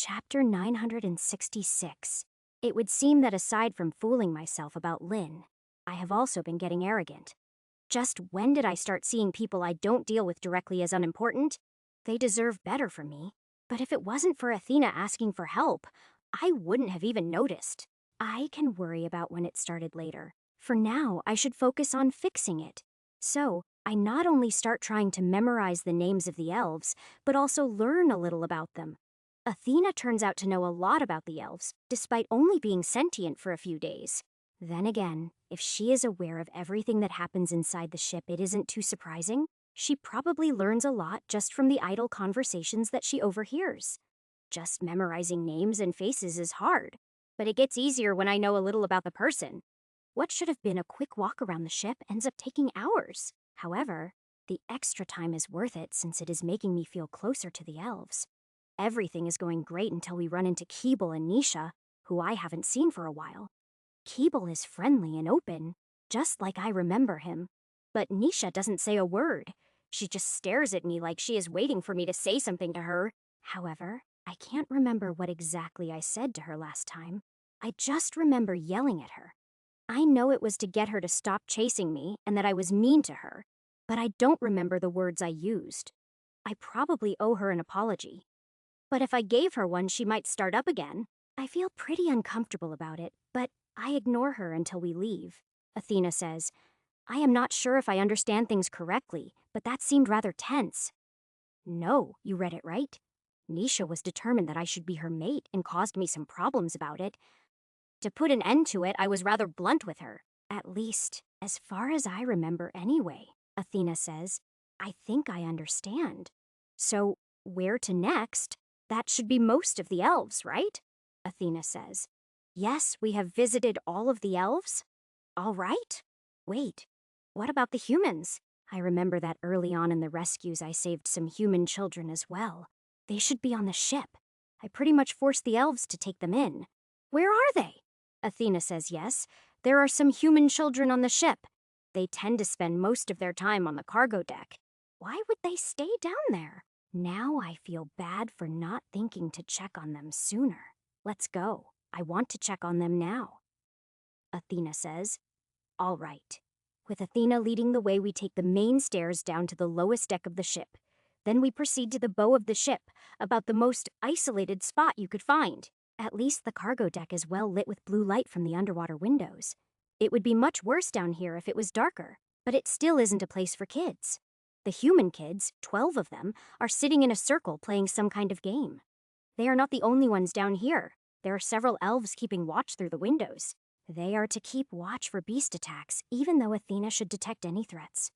Chapter 966. It would seem that aside from fooling myself about Lynn, I have also been getting arrogant. Just when did I start seeing people I don't deal with directly as unimportant? They deserve better from me. But if it wasn't for Athena asking for help, I wouldn't have even noticed. I can worry about when it started later. For now, I should focus on fixing it. So, I not only start trying to memorize the names of the elves, but also learn a little about them. Athena turns out to know a lot about the elves, despite only being sentient for a few days. Then again, if she is aware of everything that happens inside the ship, it isn't too surprising. She probably learns a lot just from the idle conversations that she overhears. Just memorizing names and faces is hard, but it gets easier when I know a little about the person. What should have been a quick walk around the ship ends up taking hours. However, the extra time is worth it since it is making me feel closer to the elves. Everything is going great until we run into Keeble and Nisha, who I haven't seen for a while. Keeble is friendly and open, just like I remember him. But Nisha doesn't say a word. She just stares at me like she is waiting for me to say something to her. However, I can't remember what exactly I said to her last time. I just remember yelling at her. I know it was to get her to stop chasing me and that I was mean to her, but I don't remember the words I used. I probably owe her an apology. But if I gave her one, she might start up again. I feel pretty uncomfortable about it, but I ignore her until we leave. Athena says, I am not sure if I understand things correctly, but that seemed rather tense. No, you read it right. Nisha was determined that I should be her mate and caused me some problems about it. To put an end to it, I was rather blunt with her. At least, as far as I remember anyway, Athena says. I think I understand. So, where to next? That should be most of the elves, right? Athena says. Yes, we have visited all of the elves. All right. Wait, what about the humans? I remember that early on in the rescues I saved some human children as well. They should be on the ship. I pretty much forced the elves to take them in. Where are they? Athena says yes. There are some human children on the ship. They tend to spend most of their time on the cargo deck. Why would they stay down there? Now I feel bad for not thinking to check on them sooner. Let's go. I want to check on them now. Athena says, all right. With Athena leading the way, we take the main stairs down to the lowest deck of the ship. Then we proceed to the bow of the ship, about the most isolated spot you could find. At least the cargo deck is well lit with blue light from the underwater windows. It would be much worse down here if it was darker, but it still isn't a place for kids. The human kids, 12 of them, are sitting in a circle playing some kind of game. They are not the only ones down here. There are several elves keeping watch through the windows. They are to keep watch for beast attacks, even though Athena should detect any threats.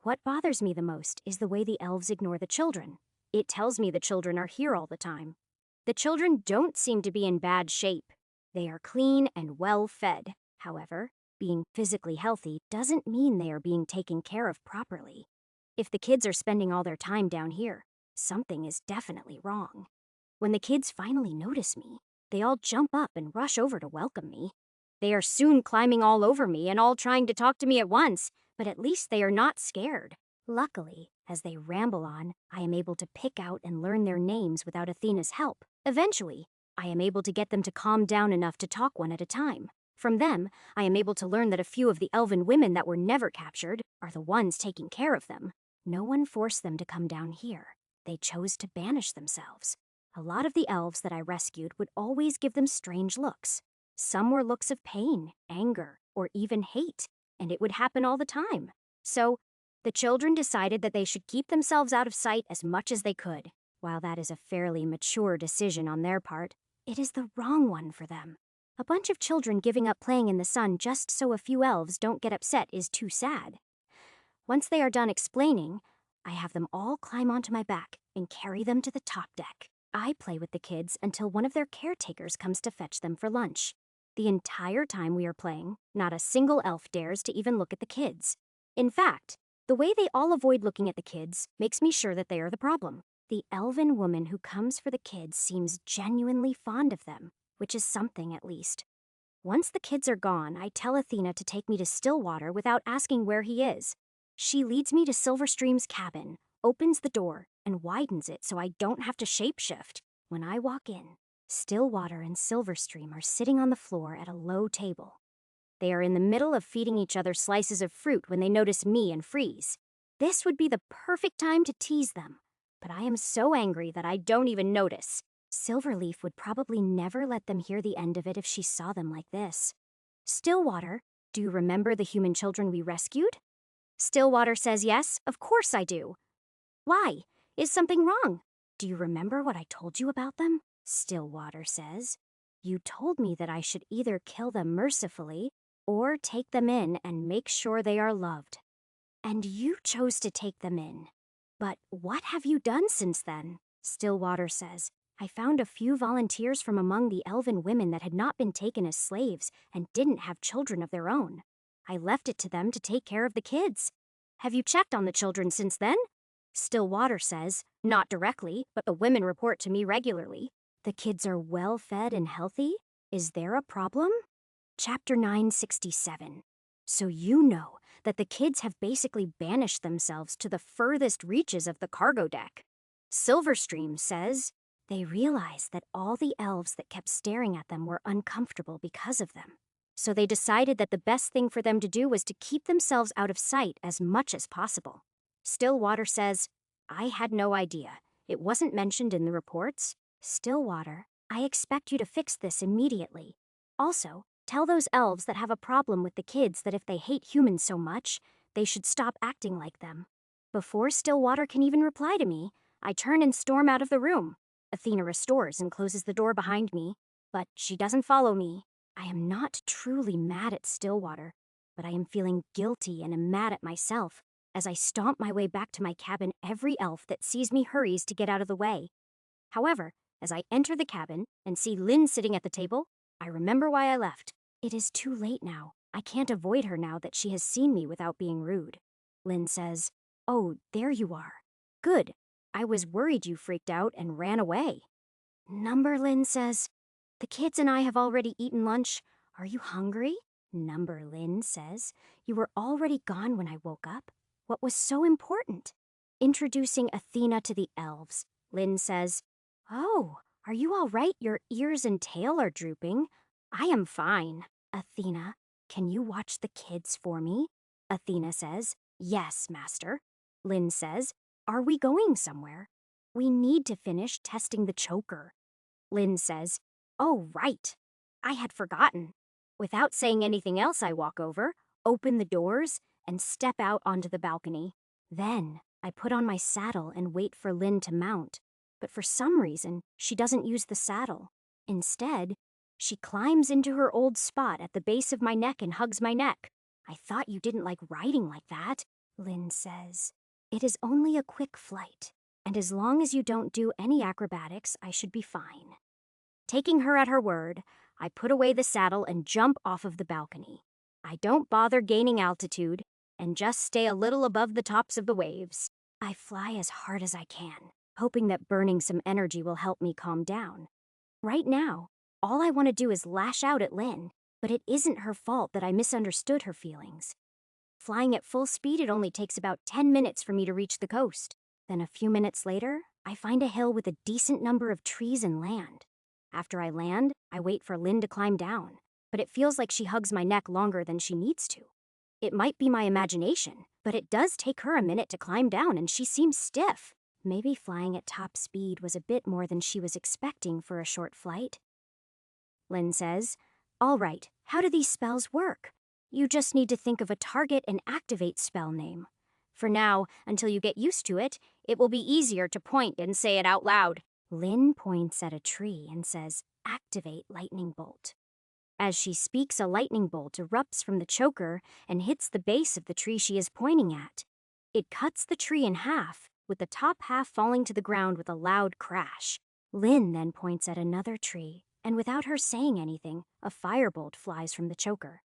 What bothers me the most is the way the elves ignore the children. It tells me the children are here all the time. The children don't seem to be in bad shape. They are clean and well fed. However, being physically healthy doesn't mean they are being taken care of properly. If the kids are spending all their time down here, something is definitely wrong. When the kids finally notice me, they all jump up and rush over to welcome me. They are soon climbing all over me and all trying to talk to me at once, but at least they are not scared. Luckily, as they ramble on, I am able to pick out and learn their names without Athena's help. Eventually, I am able to get them to calm down enough to talk one at a time. From them, I am able to learn that a few of the elven women that were never captured are the ones taking care of them. No one forced them to come down here. They chose to banish themselves. A lot of the elves that I rescued would always give them strange looks. Some were looks of pain, anger, or even hate, and it would happen all the time. So, the children decided that they should keep themselves out of sight as much as they could. While that is a fairly mature decision on their part, it is the wrong one for them. A bunch of children giving up playing in the sun just so a few elves don't get upset is too sad. Once they are done explaining, I have them all climb onto my back and carry them to the top deck. I play with the kids until one of their caretakers comes to fetch them for lunch. The entire time we are playing, not a single elf dares to even look at the kids. In fact, the way they all avoid looking at the kids makes me sure that they are the problem. The elven woman who comes for the kids seems genuinely fond of them, which is something at least. Once the kids are gone, I tell Athena to take me to Stillwater without asking where he is. She leads me to Silverstream's cabin, opens the door, and widens it so I don't have to shapeshift. When I walk in, Stillwater and Silverstream are sitting on the floor at a low table. They are in the middle of feeding each other slices of fruit when they notice me and freeze. This would be the perfect time to tease them, but I am so angry that I don't even notice. Silverleaf would probably never let them hear the end of it if she saw them like this. Stillwater, do you remember the human children we rescued? Stillwater says yes, of course I do. Why? Is something wrong? Do you remember what I told you about them? Stillwater says. You told me that I should either kill them mercifully or take them in and make sure they are loved. And you chose to take them in. But what have you done since then? Stillwater says. I found a few volunteers from among the elven women that had not been taken as slaves and didn't have children of their own. I left it to them to take care of the kids. Have you checked on the children since then? Stillwater says, not directly, but the women report to me regularly. The kids are well fed and healthy? Is there a problem? Chapter 967. So you know that the kids have basically banished themselves to the furthest reaches of the cargo deck. Silverstream says they realized that all the elves that kept staring at them were uncomfortable because of them. So they decided that the best thing for them to do was to keep themselves out of sight as much as possible. Stillwater says, I had no idea. It wasn't mentioned in the reports. Stillwater, I expect you to fix this immediately. Also, tell those elves that have a problem with the kids that if they hate humans so much, they should stop acting like them. Before Stillwater can even reply to me, I turn and storm out of the room. Athena restores and closes the door behind me, but she doesn't follow me. I am not truly mad at Stillwater, but I am feeling guilty and am mad at myself. As I stomp my way back to my cabin, every elf that sees me hurries to get out of the way. However, as I enter the cabin and see Lynn sitting at the table, I remember why I left. It is too late now. I can't avoid her now that she has seen me without being rude. Lynn says, Oh, there you are. Good. I was worried you freaked out and ran away. Number, Lynn says. The kids and I have already eaten lunch. Are you hungry? Number, Lynn says. You were already gone when I woke up. What was so important? Introducing Athena to the elves. Lynn says, Oh, are you all right? Your ears and tail are drooping. I am fine. Athena, can you watch the kids for me? Athena says, Yes, master. Lynn says, Are we going somewhere? We need to finish testing the choker. Lynn says, Oh, right. I had forgotten. Without saying anything else, I walk over, open the doors, and step out onto the balcony. Then, I put on my saddle and wait for Lynn to mount. But for some reason, she doesn't use the saddle. Instead, she climbs into her old spot at the base of my neck and hugs my neck. I thought you didn't like riding like that, Lynn says. It is only a quick flight, and as long as you don't do any acrobatics, I should be fine. Taking her at her word, I put away the saddle and jump off of the balcony. I don't bother gaining altitude and just stay a little above the tops of the waves. I fly as hard as I can, hoping that burning some energy will help me calm down. Right now, all I want to do is lash out at Lynn, but it isn't her fault that I misunderstood her feelings. Flying at full speed, it only takes about 10 minutes for me to reach the coast. Then a few minutes later, I find a hill with a decent number of trees and land. After I land, I wait for Lynn to climb down, but it feels like she hugs my neck longer than she needs to. It might be my imagination, but it does take her a minute to climb down and she seems stiff. Maybe flying at top speed was a bit more than she was expecting for a short flight. Lynn says, All right, how do these spells work? You just need to think of a target and activate spell name. For now, until you get used to it, it will be easier to point and say it out loud. Lynn points at a tree and says, Activate lightning bolt. As she speaks, a lightning bolt erupts from the choker and hits the base of the tree she is pointing at. It cuts the tree in half, with the top half falling to the ground with a loud crash. Lynn then points at another tree, and without her saying anything, a firebolt flies from the choker.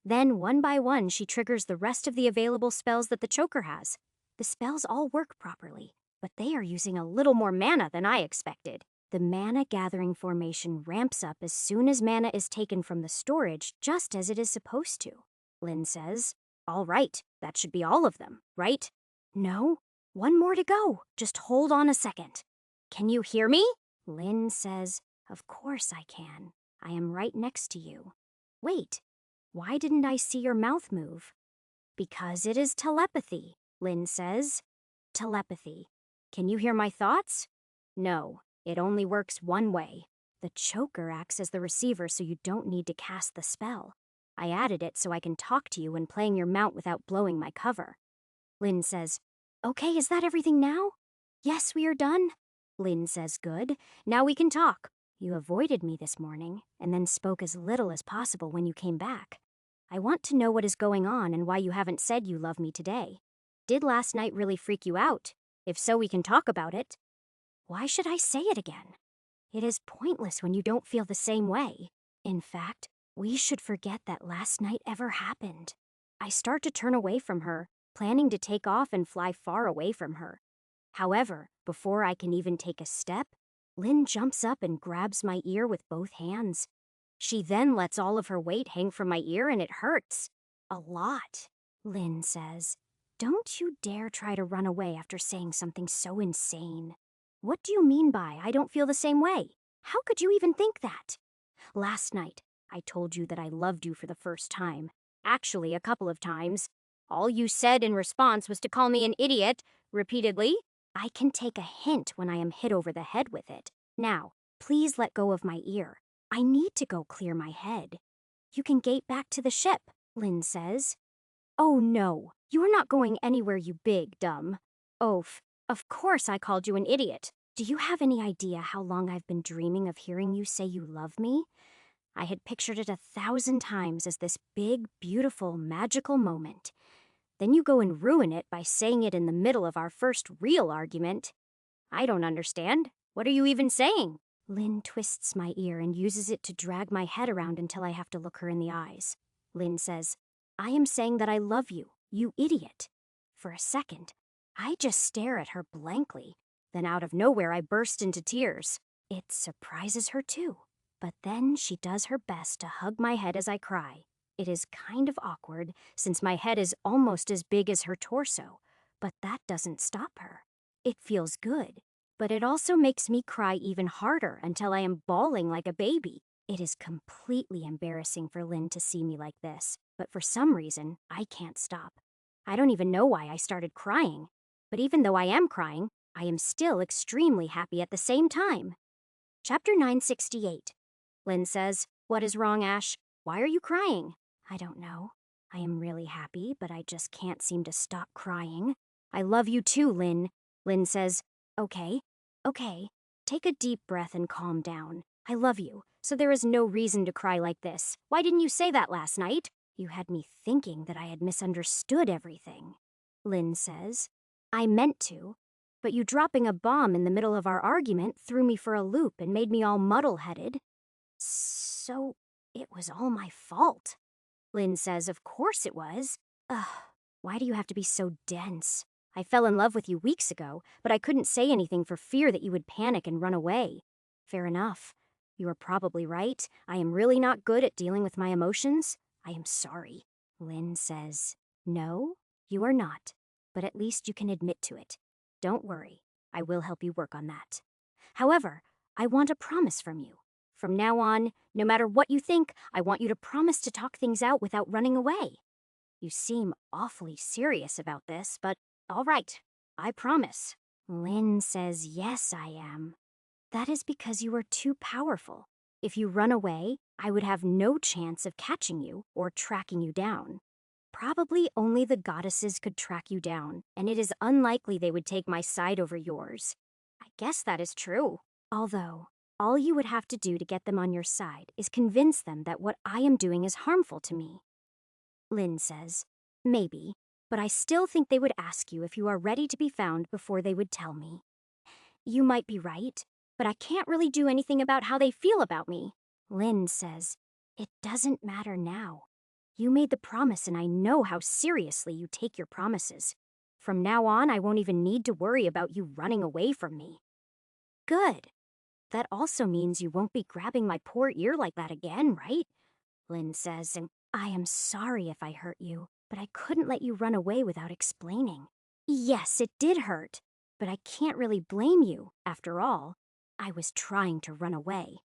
Then, one by one, she triggers the rest of the available spells that the choker has. The spells all work properly, but they are using a little more mana than I expected. The mana gathering formation ramps up as soon as mana is taken from the storage, just as it is supposed to. Lynn says, All right, that should be all of them, right? No, one more to go. Just hold on a second. Can you hear me? Lynn says, Of course I can. I am right next to you. Wait, why didn't I see your mouth move? Because it is telepathy, Lynn says. Telepathy. Can you hear my thoughts? No, it only works one way. The choker acts as the receiver so you don't need to cast the spell. I added it so I can talk to you when playing your mount without blowing my cover. Lynn says, Okay, is that everything now? Yes, we are done. Lynn says, Good. Now we can talk. You avoided me this morning, and then spoke as little as possible when you came back. I want to know what is going on and why you haven't said you love me today. Did last night really freak you out? If so, we can talk about it. Why should I say it again? It is pointless when you don't feel the same way. In fact, we should forget that last night ever happened. I start to turn away from her, planning to take off and fly far away from her. However, before I can even take a step, Lynn jumps up and grabs my ear with both hands. She then lets all of her weight hang from my ear and it hurts. A lot. Lynn says, Don't you dare try to run away after saying something so insane. What do you mean by I don't feel the same way? How could you even think that? Last night, I told you that I loved you for the first time. Actually, a couple of times. All you said in response was to call me an idiot, repeatedly. I can take a hint when I am hit over the head with it. Now, please let go of my ear. I need to go clear my head. You can gate back to the ship, Lynn says. Oh no, you are not going anywhere, you big dumb. Oaf, of course I called you an idiot. Do you have any idea how long I've been dreaming of hearing you say you love me? I had pictured it 1,000 times as this big, beautiful, magical moment. Then you go and ruin it by saying it in the middle of our first real argument. I don't understand. What are you even saying? Lynn twists my ear and uses it to drag my head around until I have to look her in the eyes. Lynn says, I am saying that I love you, you idiot. For a second, I just stare at her blankly. Then out of nowhere, I burst into tears. It surprises her too. But then she does her best to hug my head as I cry. It is kind of awkward, since my head is almost as big as her torso. But that doesn't stop her. It feels good. But it also makes me cry even harder until I am bawling like a baby. It is completely embarrassing for Lynn to see me like this, but for some reason, I can't stop. I don't even know why I started crying. But even though I am crying, I am still extremely happy at the same time. Chapter 968. Lynn says, What is wrong, Ash? Why are you crying? I don't know. I am really happy, but I just can't seem to stop crying. I love you too, Lynn. Lynn says, Okay. Take a deep breath and calm down. I love you, so there is no reason to cry like this. Why didn't you say that last night? You had me thinking that I had misunderstood everything. Lynn says, I meant to, but you dropping a bomb in the middle of our argument threw me for a loop and made me all muddle-headed. So, it was all my fault. Lynn says, Of course it was. Ugh, why do you have to be so dense? I fell in love with you weeks ago, but I couldn't say anything for fear that you would panic and run away. Fair enough. You are probably right. I am really not good at dealing with my emotions. I am sorry. Lynn says, No, you are not. But at least you can admit to it. Don't worry. I will help you work on that. However, I want a promise from you. From now on, no matter what you think, I want you to promise to talk things out without running away. You seem awfully serious about this, but all right, I promise. Lynn says, Yes, I am. That is because you are too powerful. If you run away, I would have no chance of catching you or tracking you down. Probably only the goddesses could track you down, and it is unlikely they would take my side over yours. I guess that is true. Although, all you would have to do to get them on your side is convince them that what I am doing is harmful to me. Lynn says, Maybe, but I still think they would ask you if you are ready to be found before they would tell me. You might be right, but I can't really do anything about how they feel about me. Lynn says, It doesn't matter now. You made the promise and I know how seriously you take your promises. From now on, I won't even need to worry about you running away from me. Good. That also means you won't be grabbing my poor ear like that again, right? Lynn says, and I am sorry if I hurt you, but I couldn't let you run away without explaining. Yes, it did hurt. but I can't really blame you. After all, I was trying to run away.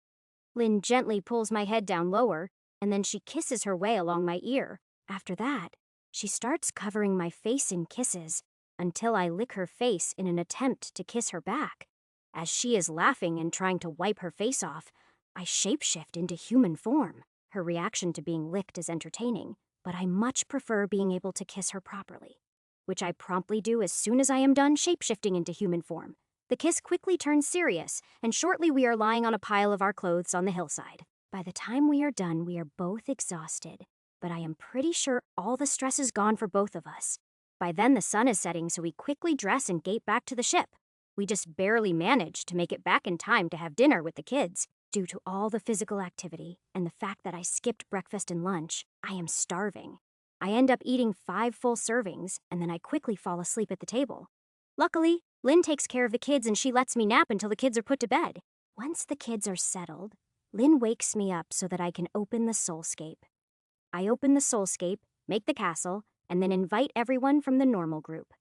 Lynn gently pulls my head down lower, and then she kisses her way along my ear. After that, she starts covering my face in kisses until I lick her face in an attempt to kiss her back. As she is laughing and trying to wipe her face off, I shapeshift into human form. Her reaction to being licked is entertaining, but I much prefer being able to kiss her properly, which I promptly do as soon as I am done shapeshifting into human form. The kiss quickly turns serious, and shortly we are lying on a pile of our clothes on the hillside. By the time we are done, we are both exhausted, but I am pretty sure all the stress is gone for both of us. By then the sun is setting, so we quickly dress and gate back to the ship. We just barely managed to make it back in time to have dinner with the kids. Due to all the physical activity and the fact that I skipped breakfast and lunch, I am starving. I end up eating 5 full servings, and then I quickly fall asleep at the table. Luckily, Lynn takes care of the kids and she lets me nap until the kids are put to bed. Once the kids are settled, Lynn wakes me up so that I can open the soulscape. I open the soulscape, make the castle, and then invite everyone from the normal group.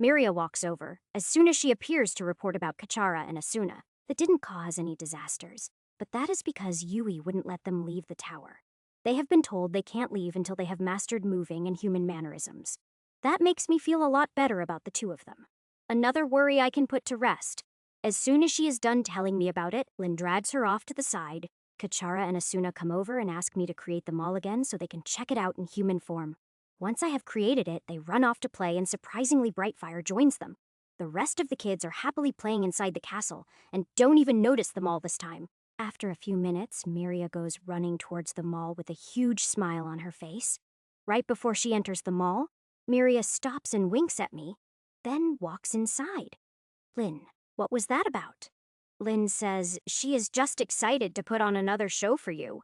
Miria walks over as soon as she appears to report about Kachara and Asuna. That didn't cause any disasters, but that is because Yui wouldn't let them leave the tower. They have been told they can't leave until they have mastered moving and human mannerisms. That makes me feel a lot better about the two of them. Another worry I can put to rest. As soon as she is done telling me about it, Lynn drags her off to the side. Kachara and Asuna come over and ask me to create them all again so they can check it out in human form. Once I have created it, they run off to play and surprisingly Brightfire joins them. The rest of the kids are happily playing inside the castle and don't even notice them all this time. After a few minutes, Miria goes running towards the mall with a huge smile on her face. Right before she enters the mall, Miria stops and winks at me, then walks inside. Lynn, what was that about? Lynn says she is just excited to put on another show for you.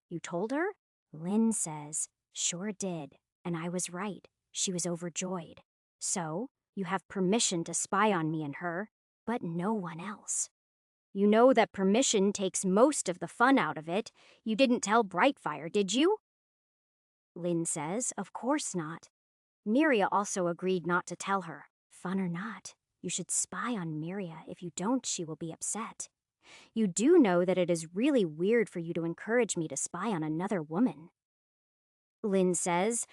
You told her? Lynn says, sure did, and I was right. She was overjoyed. So, you have permission to spy on me and her, but no one else. You know that permission takes most of the fun out of it. You didn't tell Brightfire, did you? Lynn says, of course not. Miria also agreed not to tell her. Fun or not, you should spy on Miria. If you don't, she will be upset. You do know that it is really weird for you to encourage me to spy on another woman. Lynn says,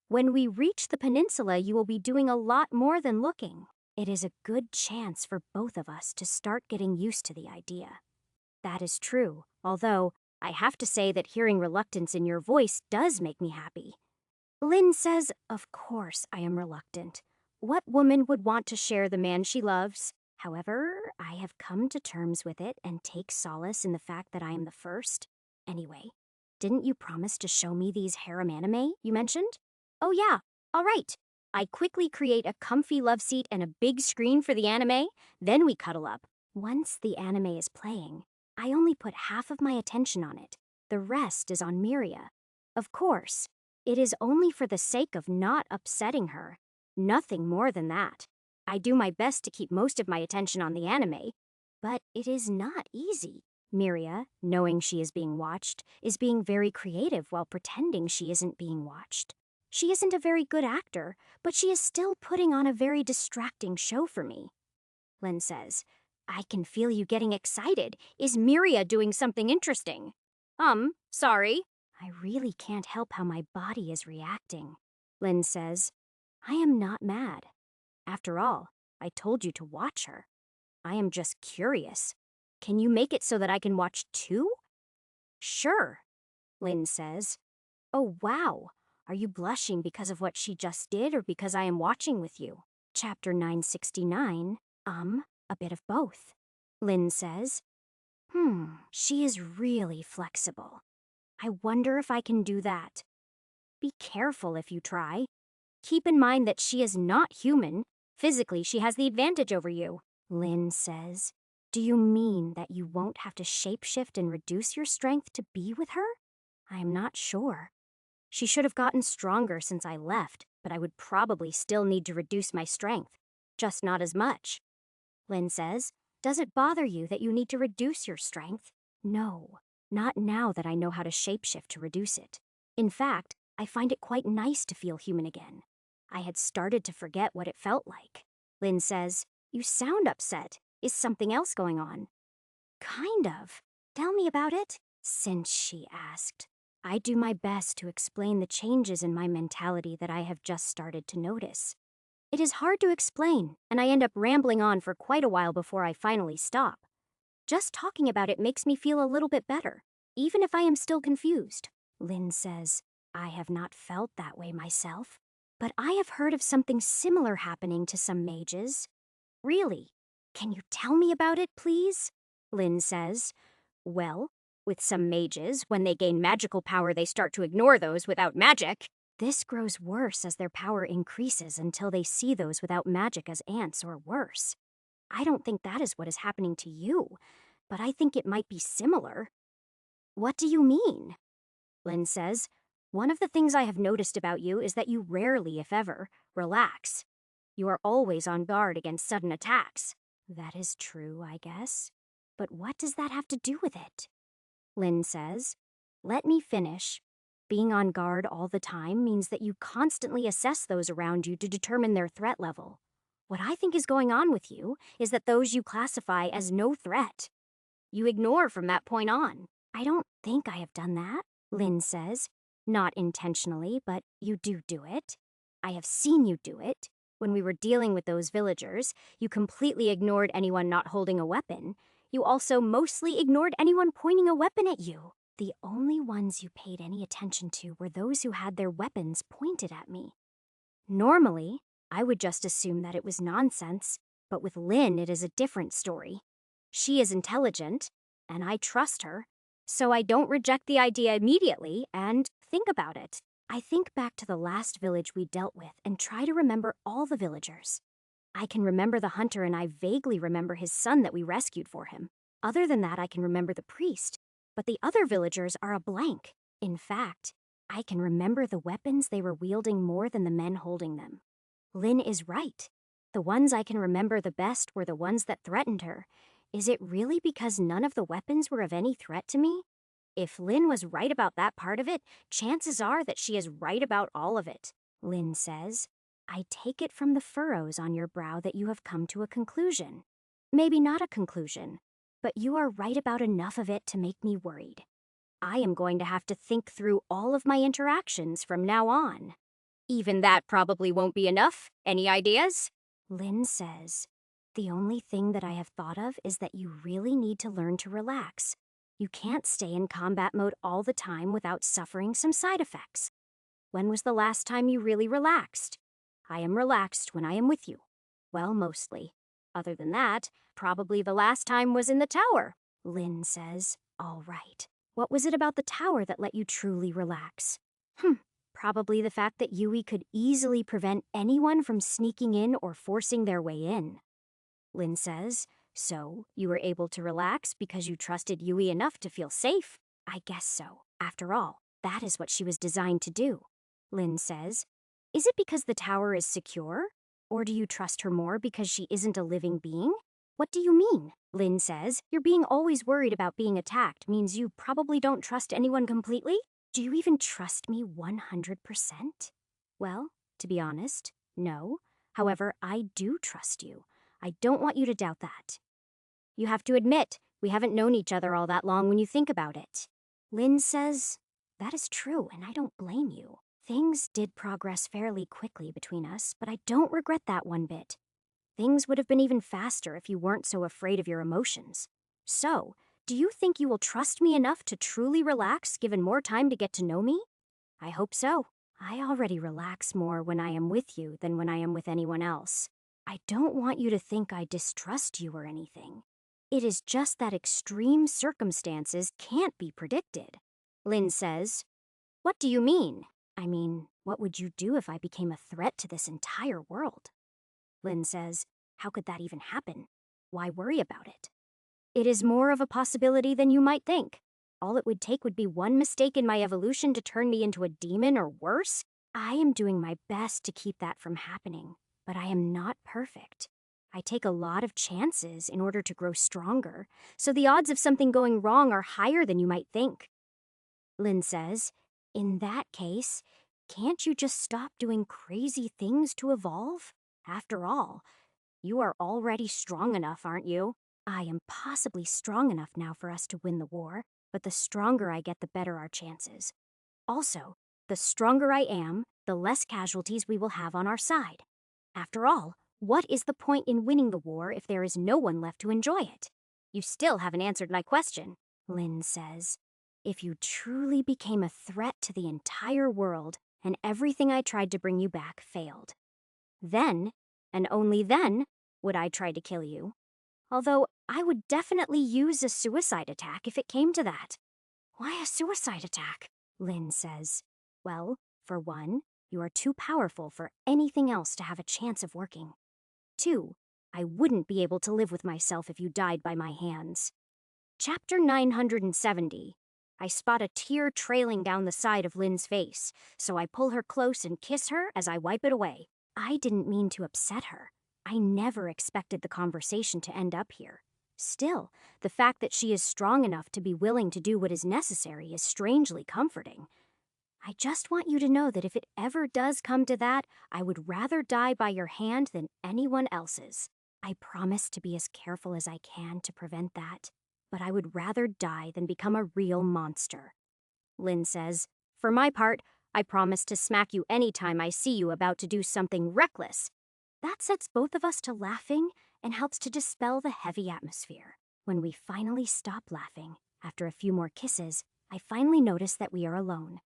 when we reach the peninsula, you will be doing a lot more than looking. It is a good chance for both of us to start getting used to the idea. That is true, although I have to say that hearing reluctance in your voice does make me happy. Lynn says, of course I am reluctant. What woman would want to share the man she loves? However, I have come to terms with it and take solace in the fact that I am the first. Anyway, didn't you promise to show me these harem anime you mentioned? Oh yeah, all right. I quickly create a comfy love seat and a big screen for the anime, then we cuddle up. Once the anime is playing, I only put half of my attention on it. The rest is on Miria. Of course, it is only for the sake of not upsetting her. Nothing more than that. I do my best to keep most of my attention on the anime, but it is not easy. Miria, knowing she is being watched, is being very creative while pretending she isn't being watched. She isn't a very good actor, but she is still putting on a very distracting show for me. Lynn says, I can feel you getting excited. Is Miria doing something interesting? Sorry. I really can't help how my body is reacting. Lynn says, I am not mad. After all, I told you to watch her. I am just curious. Can you make it so that I can watch too? Sure, Lynn says. Oh, wow. Are you blushing because of what she just did or because I am watching with you? Chapter 969, a bit of both. Lynn says, she is really flexible. I wonder if I can do that. Be careful if you try. Keep in mind that she is not human. Physically, she has the advantage over you. Lynn says, do you mean that you won't have to shapeshift and reduce your strength to be with her? I am not sure. She should have gotten stronger since I left, but I would probably still need to reduce my strength. Just not as much. Lynn says, does it bother you that you need to reduce your strength? No, not now that I know how to shapeshift to reduce it. In fact, I find it quite nice to feel human again. I had started to forget what it felt like. Lynn says, You sound upset. Is something else going on? Kind of. Tell me about it, since she asked. I do my best to explain the changes in my mentality that I have just started to notice. It is hard to explain, and I end up rambling on for quite a while before I finally stop. Just talking about it makes me feel a little bit better, even if I am still confused. Lynn says, I have not felt that way myself, but I have heard of something similar happening to some mages. Really? Can you tell me about it, please? Lynn says. Well, with some mages, when they gain magical power, they start to ignore those without magic. This grows worse as their power increases until they see those without magic as ants or worse. I don't think that is what is happening to you, but I think it might be similar. What do you mean? Lynn says. One of the things I have noticed about you is that you rarely, if ever, relax. You are always on guard against sudden attacks. That is true, I guess. But what does that have to do with it? Lynn says. Let me finish. Being on guard all the time means that you constantly assess those around you to determine their threat level. What I think is going on with you is that those you classify as no threat, you ignore from that point on. I don't think I have done that, Lynn says. Not intentionally, but you do it. I have seen you do it. When we were dealing with those villagers, you completely ignored anyone not holding a weapon. You also mostly ignored anyone pointing a weapon at you. The only ones you paid any attention to were those who had their weapons pointed at me. Normally, I would just assume that it was nonsense, but with Lynn it is a different story. She is intelligent, and I trust her, so I don't reject the idea immediately and think about it. I think back to the last village we dealt with and try to remember all the villagers. I can remember the hunter and I vaguely remember his son that we rescued for him. Other than that, I can remember the priest, but the other villagers are a blank. In fact, I can remember the weapons they were wielding more than the men holding them. Lynn is right. The ones I can remember the best were the ones that threatened her. Is it really because none of the weapons were of any threat to me? If Lynn was right about that part of it, chances are that she is right about all of it. Lynn says, I take it from the furrows on your brow that you have come to a conclusion. Maybe not a conclusion, but you are right about enough of it to make me worried. I am going to have to think through all of my interactions from now on. Even that probably won't be enough. Any ideas? Lynn says, the only thing that I have thought of is that you really need to learn to relax. You can't stay in combat mode all the time without suffering some side effects. When was the last time you really relaxed? I am relaxed when I am with you. Well, mostly. Other than that, probably the last time was in the tower. Lynn says, all right. What was it about the tower that let you truly relax? Probably the fact that Yui could easily prevent anyone from sneaking in or forcing their way in. Lynn says, so you were able to relax because you trusted Yui enough to feel safe? I guess so. After all, that is what she was designed to do. Lynn says, is it because the tower is secure? Or do you trust her more because she isn't a living being? What do you mean? Lynn says, you're being always worried about being attacked means you probably don't trust anyone completely? Do you even trust me 100%? Well, to be honest, no. However, I do trust you. I don't want you to doubt that. You have to admit, we haven't known each other all that long when you think about it. Lynn says, that is true, and I don't blame you. Things did progress fairly quickly between us, but I don't regret that one bit. Things would have been even faster if you weren't so afraid of your emotions. So, do you think you will trust me enough to truly relax given more time to get to know me? I hope so. I already relax more when I am with you than when I am with anyone else. I don't want you to think I distrust you or anything. It is just that extreme circumstances can't be predicted. Lynn says, what do you mean? I mean, what would you do if I became a threat to this entire world? Lynn says, how could that even happen? Why worry about it? It is more of a possibility than you might think. All it would take would be one mistake in my evolution to turn me into a demon or worse. I am doing my best to keep that from happening, but I am not perfect. I take a lot of chances in order to grow stronger, so the odds of something going wrong are higher than you might think. Lynn says, in that case, can't you just stop doing crazy things to evolve? After all, You are already strong enough, aren't you? I am possibly strong enough now for us to win the war, but the stronger I get, the better our chances. Also, the stronger I am, the less casualties we will have on our side. After all, what is the point in winning the war if there is no one left to enjoy it? You still haven't answered my question, Lynn says. If you truly became a threat to the entire world and everything I tried to bring you back failed, then, and only then, would I try to kill you. Although I would definitely use a suicide attack if it came to that. Why a suicide attack? Lynn says. Well, for one, you are too powerful for anything else to have a chance of working. 2, I wouldn't be able to live with myself if you died by my hands. Chapter 970. I spot a tear trailing down the side of Lynn's face, so I pull her close and kiss her as I wipe it away. I didn't mean to upset her. I never expected the conversation to end up here. Still, the fact that she is strong enough to be willing to do what is necessary is strangely comforting. I just want you to know that if it ever does come to that, I would rather die by your hand than anyone else's. I promise to be as careful as I can to prevent that, but I would rather die than become a real monster. Lynn says, For my part, I promise to smack you any time I see you about to do something reckless. That sets both of us to laughing and helps to dispel the heavy atmosphere. When we finally stop laughing, after a few more kisses, I finally notice that we are alone.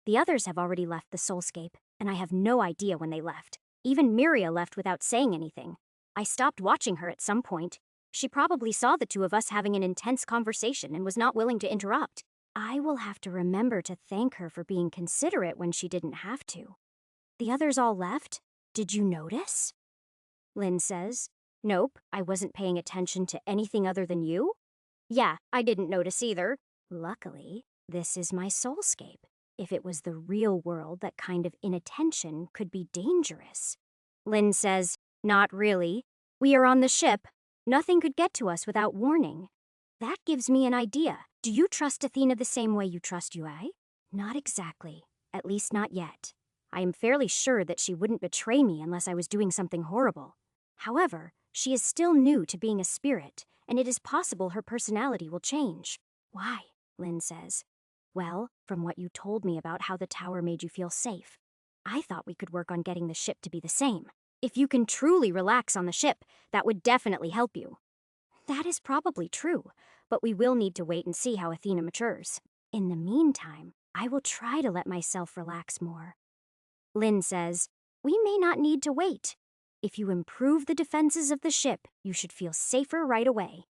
The others have already left the soulscape, and I have no idea when they left. Even Miria left without saying anything. I stopped watching her at some point. She probably saw the two of us having an intense conversation and was not willing to interrupt. I will have to remember to thank her for being considerate when she didn't have to. The others all left? Did you notice? Lynn says. Nope, I wasn't paying attention to anything other than you. Yeah, I didn't notice either. Luckily, this is my soulscape. If it was the real world, that kind of inattention could be dangerous. Lynn says, Not really. We are on the ship. Nothing could get to us without warning. That gives me an idea. Do you trust Athena the same way you trust Yue? Not exactly. At least not yet. I am fairly sure that she wouldn't betray me unless I was doing something horrible. However, she is still new to being a spirit, and it is possible her personality will change. Why? Lynn says. Well, from what you told me about how the tower made you feel safe, I thought we could work on getting the ship to be the same. If you can truly relax on the ship, that would definitely help you. That is probably true, but we will need to wait and see how Athena matures. In the meantime, I will try to let myself relax more. Lynn says, We may not need to wait. If you improve the defenses of the ship, you should feel safer right away.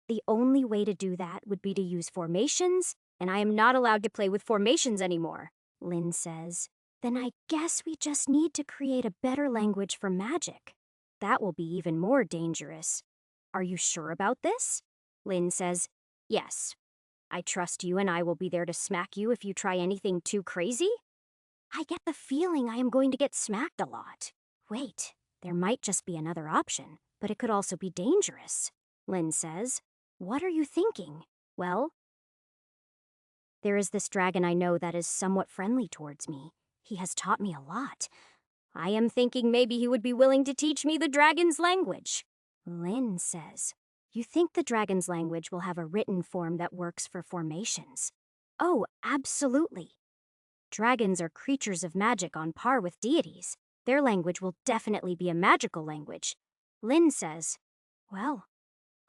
The only way to do that would be to use formations, and I am not allowed to play with formations anymore, Lynn says. Then I guess we just need to create a better language for magic. That will be even more dangerous. Are you sure about this? Lynn says, Yes. I trust you and I will be there to smack you if you try anything too crazy. I get the feeling I am going to get smacked a lot. Wait, there might just be another option, but it could also be dangerous, Lynn says. What are you thinking? Well, there is this dragon I know that is somewhat friendly towards me. He has taught me a lot. I am thinking maybe he would be willing to teach me the dragon's language. Lynn says, You think the dragon's language will have a written form that works for formations? Oh, absolutely. Dragons are creatures of magic on par with deities. Their language will definitely be a magical language. Lynn says, Well,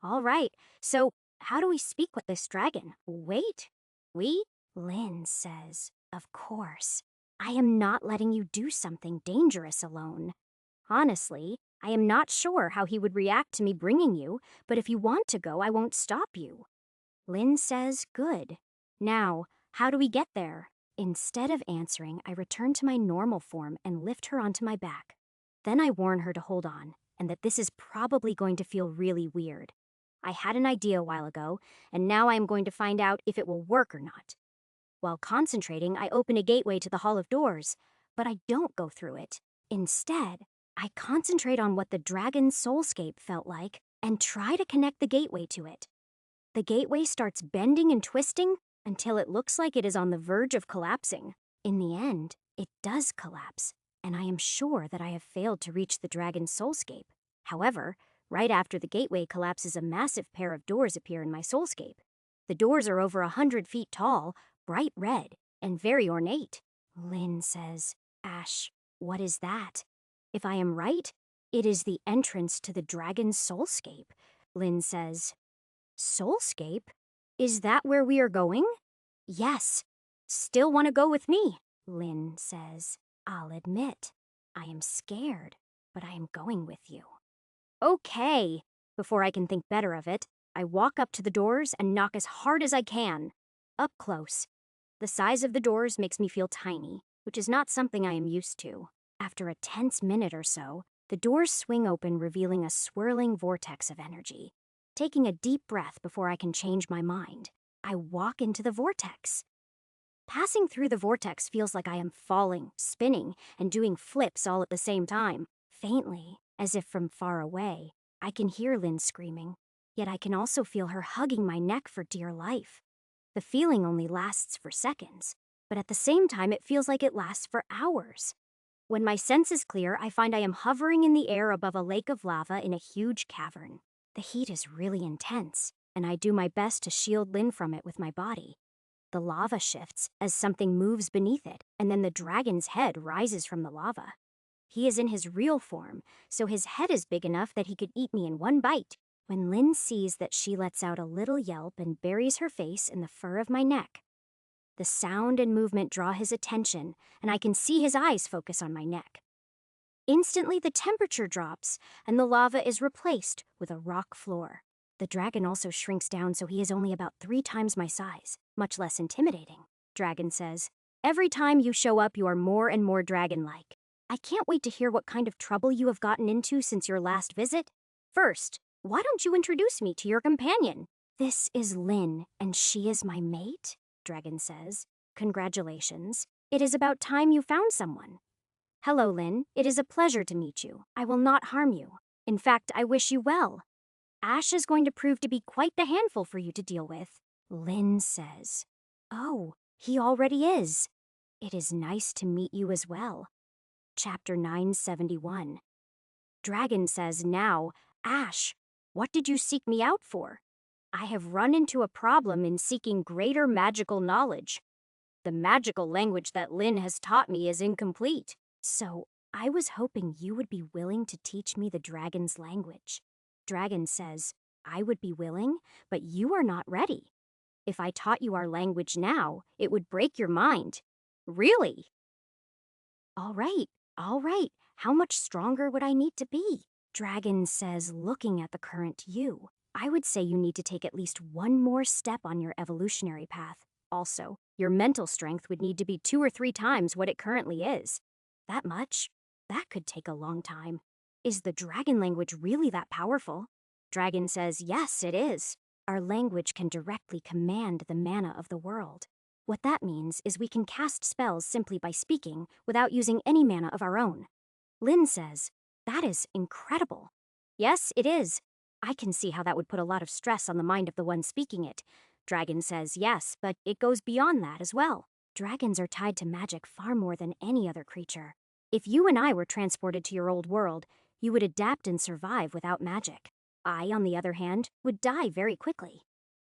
all right, so how do we speak with this dragon? Wait, we? Lynn says, Of course. I am not letting you do something dangerous alone. Honestly, I am not sure how he would react to me bringing you, but if you want to go, I won't stop you. Lynn says, Good. Now, how do we get there? Instead of answering, I return to my normal form and lift her onto my back. Then I warn her to hold on, and that this is probably going to feel really weird. I had an idea a while ago, and now I am going to find out if it will work or not. While concentrating, I open a gateway to the Hall of Doors, but I don't go through it. Instead, I concentrate on what the dragon's soulscape felt like and try to connect the gateway to it. The gateway starts bending and twisting until it looks like it is on the verge of collapsing. In the end, it does collapse, and I am sure that I have failed to reach the dragon's soulscape. However, right after the gateway collapses, a massive pair of doors appear in my soulscape. The doors are over 100 feet tall, bright red, and very ornate. Lynn says, Ash, what is that? If I am right, it is the entrance to the dragon's soulscape. Lynn says, Soulscape? Is that where we are going? Yes. Still want to go with me? Lynn says, I'll admit, I am scared, but I am going with you. Okay. Before I can think better of it, I walk up to the doors and knock as hard as I can. Up close. The size of the doors makes me feel tiny, which is not something I am used to. After a tense minute or so, the doors swing open, revealing a swirling vortex of energy. Taking a deep breath before I can change my mind, I walk into the vortex. Passing through the vortex feels like I am falling, spinning, and doing flips all at the same time. Faintly, as if from far away, I can hear Lynn screaming, yet I can also feel her hugging my neck for dear life. The feeling only lasts for seconds, but at the same time it feels like it lasts for hours. When my senses clear, I find I am hovering in the air above a lake of lava in a huge cavern. The heat is really intense, and I do my best to shield Lynn from it with my body. The lava shifts as something moves beneath it, and then the dragon's head rises from the lava. He is in his real form, so his head is big enough that he could eat me in one bite. When Lynn sees that, she lets out a little yelp and buries her face in the fur of my neck. The sound and movement draw his attention, and I can see his eyes focus on my neck. Instantly, the temperature drops, and the lava is replaced with a rock floor. The dragon also shrinks down, so he is only about 3 times my size, much less intimidating. Dragon says, Every time you show up, you are more and more dragon-like. I can't wait to hear what kind of trouble you have gotten into since your last visit. First, why don't you introduce me to your companion? This is Lynn, and she is my mate, Dragon says. Congratulations. It is about time you found someone. Hello, Lynn. It is a pleasure to meet you. I will not harm you. In fact, I wish you well. Ash is going to prove to be quite the handful for you to deal with. Lynn says, Oh, he already is. It is nice to meet you as well. Chapter 971. Dragon says, Now, Ash, what did you seek me out for? I have run into a problem in seeking greater magical knowledge. The magical language that Lynn has taught me is incomplete. So, I was hoping you would be willing to teach me the dragon's language. Dragon says, I would be willing, but you are not ready. If I taught you our language now, it would break your mind. Really? All right. How much stronger would I need to be? Dragon says, looking at the current you, I would say you need to take at least one more step on your evolutionary path. Also, your mental strength would need to be 2 or 3 times what it currently is. That much? That could take a long time. Is the dragon language really that powerful? Dragon says, yes, it is. Our language can directly command the mana of the world. What that means is we can cast spells simply by speaking without using any mana of our own. Lynn says, that is incredible. Yes, it is. I can see how that would put a lot of stress on the mind of the one speaking it. Dragon says, yes, but it goes beyond that as well. Dragons are tied to magic far more than any other creature. If you and I were transported to your old world, you would adapt and survive without magic. I, on the other hand, would die very quickly.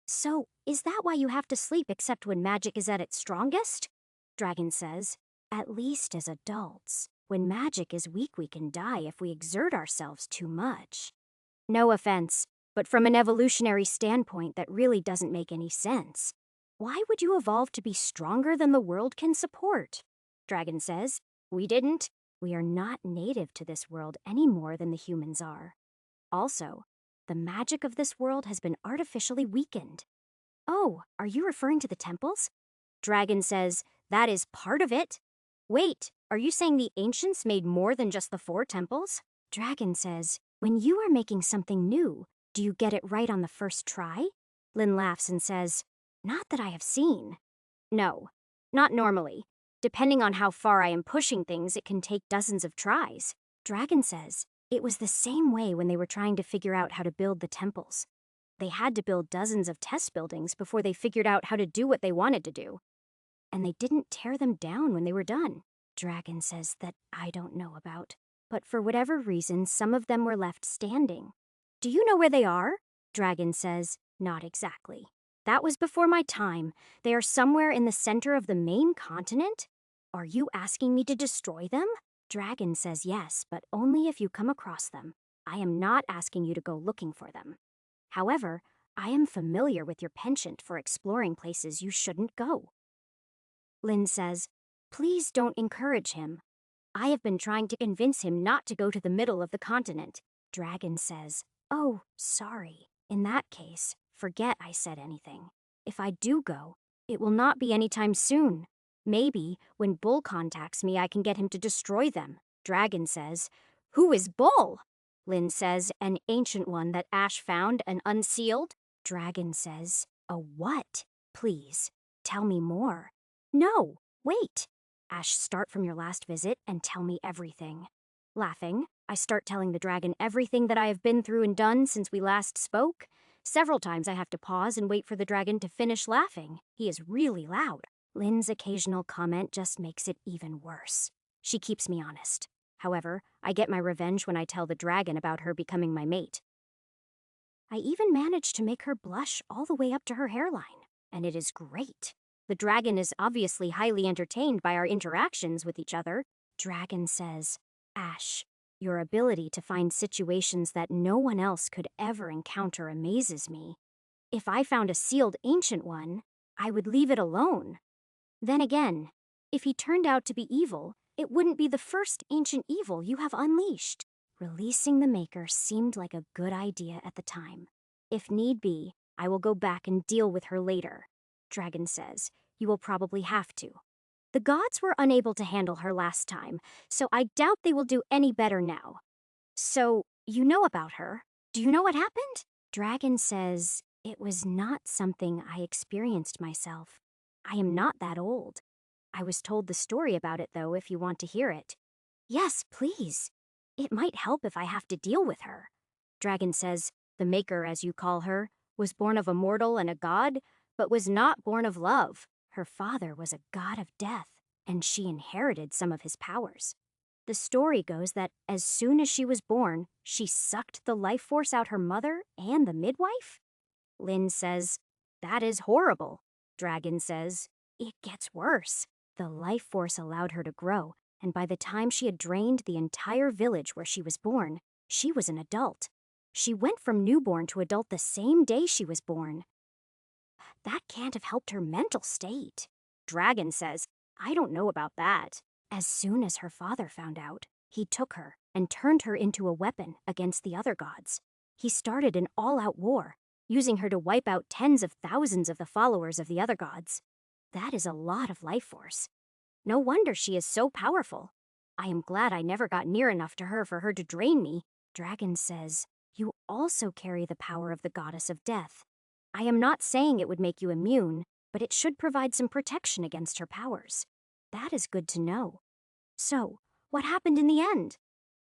So, is that why you have to sleep except when magic is at its strongest? Dragon says, at least as adults. When magic is weak, we can die if we exert ourselves too much. No offense, but from an evolutionary standpoint, that really doesn't make any sense. Why would you evolve to be stronger than the world can support? Dragon says, we didn't. We are not native to this world any more than the humans are. Also, the magic of this world has been artificially weakened. Oh, are you referring to the temples? Dragon says, that is part of it. Wait, are you saying the ancients made more than just the 4 temples? Dragon says, when you are making something new, do you get it right on the first try? Lynn laughs and says, not that I have seen. No, not normally. Depending on how far I am pushing things, it can take dozens of tries. Dragon says, it was the same way when they were trying to figure out how to build the temples. They had to build dozens of test buildings before they figured out how to do what they wanted to do. And they didn't tear them down when they were done. Dragon says that I don't know about. but for whatever reason, some of them were left standing. Do you know where they are? Dragon says, not exactly. That was before my time. They are somewhere in the center of the main continent? Are you asking me to destroy them? Dragon says yes, but only if you come across them. I am not asking you to go looking for them. However, I am familiar with your penchant for exploring places you shouldn't go. Lynn says, please don't encourage him. I have been trying to convince him not to go to the middle of the continent. Dragon says, oh, sorry. In that case, forget I said anything. If I do go, it will not be anytime soon. Maybe when Bull contacts me, I can get him to destroy them. Dragon says, who is Bull? Lynn says, an ancient one that Ash found and unsealed. Dragon says, a what? Please, tell me more. No, wait. Ash, start from your last visit and tell me everything. Laughing, I start telling the dragon everything that I have been through and done since we last spoke. Several times I have to pause and wait for the dragon to finish laughing. He is really loud. Lynn's occasional comment just makes it even worse. She keeps me honest. However, I get my revenge when I tell the dragon about her becoming my mate. I even manage to make her blush all the way up to her hairline, and it is great. The dragon is obviously highly entertained by our interactions with each other. Dragon says, Ash, your ability to find situations that no one else could ever encounter amazes me. If I found a sealed ancient one, I would leave it alone. Then again, if he turned out to be evil, it wouldn't be the first ancient evil you have unleashed. Releasing the Maker seemed like a good idea at the time. If need be, I will go back and deal with her later. Dragon says, you will probably have to. The gods were unable to handle her last time, so I doubt they will do any better now. So, you know about her. Do you know what happened? Dragon says, it was not something I experienced myself. I am not that old. I was told the story about it, though, if you want to hear it. Yes, please. It might help if I have to deal with her. Dragon says, the Maker, as you call her, was born of a mortal and a god, but was not born of love. Her father was a god of death, and she inherited some of his powers. The story goes that as soon as she was born, she sucked the life force out her mother and the midwife? Lynn says, that is horrible. Dragon says, it gets worse. The life force allowed her to grow, and by the time she had drained the entire village where she was born, she was an adult. She went from newborn to adult the same day she was born. That can't have helped her mental state. Dragon says, I don't know about that. As soon as her father found out, he took her and turned her into a weapon against the other gods. He started an all-out war, using her to wipe out tens of thousands of the followers of the other gods. That is a lot of life force. No wonder she is so powerful. I am glad I never got near enough to her for her to drain me. Dragon says, you also carry the power of the goddess of death. I am not saying it would make you immune, but it should provide some protection against her powers. That is good to know. So, what happened in the end?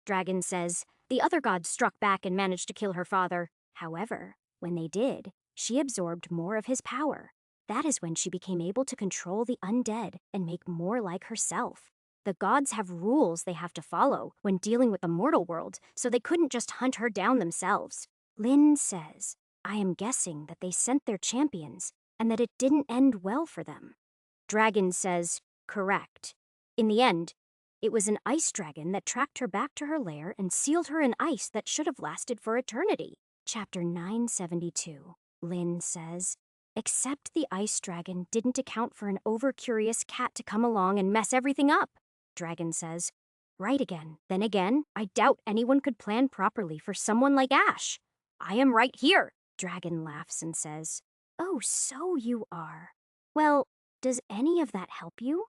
Dragon says, the other gods struck back and managed to kill her father. However, when they did, she absorbed more of his power. That is when she became able to control the undead and make more like herself. The gods have rules they have to follow when dealing with the mortal world, so they couldn't just hunt her down themselves. Lynn says, I am guessing that they sent their champions and that it didn't end well for them. Dragon says, correct. In the end, it was an ice dragon that tracked her back to her lair and sealed her in ice that should have lasted for eternity. Chapter 972. Lynn says, except the ice dragon didn't account for an over-curious cat to come along and mess everything up. Dragon says, right again. Then again, I doubt anyone could plan properly for someone like Ash. I am right here. Dragon laughs and says, oh, so you are. Well, does any of that help you?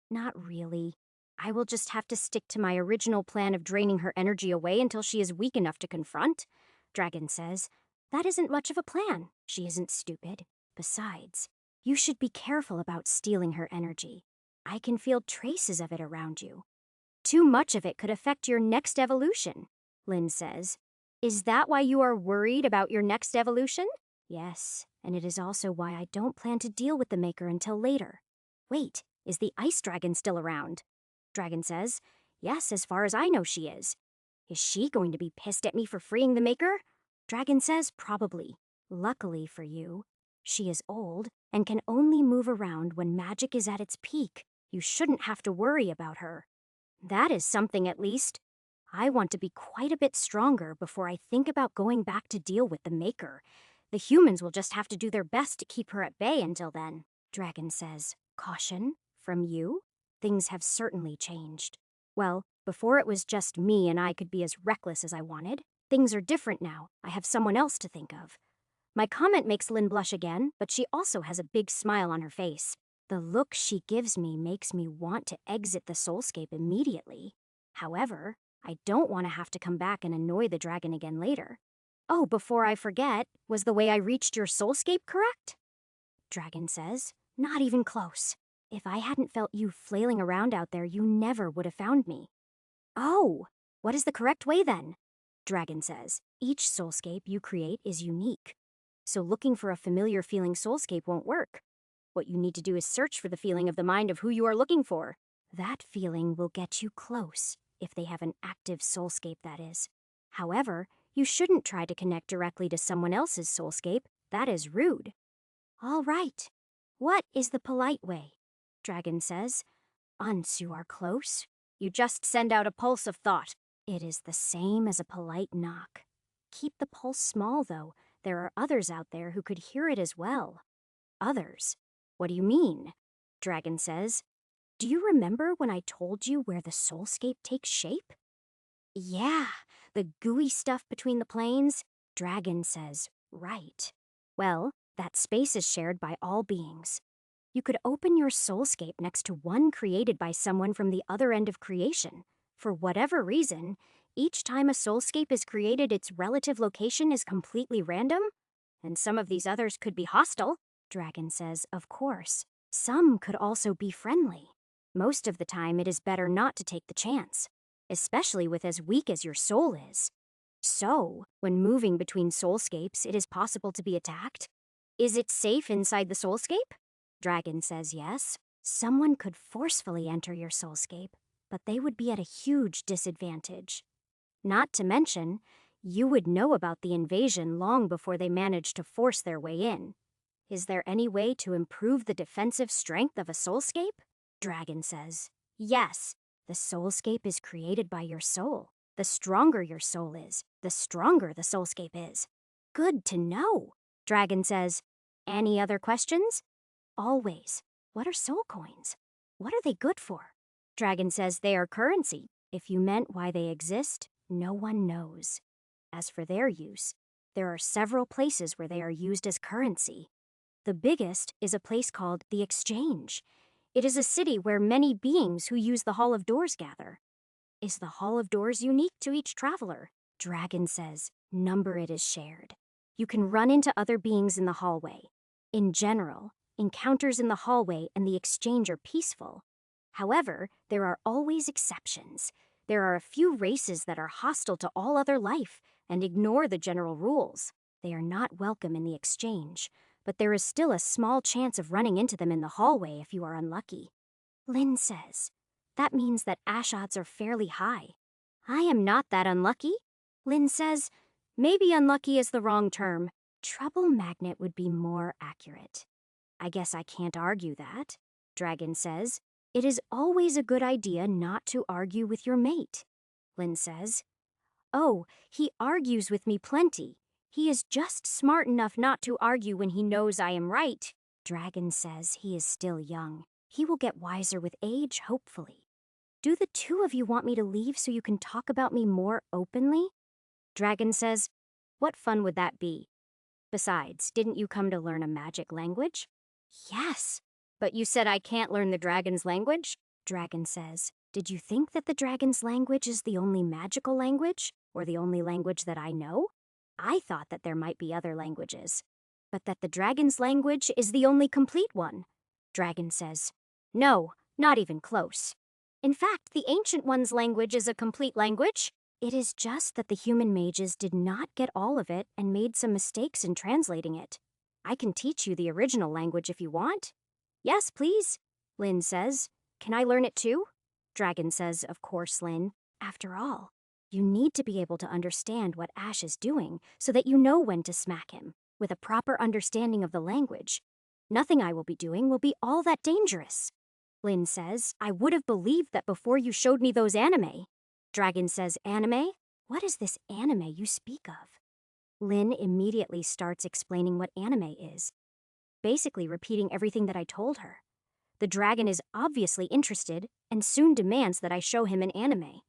Not really. I will just have to stick to my original plan of draining her energy away until she is weak enough to confront. Dragon says, that isn't much of a plan. She isn't stupid. Besides, you should be careful about stealing her energy. I can feel traces of it around you. Too much of it could affect your next evolution, Lynn says. Is that why you are worried about your next evolution? Yes, and it is also why I don't plan to deal with the Maker until later. Wait, is the ice dragon still around? Dragon says, Yes, as far as I know, she is. Is she going to be pissed at me for freeing the Maker? Dragon says probably. Luckily for you, she is old and can only move around when magic is at its peak. You shouldn't have to worry about her. That is something at least. I want to be quite a bit stronger before I think about going back to deal with the Maker. The humans will just have to do their best to keep her at bay until then. Dragon says, caution? From you? Things have certainly changed. Well, before it was just me and I could be as reckless as I wanted. Things are different now. I have someone else to think of. My comment makes Lynn blush again, but she also has a big smile on her face. The look she gives me makes me want to exit the soulscape immediately. However, I don't want to have to come back and annoy the dragon again later. Oh, before I forget, was the way I reached your soulscape correct? Dragon says, not even close. If I hadn't felt you flailing around out there, you never would have found me. Oh, what is the correct way then? Dragon says, each soulscape you create is unique. So looking for a familiar feeling soulscape won't work. What you need to do is search for the feeling of the mind of who you are looking for. That feeling will get you close, if they have an active soulscape, that is. However, you shouldn't try to connect directly to someone else's soulscape. That is rude. All right. What is the polite way? Dragon says. Once you are close, you just send out a pulse of thought. It is the same as a polite knock. Keep the pulse small, though. There are others out there who could hear it as well. Others? What do you mean? Dragon says. Do you remember when I told you where the soulscape takes shape? Yeah, the gooey stuff between the planes. Dragon says, right. Well, that space is shared by all beings. You could open your soulscape next to one created by someone from the other end of creation. For whatever reason, each time a soulscape is created, its relative location is completely random. And some of these others could be hostile. Dragon says, of course. Some could also be friendly. Most of the time, it is better not to take the chance, especially with as weak as your soul is. So, when moving between soulscapes, it is possible to be attacked. Is it safe inside the soulscape? Dragon says yes. Someone could forcefully enter your soulscape, but they would be at a huge disadvantage. Not to mention, you would know about the invasion long before they managed to force their way in. Is there any way to improve the defensive strength of a soulscape? Dragon says, yes. The soulscape is created by your soul. The stronger your soul is, the stronger the soulscape is. Good to know. Dragon says, any other questions? Always. What are soul coins? What are they good for? Dragon says they are currency. If you meant why they exist, no one knows. As for their use, there are several places where they are used as currency. The biggest is a place called the Exchange. It is a city where many beings who use the Hall of Doors gather. Is the Hall of Doors unique to each traveler? Dragon says, number it is shared. You can run into other beings in the hallway. In general, encounters in the hallway and the Exchange are peaceful. However, there are always exceptions. There are a few races that are hostile to all other life and ignore the general rules. They are not welcome in the Exchange, but there is still a small chance of running into them in the hallway if you are unlucky. Lynn says, that means that ash odds are fairly high. I am not that unlucky. Lynn says, maybe unlucky is the wrong term. Trouble magnet would be more accurate. I guess I can't argue that. Dragon says, it is always a good idea not to argue with your mate. Lynn says, oh, he argues with me plenty. He is just smart enough not to argue when he knows I am right. Dragon says he is still young. He will get wiser with age, hopefully. Do the two of you want me to leave so you can talk about me more openly? Dragon says, what fun would that be? Besides, didn't you come to learn a magic language? Yes, but you said I can't learn the dragon's language? Dragon says, did you think that the dragon's language is the only magical language, or the only language that I know? I thought that there might be other languages, but that the dragon's language is the only complete one. Dragon says, no, not even close. In fact, the Ancient One's language is a complete language. It is just that the human mages did not get all of it and made some mistakes in translating it. I can teach you the original language if you want. Yes, please, Lynn says. Can I learn it too? Dragon says, of course, Lynn. After all, you need to be able to understand what Ash is doing so that you know when to smack him, with a proper understanding of the language. Nothing I will be doing will be all that dangerous. Lynn says, I would have believed that before you showed me those anime. Dragon says, anime? What is this anime you speak of? Lynn immediately starts explaining what anime is, basically repeating everything that I told her. The dragon is obviously interested and soon demands that I show him an anime.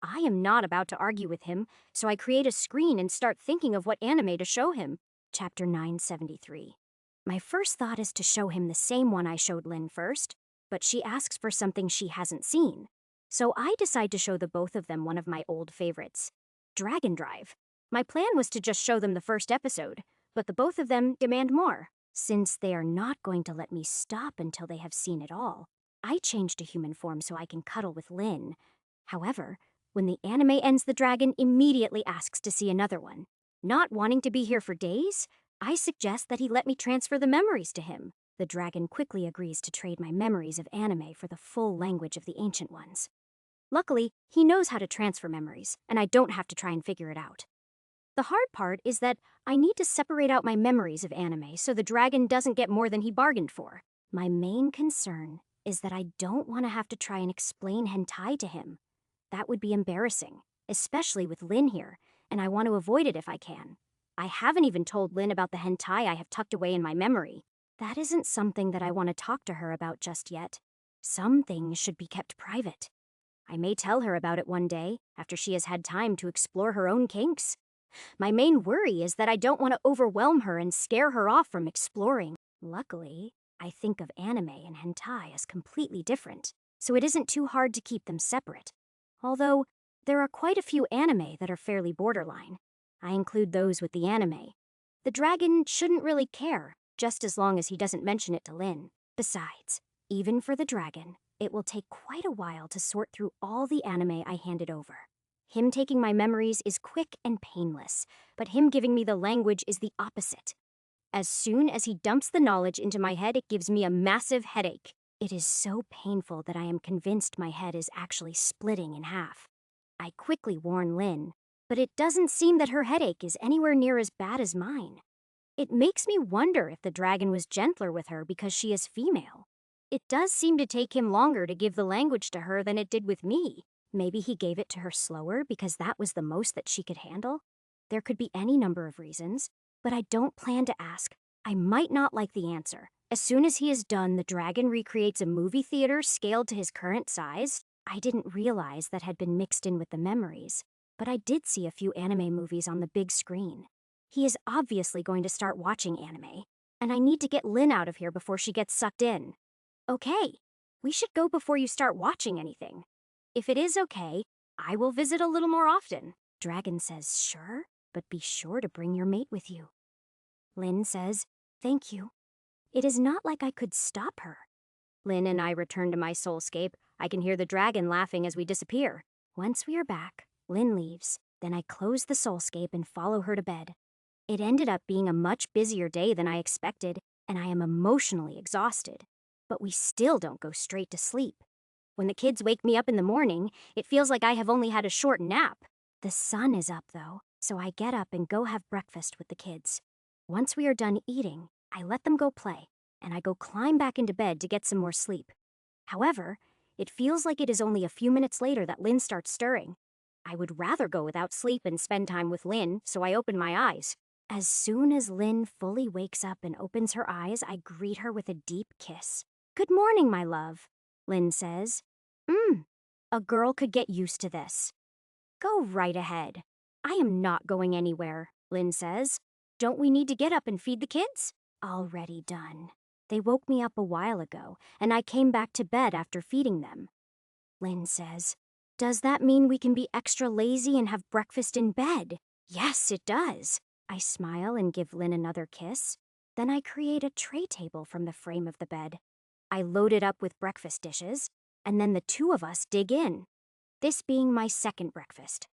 I am not about to argue with him, so I create a screen and start thinking of what anime to show him. Chapter 973. My first thought is to show him the same one I showed Lynn first, but she asks for something she hasn't seen. So I decide to show the both of them one of my old favorites, Dragon Drive. My plan was to just show them the first episode, but the both of them demand more. Since they are not going to let me stop until they have seen it all, I change to human form so I can cuddle with Lynn. However, when the anime ends, the dragon immediately asks to see another one. Not wanting to be here for days, I suggest that he let me transfer the memories to him. The dragon quickly agrees to trade my memories of anime for the full language of the ancient ones. Luckily, he knows how to transfer memories, and I don't have to try and figure it out. The hard part is that I need to separate out my memories of anime so the dragon doesn't get more than he bargained for. My main concern is that I don't want to have to try and explain hentai to him. That would be embarrassing, especially with Lynn here, and I want to avoid it if I can. I haven't even told Lynn about the hentai I have tucked away in my memory. That isn't something that I want to talk to her about just yet. Some things should be kept private. I may tell her about it one day, after she has had time to explore her own kinks. My main worry is that I don't want to overwhelm her and scare her off from exploring. Luckily, I think of anime and hentai as completely different, so it isn't too hard to keep them separate. Although, there are quite a few anime that are fairly borderline. I include those with the anime. The dragon shouldn't really care, just as long as he doesn't mention it to Lynn. Besides, even for the dragon, it will take quite a while to sort through all the anime I handed over. Him taking my memories is quick and painless, but him giving me the language is the opposite. As soon as he dumps the knowledge into my head, it gives me a massive headache. It is so painful that I am convinced my head is actually splitting in half. I quickly warn Lynn, but it doesn't seem that her headache is anywhere near as bad as mine. It makes me wonder if the dragon was gentler with her because she is female. It does seem to take him longer to give the language to her than it did with me. Maybe he gave it to her slower because that was the most that she could handle? There could be any number of reasons, but I don't plan to ask. I might not like the answer. As soon as he is done, the dragon recreates a movie theater scaled to his current size. I didn't realize that had been mixed in with the memories, but I did see a few anime movies on the big screen. He is obviously going to start watching anime, and I need to get Lynn out of here before she gets sucked in. Okay, we should go before you start watching anything. If it is okay, I will visit a little more often. Dragon says, sure, but be sure to bring your mate with you. Lynn says, thank you. It is not like I could stop her. Lynn and I return to my soulscape. I can hear the dragon laughing as we disappear. Once we are back, Lynn leaves. Then I close the soulscape and follow her to bed. It ended up being a much busier day than I expected, and I am emotionally exhausted. But we still don't go straight to sleep. When the kids wake me up in the morning, it feels like I have only had a short nap. The sun is up, though, so I get up and go have breakfast with the kids. Once we are done eating, I let them go play, and I go climb back into bed to get some more sleep. However, it feels like it is only a few minutes later that Lynn starts stirring. I would rather go without sleep and spend time with Lynn, so I open my eyes. As soon as Lynn fully wakes up and opens her eyes, I greet her with a deep kiss. Good morning, my love, Lynn says. A girl could get used to this. Go right ahead. I am not going anywhere, Lynn says. Don't we need to get up and feed the kids? Already done. They woke me up a while ago, and I came back to bed after feeding them. Lynn says, does that mean we can be extra lazy and have breakfast in bed? Yes, it does. I smile and give Lynn another kiss. Then I create a tray table from the frame of the bed. I load it up with breakfast dishes, and then the two of us dig in, this being my second breakfast.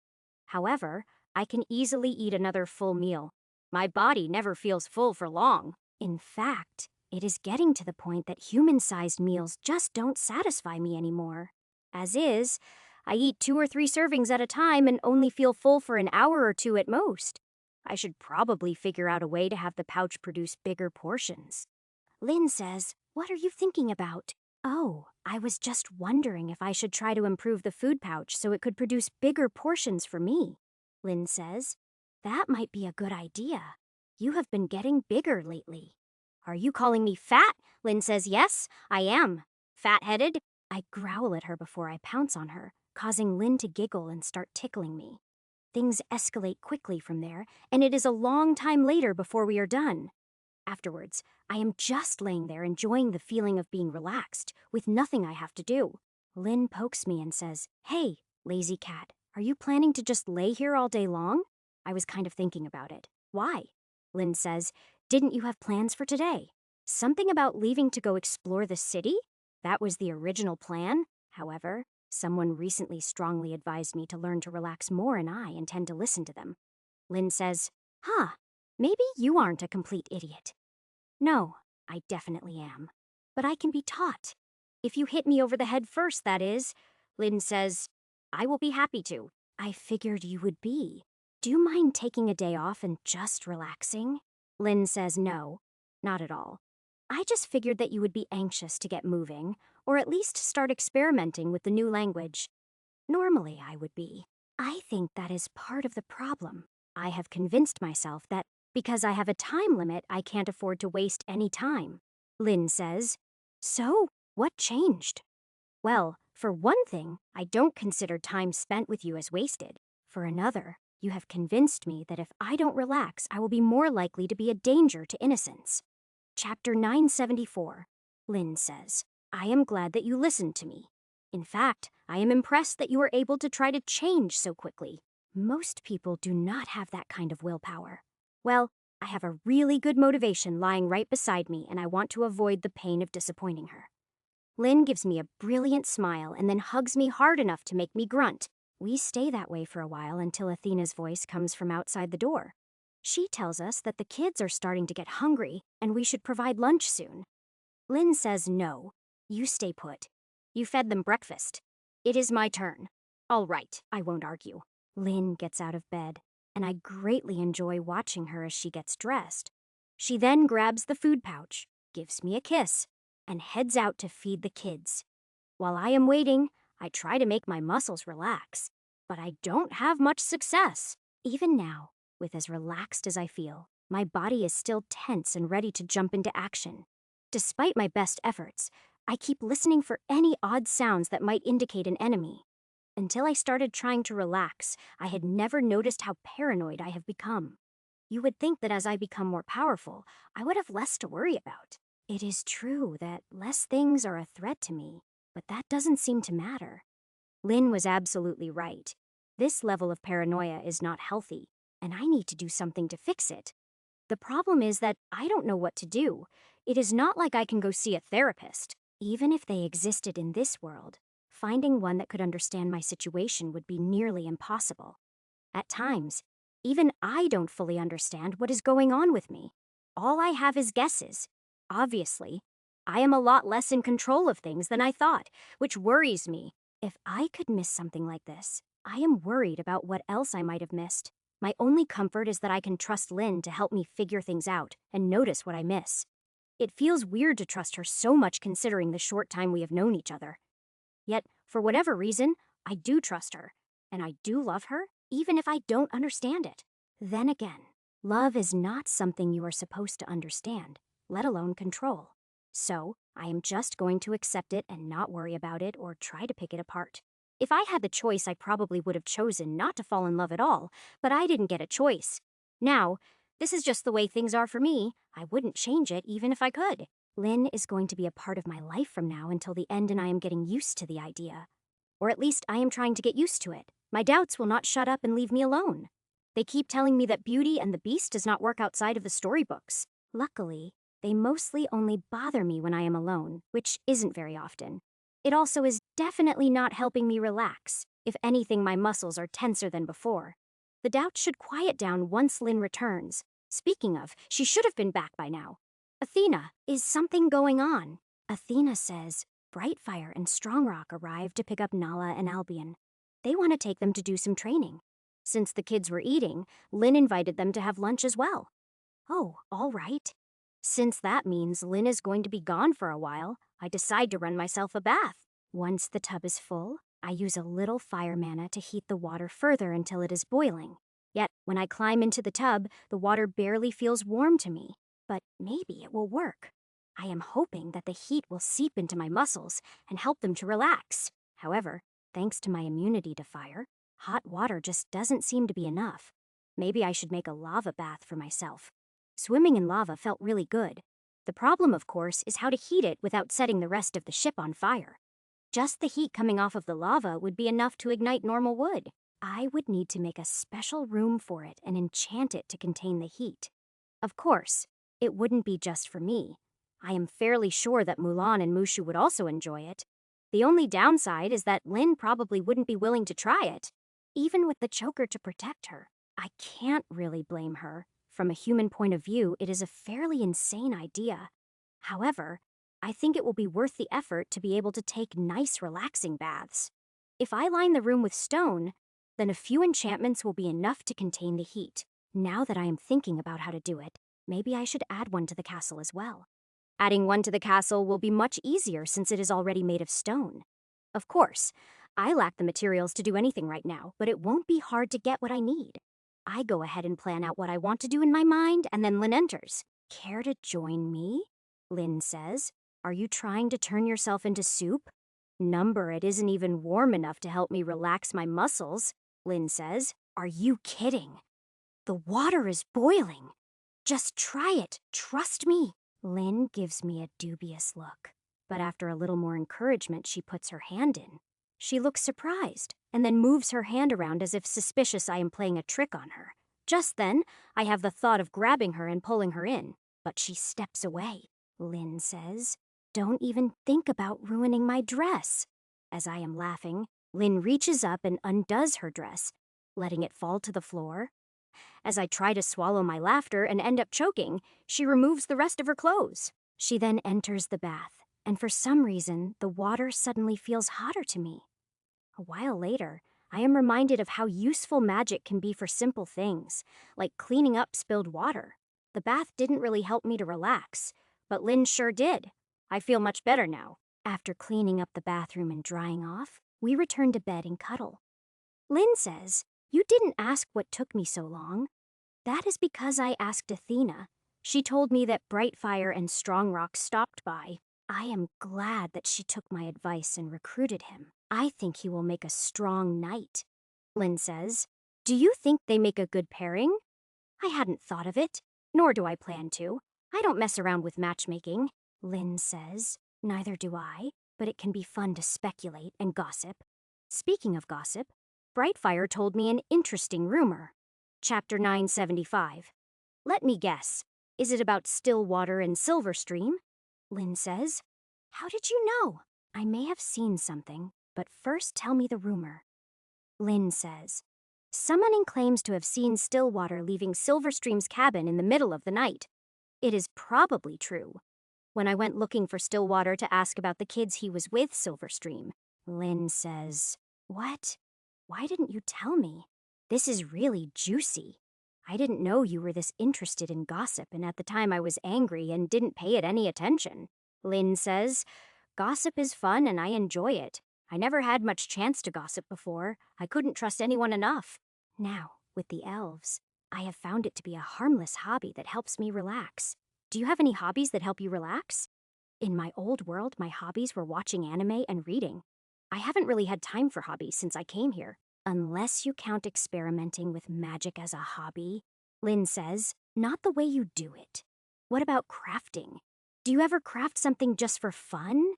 However, I can easily eat another full meal. My body never feels full for long. In fact, it is getting to the point that human-sized meals just don't satisfy me anymore. As is, I eat 2 or 3 servings at a time and only feel full for an hour or two at most. I should probably figure out a way to have the pouch produce bigger portions. Lynn says, "What are you thinking about?" "Oh, I was just wondering if I should try to improve the food pouch so it could produce bigger portions for me." Lynn says, "That might be a good idea. You have been getting bigger lately." "Are you calling me fat?" Lynn says, "Yes, I am. Fat-headed?" I growl at her before I pounce on her, causing Lynn to giggle and start tickling me. Things escalate quickly from there, and it is a long time later before we are done. Afterwards, I am just laying there enjoying the feeling of being relaxed, with nothing I have to do. Lynn pokes me and says, "Hey, lazy cat, are you planning to just lay here all day long?" I was kind of thinking about it. "Why?" Lynn says, "Didn't you have plans for today? Something about leaving to go explore the city? That was the original plan. However, someone recently strongly advised me to learn to relax more, and I intend to listen to them." Lynn says, "Huh, maybe you aren't a complete idiot." "No, I definitely am. But I can be taught. If you hit me over the head first, that is." Lynn says, "I will be happy to." I figured you would be. "Do you mind taking a day off and just relaxing?" Lynn says, "No, not at all. I just figured that you would be anxious to get moving, or at least start experimenting with the new language. Normally, I would be. I think that is part of the problem. I have convinced myself that because I have a time limit, I can't afford to waste any time." Lynn says, "So, what changed?" "Well, for one thing, I don't consider time spent with you as wasted. For another, you have convinced me that if I don't relax, I will be more likely to be a danger to innocence." Chapter 974. Lynn says, "I am glad that you listened to me. In fact, I am impressed that you were able to try to change so quickly. Most people do not have that kind of willpower. Well, I have a really good motivation lying right beside me, and I want to avoid the pain of disappointing her." Lynn gives me a brilliant smile and then hugs me hard enough to make me grunt. We stay that way for a while until Athena's voice comes from outside the door. She tells us that the kids are starting to get hungry and we should provide lunch soon. Lynn says no. "You stay put. You fed them breakfast. It is my turn." "All right, I won't argue." Lynn gets out of bed, and I greatly enjoy watching her as she gets dressed. She then grabs the food pouch, gives me a kiss, and heads out to feed the kids. While I am waiting, I try to make my muscles relax, but I don't have much success. Even now, with as relaxed as I feel, my body is still tense and ready to jump into action. Despite my best efforts, I keep listening for any odd sounds that might indicate an enemy. Until I started trying to relax, I had never noticed how paranoid I have become. You would think that as I become more powerful, I would have less to worry about. It is true that less things are a threat to me, but that doesn't seem to matter. Lynn was absolutely right. This level of paranoia is not healthy, and I need to do something to fix it. The problem is that I don't know what to do. It is not like I can go see a therapist. Even if they existed in this world, finding one that could understand my situation would be nearly impossible. At times, even I don't fully understand what is going on with me. All I have is guesses. Obviously, I am a lot less in control of things than I thought, which worries me. If I could miss something like this, I am worried about what else I might have missed. My only comfort is that I can trust Lynn to help me figure things out and notice what I miss. It feels weird to trust her so much considering the short time we have known each other. Yet, for whatever reason, I do trust her, and I do love her, even if I don't understand it. Then again, love is not something you are supposed to understand, let alone control. So, I am just going to accept it and not worry about it or try to pick it apart. If I had the choice, I probably would have chosen not to fall in love at all, but I didn't get a choice. Now, this is just the way things are for me. I wouldn't change it even if I could. Lynn is going to be a part of my life from now until the end, and I am getting used to the idea. Or at least I am trying to get used to it. My doubts will not shut up and leave me alone. They keep telling me that Beauty and the Beast does not work outside of the storybooks. Luckily, they mostly only bother me when I am alone, which isn't very often. It also is definitely not helping me relax. If anything, my muscles are tenser than before. The doubts should quiet down once Lynn returns. Speaking of, she should have been back by now. "Athena, is something going on?" Athena says, Brightfire and Strongrock arrived to pick up Nala and Albion. They want to take them to do some training. Since the kids were eating, Lynn invited them to have lunch as well. Oh, all right. Since that means Lynn is going to be gone for a while, I decide to run myself a bath. Once the tub is full, I use a little fire mana to heat the water further until it is boiling. Yet, when I climb into the tub, the water barely feels warm to me. But maybe it will work. I am hoping that the heat will seep into my muscles and help them to relax. However, thanks to my immunity to fire, hot water just doesn't seem to be enough. Maybe I should make a lava bath for myself. Swimming in lava felt really good. The problem, of course, is how to heat it without setting the rest of the ship on fire. Just the heat coming off of the lava would be enough to ignite normal wood. I would need to make a special room for it and enchant it to contain the heat. Of course, it wouldn't be just for me. I am fairly sure that Mulan and Mushu would also enjoy it. The only downside is that Lynn probably wouldn't be willing to try it, even with the choker to protect her. I can't really blame her. From a human point of view, it is a fairly insane idea. However, I think it will be worth the effort to be able to take nice, relaxing baths. If I line the room with stone, then a few enchantments will be enough to contain the heat. Now that I am thinking about how to do it, maybe I should add one to the castle as well. Adding one to the castle will be much easier since it is already made of stone. Of course, I lack the materials to do anything right now, but it won't be hard to get what I need. I go ahead and plan out what I want to do in my mind, and then Lynn enters. Care to join me? Lynn says. Are you trying to turn yourself into soup? Number, it isn't even warm enough to help me relax my muscles, Lynn says. Are you kidding? The water is boiling. Just try it, trust me. Lynn gives me a dubious look, but after a little more encouragement, she puts her hand in. She looks surprised, and then moves her hand around as if suspicious I am playing a trick on her. Just then, I have the thought of grabbing her and pulling her in, but she steps away. Lynn says, "Don't even think about ruining my dress." As I am laughing, Lynn reaches up and undoes her dress, letting it fall to the floor. As I try to swallow my laughter and end up choking, she removes the rest of her clothes. She then enters the bath, and for some reason, the water suddenly feels hotter to me. A while later, I am reminded of how useful magic can be for simple things, like cleaning up spilled water. The bath didn't really help me to relax, but Lynn sure did. I feel much better now. After cleaning up the bathroom and drying off, we return to bed and cuddle. Lynn says, "You didn't ask what took me so long." That is because I asked Athena. She told me that Brightfire and Strongrock stopped by. I am glad that she took my advice and recruited him. I think he will make a strong knight. Lynn says, "Do you think they make a good pairing?" I hadn't thought of it, nor do I plan to. I don't mess around with matchmaking. Lynn says, "Neither do I, but it can be fun to speculate and gossip." Speaking of gossip, Brightfire told me an interesting rumor. Chapter 975. Let me guess. Is it about Stillwater and Silverstream? Lynn says, "How did you know?" I may have seen something, but first tell me the rumor. Lynn says, "Someone claims to have seen Stillwater leaving Silverstream's cabin in the middle of the night. It is probably true. When I went looking for Stillwater to ask about the kids he was with Silverstream, Lynn says, "What? Why didn't you tell me? This is really juicy. I didn't know you were this interested in gossip, and at the time I was angry and didn't pay it any attention." Lynn says, "Gossip is fun and I enjoy it. I never had much chance to gossip before. I couldn't trust anyone enough. Now, with the elves, I have found it to be a harmless hobby that helps me relax. Do you have any hobbies that help you relax?" In my old world, my hobbies were watching anime and reading. I haven't really had time for hobbies since I came here. Unless you count experimenting with magic as a hobby, Lynn says, "Not the way you do it. What about crafting? Do you ever craft something just for fun?"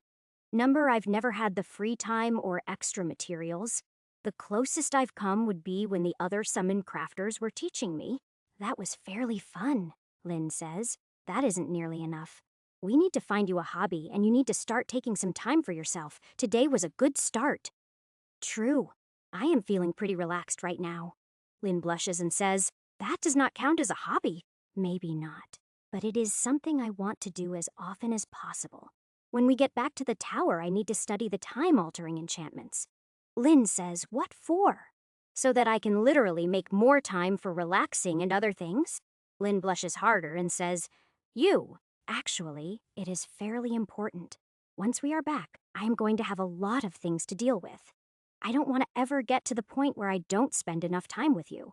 Number, I've never had the free time or extra materials. The closest I've come would be when the other summoned crafters were teaching me. That was fairly fun, Lynn says. That isn't nearly enough. We need to find you a hobby, and you need to start taking some time for yourself. Today was a good start. True. I am feeling pretty relaxed right now. Lynn blushes and says, "That does not count as a hobby." Maybe not, but it is something I want to do as often as possible. When we get back to the tower, I need to study the time-altering enchantments. Lynn says, what for? So that I can literally make more time for relaxing and other things? Lynn blushes harder and says, Actually, it is fairly important. Once we are back, I am going to have a lot of things to deal with. I don't want to ever get to the point where I don't spend enough time with you.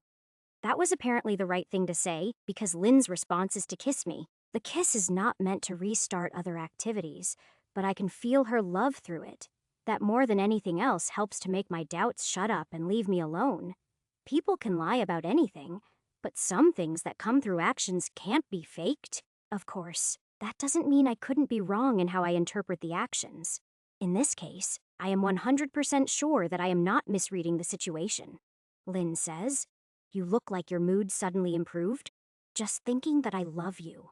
That was apparently the right thing to say, because Lynn's response is to kiss me. The kiss is not meant to restart other activities, but I can feel her love through it. That more than anything else helps to make my doubts shut up and leave me alone. People can lie about anything, but some things that come through actions can't be faked. Of course, that doesn't mean I couldn't be wrong in how I interpret the actions. In this case, I am 100% sure that I am not misreading the situation. Lynn says, you look like your mood suddenly improved. Just thinking that I love you.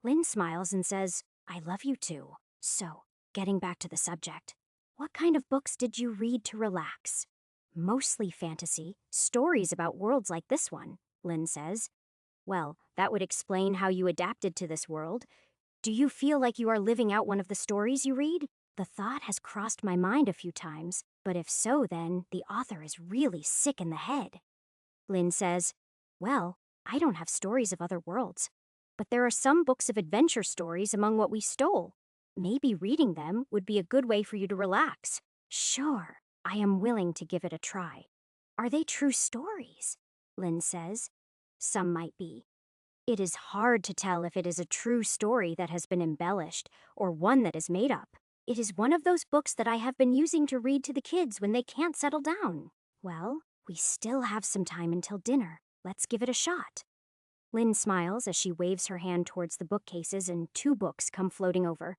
Lynn smiles and says, I love you too. So, getting back to the subject, what kind of books did you read to relax? Mostly fantasy, stories about worlds like this one, Lynn says. Well, that would explain how you adapted to this world. Do you feel like you are living out one of the stories you read? The thought has crossed my mind a few times, but if so, then the author is really sick in the head. Lynn says, well, I don't have stories of other worlds, but there are some books of adventure stories among what we stole. Maybe reading them would be a good way for you to relax. Sure, I am willing to give it a try. Are they true stories? Lynn says. Some might be. It is hard to tell if it is a true story that has been embellished or one that is made up. It is one of those books that I have been using to read to the kids when they can't settle down. Well, we still have some time until dinner. Let's give it a shot. Lynn smiles as she waves her hand towards the bookcases and 2 books come floating over.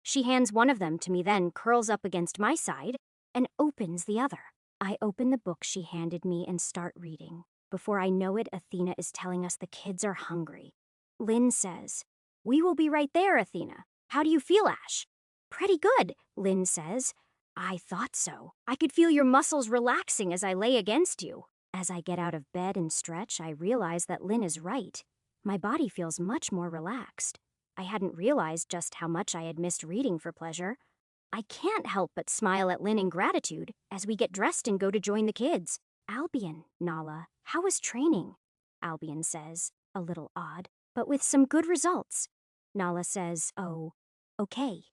She hands one of them to me, then curls up against my side and opens the other. I open the book she handed me and start reading. Before I know it, Athena is telling us the kids are hungry. Lynn says, we will be right there, Athena. How do you feel, Ash? Pretty good, Lynn says. I thought so. I could feel your muscles relaxing as I lay against you. As I get out of bed and stretch, I realize that Lynn is right. My body feels much more relaxed. I hadn't realized just how much I had missed reading for pleasure. I can't help but smile at Lynn in gratitude as we get dressed and go to join the kids. Albion, Nala, how was training? Albion says, a little odd, but with some good results. Nala says, oh, okay.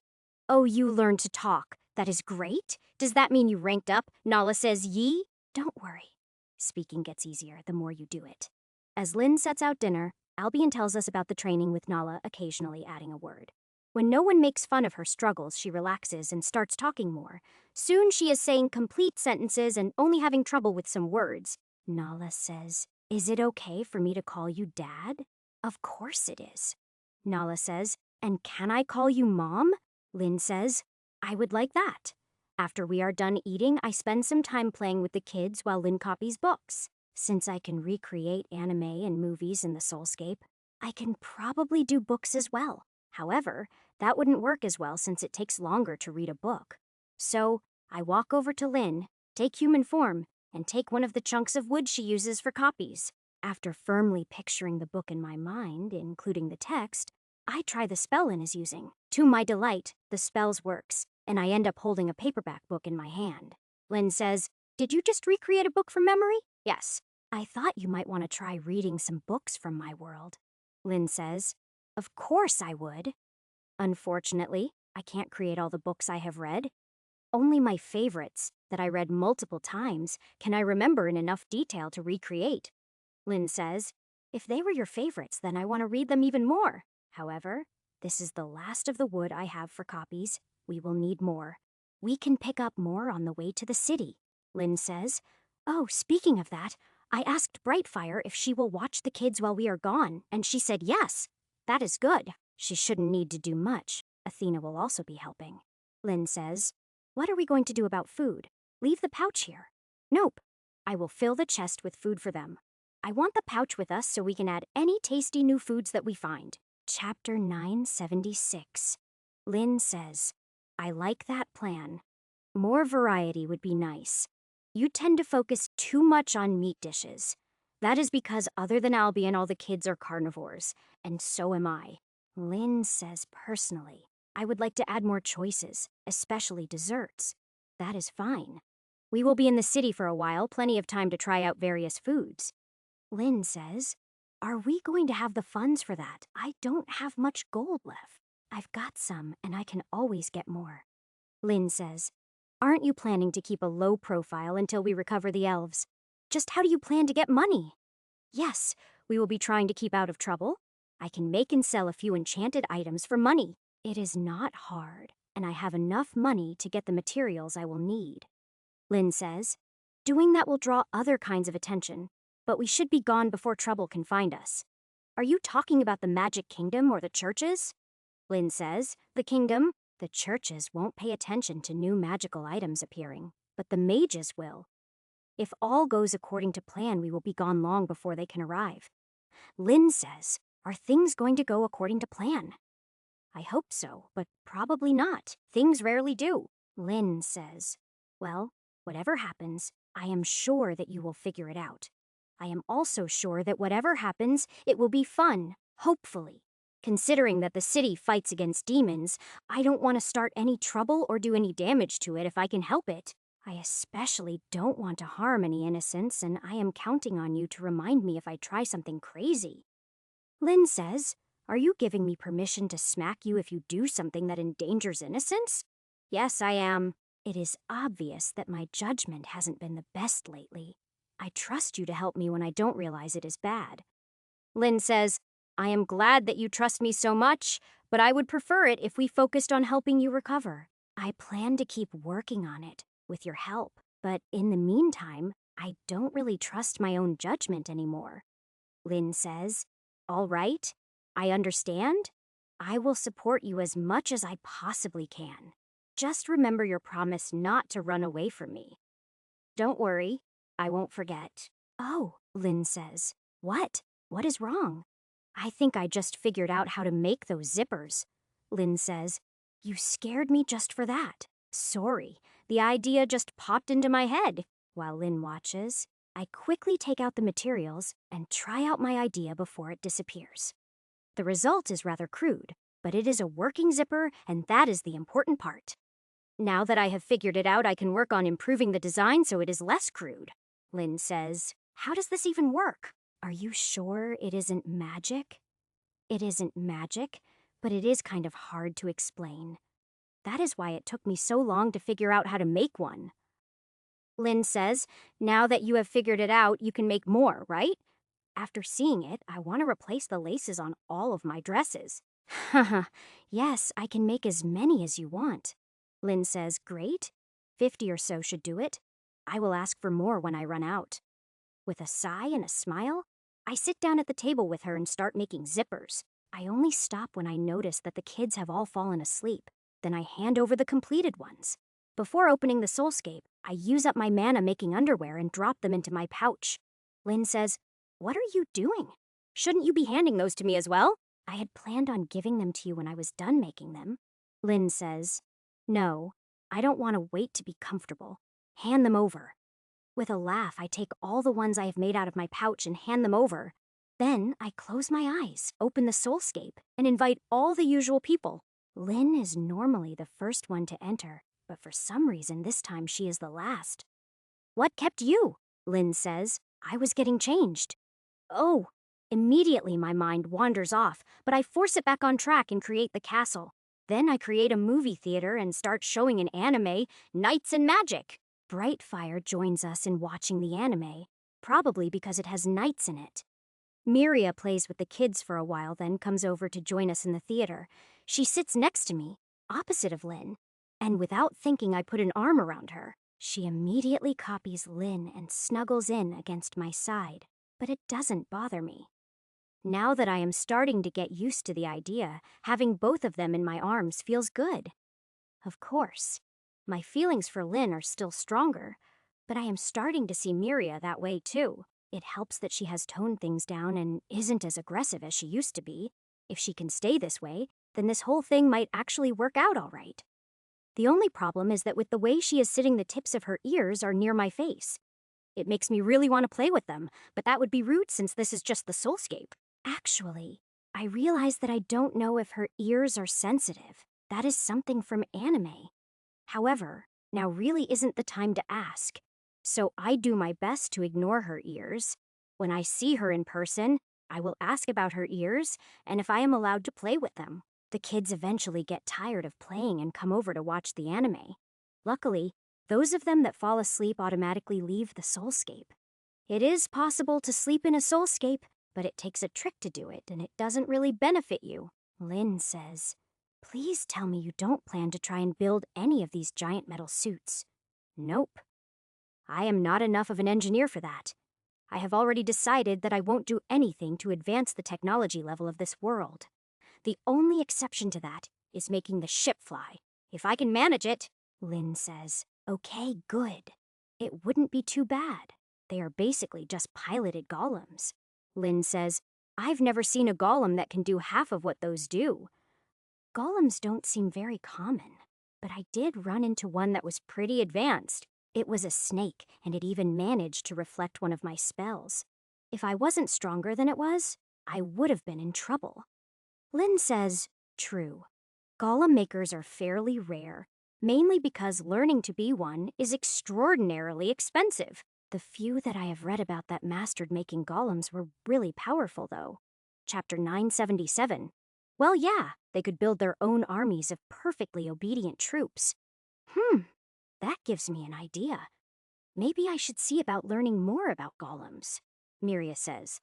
Oh, you learned to talk. That is great. Does that mean you ranked up? Nala says, yee? Don't worry. Speaking gets easier the more you do it. As Lynn sets out dinner, Albion tells us about the training with Nala, occasionally adding a word. When no one makes fun of her struggles, she relaxes and starts talking more. Soon she is saying complete sentences and only having trouble with some words. Nala says, is it okay for me to call you Dad? Of course it is. Nala says, and can I call you Mom? Lynn says, I would like that. After we are done eating, I spend some time playing with the kids while Lynn copies books. Since I can recreate anime and movies in the Soulscape, I can probably do books as well. However, that wouldn't work as well since it takes longer to read a book. So, I walk over to Lynn, take human form, and take one of the chunks of wood she uses for copies. After firmly picturing the book in my mind, including the text, I try the spell Lynn is using. To my delight, the spells works, and I end up holding a paperback book in my hand. Lynn says, did you just recreate a book from memory? Yes. I thought you might want to try reading some books from my world. Lynn says, of course I would. Unfortunately, I can't create all the books I have read. Only my favorites, that I read multiple times, can I remember in enough detail to recreate. Lynn says, if they were your favorites, then I want to read them even more. However, this is the last of the wood I have for copies. We will need more. We can pick up more on the way to the city. Lynn says, oh, speaking of that, I asked Brightfire if she will watch the kids while we are gone, and she said yes. That is good. She shouldn't need to do much. Athena will also be helping. Lynn says, what are we going to do about food? Leave the pouch here. Nope. I will fill the chest with food for them. I want the pouch with us so we can add any tasty new foods that we find. Chapter 976. Lynn says, I like that plan. More variety would be nice. You tend to focus too much on meat dishes. That is because other than Albion, all the kids are carnivores, and so am I. Lynn says personally. I would like to add more choices, especially desserts. That is fine. We will be in the city for a while, plenty of time to try out various foods. Lynn says, are we going to have the funds for that? I don't have much gold left. I've got some, and I can always get more. Lynn says, aren't you planning to keep a low profile until we recover the elves? Just how do you plan to get money? Yes, we will be trying to keep out of trouble. I can make and sell a few enchanted items for money. It is not hard, and I have enough money to get the materials I will need. Lynn says, doing that will draw other kinds of attention, but we should be gone before trouble can find us. Are you talking about the Magic Kingdom or the churches? Lynn says, the kingdom, the churches won't pay attention to new magical items appearing, but the mages will. If all goes according to plan, we will be gone long before they can arrive. Lynn says, are things going to go according to plan? I hope so, but probably not. Things rarely do. Lynn says, well, whatever happens, I am sure that you will figure it out. I am also sure that whatever happens, it will be fun, hopefully. Considering that the city fights against demons, I don't want to start any trouble or do any damage to it if I can help it. I especially don't want to harm any innocents, and I am counting on you to remind me if I try something crazy. Lynn says, are you giving me permission to smack you if you do something that endangers innocence? Yes, I am. It is obvious that my judgment hasn't been the best lately. I trust you to help me when I don't realize it is bad. Lynn says, I am glad that you trust me so much, but I would prefer it if we focused on helping you recover. I plan to keep working on it, with your help, but in the meantime, I don't really trust my own judgment anymore. Lynn says, all right, I understand. I will support you as much as I possibly can. Just remember your promise not to run away from me. Don't worry, I won't forget. Oh, Lynn says, what? What is wrong? I think I just figured out how to make those zippers. Lynn says, you scared me just for that. Sorry, the idea just popped into my head. While Lynn watches, I quickly take out the materials and try out my idea before it disappears. The result is rather crude, but it is a working zipper, and that is the important part. Now that I have figured it out, I can work on improving the design so it is less crude. Lynn says, how does this even work? Are you sure it isn't magic? It isn't magic, but it is kind of hard to explain. That is why it took me so long to figure out how to make one. Lynn says, now that you have figured it out, you can make more, right? After seeing it, I want to replace the laces on all of my dresses. Haha, yes, I can make as many as you want. Lynn says, great. 50 or so should do it. I will ask for more when I run out. With a sigh and a smile, I sit down at the table with her and start making zippers. I only stop when I notice that the kids have all fallen asleep. Then I hand over the completed ones. Before opening the Soulscape, I use up my mana making underwear and drop them into my pouch. Lynn says, what are you doing? Shouldn't you be handing those to me as well? I had planned on giving them to you when I was done making them. Lynn says, no, I don't want to wait to be comfortable. Hand them over. With a laugh, I take all the ones I have made out of my pouch and hand them over. Then I close my eyes, open the Soulscape, and invite all the usual people. Lynn is normally the first one to enter, but for some reason this time she is the last. What kept you? Lynn says. I was getting changed. Oh. Immediately my mind wanders off, but I force it back on track and create the castle. Then I create a movie theater and start showing an anime, Knights and Magic. Brightfire joins us in watching the anime, probably because it has knights in it. Miria plays with the kids for a while, then comes over to join us in the theater. She sits next to me, opposite of Lynn, and without thinking I put an arm around her. She immediately copies Lynn and snuggles in against my side, but it doesn't bother me. Now that I am starting to get used to the idea, having both of them in my arms feels good. Of course, my feelings for Lynn are still stronger, but I am starting to see Miria that way too. It helps that she has toned things down and isn't as aggressive as she used to be. If she can stay this way, then this whole thing might actually work out all right. The only problem is that with the way she is sitting, the tips of her ears are near my face. It makes me really want to play with them, but that would be rude since this is just the Soulscape. Actually, I realize that I don't know if her ears are sensitive. That is something from anime. However, now really isn't the time to ask. So I do my best to ignore her ears. When I see her in person, I will ask about her ears and if I am allowed to play with them. The kids eventually get tired of playing and come over to watch the anime. Luckily, those of them that fall asleep automatically leave the soulscape. It is possible to sleep in a soulscape, but it takes a trick to do it and it doesn't really benefit you. Lynn says, "Please tell me you don't plan to try and build any of these giant metal suits." Nope. I am not enough of an engineer for that. I have already decided that I won't do anything to advance the technology level of this world. The only exception to that is making the ship fly. If I can manage it, Lynn says. Okay, good. It wouldn't be too bad. They are basically just piloted golems. Lynn says, I've never seen a golem that can do half of what those do. Golems don't seem very common, but I did run into one that was pretty advanced. It was a snake, and it even managed to reflect one of my spells. If I wasn't stronger than it was, I would have been in trouble. Lynn says, true. Golem makers are fairly rare, mainly because learning to be one is extraordinarily expensive. The few that I have read about that mastered making golems were really powerful, though. Chapter 977. Well, yeah, they could build their own armies of perfectly obedient troops. That gives me an idea. Maybe I should see about learning more about golems. Miria says.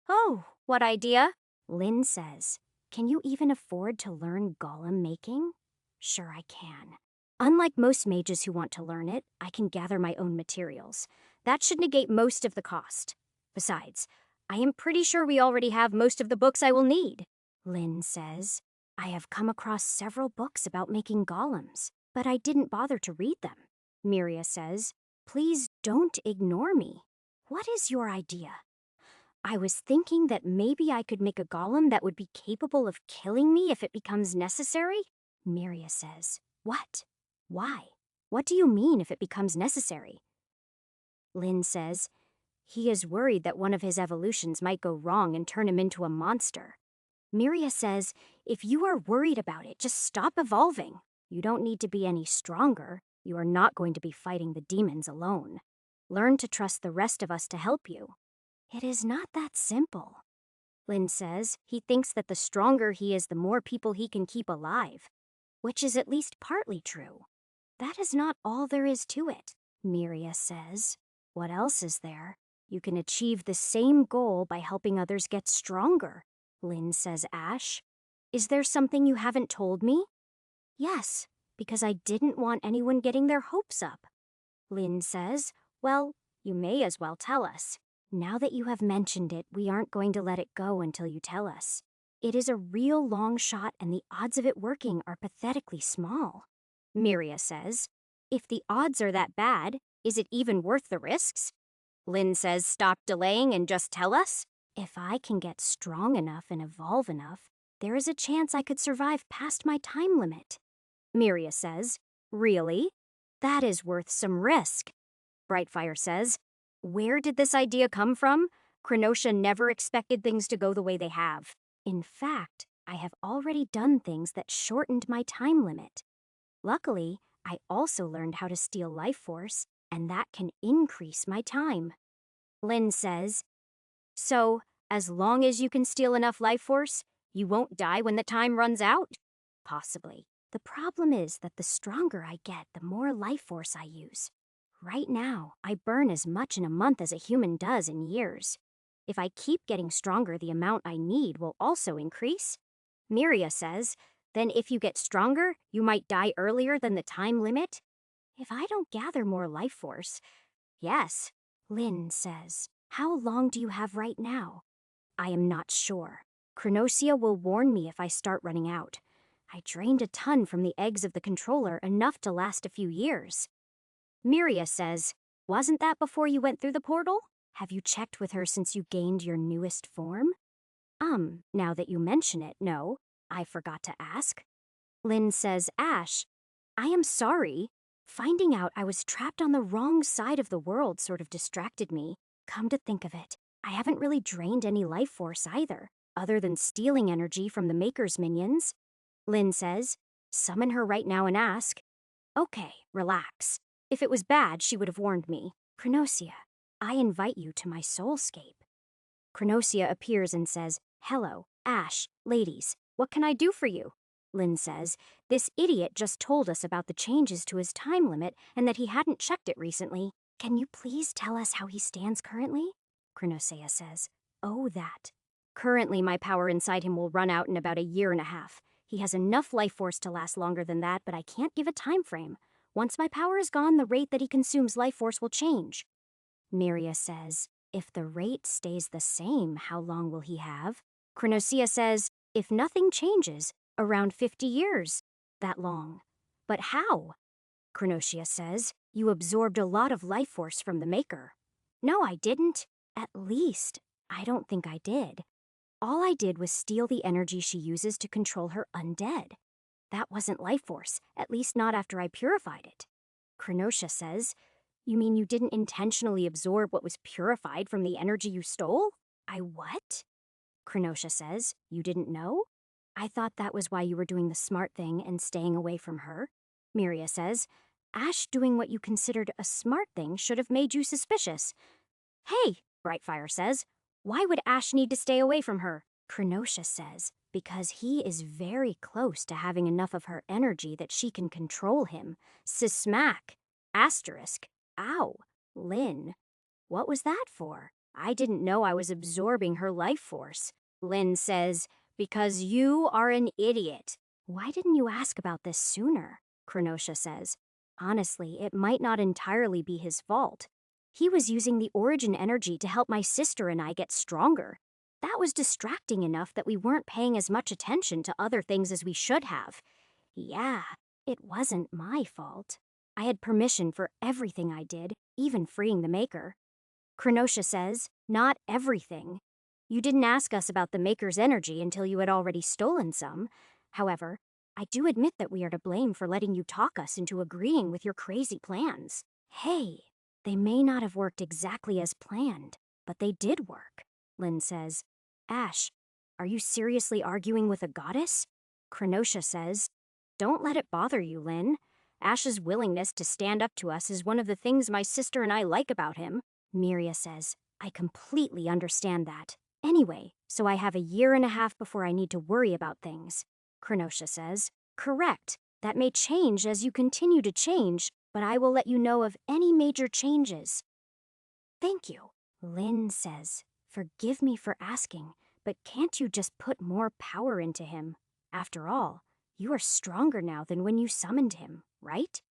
Oh, what idea? Lynn says. Can you even afford to learn golem making? Sure I can. Unlike most mages who want to learn it, I can gather my own materials. That should negate most of the cost. Besides, I am pretty sure we already have most of the books I will need. Lynn says, I have come across several books about making golems, but I didn't bother to read them. Miria says, please don't ignore me. What is your idea? I was thinking that maybe I could make a golem that would be capable of killing me if it becomes necessary. Miria says, what? Why? What do you mean if it becomes necessary? Lynn says, he is worried that one of his evolutions might go wrong and turn him into a monster. Miria says, if you are worried about it, just stop evolving. You don't need to be any stronger. You are not going to be fighting the demons alone. Learn to trust the rest of us to help you. It is not that simple. Lynn says he thinks that the stronger he is, the more people he can keep alive, which is at least partly true. That is not all there is to it, Miria says. What else is there? You can achieve the same goal by helping others get stronger, Lynn says. Ash, is there something you haven't told me? Yes, because I didn't want anyone getting their hopes up. Lynn says, well, you may as well tell us. Now that you have mentioned it, we aren't going to let it go until you tell us. It is a real long shot and the odds of it working are pathetically small. Miria says, if the odds are that bad, is it even worth the risks? Lynn says, stop delaying and just tell us. If I can get strong enough and evolve enough, there is a chance I could survive past my time limit. Miria says, really? That is worth some risk. Brightfire says, where did this idea come from? Krenosha never expected things to go the way they have. In fact, I have already done things that shortened my time limit. Luckily, I also learned how to steal life force, and that can increase my time. Lynn says, so, as long as you can steal enough life force, you won't die when the time runs out? Possibly. The problem is that the stronger I get, the more life force I use. Right now, I burn as much in a month as a human does in years. If I keep getting stronger, the amount I need will also increase. Miria says, then if you get stronger, you might die earlier than the time limit? If I don't gather more life force, yes. Lynn says, how long do you have right now? I am not sure. Chronosia will warn me if I start running out. I drained a ton from the eggs of the controller, enough to last a few years. Miria says, wasn't that before you went through the portal? Have you checked with her since you gained your newest form? Now that you mention it, no. I forgot to ask. Lynn says, Ash, I am sorry. Finding out I was trapped on the wrong side of the world sort of distracted me. Come to think of it, I haven't really drained any life force either, other than stealing energy from the Maker's minions. Lynn says, Summon her right now and ask. Okay, relax. If it was bad, she would have warned me. Chronosia, I invite you to my soulscape. Chronosia appears and says, Hello, Ash, ladies, what can I do for you? Lynn says, This idiot just told us about the changes to his time limit and that he hadn't checked it recently. Can you please tell us how he stands currently? Chronosia says, Oh, that. Currently, my power inside him will run out in about a year and a half. He has enough life force to last longer than that, but I can't give a time frame. Once my power is gone, the rate that he consumes life force will change. Miria says, If the rate stays the same, how long will he have? Chronosia says, If nothing changes, around 50 years. That long. But how? Chronosia says, You absorbed a lot of life force from the Maker. No, I didn't. At least, I don't think I did. All I did was steal the energy she uses to control her undead. That wasn't life force, at least not after I purified it. Chronosia says, You mean you didn't intentionally absorb what was purified from the energy you stole? I what? Chronosia says, You didn't know? I thought that was why you were doing the smart thing and staying away from her. Miria says, Ash doing what you considered a smart thing should have made you suspicious. Hey, Brightfire says, Why would Ash need to stay away from her? Chronosia says, Because he is very close to having enough of her energy that she can control him. Smack. Asterisk. Ow. Lynn. What was that for? I didn't know I was absorbing her life force. Lynn says, Because you are an idiot. Why didn't you ask about this sooner? Chronosia says, Honestly, it might not entirely be his fault. He was using the origin energy to help my sister and I get stronger. That was distracting enough that we weren't paying as much attention to other things as we should have. Yeah, it wasn't my fault. I had permission for everything I did, even freeing the Maker. Chronosia says, Not everything. You didn't ask us about the Maker's energy until you had already stolen some. However, I do admit that we are to blame for letting you talk us into agreeing with your crazy plans. Hey, they may not have worked exactly as planned, but they did work. Lynn says, Ash, are you seriously arguing with a goddess? Chronosia says, Don't let it bother you, Lynn. Ash's willingness to stand up to us is one of the things my sister and I like about him. Miria says, I completely understand that. Anyway, so I have a year and a half before I need to worry about things. Chronosia says, Correct. That may change as you continue to change, but I will let you know of any major changes. Thank you. Lynn says, Forgive me for asking, but can't you just put more power into him? After all, you are stronger now than when you summoned him, right?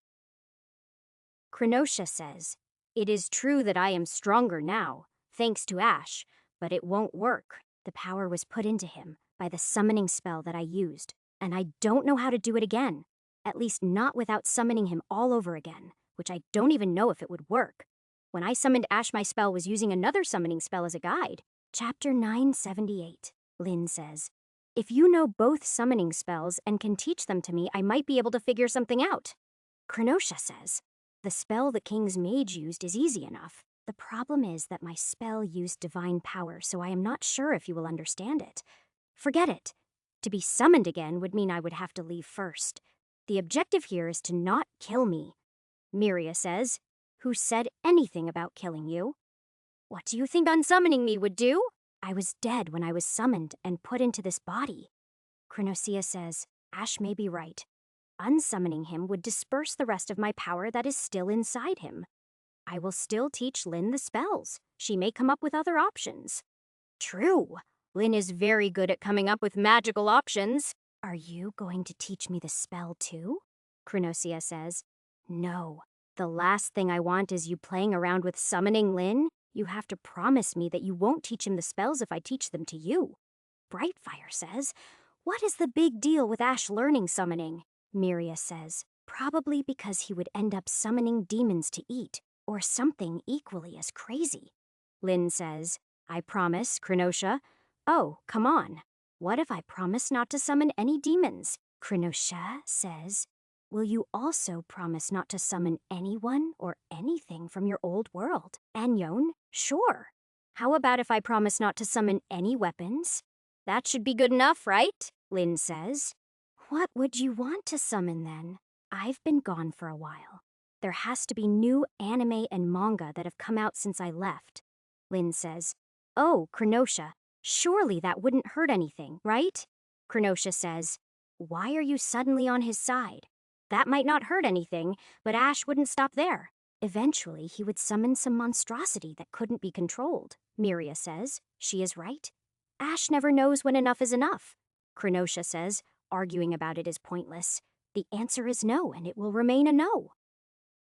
Chronosia says, It is true that I am stronger now, thanks to Ash, but it won't work. The power was put into him by the summoning spell that I used, and I don't know how to do it again. At least not without summoning him all over again, which I don't even know if it would work. When I summoned Ash, my spell was using another summoning spell as a guide. Chapter 978. Lynn says, If you know both summoning spells and can teach them to me, I might be able to figure something out. Chronosia says, The spell the King's mage used is easy enough. The problem is that my spell used divine power, so I am not sure if you will understand it. Forget it. To be summoned again would mean I would have to leave first. The objective here is to not kill me. Miria says, Who said anything about killing you? What do you think unsummoning me would do? I was dead when I was summoned and put into this body. Chronosia says, Ash may be right. Unsummoning him would disperse the rest of my power that is still inside him. I will still teach Lynn the spells. She may come up with other options. True. Lynn is very good at coming up with magical options. Are you going to teach me the spell too? Chronosia says, No. The last thing I want is you playing around with summoning Lynn. You have to promise me that you won't teach him the spells if I teach them to you. Brightfire says, What is the big deal with Ash learning summoning? Miria says, Probably because he would end up summoning demons to eat, or something equally as crazy. Lynn says, I promise, Chronosia. Oh, come on. What if I promise not to summon any demons? Chronosia says, Will you also promise not to summon anyone or anything from your old world? Anyon, sure. How about if I promise not to summon any weapons? That should be good enough, right? Lynn says. What would you want to summon then? I've been gone for a while. There has to be new anime and manga that have come out since I left. Lynn says, Oh, Krenosha, surely that wouldn't hurt anything, right? Krenosha says, Why are you suddenly on his side? That might not hurt anything, but Ash wouldn't stop there. Eventually, he would summon some monstrosity that couldn't be controlled, Miria says. She is right. Ash never knows when enough is enough. Krenosha says, arguing about it is pointless. The answer is no, and it will remain a no.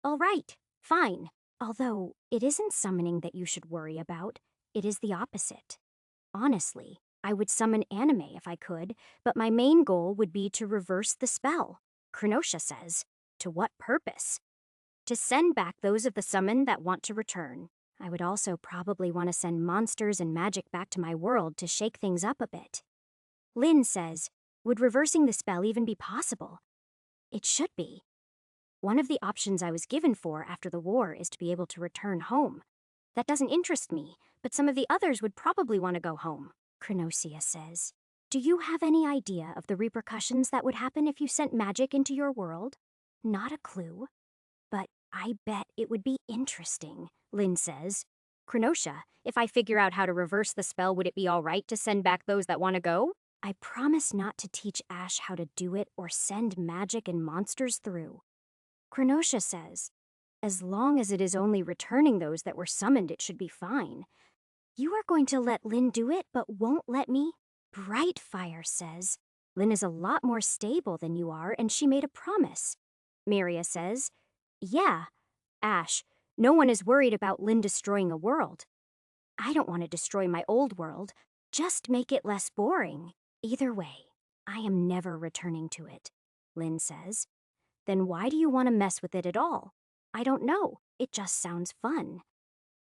All right, fine. Although, it isn't summoning that you should worry about. It is the opposite. Honestly, I would summon anime if I could, but my main goal would be to reverse the spell. Krenosha says, To what purpose? To send back those of the summon that want to return. I would also probably want to send monsters and magic back to my world to shake things up a bit. Lynn says, Would reversing the spell even be possible? It should be. One of the options I was given for after the war is to be able to return home. That doesn't interest me, but some of the others would probably want to go home. Krenosia says, Do you have any idea of the repercussions that would happen if you sent magic into your world? Not a clue. But I bet it would be interesting, Lynn says. Krenosha, if I figure out how to reverse the spell, would it be all right to send back those that want to go? I promise not to teach Ash how to do it or send magic and monsters through. Krenosha says, As long as it is only returning those that were summoned, it should be fine. You are going to let Lynn do it, but won't let me? Brightfire says, Lynn is a lot more stable than you are, and she made a promise. Miria says, Yeah, Ash, no one is worried about Lynn destroying a world. I don't want to destroy my old world, just make it less boring. Either way, I am never returning to it, Lynn says. Then why do you want to mess with it at all? I don't know, it just sounds fun.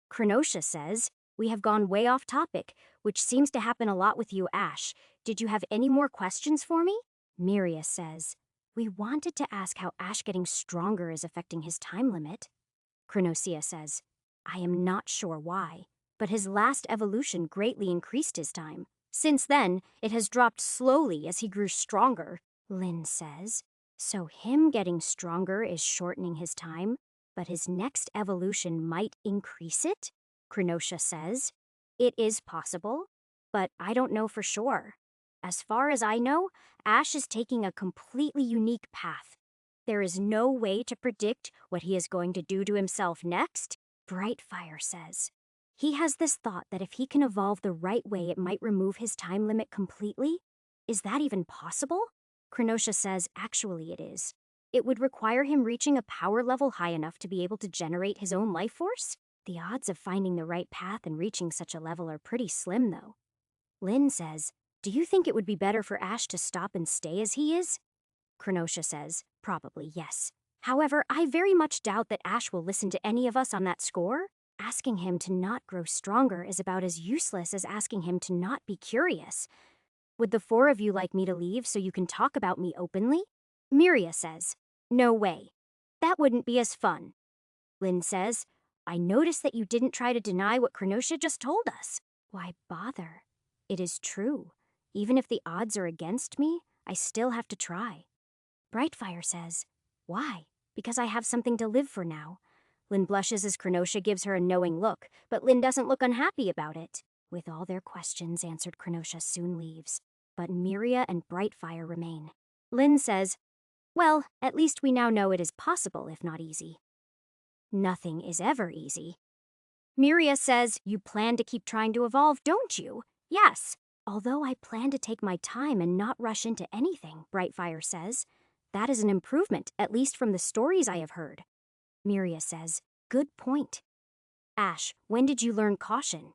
Krenosha says, We have gone way off topic, which seems to happen a lot with you, Ash. Did you have any more questions for me? Miria says, We wanted to ask how Ash getting stronger is affecting his time limit. Krenosia says, I am not sure why, but his last evolution greatly increased his time. Since then, it has dropped slowly as he grew stronger, Lynn says. So him getting stronger is shortening his time, but his next evolution might increase it? Krenosha says. It is possible, but I don't know for sure. As far as I know, Ash is taking a completely unique path. There is no way to predict what he is going to do to himself next, Brightfire says. He has this thought that if he can evolve the right way, it might remove his time limit completely. Is that even possible? Krenosha says actually it is. It would require him reaching a power level high enough to be able to generate his own life force? The odds of finding the right path and reaching such a level are pretty slim, though. Lynn says, Do you think it would be better for Ash to stop and stay as he is? Krenosha says, Probably yes. However, I very much doubt that Ash will listen to any of us on that score. Asking him to not grow stronger is about as useless as asking him to not be curious. Would the four of you like me to leave so you can talk about me openly? Miria says, No way. That wouldn't be as fun. Lynn says, I noticed that you didn't try to deny what Krenosha just told us. Why bother? It is true. Even if the odds are against me, I still have to try. Brightfire says, Why? Because I have something to live for now. Lynn blushes as Krenosha gives her a knowing look, but Lynn doesn't look unhappy about it. With all their questions answered, Krenosha soon leaves. But Miria and Brightfire remain. Lynn says, Well, at least we now know it is possible, if not easy. Nothing is ever easy. Miria says, You plan to keep trying to evolve, don't you? Yes. Although I plan to take my time and not rush into anything, Brightfire says. That is an improvement, at least from the stories I have heard. Miria says, Good point. Ash, when did you learn caution?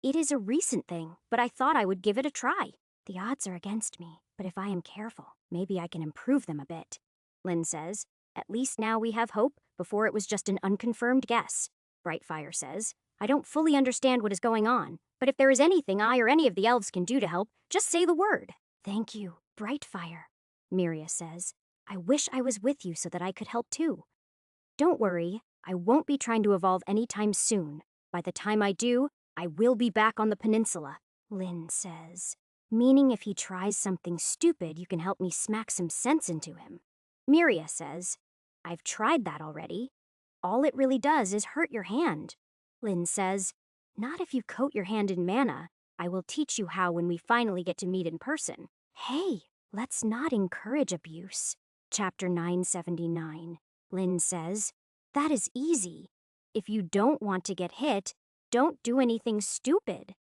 It is a recent thing, but I thought I would give it a try. The odds are against me, but if I am careful, maybe I can improve them a bit. Lynn says, At least now we have hope. Before it was just an unconfirmed guess. Brightfire says, I don't fully understand what is going on, but if there is anything I or any of the elves can do to help, just say the word. Thank you, Brightfire, Miria says. I wish I was with you so that I could help too. Don't worry, I won't be trying to evolve anytime soon. By the time I do, I will be back on the peninsula, Lynn says. Meaning if he tries something stupid, you can help me smack some sense into him. Miria says, I've tried that already. All it really does is hurt your hand. Lynn says, not if you coat your hand in mana. I will teach you how when we finally get to meet in person. Hey, let's not encourage abuse. Chapter 979. Lynn says, that is easy. If you don't want to get hit, don't do anything stupid.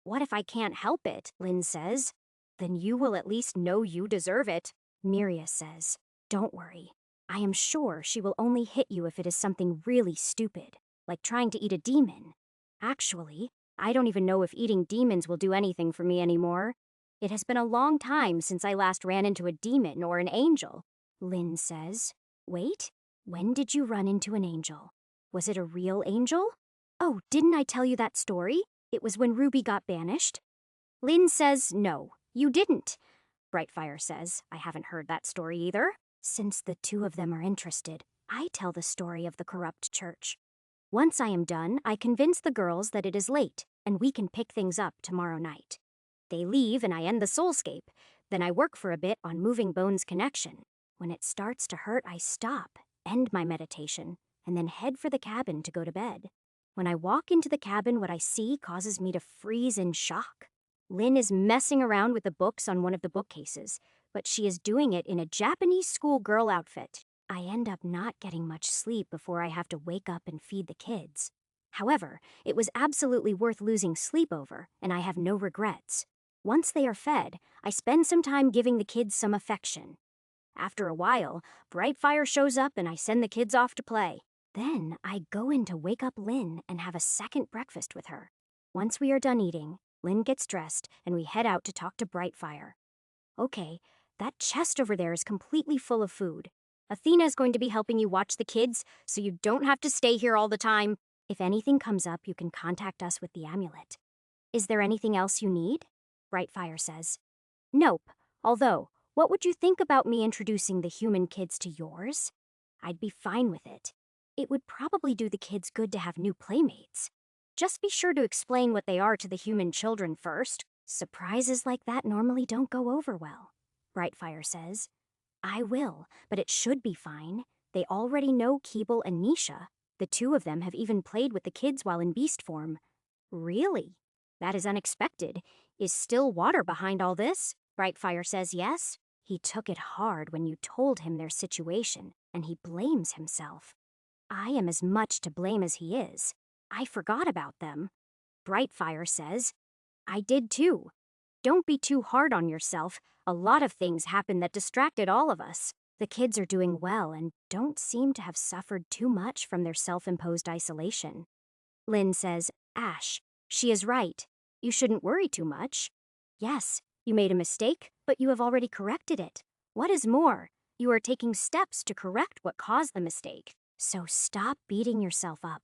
What if I can't help it? Lynn says. Then you will at least know you deserve it. Miria says, don't worry. I am sure she will only hit you if it is something really stupid, like trying to eat a demon. Actually, I don't even know if eating demons will do anything for me anymore. It has been a long time since I last ran into a demon or an angel. Lynn says, wait, when did you run into an angel? Was it a real angel? Oh, didn't I tell you that story? It was when Ruby got banished. Lynn says, no, you didn't. Brightfire says, I haven't heard that story either. Since the two of them are interested, I tell the story of the corrupt church. Once I am done, I convince the girls that it is late, and we can pick things up tomorrow night. They leave and I end the soulscape. Then I work for a bit on Moving Bones Connection. When it starts to hurt, I stop, end my meditation, and then head for the cabin to go to bed. When I walk into the cabin, what I see causes me to freeze in shock. Lynn is messing around with the books on one of the bookcases, but she is doing it in a Japanese schoolgirl outfit. I end up not getting much sleep before I have to wake up and feed the kids. However, it was absolutely worth losing sleep over, and I have no regrets. Once they are fed, I spend some time giving the kids some affection. After a while, Brightfire shows up and I send the kids off to play. Then I go in to wake up Lynn and have a second breakfast with her. Once we are done eating, Lynn gets dressed and we head out to talk to Brightfire. Okay, that chest over there is completely full of food. Athena is going to be helping you watch the kids, so you don't have to stay here all the time. If anything comes up, you can contact us with the amulet. Is there anything else you need? Brightfire says. Nope, although, what would you think about me introducing the human kids to yours? I'd be fine with it. It would probably do the kids good to have new playmates. Just be sure to explain what they are to the human children first. Surprises like that normally don't go over well. Brightfire says, I will, but it should be fine. They already know Keeble and Nisha. The two of them have even played with the kids while in beast form. Really? That is unexpected. Is still water behind all this? Brightfire says yes. He took it hard when you told him their situation, and he blames himself. I am as much to blame as he is. I forgot about them. Brightfire says, I did too. Don't be too hard on yourself. A lot of things happened that distracted all of us. The kids are doing well and don't seem to have suffered too much from their self-imposed isolation. Lynn says, Ash, she is right. You shouldn't worry too much. Yes, you made a mistake, but you have already corrected it. What is more, you are taking steps to correct what caused the mistake. So stop beating yourself up.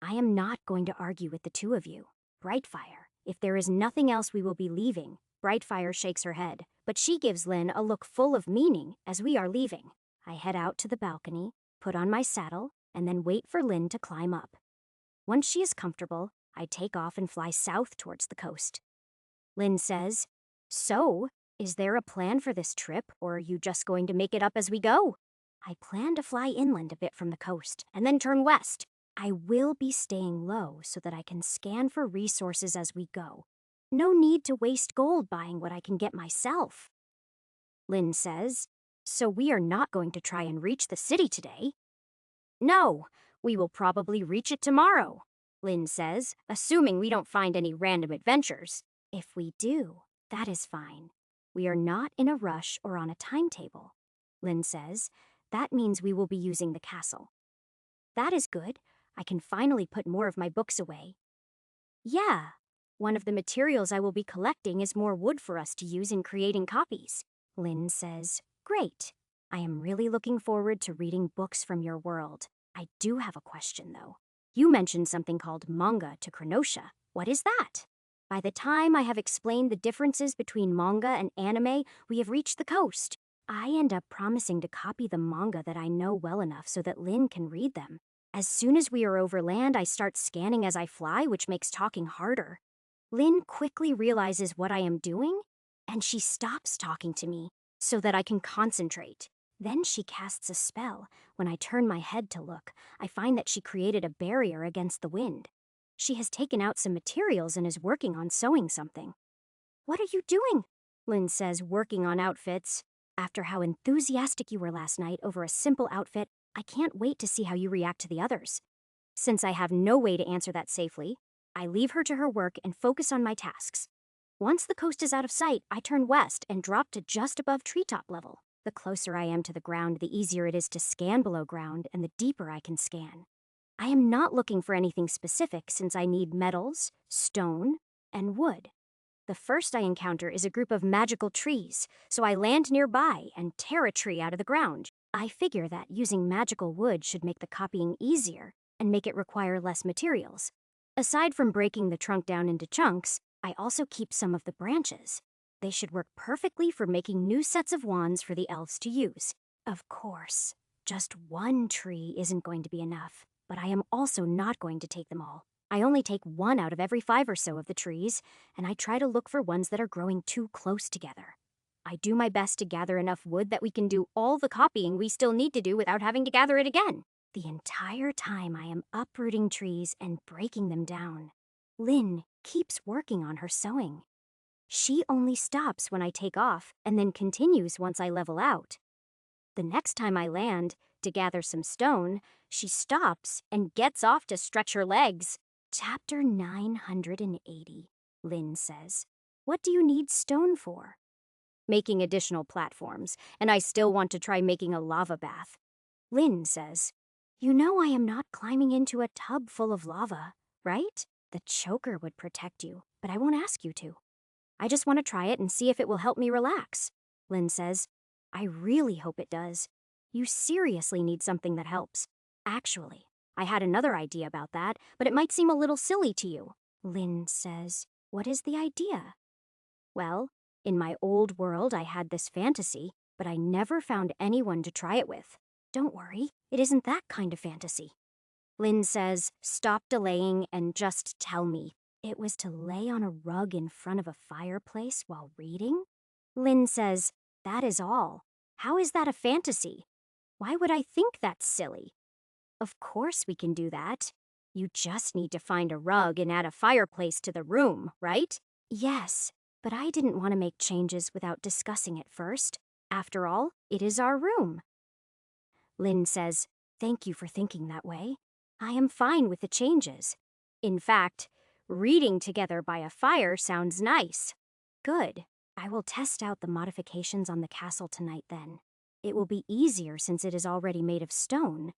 I am not going to argue with the two of you. Brightfire, if there is nothing else we will be leaving. Brightfire shakes her head, but she gives Lynn a look full of meaning as we are leaving. I head out to the balcony, put on my saddle, and then wait for Lynn to climb up. Once she is comfortable, I take off and fly south towards the coast. Lynn says, So, is there a plan for this trip, or are you just going to make it up as we go? I plan to fly inland a bit from the coast, and then turn west. I will be staying low so that I can scan for resources as we go. No need to waste gold buying what I can get myself. Lynn says, So we are not going to try and reach the city today? No, we will probably reach it tomorrow, Lynn says, assuming we don't find any random adventures. If we do, that is fine. We are not in a rush or on a timetable. Lynn says, That means we will be using the castle. That is good. I can finally put more of my books away. Yeah, one of the materials I will be collecting is more wood for us to use in creating copies. Lynn says, Great. I am really looking forward to reading books from your world. I do have a question, though. You mentioned something called manga to Krenosha. What is that? By the time I have explained the differences between manga and anime, we have reached the coast. I end up promising to copy the manga that I know well enough so that Lynn can read them. As soon as we are over land, I start scanning as I fly, which makes talking harder. Lynn quickly realizes what I am doing, and she stops talking to me so that I can concentrate. Then she casts a spell. When I turn my head to look, I find that she created a barrier against the wind. She has taken out some materials and is working on sewing something. "What are you doing?" Lynn says, working on outfits. "After how enthusiastic you were last night over a simple outfit, I can't wait to see how you react to the others." Since I have no way to answer that safely, I leave her to her work and focus on my tasks. Once the coast is out of sight, I turn west and drop to just above treetop level. The closer I am to the ground, the easier it is to scan below ground and the deeper I can scan. I am not looking for anything specific since I need metals, stone, and wood. The first I encounter is a group of magical trees, so I land nearby and tear a tree out of the ground. I figure that using magical wood should make the copying easier and make it require less materials. Aside from breaking the trunk down into chunks, I also keep some of the branches. They should work perfectly for making new sets of wands for the elves to use. Of course, just one tree isn't going to be enough, but I am also not going to take them all. I only take one out of every 5 or so of the trees, and I try to look for ones that are growing too close together. I do my best to gather enough wood that we can do all the copying we still need to do without having to gather it again. The entire time I am uprooting trees and breaking them down. Lynn keeps working on her sewing. She only stops when I take off and then continues once I level out. The next time I land to gather some stone, she stops and gets off to stretch her legs. Chapter 980, Lynn says. "What do you need stone for?" "Making additional platforms, and I still want to try making a lava bath." Lynn says, "You know I am not climbing into a tub full of lava, right? The choker would protect you, but I won't ask you to. I just want to try it and see if it will help me relax." Lynn says, "I really hope it does. You seriously need something that helps. Actually, I had another idea about that, but it might seem a little silly to you." Lynn says, "What is the idea?" "Well, in my old world I had this fantasy, but I never found anyone to try it with." "Don't worry, it isn't that kind of fantasy." Lynn says, "Stop delaying and just tell me." "It was to lay on a rug in front of a fireplace while reading?" Lynn says, "That is all. How is that a fantasy? Why would I think that's silly?" "Of course we can do that. You just need to find a rug and add a fireplace to the room, right?" "Yes, but I didn't want to make changes without discussing it first. After all, it is our room." Lynn says, "Thank you for thinking that way. I am fine with the changes. In fact, reading together by a fire sounds nice." "Good. I will test out the modifications on the castle tonight then. It will be easier since it is already made of stone.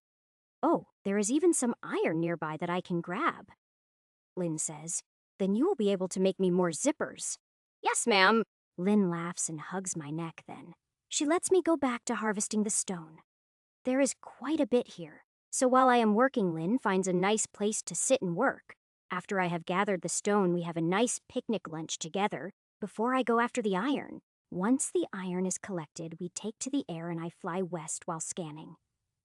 Oh, there is even some iron nearby that I can grab." Lynn says, "Then you will be able to make me more zippers." "Yes, ma'am." Lynn laughs and hugs my neck then. She lets me go back to harvesting the stone. There is quite a bit here, so while I am working, Lynn finds a nice place to sit and work. After I have gathered the stone, we have a nice picnic lunch together before I go after the iron. Once the iron is collected, we take to the air and I fly west while scanning.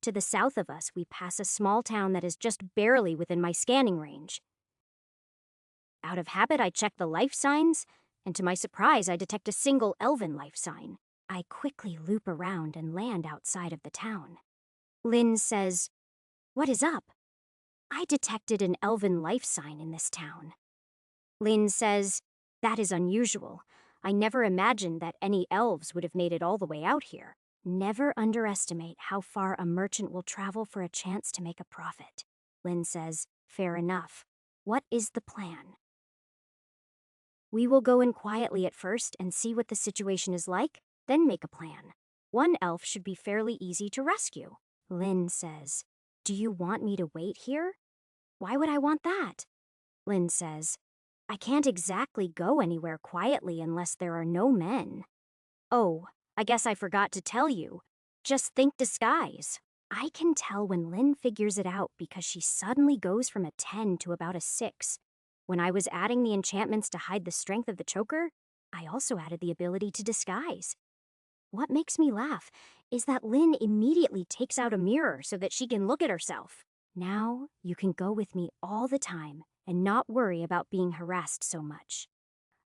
To the south of us, we pass a small town that is just barely within my scanning range. Out of habit, I check the life signs, and to my surprise, I detect a single elven life sign. I quickly loop around and land outside of the town. Lynn says, "What is up?" "I detected an elven life sign in this town." Lynn says, "That is unusual. I never imagined that any elves would have made it all the way out here." Never underestimate how far a merchant will travel for a chance to make a profit. Lynn says, "Fair enough. What is the plan?" "We will go in quietly at first and see what the situation is like, then make a plan. One elf should be fairly easy to rescue." Lynn says, "Do you want me to wait here?" "Why would I want that?" Lynn says, "I can't exactly go anywhere quietly unless there are no men." "Oh, I guess I forgot to tell you. Just think disguise." I can tell when Lynn figures it out because she suddenly goes from a 10 to about a 6. When I was adding the enchantments to hide the strength of the choker, I also added the ability to disguise. What makes me laugh is that Lynn immediately takes out a mirror so that she can look at herself. "Now you can go with me all the time and not worry about being harassed so much.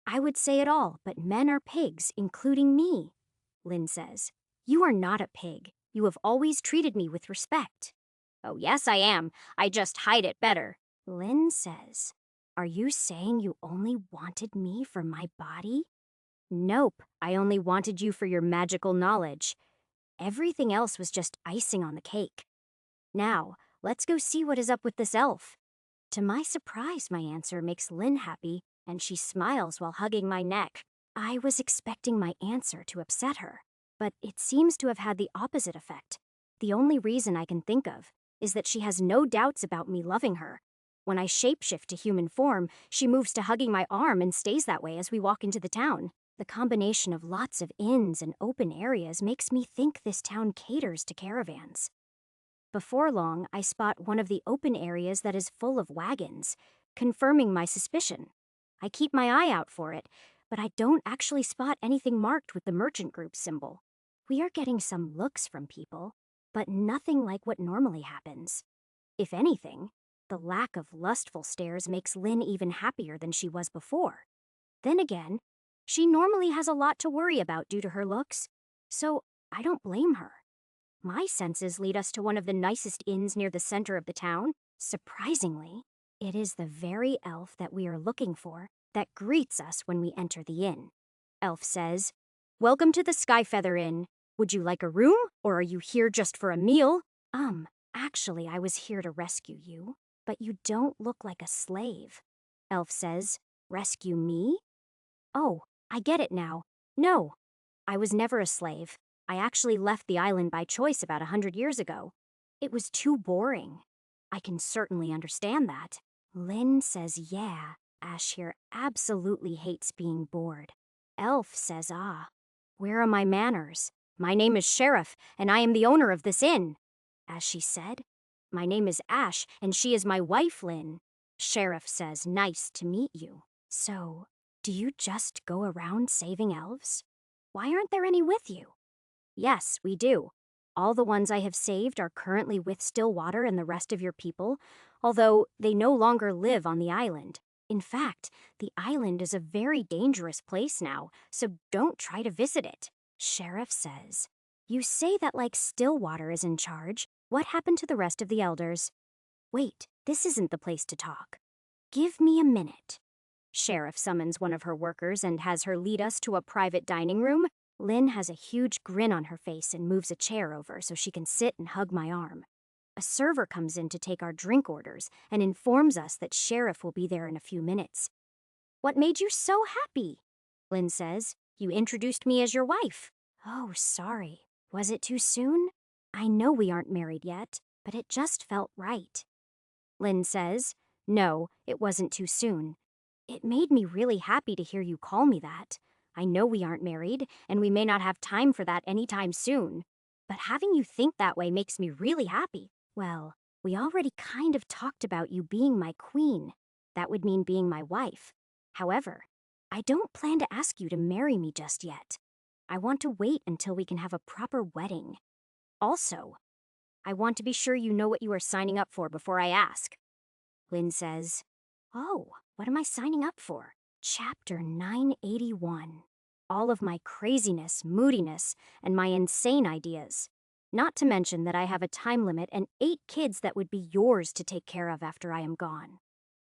I would say it all, but men are pigs, including me, Lynn says. You are not a pig. You have always treated me with respect. Oh, yes, I am. I just hide it better, Lynn says. Are you saying you only wanted me for my body? Nope, I only wanted you for your magical knowledge. Everything else was just icing on the cake. Now, let's go see what is up with this elf. To my surprise, my answer makes Lynn happy, and she smiles while hugging my neck. I was expecting my answer to upset her, but it seems to have had the opposite effect. The only reason I can think of is that she has no doubts about me loving her. When I shapeshift to human form, she moves to hugging my arm and stays that way as we walk into the town. The combination of lots of inns and open areas makes me think this town caters to caravans. Before long, I spot one of the open areas that is full of wagons, confirming my suspicion. I keep my eye out for it, but I don't actually spot anything marked with the merchant group symbol. We are getting some looks from people, but nothing like what normally happens. If anything, the lack of lustful stares makes Lynn even happier than she was before. Then again, she normally has a lot to worry about due to her looks, so I don't blame her. My senses lead us to one of the nicest inns near the center of the town. Surprisingly, it is the very elf that we are looking for that greets us when we enter the inn. Elf says, "Welcome to the Skyfeather Inn. Would you like a room, or are you here just for a meal?" Actually, I was here to rescue you, but you don't look like a slave. Elf says, "Rescue me?" Oh, I get it now. No, I was never a slave. I actually left the island by choice about 100 years ago. It was too boring. I can certainly understand that. Lynn says yeah. Ash here absolutely hates being bored. Elf says ah. Where are my manners? My name is Sheriff, and I am the owner of this inn. As she said, my name is Ash, and she is my wife, Lynn. Sheriff says nice to meet you. So, do you just go around saving elves? Why aren't there any with you? Yes, we do. All the ones I have saved are currently with Stillwater and the rest of your people, although they no longer live on the island. In fact, the island is a very dangerous place now, so don't try to visit it. Sheriff says, "You say that like Stillwater is in charge. What happened to the rest of the elders?" Wait, this isn't the place to talk. Give me a minute. Sheriff summons one of her workers and has her lead us to a private dining room. Lynn has a huge grin on her face and moves a chair over so she can sit and hug my arm. A server comes in to take our drink orders and informs us that Sheriff will be there in a few minutes. "What made you so happy?" Lynn says. "You introduced me as your wife." Oh, sorry. Was it too soon? I know we aren't married yet, but it just felt right. Lynn says, "No, it wasn't too soon. It made me really happy to hear you call me that. I know we aren't married, and we may not have time for that anytime soon. But having you think that way makes me really happy. Well, we already kind of talked about you being my queen. That would mean being my wife. However, I don't plan to ask you to marry me just yet. I want to wait until we can have a proper wedding. Also, I want to be sure you know what you are signing up for before I ask." Lynn says, "Oh, what am I signing up for?" Chapter 981. All of my craziness, moodiness, and my insane ideas. Not to mention that I have a time limit and 8 kids that would be yours to take care of after I am gone.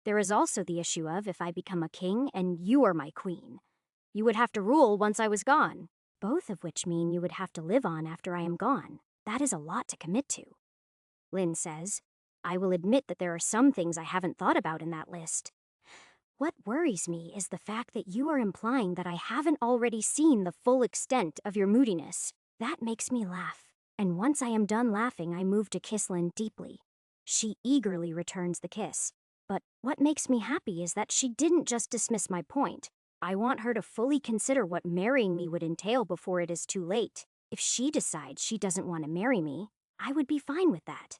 There is also the issue of if I become a king and you are my queen. You would have to rule once I was gone, both of which mean you would have to live on after I am gone. That is a lot to commit to. Lynn says, "I will admit that there are some things I haven't thought about in that list. What worries me is the fact that you are implying that I haven't already seen the full extent of your moodiness. That makes me laugh, and once I am done laughing, I move to kiss Lynn deeply. She eagerly returns the kiss. But what makes me happy is that she didn't just dismiss my point. I want her to fully consider what marrying me would entail before it is too late. If she decides she doesn't want to marry me, I would be fine with that.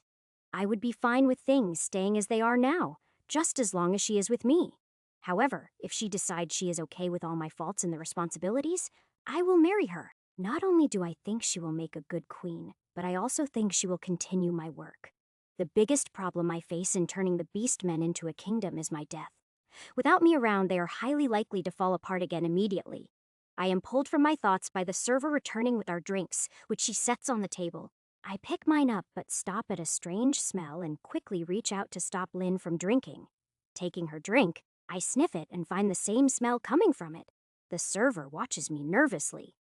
I would be fine with things staying as they are now, just as long as she is with me. However, if she decides she is okay with all my faults and the responsibilities, I will marry her. Not only do I think she will make a good queen, but I also think she will continue my work. The biggest problem I face in turning the Beastmen into a kingdom is my death. Without me around, they are highly likely to fall apart again immediately. I am pulled from my thoughts by the server returning with our drinks, which she sets on the table. I pick mine up but stop at a strange smell and quickly reach out to stop Lynn from drinking. Taking her drink, I sniff it and find the same smell coming from it. The server watches me nervously.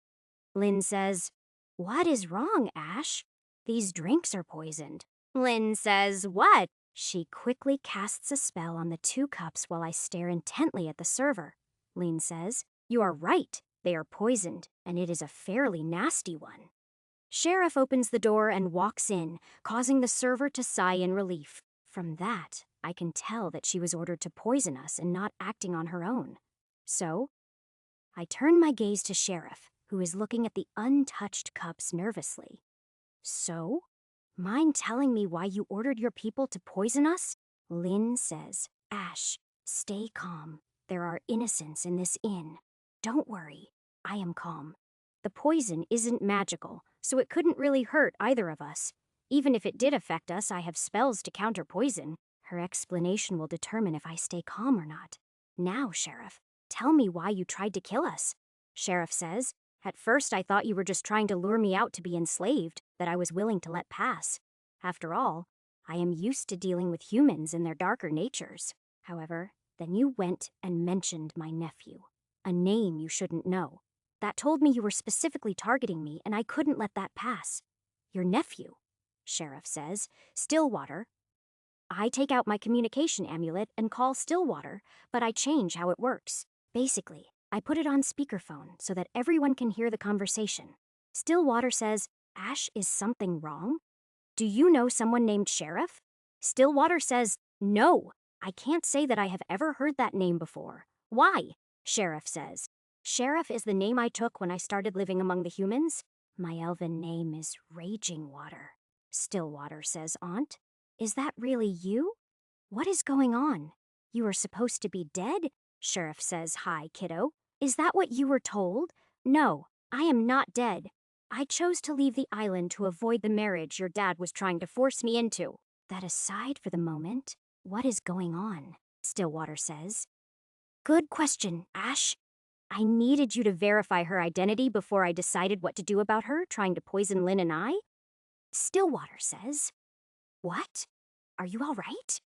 Lynn says, "What is wrong, Ash? These drinks are poisoned." Lynn says, "What?" She quickly casts a spell on the 2 cups while I stare intently at the server. Lynn says, "You are right. They are poisoned, and it is a fairly nasty one." Sheriff opens the door and walks in, causing the server to sigh in relief. From that, I can tell that she was ordered to poison us and not acting on her own. So, I turn my gaze to Sheriff, who is looking at the untouched cups nervously. "So? Mind telling me why you ordered your people to poison us?" Lynn says, "Ash, stay calm. There are innocents in this inn. Don't worry. I am calm. The poison isn't magical, so it couldn't really hurt either of us. Even if it did affect us, I have spells to counter poison. Her explanation will determine if I stay calm or not. Now, Sheriff, tell me why you tried to kill us." Sheriff says, "At first I thought you were just trying to lure me out to be enslaved, that I was willing to let pass. After all, I am used to dealing with humans and their darker natures. However, then you went and mentioned my nephew, a name you shouldn't know. That told me you were specifically targeting me, and I couldn't let that pass. Your nephew," Sheriff says, "Stillwater." I take out my communication amulet and call Stillwater, but I change how it works. Basically, I put it on speakerphone so that everyone can hear the conversation. Stillwater says, "Ash, is something wrong? Do you know someone named Sheriff?" Stillwater says, "No, I can't say that I have ever heard that name before." "Why?" Sheriff says. "Sheriff is the name I took when I started living among the humans. My elven name is Raging Water." Stillwater says, "Aunt, is that really you? What is going on? You are supposed to be dead?" Sheriff says, "Hi, kiddo. Is that what you were told?" "No, I am not dead. I chose to leave the island to avoid the marriage your dad was trying to force me into." That aside for the moment, what is going on? Stillwater says. "Good question, Ash. I needed you to verify her identity before I decided what to do about her trying to poison Lynn and I." Stillwater says, "What? Are you all right?"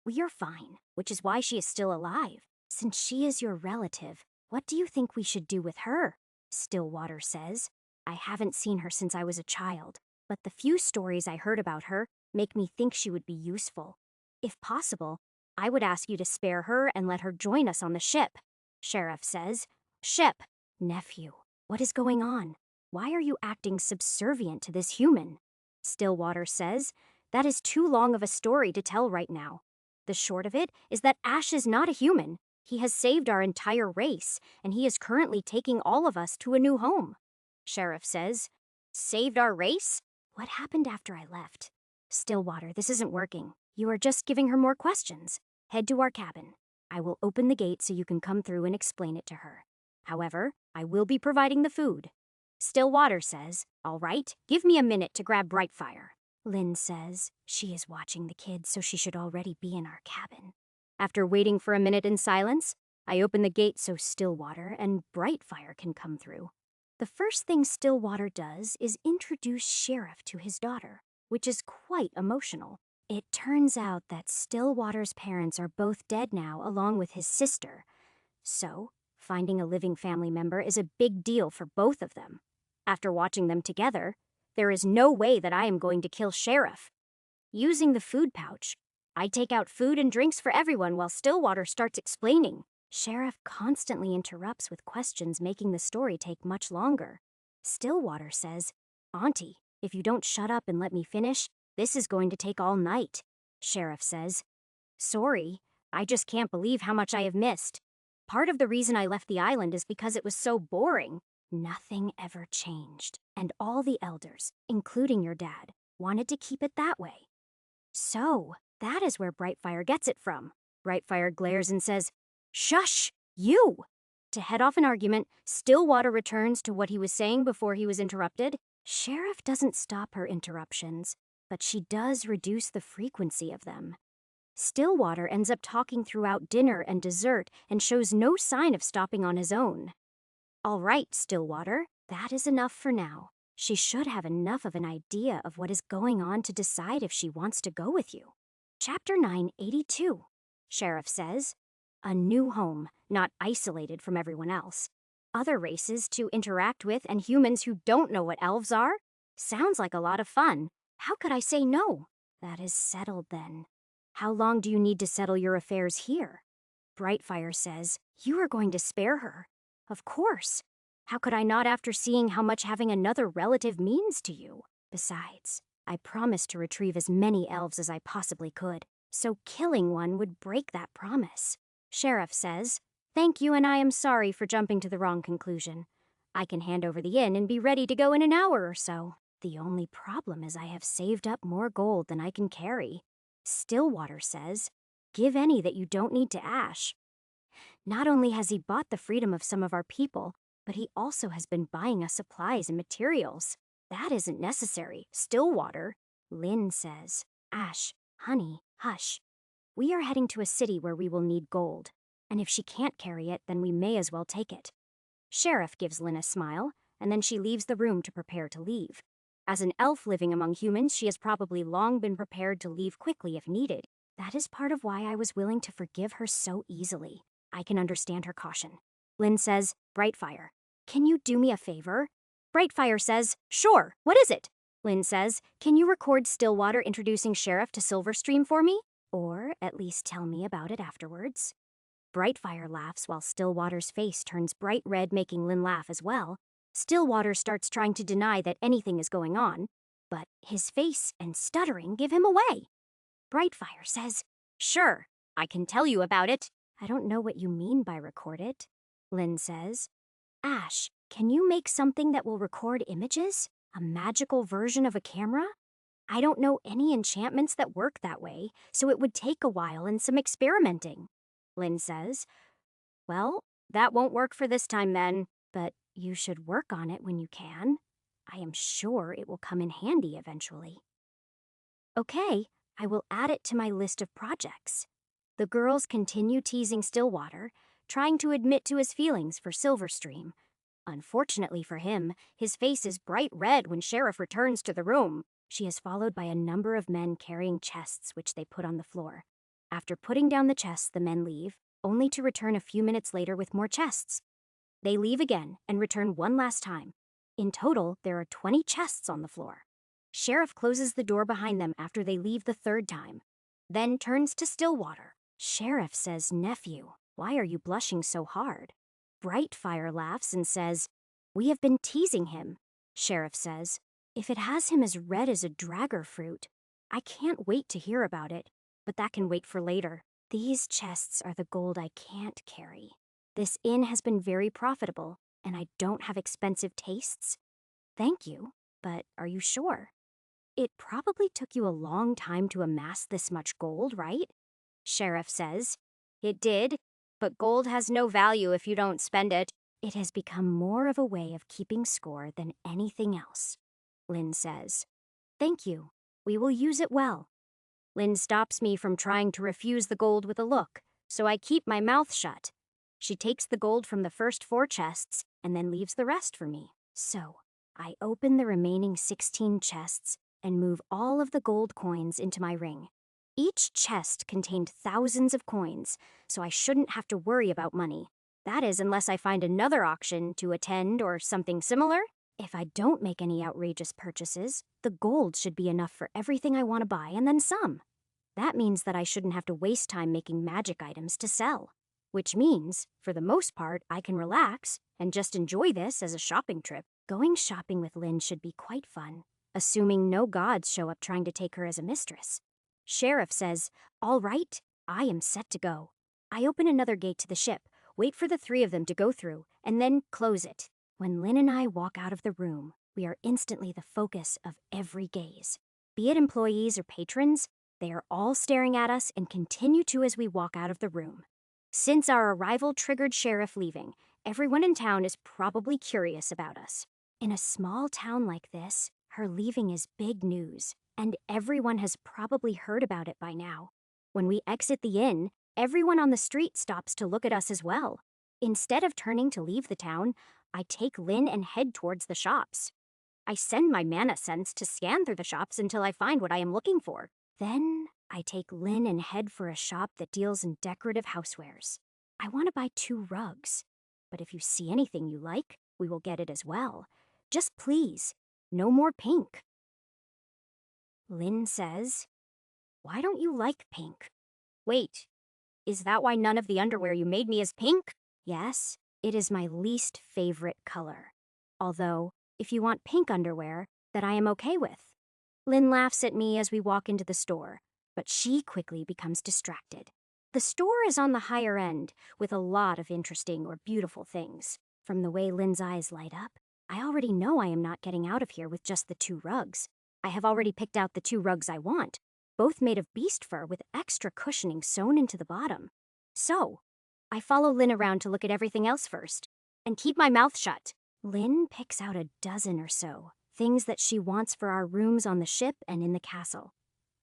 "We are fine, which is why she is still alive. Since she is your relative, what do you think we should do with her?" Stillwater says, "I haven't seen her since I was a child, but the few stories I heard about her make me think she would be useful. If possible, I would ask you to spare her and let her join us on the ship." Sheriff says, "Ship." "Nephew, what is going on? Why are you acting subservient to this human?" Stillwater says, "That is too long of a story to tell right now. The short of it is that Ash is not a human. He has saved our entire race, and he is currently taking all of us to a new home." Sheriff says, "Saved our race? What happened after I left?" Stillwater, this isn't working. You are just giving her more questions. Head to our cabin. I will open the gate so you can come through and explain it to her. However, I will be providing the food." Stillwater says, "All right, give me a minute to grab Brightfire." Lynn says, "She is watching the kids, so she should already be in our cabin." After waiting for a minute in silence, I open the gate so Stillwater and Brightfire can come through. The first thing Stillwater does is introduce Sheriff to his daughter, which is quite emotional. It turns out that Stillwater's parents are both dead now, along with his sister. So, finding a living family member is a big deal for both of them. After watching them together, there is no way that I am going to kill Sheriff. Using the food pouch, I take out food and drinks for everyone while Stillwater starts explaining. Sheriff constantly interrupts with questions, making the story take much longer. Stillwater says, "Auntie, if you don't shut up and let me finish, this is going to take all night." Sheriff says, "Sorry, I just can't believe how much I have missed. Part of the reason I left the island is because it was so boring." Nothing ever changed, and all the elders, including your dad, wanted to keep it that way. So, that is where Brightfire gets it from. Brightfire glares and says, "Shush, you!" To head off an argument, Stillwater returns to what he was saying before he was interrupted. Sheriff doesn't stop her interruptions. but she does reduce the frequency of them. Stillwater ends up talking throughout dinner and dessert and shows no sign of stopping on his own. All right, Stillwater, that is enough for now. She should have enough of an idea of what is going on to decide if she wants to go with you. Chapter 982. Sheriff says, a new home, not isolated from everyone else. Other races to interact with and humans who don't know what elves are? Sounds like a lot of fun. How could I say no? That is settled then. How long do you need to settle your affairs here? Brightfire says, you are going to spare her. Of course. How could I not after seeing how much having another relative means to you? Besides, I promised to retrieve as many elves as I possibly could, so killing one would break that promise. Sheriff says, thank you, and I am sorry for jumping to the wrong conclusion. I can hand over the inn and be ready to go in an hour or so. The only problem is I have saved up more gold than I can carry. Stillwater says, give any that you don't need to Ash. Not only has he bought the freedom of some of our people, but he also has been buying us supplies and materials. That isn't necessary, Stillwater. Lynn says, Ash, honey, hush. We are heading to a city where we will need gold, and if she can't carry it, then we may as well take it. Sheriff gives Lynn a smile, and then she leaves the room to prepare to leave. As an elf living among humans, she has probably long been prepared to leave quickly if needed. That is part of why I was willing to forgive her so easily. I can understand her caution. Lynn says, Brightfire, can you do me a favor? Brightfire says, sure, what is it? Lynn says, can you record Stillwater introducing Sheriff to Silverstream for me? Or at least tell me about it afterwards. Brightfire laughs while Stillwater's face turns bright red, making Lynn laugh as well. Stillwater starts trying to deny that anything is going on, but his face and stuttering give him away. Brightfire says, sure, I can tell you about it. I don't know what you mean by record it, Lynn says. Ash, can you make something that will record images? A magical version of a camera? I don't know any enchantments that work that way, so it would take a while and some experimenting, Lynn says. Well, that won't work for this time then, but you should work on it when you can. I am sure it will come in handy eventually. Okay, I will add it to my list of projects. The girls continue teasing Stillwater, trying to admit to his feelings for Silverstream. Unfortunately for him, his face is bright red when Sheriff returns to the room. She is followed by a number of men carrying chests which they put on the floor. After putting down the chests, the men leave, only to return a few minutes later with more chests. They leave again and return one last time. In total, there are 20 chests on the floor. Sheriff closes the door behind them after they leave the third time, then turns to Stillwater. Sheriff says, nephew, why are you blushing so hard? Brightfire laughs and says, we have been teasing him. Sheriff says, if it has him as red as a dragger fruit, I can't wait to hear about it, but that can wait for later. These chests are the gold I can't carry. This inn has been very profitable, and I don't have expensive tastes. Thank you, but are you sure? It probably took you a long time to amass this much gold, right? Sheriff says, it did, but gold has no value if you don't spend it. It has become more of a way of keeping score than anything else, Lynn says. Thank you. We will use it well. Lynn stops me from trying to refuse the gold with a look, so I keep my mouth shut. She takes the gold from the first 4 chests and then leaves the rest for me. So, I open the remaining 16 chests and move all of the gold coins into my ring. Each chest contained thousands of coins, so I shouldn't have to worry about money. That is, unless I find another auction to attend or something similar. If I don't make any outrageous purchases, the gold should be enough for everything I want to buy and then some. That means that I shouldn't have to waste time making magic items to sell. Which means, for the most part, I can relax and just enjoy this as a shopping trip. Going shopping with Lynn should be quite fun, assuming no gods show up trying to take her as a mistress. Sheriff says, all right, I am set to go. I open another gate to the ship, wait for the 3 of them to go through, and then close it. When Lynn and I walk out of the room, we are instantly the focus of every gaze. Be it employees or patrons, they are all staring at us and continue to as we walk out of the room. Since our arrival triggered Sheriff leaving, everyone in town is probably curious about us. In a small town like this, her leaving is big news, and everyone has probably heard about it by now. When we exit the inn, everyone on the street stops to look at us as well. Instead of turning to leave the town, I take Lynn and head towards the shops. I send my mana sense to scan through the shops until I find what I am looking for. Then I take Lynn and head for a shop that deals in decorative housewares. I want to buy 2 rugs, but if you see anything you like, we will get it as well. Just please, no more pink. Lynn says, "Why don't you like pink?" Wait, is that why none of the underwear you made me is pink? Yes, it is my least favorite color. Although, if you want pink underwear, that I am okay with. Lynn laughs at me as we walk into the store, but she quickly becomes distracted. The store is on the higher end, with a lot of interesting or beautiful things. From the way Lynn's eyes light up, I already know I am not getting out of here with just the 2 rugs. I have already picked out the 2 rugs I want, both made of beast fur with extra cushioning sewn into the bottom. So, I follow Lynn around to look at everything else first, and keep my mouth shut. Lynn picks out a dozen or so, things that she wants for our rooms on the ship and in the castle.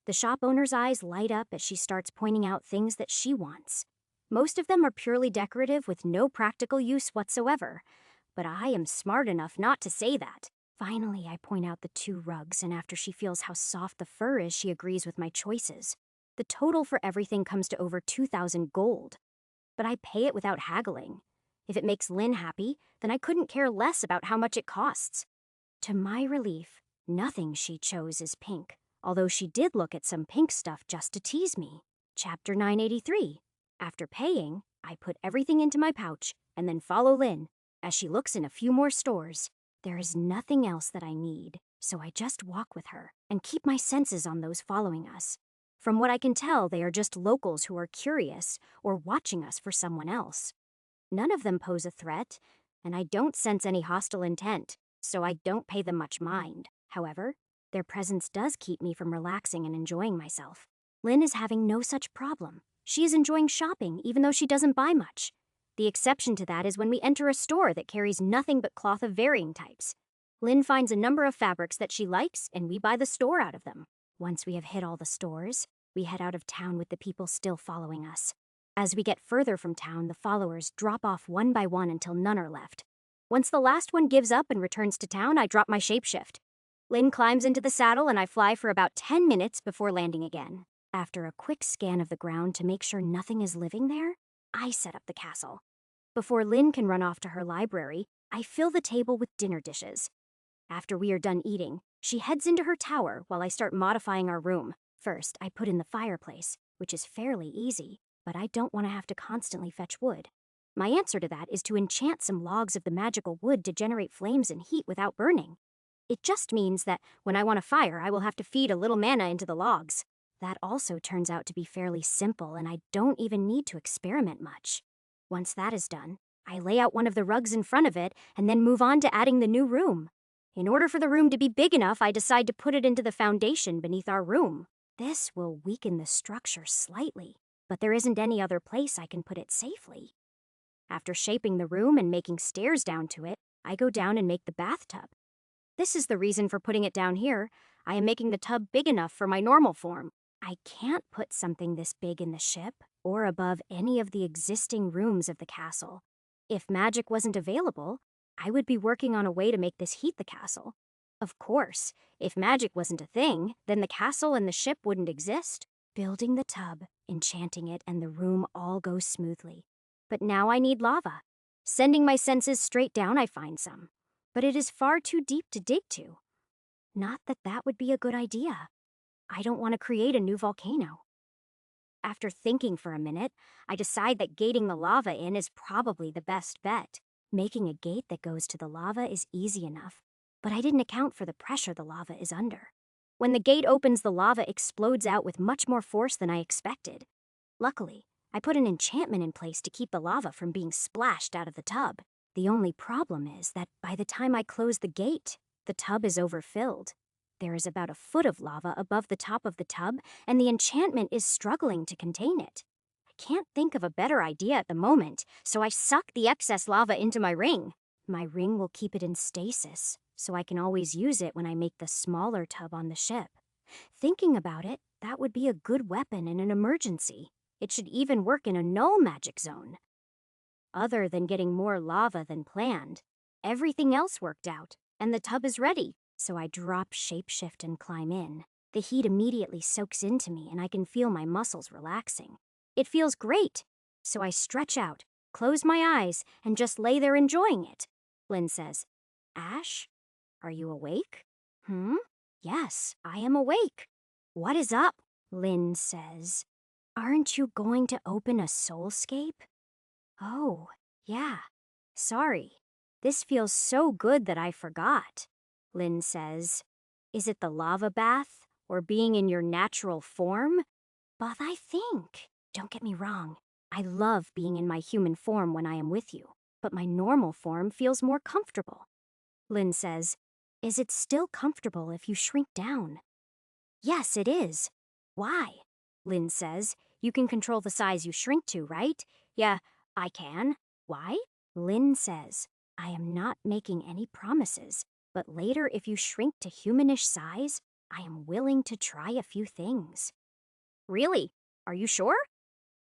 The shop owner's eyes light up as she starts pointing out things that she wants. Most of them are purely decorative with no practical use whatsoever, but I am smart enough not to say that. Finally, I point out the 2 rugs, and after she feels how soft the fur is, she agrees with my choices. The total for everything comes to over 2,000 gold, but I pay it without haggling. If it makes Lynn happy, then I couldn't care less about how much it costs. To my relief, nothing she chose is pink, although she did look at some pink stuff just to tease me. Chapter 983. After paying, I put everything into my pouch and then follow Lynn as she looks in a few more stores. There is nothing else that I need, so I just walk with her and keep my senses on those following us. From what I can tell, they are just locals who are curious or watching us for someone else. None of them pose a threat, and I don't sense any hostile intent, so I don't pay them much mind. However, their presence does keep me from relaxing and enjoying myself. Lynn is having no such problem. She is enjoying shopping even though she doesn't buy much. The exception to that is when we enter a store that carries nothing but cloth of varying types. Lynn finds a number of fabrics that she likes, and we buy the store out of them. Once we have hit all the stores, we head out of town with the people still following us. As we get further from town, the followers drop off one by one until none are left. Once the last one gives up and returns to town, I drop my shapeshift. Lynn climbs into the saddle and I fly for about 10 minutes before landing again. After a quick scan of the ground to make sure nothing is living there, I set up the castle. Before Lynn can run off to her library, I fill the table with dinner dishes. After we are done eating, she heads into her tower while I start modifying our room. First, I put in the fireplace, which is fairly easy, but I don't want to have to constantly fetch wood. My answer to that is to enchant some logs of the magical wood to generate flames and heat without burning. It just means that when I want a fire, I will have to feed a little mana into the logs. That also turns out to be fairly simple, and I don't even need to experiment much. Once that is done, I lay out one of the rugs in front of it and then move on to adding the new room. In order for the room to be big enough, I decide to put it into the foundation beneath our room. This will weaken the structure slightly, but there isn't any other place I can put it safely. After shaping the room and making stairs down to it, I go down and make the bathtub. This is the reason for putting it down here. I am making the tub big enough for my normal form. I can't put something this big in the ship or above any of the existing rooms of the castle. If magic wasn't available, I would be working on a way to make this heat the castle. Of course, if magic wasn't a thing, then the castle and the ship wouldn't exist. Building the tub, enchanting it, and the room all go smoothly. But now I need lava. Sending my senses straight down, I find some. But it is far too deep to dig to. Not that that would be a good idea. I don't want to create a new volcano. After thinking for a minute, I decide that gating the lava in is probably the best bet. Making a gate that goes to the lava is easy enough, but I didn't account for the pressure the lava is under. When the gate opens, the lava explodes out with much more force than I expected. Luckily, I put an enchantment in place to keep the lava from being splashed out of the tub. The only problem is that by the time I close the gate, the tub is overfilled. There is about a foot of lava above the top of the tub, and the enchantment is struggling to contain it. I can't think of a better idea at the moment, so I suck the excess lava into my ring. My ring will keep it in stasis, so I can always use it when I make the smaller tub on the ship. Thinking about it, that would be a good weapon in an emergency. It should even work in a null magic zone. Other than getting more lava than planned, everything else worked out, and the tub is ready. So I drop shapeshift and climb in. The heat immediately soaks into me and I can feel my muscles relaxing. It feels great. So I stretch out, close my eyes, and just lay there enjoying it. Lynn says, "Ash, are you awake?" Yes, I am awake. What is up? Lynn says. Aren't you going to open a soulscape? Oh, yeah. Sorry. This feels so good that I forgot. Lynn says. Is it the lava bath or being in your natural form? But I think. Don't get me wrong. I love being in my human form when I am with you, but my normal form feels more comfortable. Lynn says, is it still comfortable if you shrink down? Yes, it is. Why? Lynn says, you can control the size you shrink to, right? Yeah, I can. Why? Lynn says, I am not making any promises, but later if you shrink to humanish size, I am willing to try a few things. Really? Are you sure?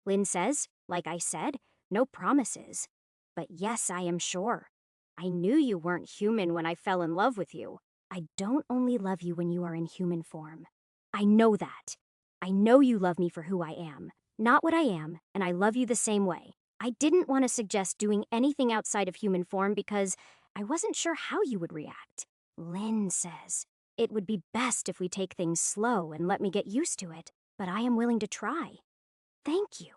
Lynn says, like I said, no promises. But yes, I am sure. I knew you weren't human when I fell in love with you. I don't only love you when you are in human form. I know that. I know you love me for who I am, not what I am, and I love you the same way. I didn't want to suggest doing anything outside of human form because I wasn't sure how you would react. Lynn says, it would be best if we take things slow and let me get used to it, but I am willing to try. Thank you.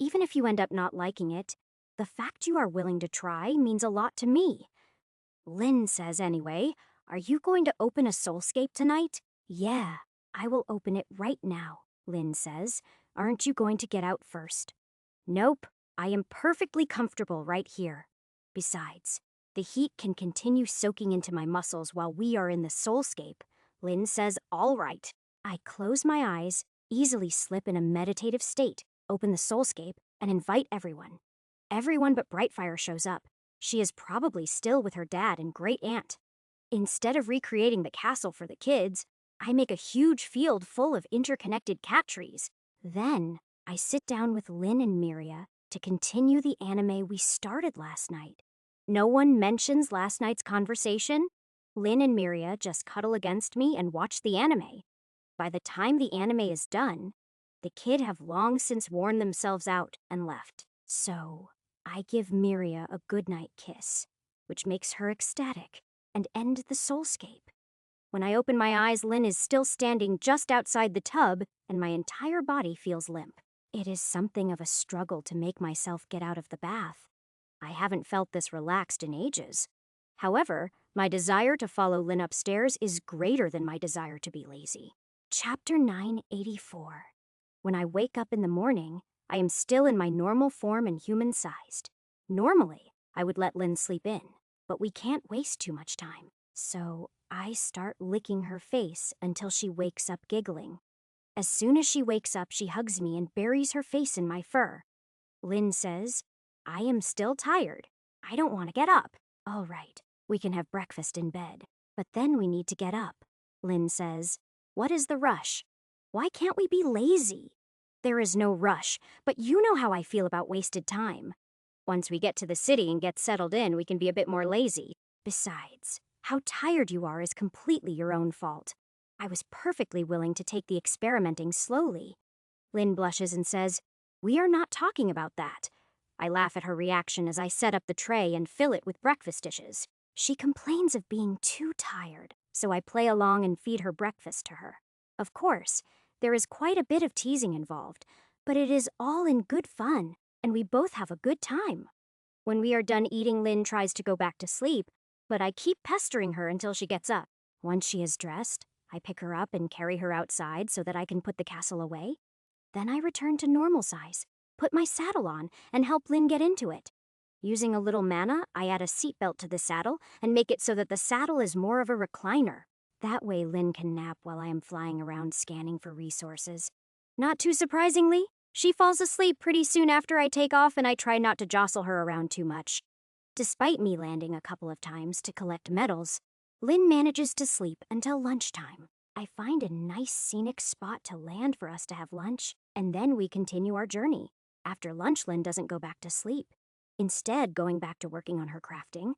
Even if you end up not liking it, the fact you are willing to try means a lot to me. Lynn says anyway, are you going to open a soulscape tonight? Yeah, I will open it right now, Lynn says. Aren't you going to get out first? Nope, I am perfectly comfortable right here. Besides, the heat can continue soaking into my muscles while we are in the soulscape. Lynn says all right. I close my eyes, easily slip in a meditative state, open the soulscape, and invite everyone. Everyone but Brightfire shows up. She is probably still with her dad and great aunt. Instead of recreating the castle for the kids, I make a huge field full of interconnected cat trees. Then, I sit down with Lynn and Miria to continue the anime we started last night. No one mentions last night's conversation. Lynn and Miria just cuddle against me and watch the anime. By the time the anime is done, the kid have long since worn themselves out and left. So, I give Miria a goodnight kiss, which makes her ecstatic, and end the soulscape. When I open my eyes, Lynn is still standing just outside the tub, and my entire body feels limp. It is something of a struggle to make myself get out of the bath. I haven't felt this relaxed in ages. However, my desire to follow Lynn upstairs is greater than my desire to be lazy. Chapter 984. When I wake up in the morning, I am still in my normal form and human-sized. Normally, I would let Lynn sleep in, but we can't waste too much time. So I start licking her face until she wakes up giggling. As soon as she wakes up, she hugs me and buries her face in my fur. Lynn says, I am still tired. I don't want to get up. All right, we can have breakfast in bed, but then we need to get up. Lynn says, what is the rush? Why can't we be lazy? There is no rush, but you know how I feel about wasted time. Once we get to the city and get settled in, we can be a bit more lazy. Besides, how tired you are is completely your own fault. I was perfectly willing to take the experimenting slowly. Lynn blushes and says, we are not talking about that. I laugh at her reaction as I set up the tray and fill it with breakfast dishes. She complains of being too tired, so I play along and feed her breakfast to her. Of course, there is quite a bit of teasing involved, but it is all in good fun, and we both have a good time. When we are done eating, Lynn tries to go back to sleep, but I keep pestering her until she gets up. Once she is dressed, I pick her up and carry her outside so that I can put the castle away. Then I return to normal size, put my saddle on, and help Lynn get into it. Using a little mana, I add a seatbelt to the saddle and make it so that the saddle is more of a recliner. That way Lynn can nap while I am flying around scanning for resources. Not too surprisingly, she falls asleep pretty soon after I take off, and I try not to jostle her around too much. Despite me landing a couple of times to collect medals, Lynn manages to sleep until lunchtime. I find a nice scenic spot to land for us to have lunch, and then we continue our journey. After lunch, Lynn doesn't go back to sleep, instead going back to working on her crafting.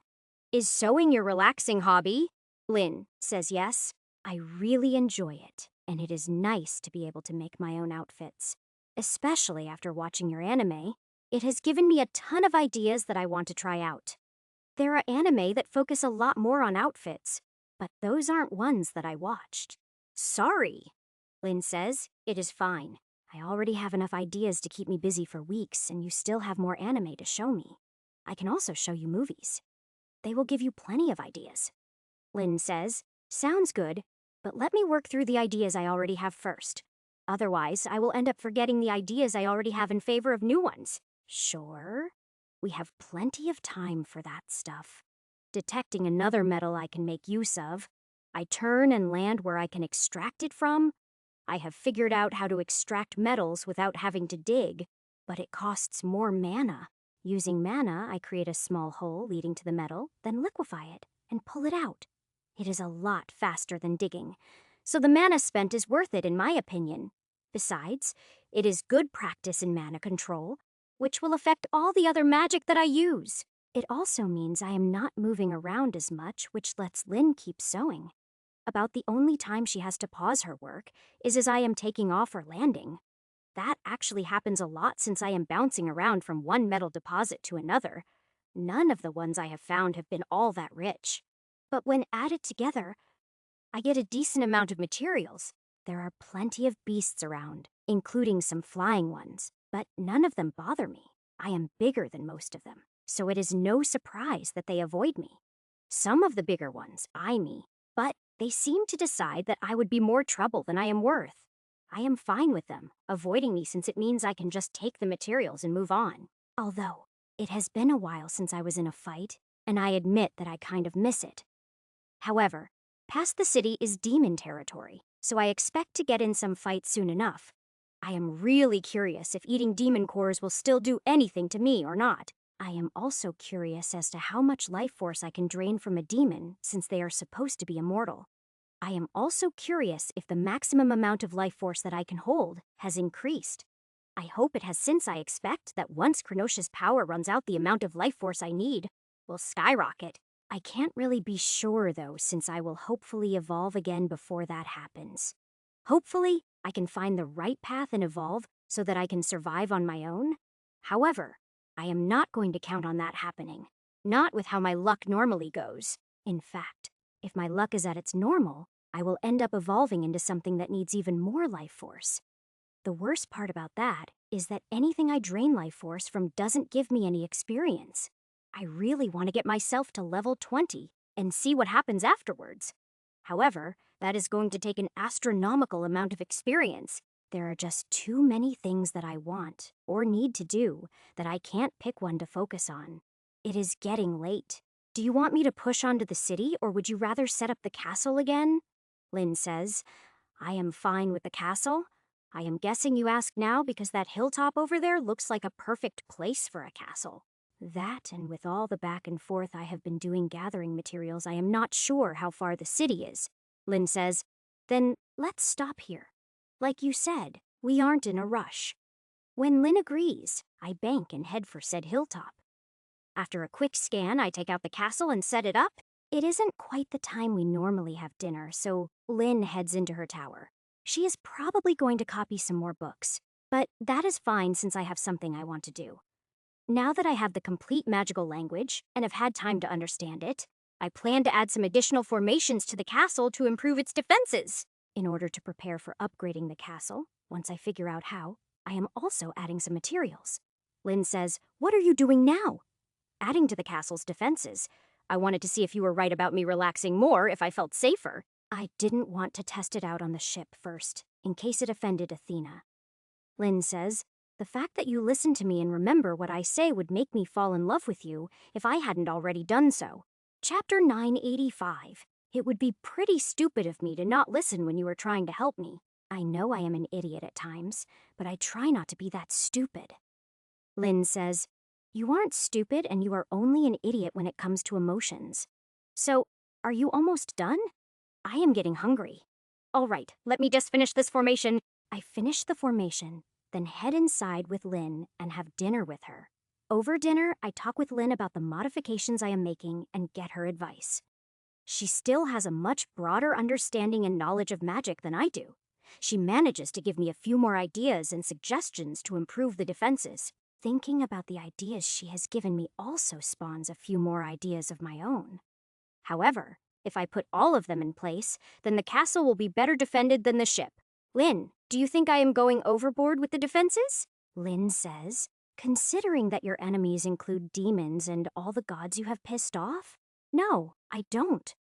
Is sewing your relaxing hobby? Lynn says yes. I really enjoy it, and it is nice to be able to make my own outfits. Especially after watching your anime, it has given me a ton of ideas that I want to try out. There are anime that focus a lot more on outfits, but those aren't ones that I watched. Sorry, Lynn says. It is fine. I already have enough ideas to keep me busy for weeks, and you still have more anime to show me. I can also show you movies. They will give you plenty of ideas. Lynn says, sounds good, but let me work through the ideas I already have first. Otherwise, I will end up forgetting the ideas I already have in favor of new ones. Sure. We have plenty of time for that stuff. Detecting another metal I can make use of. I turn and land where I can extract it from. I have figured out how to extract metals without having to dig, but it costs more mana. Using mana, I create a small hole leading to the metal, then liquefy it and pull it out. It is a lot faster than digging, so the mana spent is worth it in my opinion. Besides, it is good practice in mana control, which will affect all the other magic that I use. It also means I am not moving around as much, which lets Lynn keep sewing. About the only time she has to pause her work is as I am taking off or landing. That actually happens a lot since I am bouncing around from one metal deposit to another. None of the ones I have found have been all that rich. But when added together, I get a decent amount of materials. There are plenty of beasts around, including some flying ones, but none of them bother me. I am bigger than most of them, so it is no surprise that they avoid me. Some of the bigger ones eye me, but they seem to decide that I would be more trouble than I am worth. I am fine with them avoiding me since it means I can just take the materials and move on. Although, it has been a while since I was in a fight, and I admit that I kind of miss it. However, past the city is demon territory, so I expect to get in some fights soon enough. I am really curious if eating demon cores will still do anything to me or not. I am also curious as to how much life force I can drain from a demon since they are supposed to be immortal. I am also curious if the maximum amount of life force that I can hold has increased. I hope it has since I expect that once Krenosha's power runs out, the amount of life force I need will skyrocket. I can't really be sure though, since I will hopefully evolve again before that happens. Hopefully, I can find the right path and evolve so that I can survive on my own. However, I am not going to count on that happening. Not with how my luck normally goes. In fact, if my luck is at its normal, I will end up evolving into something that needs even more life force. The worst part about that is that anything I drain life force from doesn't give me any experience. I really want to get myself to level 20 and see what happens afterwards. However, that is going to take an astronomical amount of experience. There are just too many things that I want or need to do that I can't pick one to focus on. It is getting late. Do you want me to push on to the city, or would you rather set up the castle again? Lynn says. I am fine with the castle. I am guessing you ask now because that hilltop over there looks like a perfect place for a castle. That, and with all the back and forth I have been doing gathering materials, I am not sure how far the city is. Lynn says, then let's stop here. Like you said, we aren't in a rush. When Lynn agrees, I bank and head for said hilltop. After a quick scan, I take out the castle and set it up. It isn't quite the time we normally have dinner, so Lynn heads into her tower. She is probably going to copy some more books, but that is fine since I have something I want to do. Now that I have the complete magical language and have had time to understand it, I plan to add some additional formations to the castle to improve its defenses. In order to prepare for upgrading the castle, once I figure out how, I am also adding some materials. Lynn says, what are you doing now? Adding to the castle's defenses. I wanted to see if you were right about me relaxing more if I felt safer. I didn't want to test it out on the ship first, in case it offended Athena. Lynn says, the fact that you listen to me and remember what I say would make me fall in love with you if I hadn't already done so. Chapter 985. It would be pretty stupid of me to not listen when you are trying to help me. I know I am an idiot at times, but I try not to be that stupid. Lynn says, you aren't stupid and you are only an idiot when it comes to emotions. So, are you almost done? I am getting hungry. All right, let me just finish this formation. I finish the formation, then head inside with Lynn and have dinner with her. Over dinner, I talk with Lynn about the modifications I am making and get her advice. She still has a much broader understanding and knowledge of magic than I do. She manages to give me a few more ideas and suggestions to improve the defenses. Thinking about the ideas she has given me also spawns a few more ideas of my own. However, if I put all of them in place, then the castle will be better defended than the ship. Lynn, do you think I am going overboard with the defenses? Lynn says, considering that your enemies include demons and all the gods you have pissed off? No, I don't.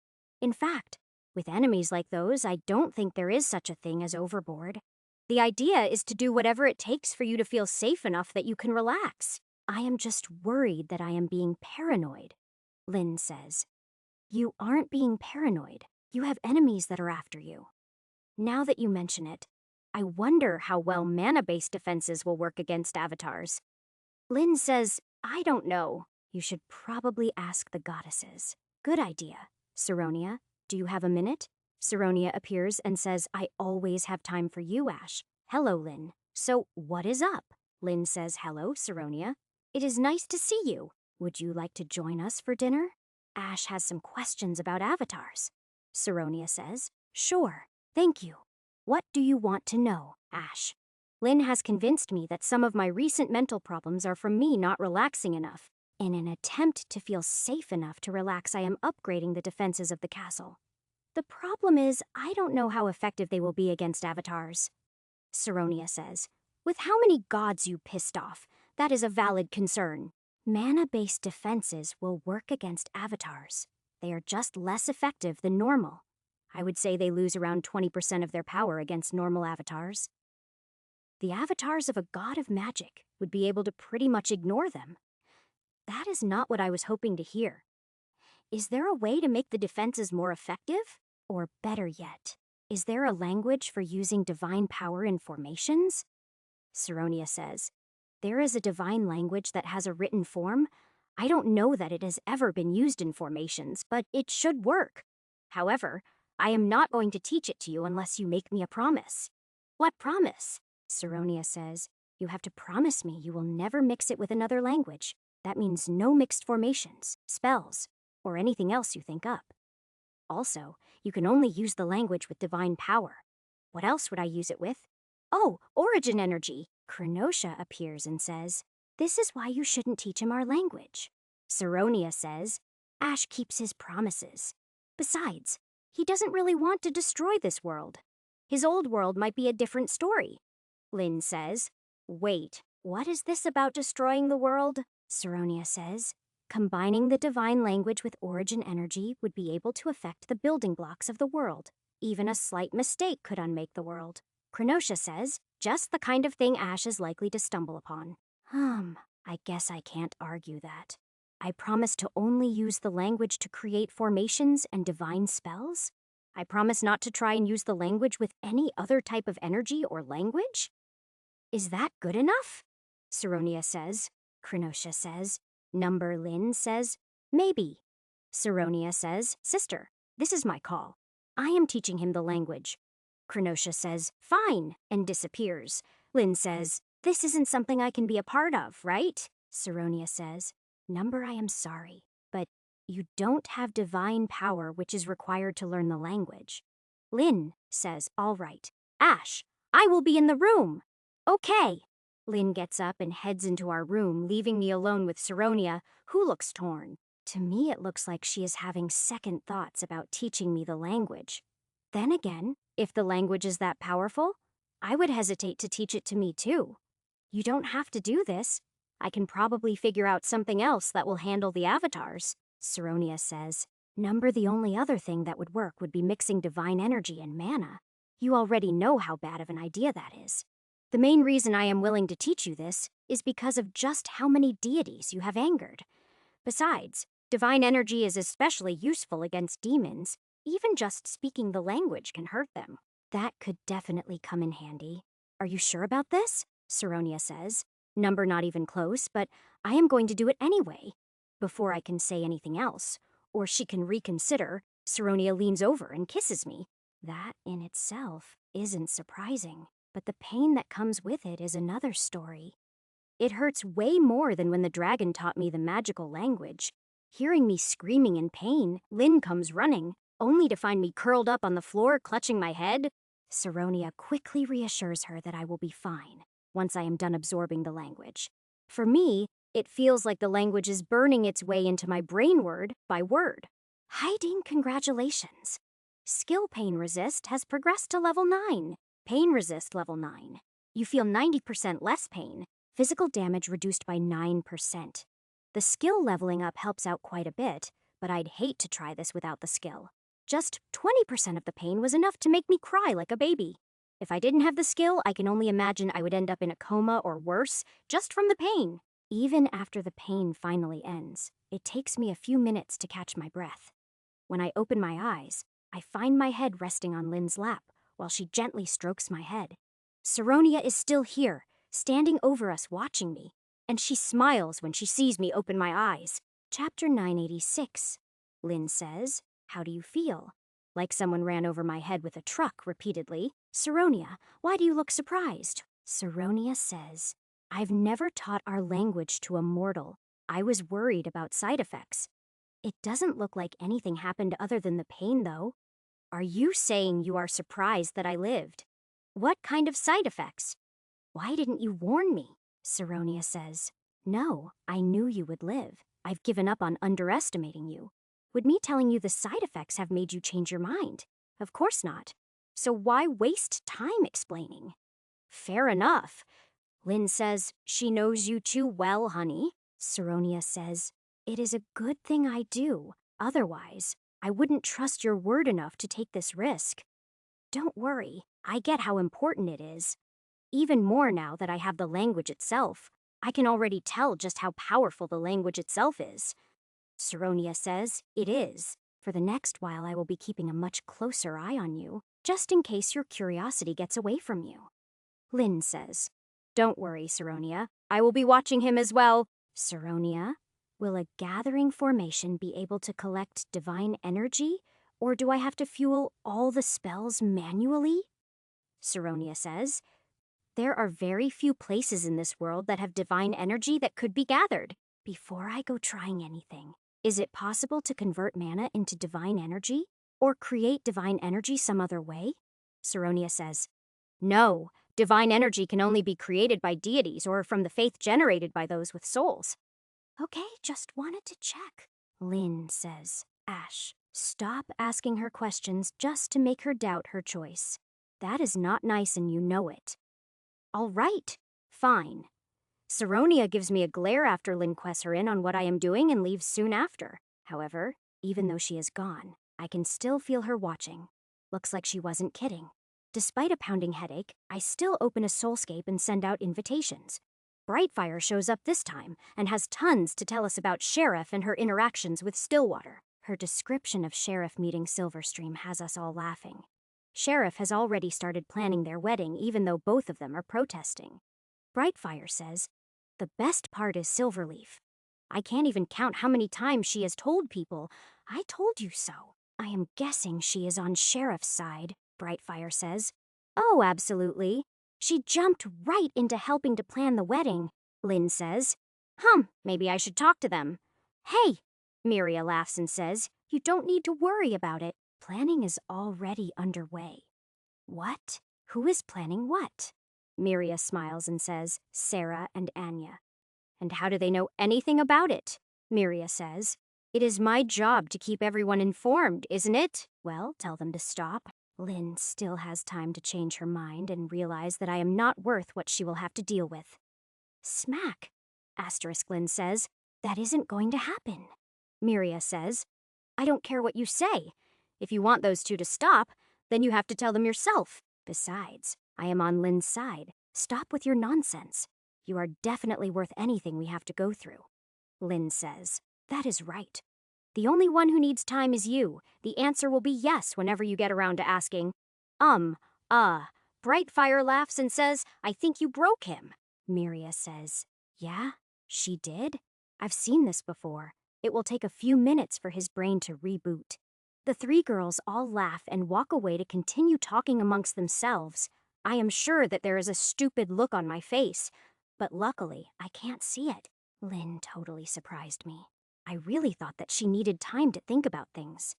In fact, with enemies like those, I don't think there is such a thing as overboard. The idea is to do whatever it takes for you to feel safe enough that you can relax. I am just worried that I am being paranoid, Lynn says. You aren't being paranoid. You have enemies that are after you. Now that you mention it, I wonder how well mana-based defenses will work against avatars. Lynn says, I don't know. You should probably ask the goddesses. Good idea. Saronia, do you have a minute? Saronia appears and says, I always have time for you, Ash. Hello, Lynn. So, what is up? Lynn says, hello, Saronia. It is nice to see you. Would you like to join us for dinner? Ash has some questions about avatars. Saronia says, sure, thank you. What do you want to know, Ash? Lynn has convinced me that some of my recent mental problems are from me not relaxing enough. In an attempt to feel safe enough to relax, I am upgrading the defenses of the castle. The problem is, I don't know how effective they will be against avatars. Saronia says, with how many gods you pissed off, that is a valid concern. Mana-based defenses will work against avatars. They are just less effective than normal. I would say they lose around 20% of their power against normal avatars. The avatars of a god of magic would be able to pretty much ignore them. That is not what I was hoping to hear. Is there a way to make the defenses more effective? Or better yet, is there a language for using divine power in formations? Saronia says, there is a divine language that has a written form. I don't know that it has ever been used in formations, but it should work. However, I am not going to teach it to you unless you make me a promise. What promise? Saronia says, you have to promise me you will never mix it with another language. That means no mixed formations, spells, or anything else you think up. Also, you can only use the language with divine power. What else would I use it with? Oh, origin energy. Krenosha appears and says, this is why you shouldn't teach him our language. Saronia says, Ash keeps his promises. Besides, he doesn't really want to destroy this world. His old world might be a different story. Lynn says, wait, what is this about destroying the world? Saronia says, combining the divine language with origin energy would be able to affect the building blocks of the world. Even a slight mistake could unmake the world. Krenosha says, just the kind of thing Ash is likely to stumble upon. I guess I can't argue that. I promise to only use the language to create formations and divine spells? I promise not to try and use the language with any other type of energy or language? Is that good enough? Saronia says. Krenosha says. Number Lynn says, maybe. Saronia says, sister, this is my call. I am teaching him the language. Krenosha says, fine, and disappears. Lynn says, this isn't something I can be a part of, right? Saronia says, Number, I am sorry, but you don't have divine power which is required to learn the language. Lynn says, all right. Ash, I will be in the room. Okay. Lynn gets up and heads into our room, leaving me alone with Saronia, who looks torn. To me, it looks like she is having second thoughts about teaching me the language. Then again, if the language is that powerful, I would hesitate to teach it to me too. You don't have to do this. I can probably figure out something else that will handle the avatars, Saronia says. Number, the only other thing that would work would be mixing divine energy and mana. You already know how bad of an idea that is. The main reason I am willing to teach you this is because of just how many deities you have angered. Besides, divine energy is especially useful against demons. Even just speaking the language can hurt them. That could definitely come in handy. Are you sure about this? Saronia says. Number, not even close, but I am going to do it anyway. Before I can say anything else, or she can reconsider, Saronia leans over and kisses me. That in itself isn't surprising, but the pain that comes with it is another story. It hurts way more than when the dragon taught me the magical language. Hearing me screaming in pain, Lynn comes running, only to find me curled up on the floor clutching my head. Saronia quickly reassures her that I will be fine once I am done absorbing the language. For me, it feels like the language is burning its way into my brain word by word. Hiding, congratulations. Skill Pain Resist has progressed to level 9. Pain Resist level 9. You feel 90% less pain. Physical damage reduced by 9%. The skill leveling up helps out quite a bit, but I'd hate to try this without the skill. Just 20% of the pain was enough to make me cry like a baby. If I didn't have the skill, I can only imagine I would end up in a coma or worse, just from the pain. Even after the pain finally ends, it takes me a few minutes to catch my breath. When I open my eyes, I find my head resting on Lynn's lap while she gently strokes my head. Saronia is still here, standing over us watching me, and she smiles when she sees me open my eyes. Chapter 986. Lynn says, "How do you feel?" Like someone ran over my head with a truck repeatedly. Saronia, why do you look surprised? Saronia says, "I've never taught our language to a mortal. I was worried about side effects. It doesn't look like anything happened other than the pain, though. Are you saying you are surprised that I lived? What kind of side effects? Why didn't you warn me?" Saronia says, "No, I knew you would live. I've given up on underestimating you. Would me telling you the side effects have made you change your mind? Of course not. So why waste time explaining?" Fair enough. Lynn says, "She knows you too well, honey." Saronia says, "It is a good thing I do. Otherwise, I wouldn't trust your word enough to take this risk." Don't worry, I get how important it is. Even more now that I have the language itself. I can already tell just how powerful the language itself is. Saronia says, "It is. For the next while, I will be keeping a much closer eye on you, just in case your curiosity gets away from you." Lynn says, "Don't worry, Saronia. I will be watching him as well." Saronia, will a gathering formation be able to collect divine energy, or do I have to fuel all the spells manually? Saronia says, "There are very few places in this world that have divine energy that could be gathered. Before I go trying anything, is it possible to convert mana into divine energy? Or create divine energy some other way?" Saronia says, "No, divine energy can only be created by deities or from the faith generated by those with souls." Okay, just wanted to check. Lynn says, "Ash, stop asking her questions just to make her doubt her choice. That is not nice and you know it." All right, fine. Saronia gives me a glare after Lynn quests her in on what I am doing and leaves soon after. However, even though she is gone, I can still feel her watching. Looks like she wasn't kidding. Despite a pounding headache, I still open a soulscape and send out invitations. Brightfire shows up this time and has tons to tell us about Sheriff and her interactions with Stillwater. Her description of Sheriff meeting Silverstream has us all laughing. Sheriff has already started planning their wedding even though both of them are protesting. Brightfire says, "The best part is Silverleaf. I can't even count how many times she has told people, 'I told you so.' I am guessing she is on Sheriff's side," Brightfire says. "Oh, absolutely. She jumped right into helping to plan the wedding," Lynn says. Maybe I should talk to them." "Hey," Miria laughs and says, "you don't need to worry about it. Planning is already underway." "What? Who is planning what?" Miria smiles and says, "Sarah and Anya." "And how do they know anything about it?" Miria says. "It is my job to keep everyone informed, isn't it?" "Well, tell them to stop." Lynn still has time to change her mind and realize that I am not worth what she will have to deal with. "Smack," Lynn says, "that isn't going to happen." Miria says, "I don't care what you say. If you want those two to stop, then you have to tell them yourself. Besides, I am on Lynn's side. Stop with your nonsense. You are definitely worth anything we have to go through." Lynn says, "That is right. The only one who needs time is you. The answer will be yes whenever you get around to asking." Brightfire laughs and says, "I think you broke him." Miria says, "Yeah, she did. I've seen this before. It will take a few minutes for his brain to reboot." The three girls all laugh and walk away to continue talking amongst themselves. I am sure that there is a stupid look on my face, but luckily I can't see it. Lynn totally surprised me. I really thought that she needed time to think about things.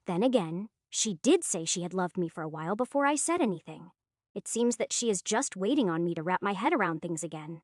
Then again, she did say she had loved me for a while before I said anything. It seems that she is just waiting on me to wrap my head around things again.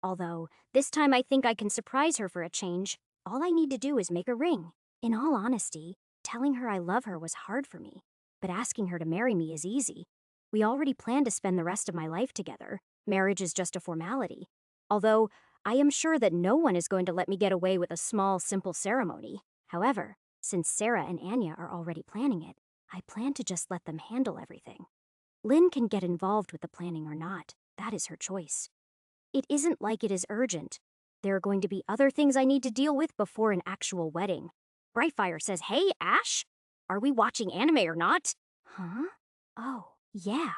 Although, this time I think I can surprise her for a change. All I need to do is make a ring. In all honesty, telling her I love her was hard for me, but asking her to marry me is easy. We already plan to spend the rest of my life together. Marriage is just a formality. Although, I am sure that no one is going to let me get away with a small, simple ceremony. However, since Sarah and Anya are already planning it, I plan to just let them handle everything. Lynn can get involved with the planning or not. That is her choice. It isn't like it is urgent. There are going to be other things I need to deal with before an actual wedding. Brightfire says, "Hey, Ash, are we watching anime or not?" Huh? Oh, yeah.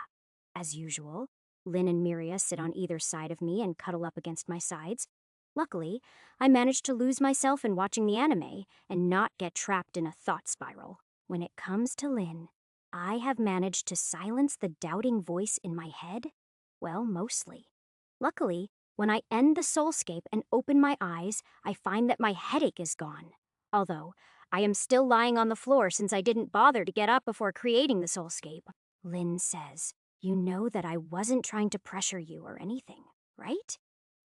As usual, Lynn and Miria sit on either side of me and cuddle up against my sides. Luckily, I managed to lose myself in watching the anime and not get trapped in a thought spiral. When it comes to Lynn, I have managed to silence the doubting voice in my head? Well, mostly. Luckily, when I end the soulscape and open my eyes, I find that my headache is gone. Although, I am still lying on the floor since I didn't bother to get up before creating the soulscape. Lynn says, "You know that I wasn't trying to pressure you or anything, right?"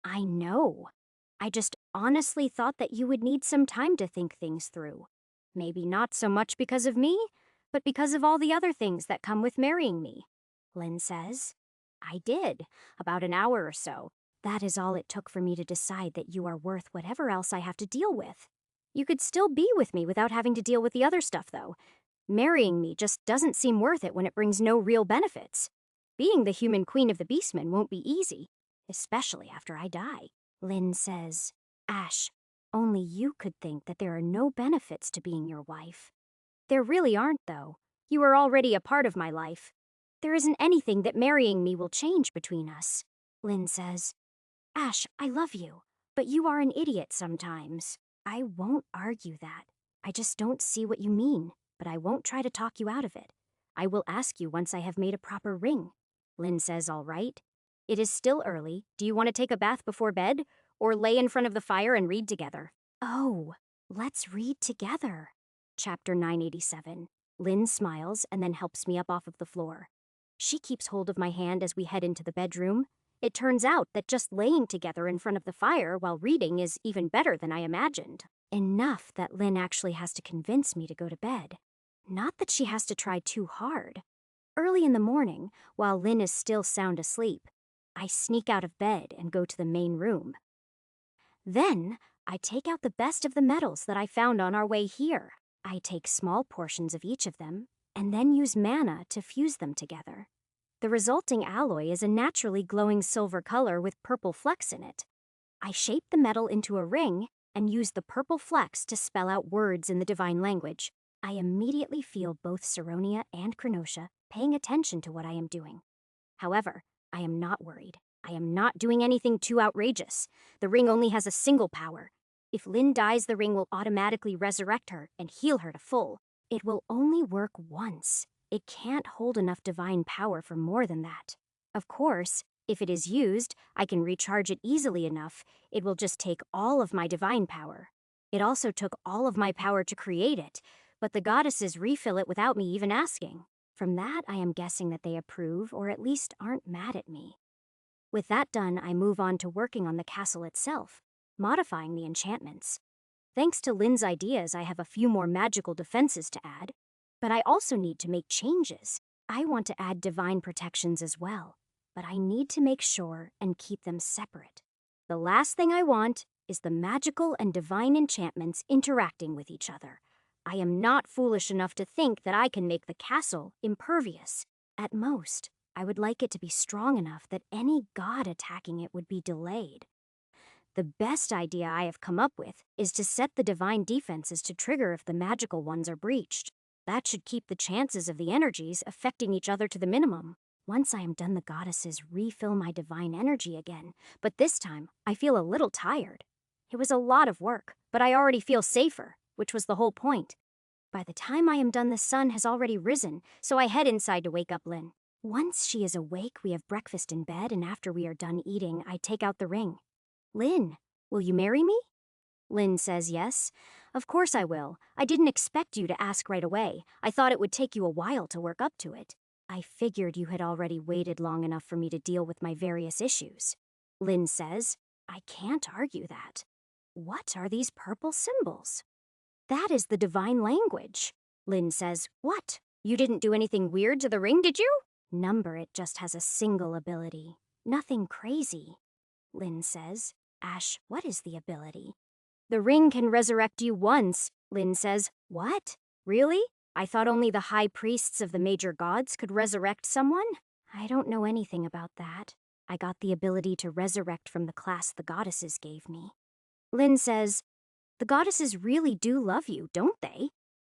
I know. I just honestly thought that you would need some time to think things through. Maybe not so much because of me, but because of all the other things that come with marrying me. Lynn says, "I did, about an hour or so. That is all it took for me to decide that you are worth whatever else I have to deal with. You could still be with me without having to deal with the other stuff, though. Marrying me just doesn't seem worth it when it brings no real benefits. Being the human queen of the Beastmen won't be easy, especially after I die." Lynn says, "Ash, only you could think that there are no benefits to being your wife. There really aren't, though. You are already a part of my life. There isn't anything that marrying me will change between us." Lynn says, "Ash, I love you, but you are an idiot sometimes." I won't argue that. I just don't see what you mean, but I won't try to talk you out of it. I will ask you once I have made a proper ring. Lynn says, "All right. It is still early. Do you want to take a bath before bed? Or lay in front of the fire and read together?" "Oh, let's read together." Chapter 987. Lynn smiles and then helps me up off of the floor. She keeps hold of my hand as we head into the bedroom. It turns out that just laying together in front of the fire while reading is even better than I imagined. Enough that Lynn actually has to convince me to go to bed. Not that she has to try too hard. Early in the morning, while Lynn is still sound asleep, I sneak out of bed and go to the main room. Then, I take out the best of the metals that I found on our way here. I take small portions of each of them, and then use mana to fuse them together. The resulting alloy is a naturally glowing silver color with purple flecks in it. I shape the metal into a ring and use the purple flecks to spell out words in the divine language. I immediately feel both Saronia and Krenosha paying attention to what I am doing. However, I am not worried. I am not doing anything too outrageous. The ring only has a single power. If Lynn dies, the ring will automatically resurrect her and heal her to full. It will only work once. It can't hold enough divine power for more than that. Of course, if it is used, I can recharge it easily enough. It will just take all of my divine power. It also took all of my power to create it, but the goddesses refill it without me even asking. From that, I am guessing that they approve or at least aren't mad at me. With that done, I move on to working on the castle itself, modifying the enchantments. Thanks to Lynn's ideas, I have a few more magical defenses to add, but I also need to make changes. I want to add divine protections as well, but I need to make sure and keep them separate. The last thing I want is the magical and divine enchantments interacting with each other. I am not foolish enough to think that I can make the castle impervious. At most, I would like it to be strong enough that any god attacking it would be delayed. The best idea I have come up with is to set the divine defenses to trigger if the magical ones are breached. That should keep the chances of the energies affecting each other to the minimum. Once I am done, the goddesses refill my divine energy again, but this time I feel a little tired. It was a lot of work, but I already feel safer, which was the whole point. By the time I am done, the sun has already risen, so I head inside to wake up Lynn. Once she is awake, we have breakfast in bed, and after we are done eating, I take out the ring. Lynn, will you marry me? Lynn says yes. Of course I will. I didn't expect you to ask right away. I thought it would take you a while to work up to it. I figured you had already waited long enough for me to deal with my various issues. Lynn says, I can't argue that. What are these purple symbols? That is the divine language. Lynn says, what? You didn't do anything weird to the ring, did you? Number it just has a single ability. Nothing crazy. Lynn says, Ash, what is the ability? The ring can resurrect you once. Lynn says, what? Really? I thought only the high priests of the major gods could resurrect someone? I don't know anything about that. I got the ability to resurrect from the class the goddesses gave me. Lynn says, the goddesses really do love you, don't they?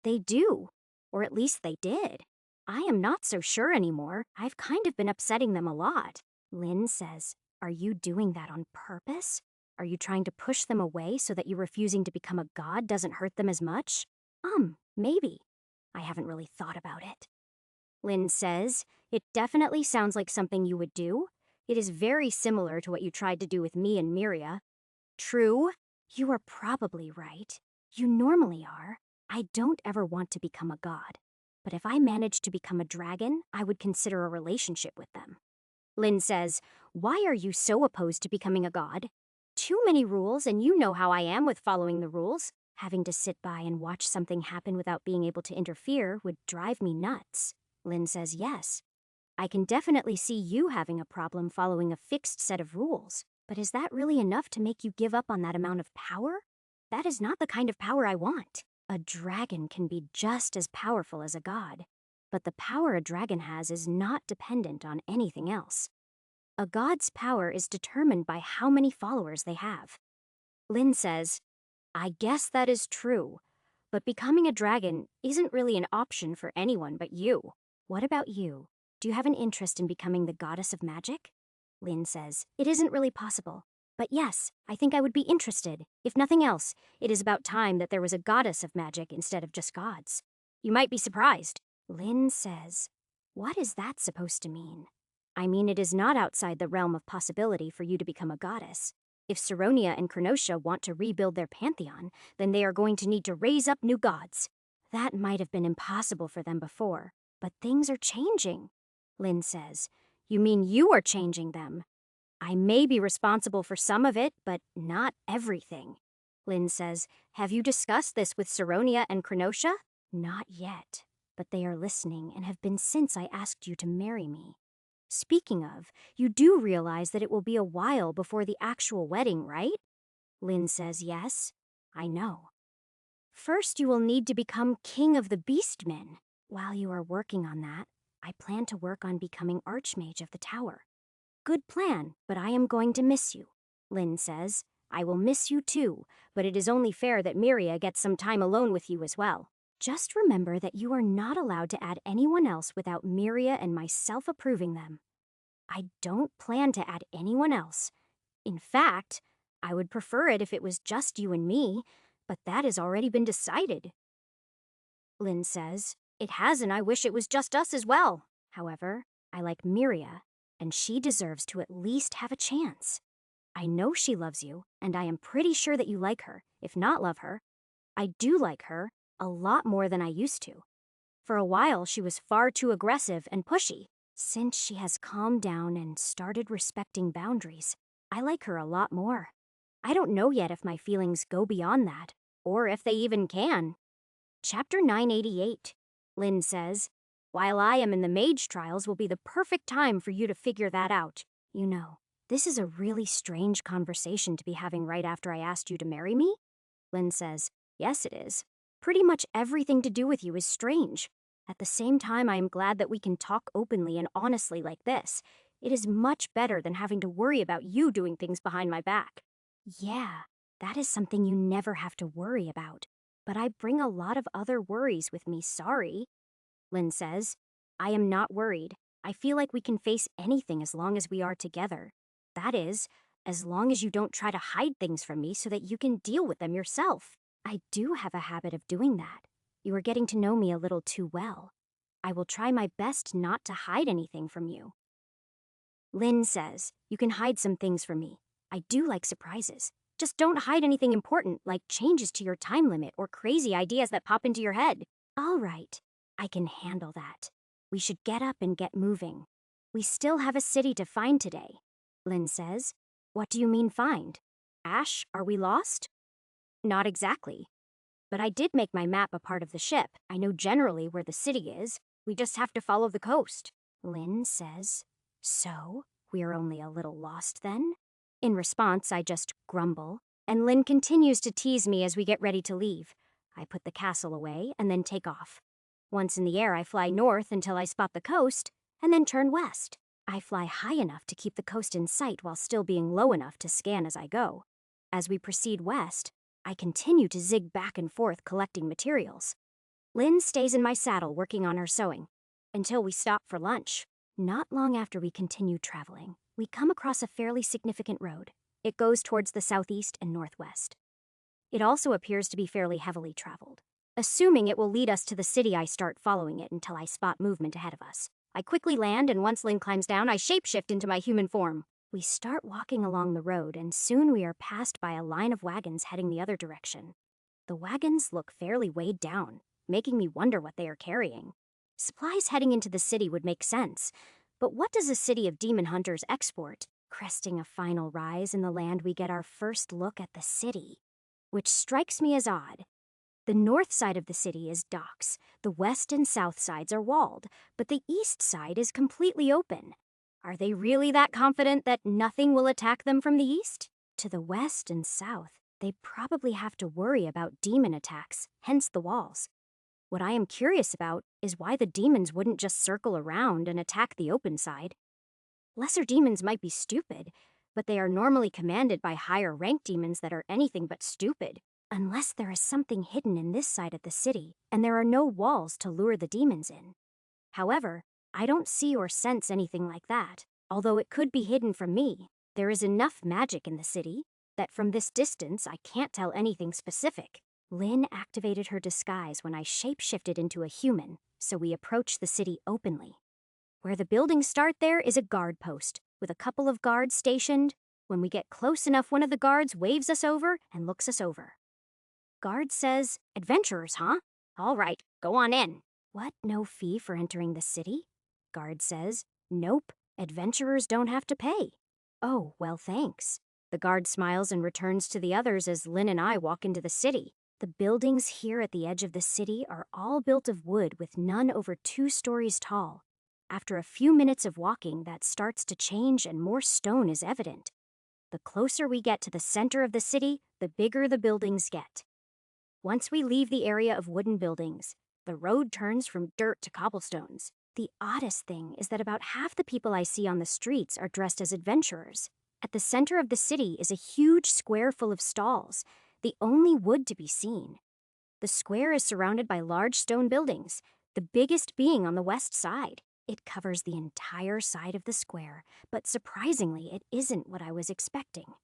They do. Or at least they did. I am not so sure anymore. I've kind of been upsetting them a lot. Lynn says, are you doing that on purpose? Are you trying to push them away so that you refusing to become a god doesn't hurt them as much? Maybe. I haven't really thought about it. Lynn says, it definitely sounds like something you would do. It is very similar to what you tried to do with me and Miria. True. You are probably right. You normally are. I don't ever want to become a god. But if I managed to become a dragon, I would consider a relationship with them. Lynn says, why are you so opposed to becoming a god? Too many rules, and you know how I am with following the rules. Having to sit by and watch something happen without being able to interfere would drive me nuts. Lynn says yes. I can definitely see you having a problem following a fixed set of rules, but is that really enough to make you give up on that amount of power? That is not the kind of power I want. A dragon can be just as powerful as a god, but the power a dragon has is not dependent on anything else. A god's power is determined by how many followers they have. Lynn says, I guess that is true, but becoming a dragon isn't really an option for anyone but you. What about you? Do you have an interest in becoming the goddess of magic? Lynn says, it isn't really possible. But yes, I think I would be interested. If nothing else, it is about time that there was a goddess of magic instead of just gods. You might be surprised. Lynn says, what is that supposed to mean? I mean, it is not outside the realm of possibility for you to become a goddess. If Saronia and Cronotia want to rebuild their pantheon, then they are going to need to raise up new gods. That might have been impossible for them before, but things are changing. Lynn says, you mean you are changing them? I may be responsible for some of it, but not everything. Lynn says, have you discussed this with Saronia and Cronotia? Not yet, but they are listening and have been since I asked you to marry me. Speaking of, you do realize that it will be a while before the actual wedding, right? Lynn says yes. I know. First, you will need to become king of the Beastmen. While you are working on that, I plan to work on becoming Archmage of the Tower. Good plan, but I am going to miss you. Lynn says, I will miss you too, but it is only fair that Miria gets some time alone with you as well. Just remember that you are not allowed to add anyone else without Miria and myself approving them. I don't plan to add anyone else. In fact, I would prefer it if it was just you and me, but that has already been decided. Lynn says, it has, and I wish it was just us as well. However, I like Miria, and she deserves to at least have a chance. I know she loves you, and I am pretty sure that you like her, if not love her. I do like her, a lot more than I used to. For a while, she was far too aggressive and pushy. Since she has calmed down and started respecting boundaries, I like her a lot more. I don't know yet if my feelings go beyond that, or if they even can. Chapter 988. Lynn says, while I am in the mage trials will be the perfect time for you to figure that out. You know, this is a really strange conversation to be having right after I asked you to marry me. Lynn says, yes, it is. Pretty much everything to do with you is strange. At the same time, I am glad that we can talk openly and honestly like this. It is much better than having to worry about you doing things behind my back. Yeah, that is something you never have to worry about. But I bring a lot of other worries with me, sorry. Lynn says, I am not worried. I feel like we can face anything as long as we are together. That is, as long as you don't try to hide things from me so that you can deal with them yourself. I do have a habit of doing that. You are getting to know me a little too well. I will try my best not to hide anything from you. Lynn says, you can hide some things from me. I do like surprises. Just don't hide anything important, like changes to your time limit or crazy ideas that pop into your head. All right, I can handle that. We should get up and get moving. We still have a city to find today. Lynn says, what do you mean find? Ash, are we lost? Not exactly. But I did make my map a part of the ship. I know generally where the city is. We just have to follow the coast. Lynn says, so, we're only a little lost then? In response, I just grumble, and Lynn continues to tease me as we get ready to leave. I put the castle away and then take off. Once in the air, I fly north until I spot the coast, and then turn west. I fly high enough to keep the coast in sight while still being low enough to scan as I go. As we proceed west, I continue to zig back and forth collecting materials. Lynn stays in my saddle working on her sewing, until we stop for lunch. Not long after we continue traveling, we come across a fairly significant road. It goes towards the southeast and northwest. It also appears to be fairly heavily traveled. Assuming it will lead us to the city, I start following it until I spot movement ahead of us. I quickly land, and once Lynn climbs down, I shapeshift into my human form. We start walking along the road, and soon we are passed by a line of wagons heading the other direction. The wagons look fairly weighed down, making me wonder what they are carrying. Supplies heading into the city would make sense, but what does a city of demon hunters export? Cresting a final rise in the land, we get our first look at the city, which strikes me as odd. The north side of the city is docks, the west and south sides are walled, but the east side is completely open. Are they really that confident that nothing will attack them from the east? To the west and south, they probably have to worry about demon attacks, hence the walls. What I am curious about is why the demons wouldn't just circle around and attack the open side. Lesser demons might be stupid, but they are normally commanded by higher ranked demons that are anything but stupid. Unless there is something hidden in this side of the city, and there are no walls to lure the demons in. However, I don't see or sense anything like that. Although it could be hidden from me, there is enough magic in the city that from this distance I can't tell anything specific. Lynn activated her disguise when I shapeshifted into a human, so we approached the city openly. Where the buildings start, there is a guard post, with a couple of guards stationed. When we get close enough, one of the guards waves us over and looks us over. Guard says, adventurers, huh? All right, go on in. What, no fee for entering the city? Guard says, nope, adventurers don't have to pay. Oh, well, thanks. The guard smiles and returns to the others as Lynn and I walk into the city. The buildings here at the edge of the city are all built of wood with none over 2 stories tall. After a few minutes of walking, that starts to change and more stone is evident. The closer we get to the center of the city, the bigger the buildings get. Once we leave the area of wooden buildings, the road turns from dirt to cobblestones. The oddest thing is that about half the people I see on the streets are dressed as adventurers. At the center of the city is a huge square full of stalls, the only wood to be seen. The square is surrounded by large stone buildings, the biggest being on the west side. It covers the entire side of the square, but surprisingly, it isn't what I was expecting.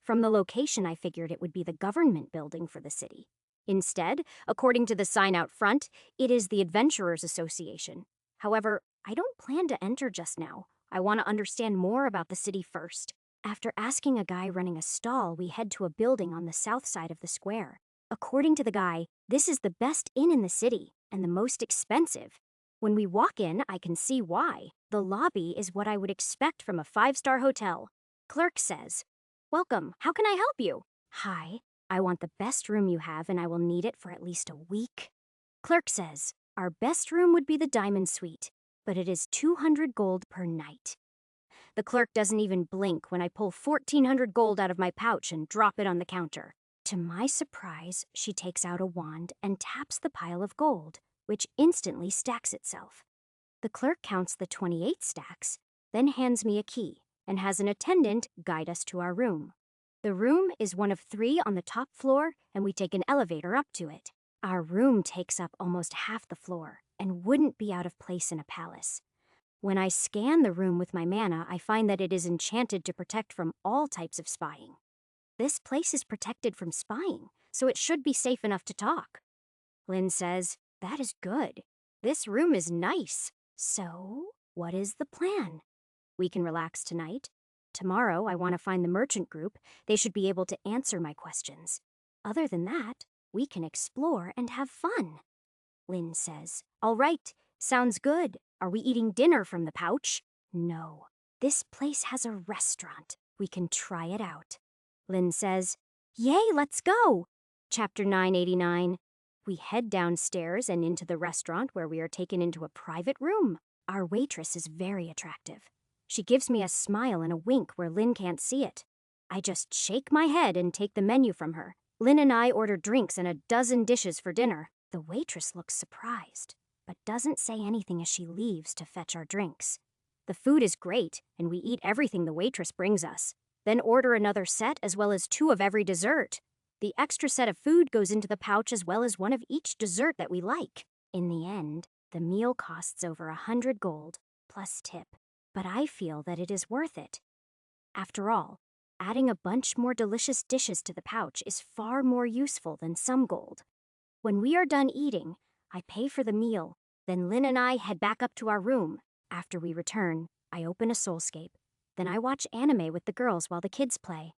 From the location, I figured it would be the government building for the city. Instead, according to the sign out front, it is the Adventurers Association. However, I don't plan to enter just now. I want to understand more about the city first. After asking a guy running a stall, we head to a building on the south side of the square. According to the guy, this is the best inn in the city, and the most expensive. When we walk in, I can see why. The lobby is what I would expect from a 5-star hotel. Clerk says, welcome, how can I help you? Hi, I want the best room you have, and I will need it for at least a week. Clerk says, our best room would be the Diamond Suite, but it is 200 gold per night. The clerk doesn't even blink when I pull 1,400 gold out of my pouch and drop it on the counter. To my surprise, she takes out a wand and taps the pile of gold, which instantly stacks itself. The clerk counts the 28 stacks, then hands me a key and has an attendant guide us to our room. The room is one of 3 on the top floor, and we take an elevator up to it. Our room takes up almost half the floor and wouldn't be out of place in a palace. When I scan the room with my mana, I find that it is enchanted to protect from all types of spying. This place is protected from spying, so it should be safe enough to talk. Lynn says, That is good. This room is nice. So, what is the plan? We can relax tonight. Tomorrow, I want to find the merchant group. They should be able to answer my questions. Other than that, we can explore and have fun. Lynn says, All right, sounds good. Are we eating dinner from the pouch? No. This place has a restaurant. We can try it out. Lynn says, Yay, let's go! Chapter 989. We head downstairs and into the restaurant where we are taken into a private room. Our waitress is very attractive. She gives me a smile and a wink where Lynn can't see it. I just shake my head and take the menu from her. Lynn and I order drinks and a dozen dishes for dinner. The waitress looks surprised, but doesn't say anything as she leaves to fetch our drinks. The food is great, and we eat everything the waitress brings us, then order another set as well as 2 of every dessert. The extra set of food goes into the pouch as well as 1 of each dessert that we like. In the end, the meal costs over 100 gold, plus tip, but I feel that it is worth it. After all, adding a bunch more delicious dishes to the pouch is far more useful than some gold. When we are done eating, I pay for the meal, then Lynn and I head back up to our room. After we return, I open a Soulscape. Then I watch anime with the girls while the kids play.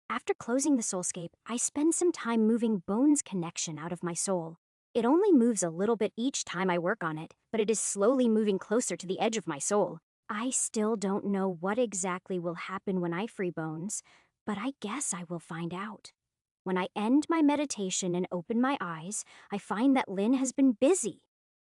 After closing the Soulscape, I spend some time moving Bones' connection out of my soul. It only moves a little bit each time I work on it, but it is slowly moving closer to the edge of my soul. I still don't know what exactly will happen when I free Bones, but I guess I will find out. When I end my meditation and open my eyes, I find that Lynn has been busy.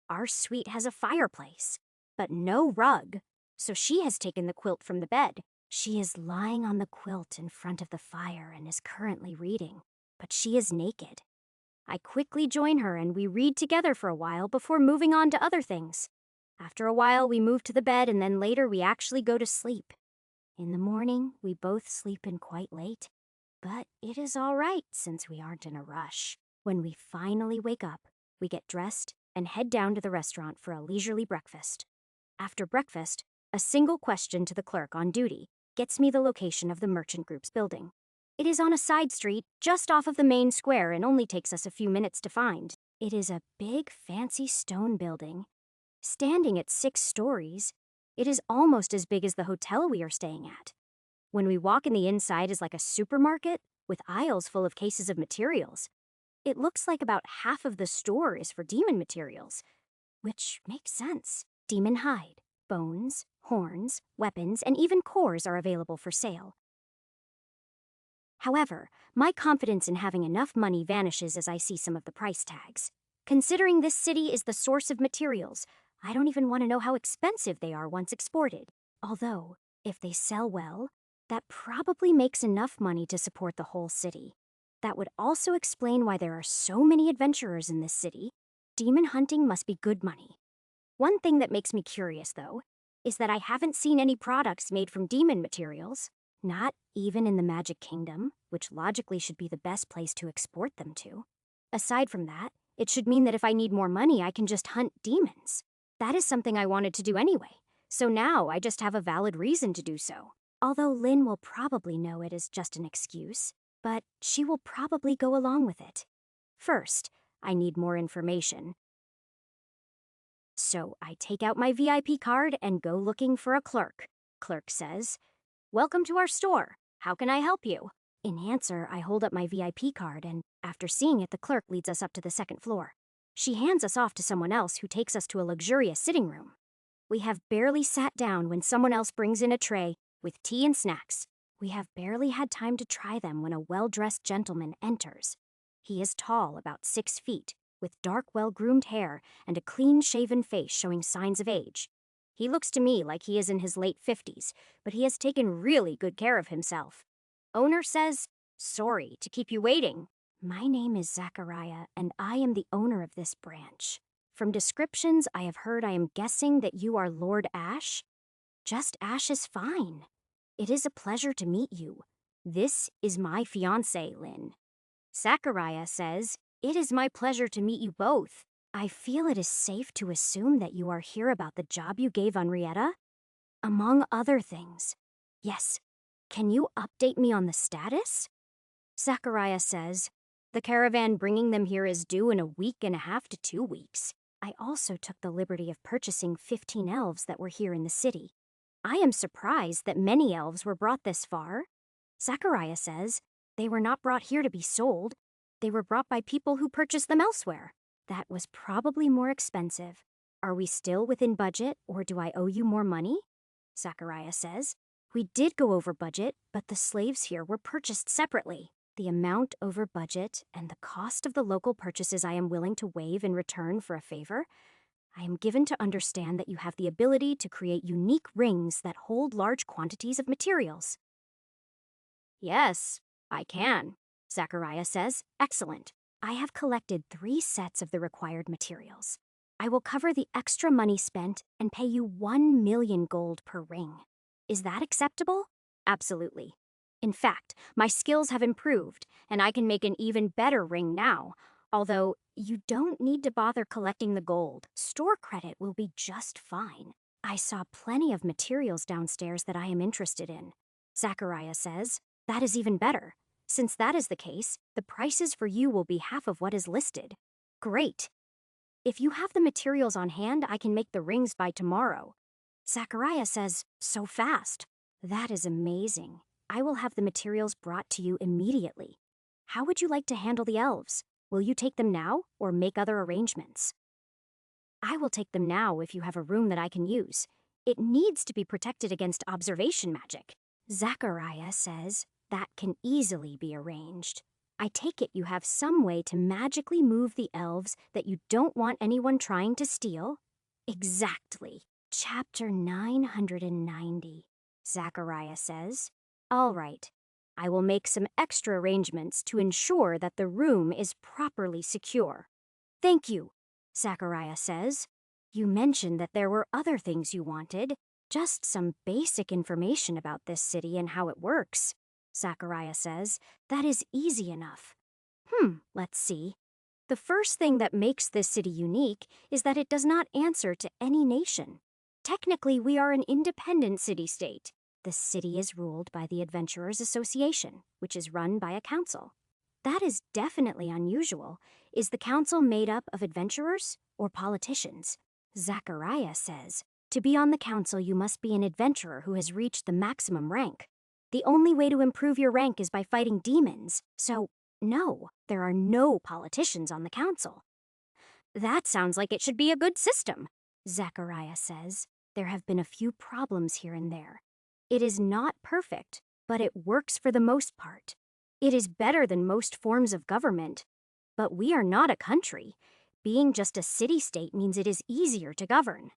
Our suite has a fireplace, but no rug, so she has taken the quilt from the bed. She is lying on the quilt in front of the fire and is currently reading, but she is naked. I quickly join her and we read together for a while before moving on to other things. After a while, we move to the bed and then later we actually go to sleep. In the morning, we both sleep in quite late, but it is all right since we aren't in a rush. When we finally wake up, we get dressed and head down to the restaurant for a leisurely breakfast. After breakfast, a single question to the clerk on duty gets me the location of the merchant group's building. It is on a side street just off of the main square and only takes us a few minutes to find. It is a big, fancy stone building. Standing at 6 stories, it is almost as big as the hotel we are staying at. When we walk in, the inside is like a supermarket with aisles full of cases of materials. It looks like about half of the store is for demon materials, which makes sense. Demon hide, bones, horns, weapons, and even cores are available for sale. However, my confidence in having enough money vanishes as I see some of the price tags. Considering this city is the source of materials, I don't even want to know how expensive they are once exported. Although, if they sell well, that probably makes enough money to support the whole city. That would also explain why there are so many adventurers in this city. Demon hunting must be good money. One thing that makes me curious, though, is that I haven't seen any products made from demon materials, not even in the Magic Kingdom, which logically should be the best place to export them to. Aside from that, it should mean that if I need more money, I can just hunt demons. That is something I wanted to do anyway, so now I just have a valid reason to do so. Although Lynn will probably know it is just an excuse, but she will probably go along with it. First, I need more information. So I take out my VIP card and go looking for a clerk. Clerk says, "Welcome to our store. How can I help you?" In answer, I hold up my VIP card and, after seeing it, the clerk leads us up to the 2nd floor. She hands us off to someone else who takes us to a luxurious sitting room. We have barely sat down when someone else brings in a tray with tea and snacks. We have barely had time to try them when a well-dressed gentleman enters. He is tall, about 6 feet, with dark, well-groomed hair and a clean-shaven face showing signs of age. He looks to me like he is in his late 50s, but he has taken really good care of himself. Owner says, "Sorry to keep you waiting. My name is Zachariah, and I am the owner of this branch. From descriptions I have heard, I am guessing that you are Lord Ash? Just Ash is fine. It is a pleasure to meet you. This is my fiancé, Lynn." Zachariah says, "It is my pleasure to meet you both. I feel it is safe to assume that you are here about the job you gave Henrietta? Among other things. Yes. Can you update me on the status?" Zachariah says, "The caravan bringing them here is due in a week and a half to 2 weeks. I also took the liberty of purchasing 15 elves that were here in the city. I am surprised that many elves were brought this far. Zachariah says they were not brought here to be sold. They were brought by people who purchased them elsewhere. That was probably more expensive. Are we still within budget, or do I owe you more money? Zachariah says. We did go over budget, but the slaves here were purchased separately. The amount over budget and the cost of the local purchases I am willing to waive in return for a favor. I am given to understand that you have the ability to create unique rings that hold large quantities of materials. Yes, I can, Zachariah says. Excellent. I have collected 3 sets of the required materials. I will cover the extra money spent and pay you 1 million gold per ring. Is that acceptable? Absolutely. In fact, my skills have improved, and I can make an even better ring now. Although, you don't need to bother collecting the gold. Store credit will be just fine. I saw plenty of materials downstairs that I am interested in. Zachariah says, that is even better. Since that is the case, the prices for you will be half of what is listed. Great. If you have the materials on hand, I can make the rings by tomorrow. Zachariah says, so fast. That is amazing. I will have the materials brought to you immediately. How would you like to handle the elves? Will you take them now, or make other arrangements? I will take them now if you have a room that I can use. It needs to be protected against observation magic. Zachariah says that can easily be arranged. I take it you have some way to magically move the elves that you don't want anyone trying to steal? Exactly. Chapter 990, Zachariah says. All right. I will make some extra arrangements to ensure that the room is properly secure. Thank you, Zachariah says. You mentioned that there were other things you wanted. Just some basic information about this city and how it works. Zachariah says. That is easy enough. Let's see. The first thing that makes this city unique is that it does not answer to any nation. Technically, we are an independent city-state. The city is ruled by the Adventurers Association, which is run by a council. That is definitely unusual. Is the council made up of adventurers or politicians? Zachariah says, to be on the council, you must be an adventurer who has reached the maximum rank. The only way to improve your rank is by fighting demons, so no, there are no politicians on the council. That sounds like it should be a good system, Zachariah says. There have been a few problems here and there. It is not perfect, but it works for the most part. It is better than most forms of government. But we are not a country. Being just a city-state means it is easier to govern.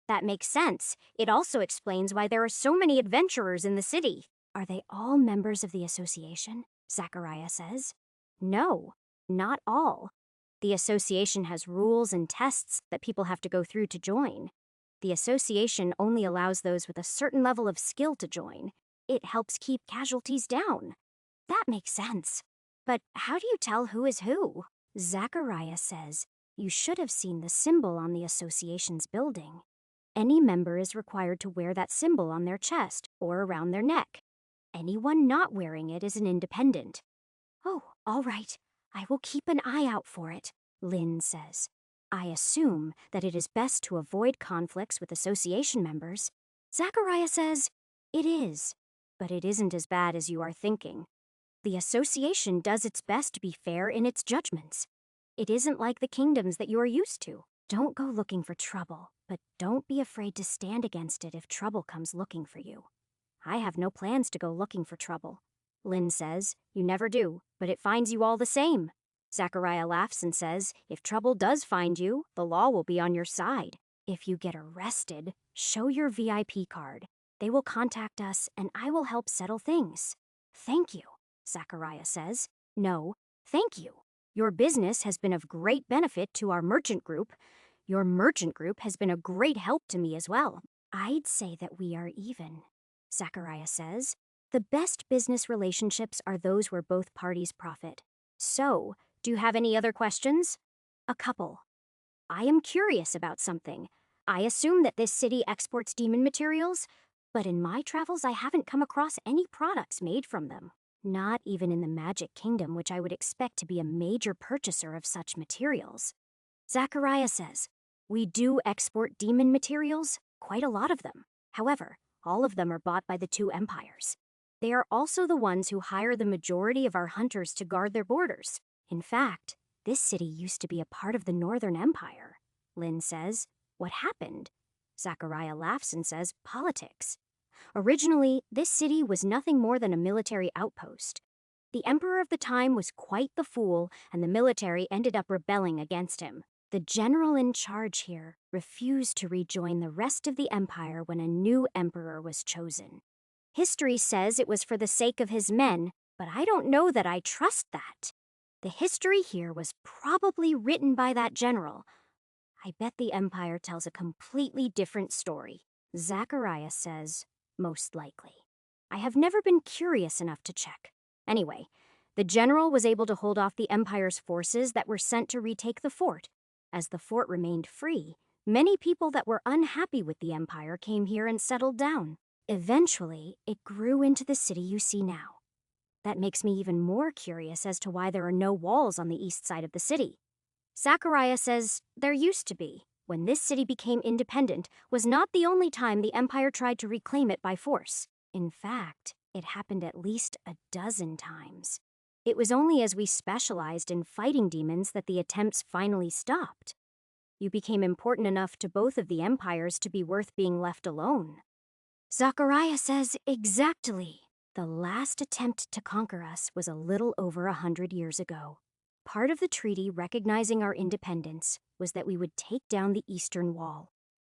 That makes sense. It also explains why there are so many adventurers in the city. Are they all members of the association? Zachariah says. No, not all. The association has rules and tests that people have to go through to join. The association only allows those with a certain level of skill to join. It helps keep casualties down. That makes sense. But how do you tell who is who? Zachariah says, you should have seen the symbol on the association's building. Any member is required to wear that symbol on their chest or around their neck. Anyone not wearing it is an independent. Oh, all right. I will keep an eye out for it, Lynn says. I assume that it is best to avoid conflicts with association members. Zachariah says, it is, but it isn't as bad as you are thinking. The association does its best to be fair in its judgments. It isn't like the kingdoms that you are used to. Don't go looking for trouble, but don't be afraid to stand against it if trouble comes looking for you. I have no plans to go looking for trouble. Lynn says, you never do, but it finds you all the same. Zachariah laughs and says, if trouble does find you, the law will be on your side. If you get arrested, show your VIP card. They will contact us and I will help settle things. Thank you, Zachariah says. No, thank you. Your business has been of great benefit to our merchant group. Your merchant group has been a great help to me as well. I'd say that we are even, Zachariah says. The best business relationships are those where both parties profit. So, do you have any other questions? A couple. I am curious about something. I assume that this city exports demon materials, but in my travels I haven't come across any products made from them. Not even in the Magic Kingdom, which I would expect to be a major purchaser of such materials. Zachariah says, We do export demon materials, quite a lot of them. However, all of them are bought by the two empires. They are also the ones who hire the majority of our hunters to guard their borders. In fact, this city used to be a part of the Northern Empire. Lynn says, "What happened?" Zachariah laughs and says, "Politics." Originally, this city was nothing more than a military outpost. The emperor of the time was quite the fool, and the military ended up rebelling against him. The general in charge here refused to rejoin the rest of the empire when a new emperor was chosen. History says it was for the sake of his men, but I don't know that I trust that. The history here was probably written by that general. I bet the empire tells a completely different story. Zachariah says, most likely. I have never been curious enough to check. Anyway, the general was able to hold off the empire's forces that were sent to retake the fort. As the fort remained free, many people that were unhappy with the empire came here and settled down. Eventually, it grew into the city you see now. That makes me even more curious as to why there are no walls on the east side of the city. Zachariah says there used to be. When this city became independent was not the only time the empire tried to reclaim it by force. In fact, it happened at least a dozen times. It was only as we specialized in fighting demons that the attempts finally stopped. You became important enough to both of the empires to be worth being left alone. Zachariah says exactly. The last attempt to conquer us was a little over 100 years ago. Part of the treaty recognizing our independence was that we would take down the Eastern Wall.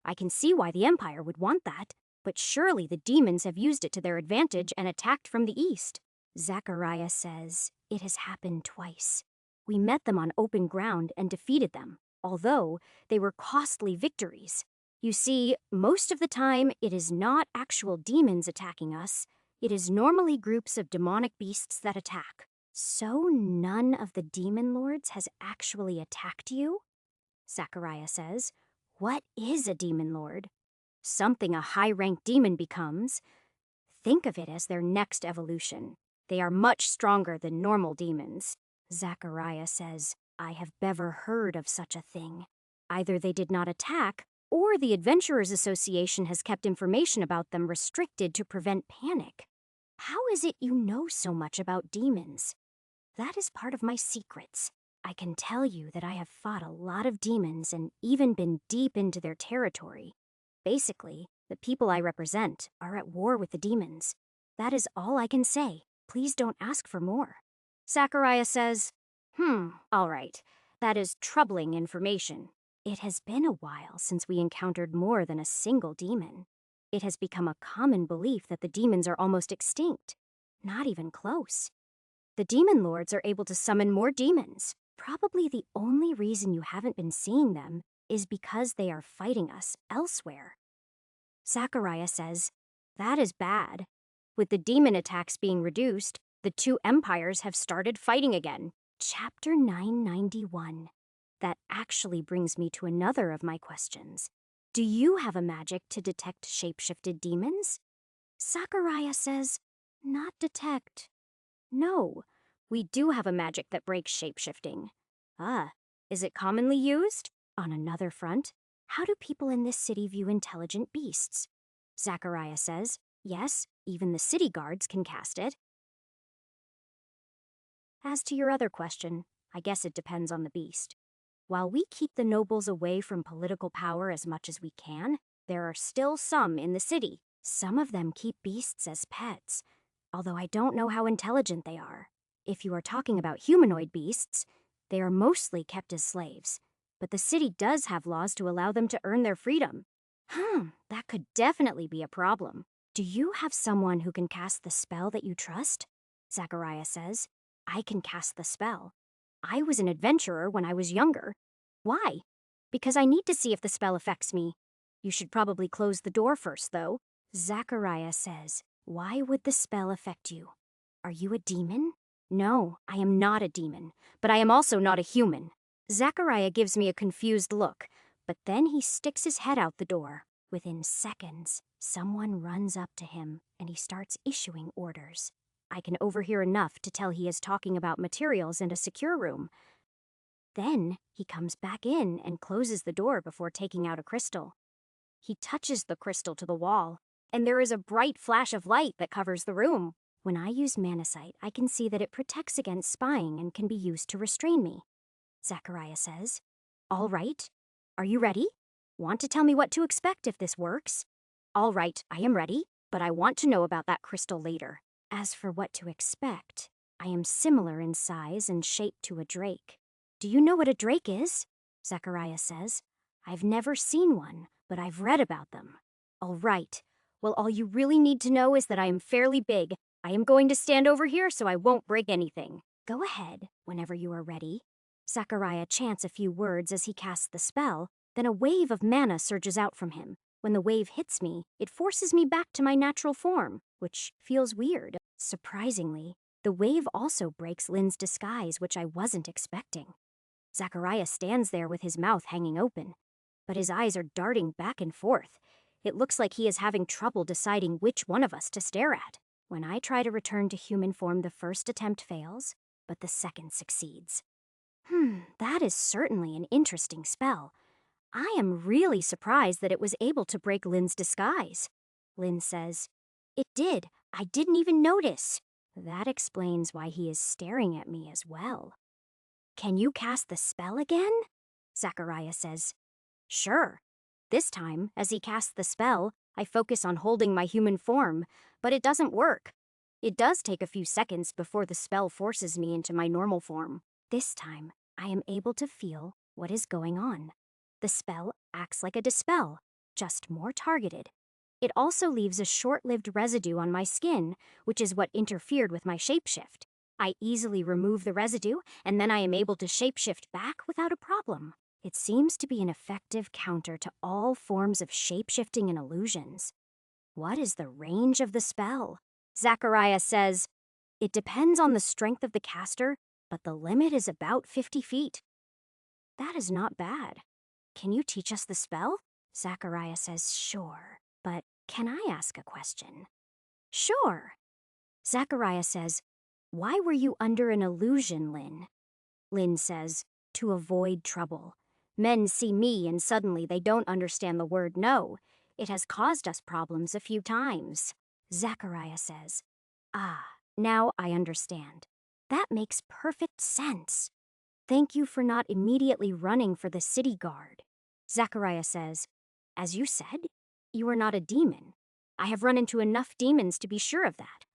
I can see why the Empire would want that, but surely the demons have used it to their advantage and attacked from the east. Zachariah says it has happened twice. We met them on open ground and defeated them, although they were costly victories. You see, most of the time it is not actual demons attacking us. It is normally groups of demonic beasts that attack. So none of the demon lords has actually attacked you? Zachariah says. What is a demon lord? Something a high-ranked demon becomes. Think of it as their next evolution. They are much stronger than normal demons. Zachariah says, I have never heard of such a thing. Either they did not attack, or the Adventurers Association has kept information about them restricted to prevent panic. How is it you know so much about demons? That is part of my secrets. I can tell you that I have fought a lot of demons and even been deep into their territory. Basically, the people I represent are at war with the demons. That is all I can say. Please don't ask for more. Zachariah says, all right. That is troubling information. It has been a while since we encountered more than a single demon. It has become a common belief that the demons are almost extinct. Not even close. The demon lords are able to summon more demons. Probably the only reason you haven't been seeing them is because they are fighting us elsewhere. Zachariah says, that is bad. With the demon attacks being reduced, the two empires have started fighting again. Chapter 991. That actually brings me to another of my questions. Do you have a magic to detect shape-shifted demons? Zachariah says, not detect. No, we do have a magic that breaks shape-shifting. Ah, is it commonly used? On another front, how do people in this city view intelligent beasts? Zachariah says, yes, even the city guards can cast it. As to your other question, I guess it depends on the beast. While we keep the nobles away from political power as much as we can, there are still some in the city. Some of them keep beasts as pets, although I don't know how intelligent they are. If you are talking about humanoid beasts, they are mostly kept as slaves, but the city does have laws to allow them to earn their freedom. That could definitely be a problem. Do you have someone who can cast the spell that you trust? Zachariah says. I can cast the spell. I was an adventurer when I was younger. Why? Because I need to see if the spell affects me. You should probably close the door first, though. Zachariah says, why would the spell affect you? Are you a demon? No, I am not a demon, but I am also not a human. Zachariah gives me a confused look, but then he sticks his head out the door. Within seconds, someone runs up to him and he starts issuing orders. I can overhear enough to tell he is talking about materials and a secure room. Then he comes back in and closes the door before taking out a crystal. He touches the crystal to the wall, and there is a bright flash of light that covers the room. When I use Manasite, I can see that it protects against spying and can be used to restrain me. Zachariah says, "All right. Are you ready? Want to tell me what to expect if this works?" "All right, I am ready, but I want to know about that crystal later." As for what to expect, I am similar in size and shape to a drake. "Do you know what a drake is?" Zachariah says. "I've never seen one, but I've read about them." "All right. Well, all you really need to know is that I am fairly big. I am going to stand over here so I won't break anything." "Go ahead, whenever you are ready." Zachariah chants a few words as he casts the spell, then a wave of mana surges out from him. When the wave hits me, it forces me back to my natural form, which feels weird. Surprisingly, the wave also breaks Lynn's disguise, which I wasn't expecting. Zachariah stands there with his mouth hanging open, but his eyes are darting back and forth. It looks like he is having trouble deciding which one of us to stare at. When I try to return to human form, the first attempt fails, but the second succeeds. That is certainly an interesting spell. I am really surprised that it was able to break Lynn's disguise. Lynn says, "It did. I didn't even notice." That explains why he is staring at me as well. "Can you cast the spell again?" Zachariah says. "Sure." This time, as he casts the spell, I focus on holding my human form, but it doesn't work. It does take a few seconds before the spell forces me into my normal form. This time, I am able to feel what is going on. The spell acts like a dispel, just more targeted. It also leaves a short-lived residue on my skin, which is what interfered with my shapeshift. I easily remove the residue, and then I am able to shapeshift back without a problem. It seems to be an effective counter to all forms of shapeshifting and illusions. What is the range of the spell? Zachariah says, "It depends on the strength of the caster, but the limit is about 50 feet. That is not bad. Can you teach us the spell?" Zachariah says, "Sure, but can I ask a question?" "Sure." Zachariah says, "Why were you under an illusion, Lynn?" Lynn says, "To avoid trouble. Men see me and suddenly they don't understand the word no. It has caused us problems a few times." Zachariah says, "Ah, now I understand. That makes perfect sense. Thank you for not immediately running for the city guard." Zachariah says, "As you said, you are not a demon. I have run into enough demons to be sure of that.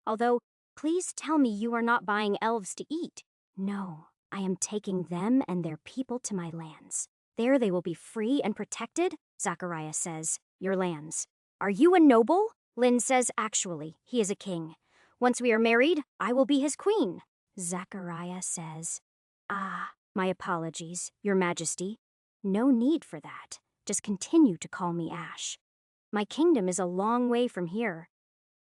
Although, please tell me you are not buying elves to eat." "No, I am taking them and their people to my lands. There they will be free and protected." Zachariah says, "Your lands. Are you a noble?" Lynn says, "Actually, he is a king. Once we are married, I will be his queen." Zachariah says, "Ah, my apologies, Your Majesty. No need for that. Just continue to call me Ash. My kingdom is a long way from here.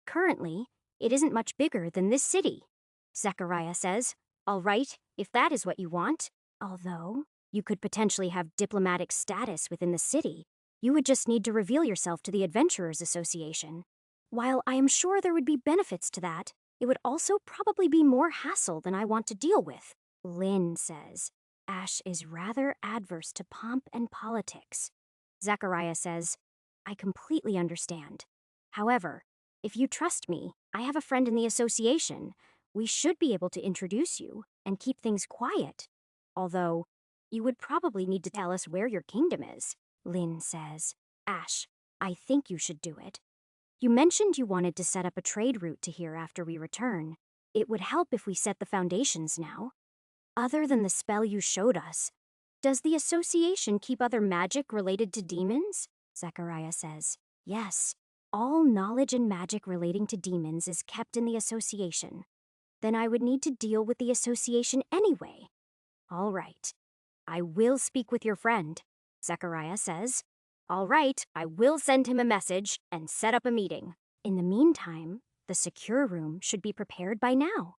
Currently, it isn't much bigger than this city." Zachariah says, "All right, if that is what you want. Although, you could potentially have diplomatic status within the city. You would just need to reveal yourself to the Adventurers Association. While I am sure there would be benefits to that, it would also probably be more hassle than I want to deal with." Lynn says, "Ash is rather adverse to pomp and politics." Zachariah says, "I completely understand. However, if you trust me, I have a friend in the association. We should be able to introduce you and keep things quiet. Although, you would probably need to tell us where your kingdom is." Lynn says, "Ash, I think you should do it. You mentioned you wanted to set up a trade route to here after we return. It would help if we set the foundations now. Other than the spell you showed us, does the association keep other magic related to demons?" Zachariah says, "Yes. All knowledge and magic relating to demons is kept in the association. Then I would need to deal with the association anyway." "All right. I will speak with your friend." Zachariah says, "All right, I will send him a message and set up a meeting. In the meantime, the secure room should be prepared by now."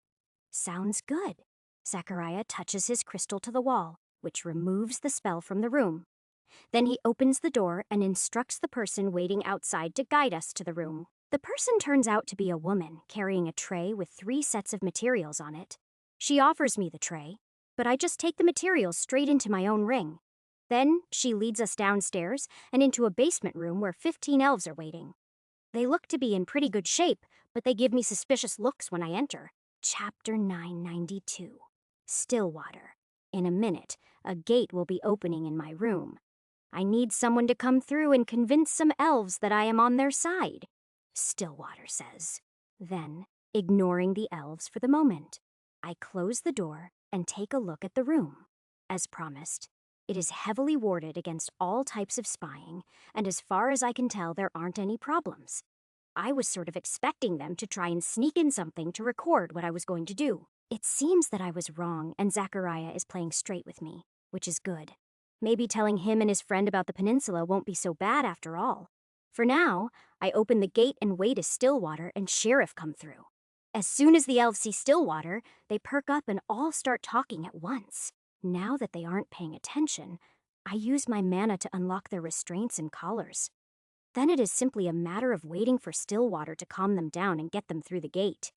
"Sounds good." Zachariah touches his crystal to the wall, which removes the spell from the room. Then he opens the door and instructs the person waiting outside to guide us to the room. The person turns out to be a woman carrying a tray with 3 sets of materials on it. She offers me the tray. but I just take the materials straight into my own ring. Then she leads us downstairs and into a basement room where 15 elves are waiting. They look to be in pretty good shape, but they give me suspicious looks when I enter. Chapter 992. Stillwater. In a minute, a gate will be opening in my room. I need someone to come through and convince some elves that I am on their side, Stillwater says. Then, ignoring the elves for the moment, I close the door and take a look at the room. As promised, it is heavily warded against all types of spying, and as far as I can tell, there aren't any problems. I was sort of expecting them to try and sneak in something to record what I was going to do. It seems that I was wrong, and Zachariah is playing straight with me, which is good. Maybe telling him and his friend about the peninsula won't be so bad after all. For now, I open the gate and wait as Stillwater and Sheriff come through. As soon as the elves see Stillwater, they perk up and all start talking at once. Now that they aren't paying attention, I use my mana to unlock their restraints and collars. Then it is simply a matter of waiting for Stillwater to calm them down and get them through the gate.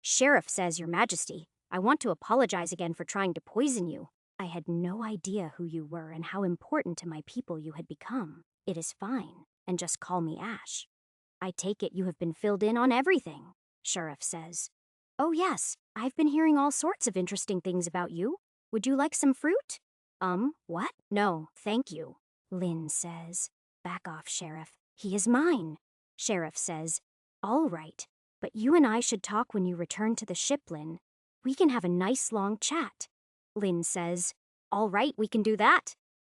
Sheriff says, Your Majesty, I want to apologize again for trying to poison you. I had no idea who you were and how important to my people you had become. It is fine, and just call me Ash. I take it you have been filled in on everything, Sheriff says. Oh yes, I've been hearing all sorts of interesting things about you. Would you like some fruit? What? No, thank you, Lynn says. Back off, Sheriff. He is mine. Sheriff says, All right, but you and I should talk when you return to the ship, Lynn. We can have a nice long chat. Lynn says, All right, we can do that.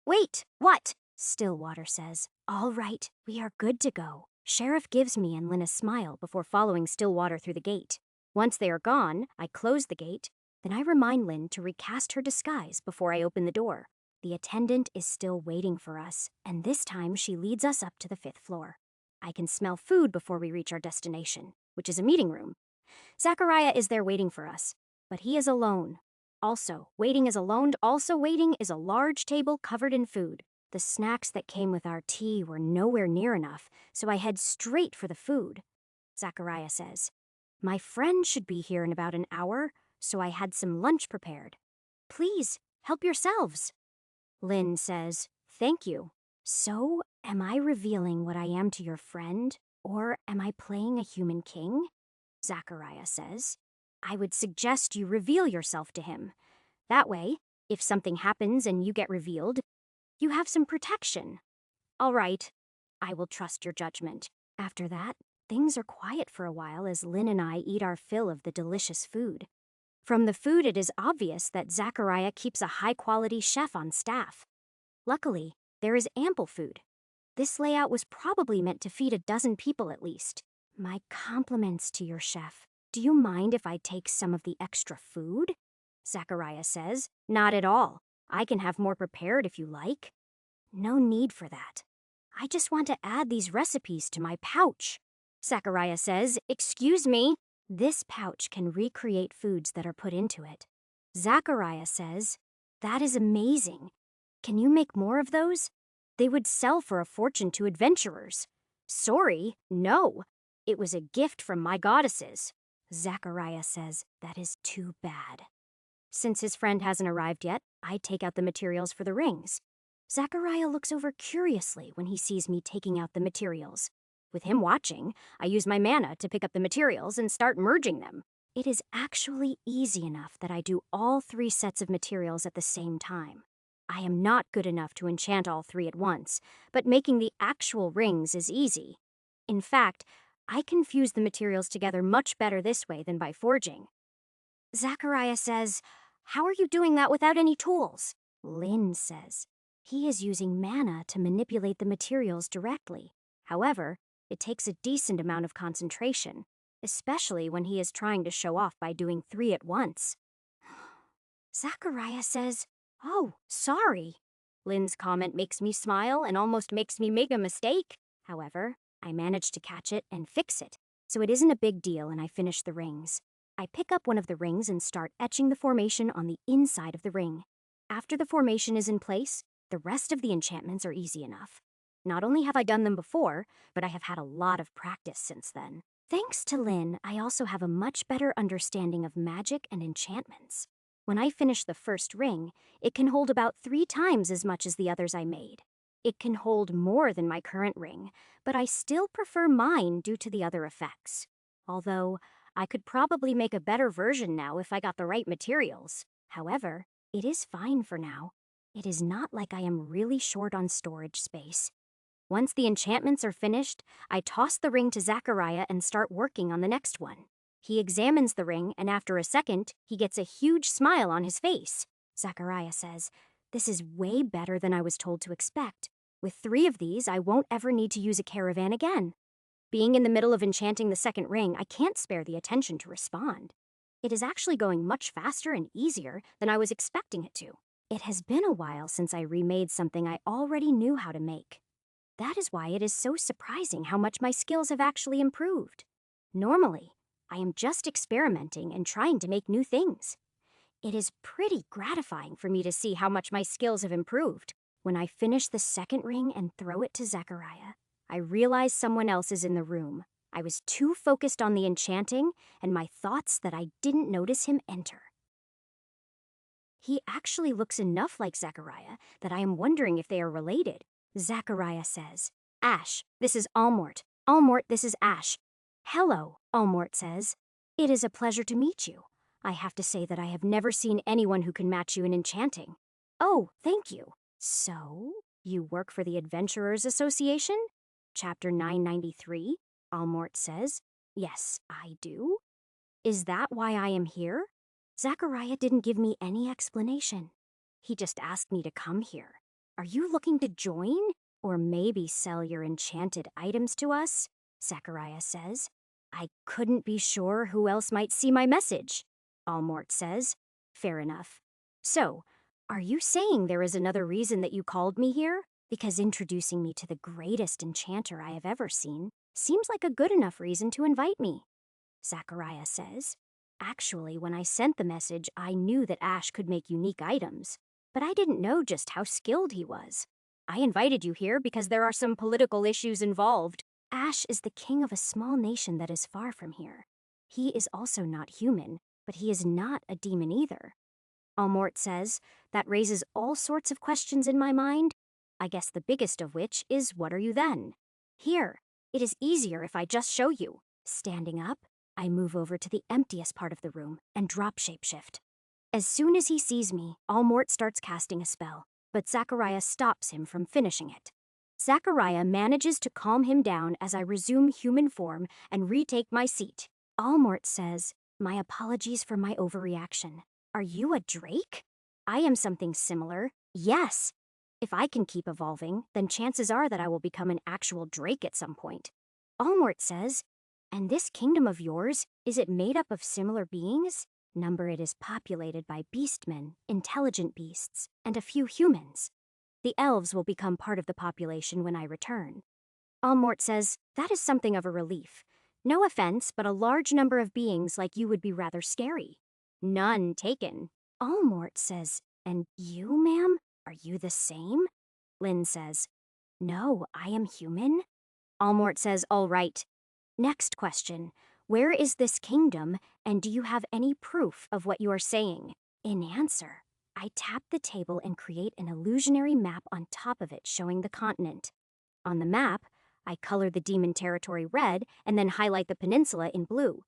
Wait, what? Stillwater says, All right, we are good to go. Sheriff gives me and Lynn a smile before following Stillwater through the gate. Once they are gone, I close the gate. Then I remind Lynn to recast her disguise before I open the door. The attendant is still waiting for us, and this time she leads us up to the 5th floor. I can smell food before we reach our destination, which is a meeting room. Zachariah is there waiting for us, but he is alone. Also waiting is a large table covered in food. The snacks that came with our tea were nowhere near enough, so I head straight for the food. Zachariah says, My friend should be here in about an hour, so I had some lunch prepared. Please, help yourselves. Lynn says, Thank you. So, am I revealing what I am to your friend, or am I playing a human king? Zachariah says, I would suggest you reveal yourself to him. That way, if something happens and you get revealed, you have some protection. All right, I will trust your judgment. After that, things are quiet for a while as Lynn and I eat our fill of the delicious food. From the food, it is obvious that Zachariah keeps a high-quality chef on staff. Luckily, there is ample food. This layout was probably meant to feed a dozen people at least. My compliments to your chef. Do you mind if I take some of the extra food? Zachariah says. Not at all. I can have more prepared if you like. No need for that. I just want to add these recipes to my pouch. Zachariah says, Excuse me. This pouch can recreate foods that are put into it. Zachariah says, That is amazing. Can you make more of those? They would sell for a fortune to adventurers. Sorry, no. It was a gift from my goddesses. Zachariah says, That is too bad. Since his friend hasn't arrived yet, I take out the materials for the rings. Zachariah looks over curiously when he sees me taking out the materials. With him watching, I use my mana to pick up the materials and start merging them. It is actually easy enough that I do all 3 sets of materials at the same time. I am not good enough to enchant all 3 at once, but making the actual rings is easy. In fact, I can fuse the materials together much better this way than by forging. Zachariah says, How are you doing that without any tools? Lynn says, He is using mana to manipulate the materials directly. However, it takes a decent amount of concentration, especially when he is trying to show off by doing 3 at once. Zachariah says, Oh, sorry. Lynn's comment makes me smile and almost makes me make a mistake. However, I manage to catch it and fix it, so it isn't a big deal and I finish the rings. I pick up one of the rings and start etching the formation on the inside of the ring. After the formation is in place, the rest of the enchantments are easy enough. Not only have I done them before, but I have had a lot of practice since then. Thanks to Lynn, I also have a much better understanding of magic and enchantments. When I finish the first ring, it can hold about 3 times as much as the others I made. It can hold more than my current ring, but I still prefer mine due to the other effects. Although, I could probably make a better version now if I got the right materials. However, it is fine for now. It is not like I am really short on storage space. Once the enchantments are finished, I toss the ring to Zachariah and start working on the next one. He examines the ring, and after a second, he gets a huge smile on his face. Zachariah says, "This is way better than I was told to expect. With 3 of these, I won't ever need to use a caravan again." Being in the middle of enchanting the second ring, I can't spare the attention to respond. It is actually going much faster and easier than I was expecting it to. It has been a while since I remade something I already knew how to make. That is why it is so surprising how much my skills have actually improved. Normally, I am just experimenting and trying to make new things. It is pretty gratifying for me to see how much my skills have improved. When I finish the second ring and throw it to Zachariah, I realize someone else is in the room. I was too focused on the enchanting and my thoughts that I didn't notice him enter. He actually looks enough like Zachariah that I am wondering if they are related. Zachariah says, "Ash, this is Almort. Almort, this is Ash." "Hello," Almort says. "It is a pleasure to meet you. I have to say that I have never seen anyone who can match you in enchanting." "Oh, thank you. So, you work for the Adventurers Association?" Chapter 993, Almort says. "Yes, I do." "Is that why I am here?" Zachariah didn't give me any explanation. He just asked me to come here. "Are you looking to join? Or maybe sell your enchanted items to us?" Zachariah says. "I couldn't be sure who else might see my message," Almort says. "Fair enough. So, are you saying there is another reason that you called me here? Because introducing me to the greatest enchanter I have ever seen seems like a good enough reason to invite me." Zachariah says. "Actually, when I sent the message, I knew that Ash could make unique items, but I didn't know just how skilled he was. I invited you here because there are some political issues involved. Ash is the king of a small nation that is far from here. He is also not human, but he is not a demon either." Almort says, "That raises all sorts of questions in my mind. I guess the biggest of which is, what are you then?" "Here, it is easier if I just show you." Standing up, I move over to the emptiest part of the room and drop shapeshift. As soon as he sees me, Almort starts casting a spell, but Zachariah stops him from finishing it. Zachariah manages to calm him down as I resume human form and retake my seat. Almort says, "My apologies for my overreaction. Are you a drake?" "I am something similar. Yes. If I can keep evolving, then chances are that I will become an actual drake at some point." Almort says, "And this kingdom of yours, is it made up of similar beings?" Number it is populated by beastmen, intelligent beasts, and a few humans. The elves will become part of the population when I return. Almort says, "That is something of a relief. No offense, but a large number of beings like you would be rather scary." "None taken." Almort says, "And you, ma'am? Are you the same?" Lynn says, "No, I am human." Almort says, "All right. Next question. Where is this kingdom, and do you have any proof of what you are saying?" In answer, I tap the table and create an illusionary map on top of it showing the continent. On the map, I color the demon territory red and then highlight the peninsula in blue.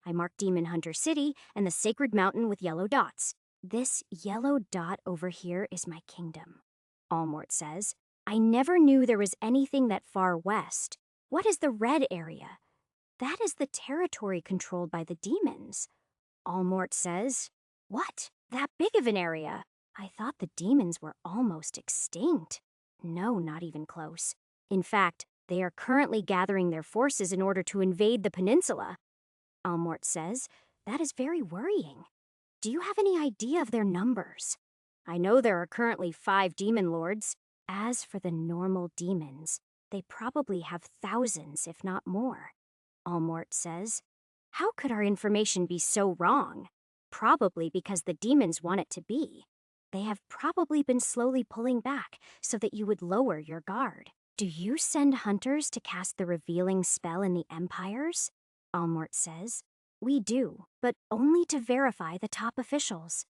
I mark Demon Hunter City and the Sacred Mountain with yellow dots. "This yellow dot over here is my kingdom," Almort says. "I never knew there was anything that far west. What is the red area?" "That is the territory controlled by the demons." Almort says, "What? That big of an area? I thought the demons were almost extinct." "No, not even close. In fact, they are currently gathering their forces in order to invade the peninsula." Almort says, "That is very worrying. Do you have any idea of their numbers?" "I know there are currently 5 demon lords. As for the normal demons, they probably have thousands, if not more." Almort says, "How could our information be so wrong?" "Probably because the demons want it to be. They have probably been slowly pulling back so that you would lower your guard." "Do you send hunters to cast the revealing spell in the empires?" Almort says, "We do, but only to verify the top officials."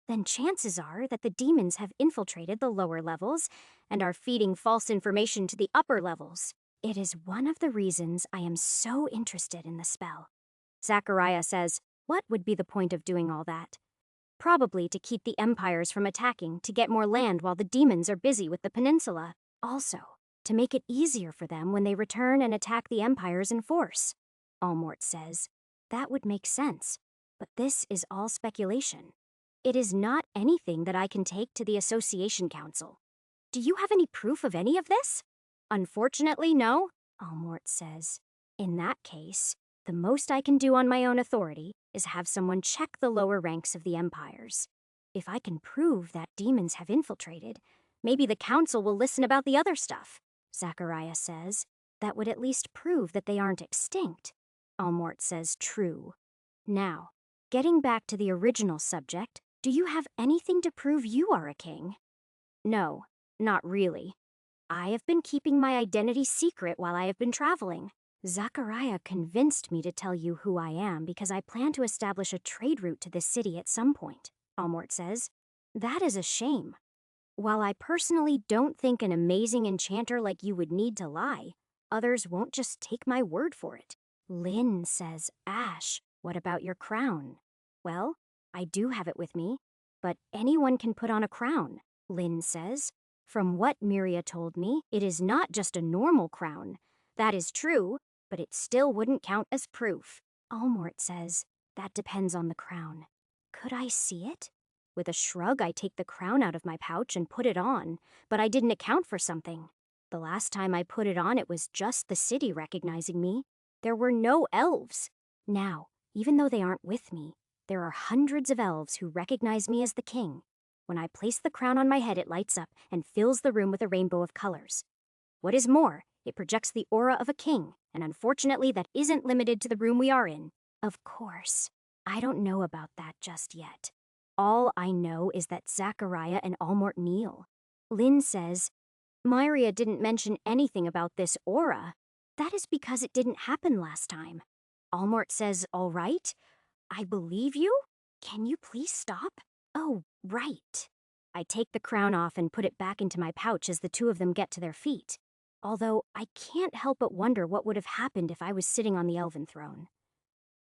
then chances are that the demons have infiltrated the lower levels and are feeding false information to the upper levels. It is one of the reasons I am so interested in the spell. Zachariah says, what would be the point of doing all that? Probably to keep the empires from attacking to get more land while the demons are busy with the peninsula. Also, to make it easier for them when they return and attack the empires in force. Allmort says, that would make sense, but this is all speculation. It is not anything that I can take to the Association Council. Do you have any proof of any of this? Unfortunately, no, Allmort says. In that case, the most I can do on my own authority is have someone check the lower ranks of the empires. If I can prove that demons have infiltrated, maybe the council will listen about the other stuff, Zachariah says. That would at least prove that they aren't extinct. Allmort says true. Now, getting back to the original subject, do you have anything to prove you are a king? No, not really. I have been keeping my identity secret while I have been traveling. Zachariah convinced me to tell you who I am because I plan to establish a trade route to this city at some point, Allmort says. That is a shame. While I personally don't think an amazing enchanter like you would need to lie, others won't just take my word for it. Lynn says, Ash, what about your crown? Well, I do have it with me, but anyone can put on a crown, Lynn says. From what Miria told me, it is not just a normal crown. That is true, but it still wouldn't count as proof. Allmort says, that depends on the crown. Could I see it? With a shrug, I take the crown out of my pouch and put it on, but I didn't account for something. The last time I put it on, it was just the city recognizing me. There were no elves. Now, even though they aren't with me, there are hundreds of elves who recognize me as the king. When I place the crown on my head, it lights up and fills the room with a rainbow of colors. What is more, it projects the aura of a king, and unfortunately that isn't limited to the room we are in. Of course, I don't know about that just yet. All I know is that Zachariah and Allmort kneel. Lynn says, Myria didn't mention anything about this aura. That is because it didn't happen last time. Allmort says, all right. I believe you? Can you please stop? Oh, right. I take the crown off and put it back into my pouch as the two of them get to their feet. Although I can't help but wonder what would have happened if I was sitting on the elven throne.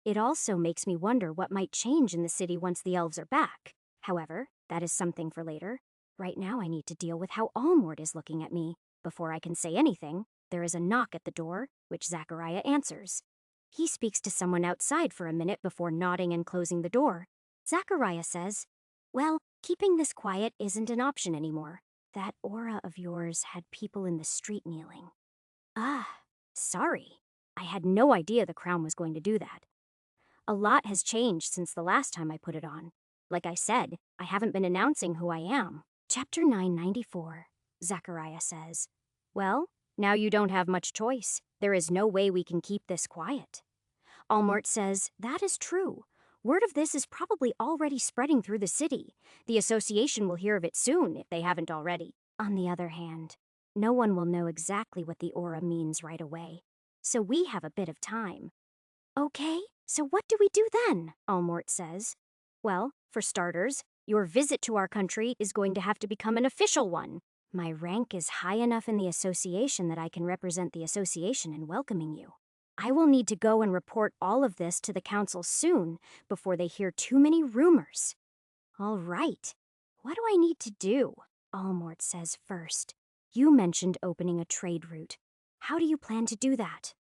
It also makes me wonder what might change in the city once the elves are back. However, that is something for later. Right now I need to deal with how Allmort is looking at me. Before I can say anything, there is a knock at the door, which Zachariah answers. He speaks to someone outside for a minute before nodding and closing the door. Zachariah says, well, keeping this quiet isn't an option anymore. That aura of yours had people in the street kneeling. Ah, sorry. I had no idea the crown was going to do that. A lot has changed since the last time I put it on. Like I said, I haven't been announcing who I am. Chapter 994, Zachariah says. Well, now you don't have much choice. There is no way we can keep this quiet. Allmort says, that is true. Word of this is probably already spreading through the city. The association will hear of it soon, if they haven't already. On the other hand, no one will know exactly what the aura means right away. So we have a bit of time. Okay, so what do we do then? Allmort says. Well, for starters, your visit to our country is going to have to become an official one. My rank is high enough in the association that I can represent the association in welcoming you. I will need to go and report all of this to the council soon before they hear too many rumors. All right, what do I need to do? Allmort says first. You mentioned opening a trade route. How do you plan to do that?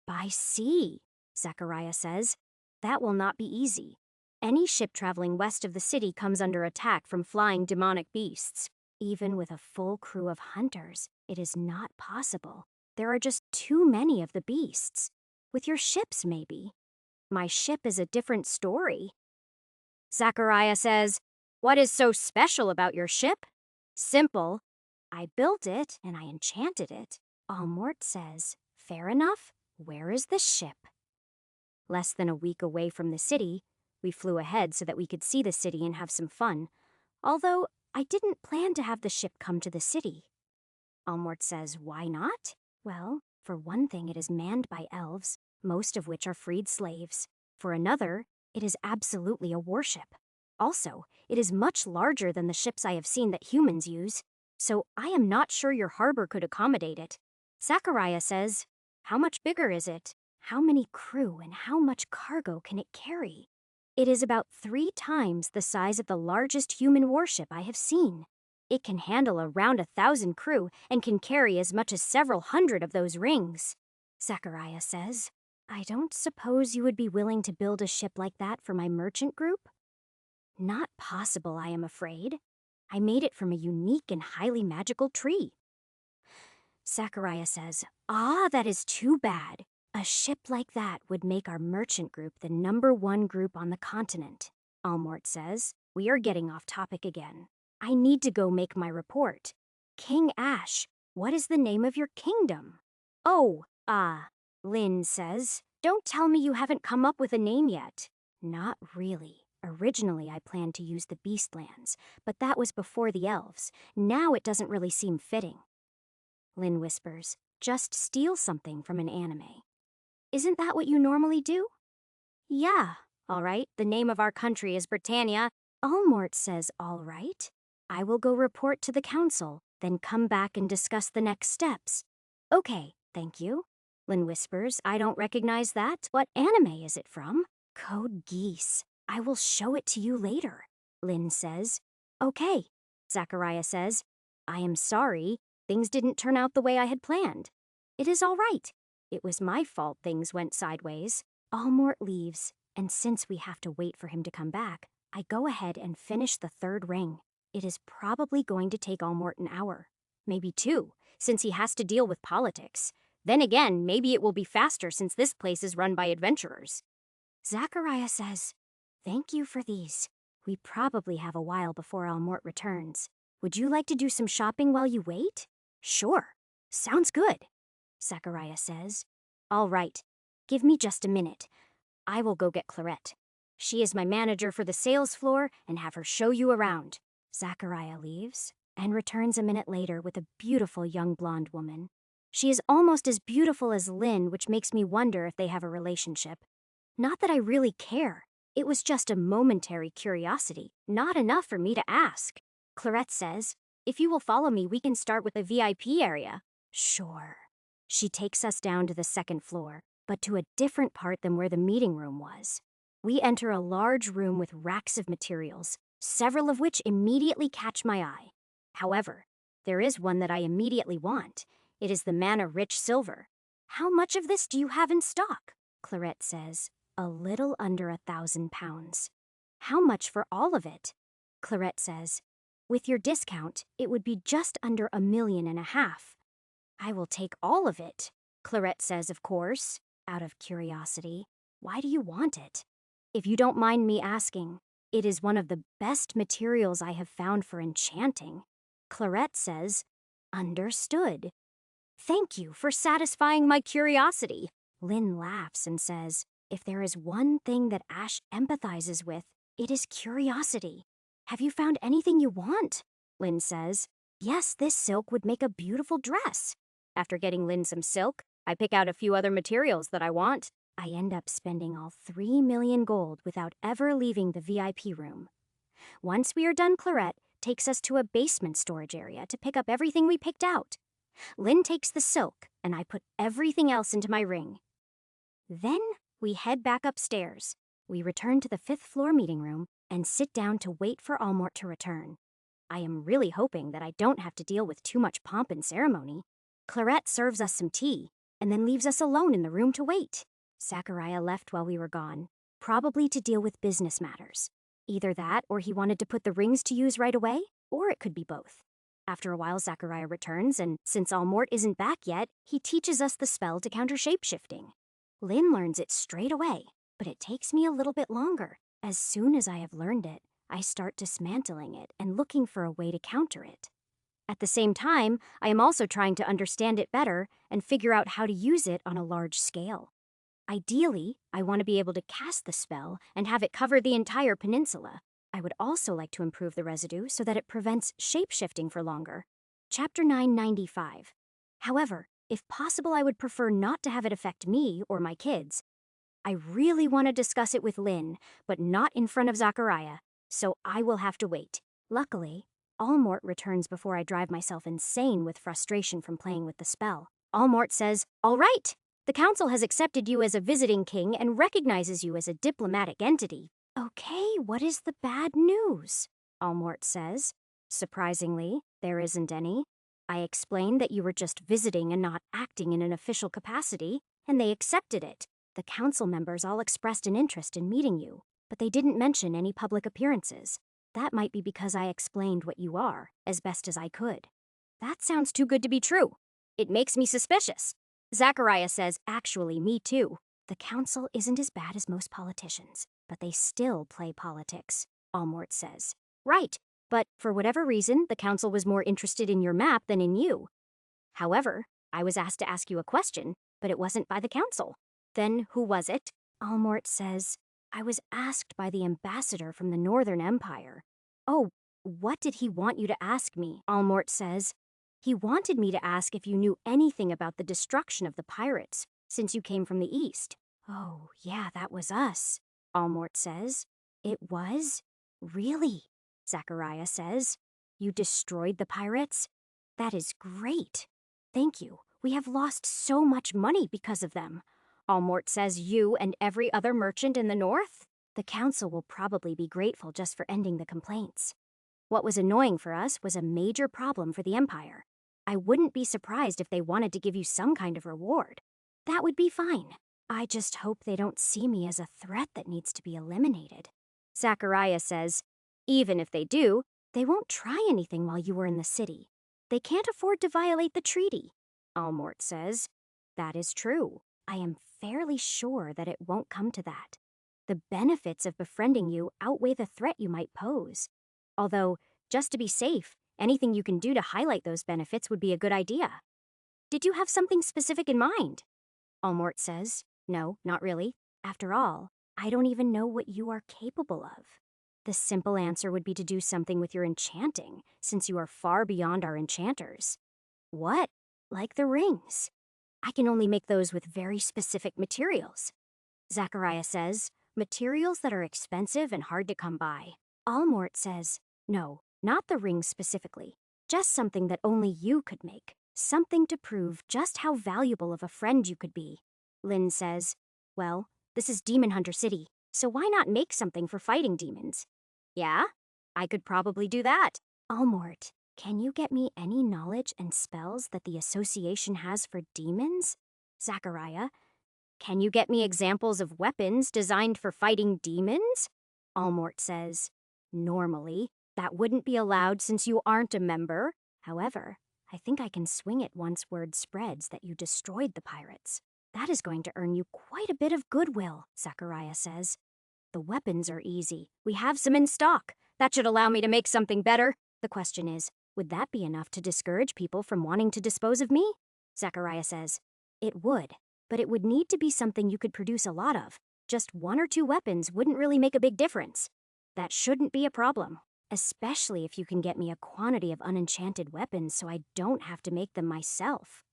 By sea, Zachariah says. That will not be easy. Any ship traveling west of the city comes under attack from flying demonic beasts. Even with a full crew of hunters, it is not possible. There are just too many of the beasts. With your ships, maybe. My ship is a different story. Zachariah says, what is so special about your ship? Simple. I built it and I enchanted it. Allmort says, fair enough. Where is the ship? Less than a week away from the city, we flew ahead so that we could see the city and have some fun. Although, I didn't plan to have the ship come to the city. Allmort says, why not? Well, for one thing, it is manned by elves, most of which are freed slaves. For another, it is absolutely a warship. Also, it is much larger than the ships I have seen that humans use, so I am not sure your harbor could accommodate it. Zachariah says, how much bigger is it? How many crew and how much cargo can it carry? It is about 3 times the size of the largest human warship I have seen. It can handle around 1,000 crew and can carry as much as several hundred of those rings. Zachariah says, I don't suppose you would be willing to build a ship like that for my merchant group? Not possible, I am afraid. I made it from a unique and highly magical tree. Zachariah says, that is too bad. A ship like that would make our merchant group the #1 group on the continent. Almort says, we are getting off topic again. I need to go make my report. King Ash, what is the name of your kingdom? Lynn says, don't tell me you haven't come up with a name yet. Not really. Originally, I planned to use the Beastlands, but that was before the elves. Now it doesn't really seem fitting. Lynn whispers, just steal something from an anime. Isn't that what you normally do? Yeah, all right, the name of our country is Britannia. Almort says, all right. I will go report to the council, then come back and discuss the next steps. Okay, thank you. Lynn whispers, I don't recognize that. What anime is it from? Code Geass. I will show it to you later. Lynn says, okay. Zachariah says, I am sorry. Things didn't turn out the way I had planned. It is all right. It was my fault things went sideways. Almort leaves, and since we have to wait for him to come back, I go ahead and finish the 3rd ring. It is probably going to take Almort an hour. Maybe 2, since he has to deal with politics. Then again, maybe it will be faster since this place is run by adventurers. Zachariah says, thank you for these. We probably have a while before Almort returns. Would you like to do some shopping while you wait? Sure. Sounds good. Zachariah says, all right. Give me just a minute. I will go get Clarette. She is my manager for the sales floor and have her show you around. Zachariah leaves and returns a minute later with a beautiful young blonde woman. She is almost as beautiful as Lynn, which makes me wonder if they have a relationship. Not that I really care. It was just a momentary curiosity, not enough for me to ask. Clarette says, if you will follow me, we can start with the VIP area. Sure. She takes us down to the 2nd floor, but to a different part than where the meeting room was. We enter a large room with racks of materials, several of which immediately catch my eye. However, there is one that I immediately want. It is the mana-rich silver. How much of this do you have in stock? Clarette says, a little under 1,000 pounds. How much for all of it? Clarette says, with your discount, it would be just under 1.5 million. I will take all of it. Clarette says, of course, out of curiosity. Why do you want it? If you don't mind me asking, it is one of the best materials I have found for enchanting. Clarette says, understood. Thank you for satisfying my curiosity. Lynn laughs and says, if there is one thing that Ash empathizes with, it is curiosity. Have you found anything you want? Lynn says, yes, this silk would make a beautiful dress. After getting Lynn some silk, I pick out a few other materials that I want. I end up spending all 3 million gold without ever leaving the VIP room. Once we are done, Clarette takes us to a basement storage area to pick up everything we picked out. Lynn takes the silk, and I put everything else into my ring. Then we head back upstairs. We return to the 5th floor meeting room and sit down to wait for Almort to return. I am really hoping that I don't have to deal with too much pomp and ceremony. Clarette serves us some tea, and then leaves us alone in the room to wait. Zachariah left while we were gone, probably to deal with business matters. Either that, or he wanted to put the rings to use right away, or it could be both. After a while, Zachariah returns, and since Almort isn't back yet, he teaches us the spell to counter shapeshifting. Lynn learns it straight away, but it takes me a little bit longer. As soon as I have learned it, I start dismantling it and looking for a way to counter it. At the same time, I am also trying to understand it better and figure out how to use it on a large scale. Ideally, I want to be able to cast the spell and have it cover the entire peninsula. I would also like to improve the residue so that it prevents shapeshifting for longer. Chapter 995. However, if possible, I would prefer not to have it affect me or my kids. I really want to discuss it with Lynn, but not in front of Zachariah, so I will have to wait. Luckily, Allmort returns before I drive myself insane with frustration from playing with the spell. Allmort says, "All right! The council has accepted you as a visiting king and recognizes you as a diplomatic entity." "Okay, what is the bad news?" Allmort says. Surprisingly, there isn't any. I explained that you were just visiting and not acting in an official capacity, and they accepted it. The council members all expressed an interest in meeting you, but they didn't mention any public appearances. That might be because I explained what you are, as best as I could. That sounds too good to be true. It makes me suspicious. Zachariah says, actually, me too. The council isn't as bad as most politicians, but they still play politics, Allmort says. Right, but for whatever reason, the council was more interested in your map than in you. However, I was asked to ask you a question, but it wasn't by the council. Then who was it? Allmort says, I was asked by the ambassador from the Northern Empire. Oh, what did he want you to ask me? Allmort says. He wanted me to ask if you knew anything about the destruction of the pirates, since you came from the east. Oh, yeah, that was us, Allmort says. It was? Really? Zachariah says. You destroyed the pirates? That is great. Thank you. We have lost so much money because of them. Allmort says you and every other merchant in the north? The council will probably be grateful just for ending the complaints. What was annoying for us was a major problem for the Empire. I wouldn't be surprised if they wanted to give you some kind of reward. That would be fine. I just hope they don't see me as a threat that needs to be eliminated. Zachariah says, even if they do, they won't try anything while you were in the city. They can't afford to violate the treaty. Allmort says, that is true. I am fairly sure that it won't come to that. The benefits of befriending you outweigh the threat you might pose. Although, just to be safe, anything you can do to highlight those benefits would be a good idea. Did you have something specific in mind? Allmort says, no, not really. After all, I don't even know what you are capable of. The simple answer would be to do something with your enchanting, since you are far beyond our enchanters. What? Like the rings. I can only make those with very specific materials. Zachariah says, materials that are expensive and hard to come by. Allmort says, no, not the rings specifically. Just something that only you could make. Something to prove just how valuable of a friend you could be. Lynn says, well, this is Demon Hunter City, so why not make something for fighting demons? Yeah, I could probably do that. Allmort, can you get me any knowledge and spells that the association has for demons? Zachariah, can you get me examples of weapons designed for fighting demons? Allmort says, normally, that wouldn't be allowed since you aren't a member. However, I think I can swing it once word spreads that you destroyed the pirates. That is going to earn you quite a bit of goodwill, Zachariah says. The weapons are easy. We have some in stock. That should allow me to make something better. The question is, would that be enough to discourage people from wanting to dispose of me? Zachariah says, it would, but it would need to be something you could produce a lot of. Just 1 or 2 weapons wouldn't really make a big difference. That shouldn't be a problem, especially if you can get me a quantity of unenchanted weapons so I don't have to make them myself.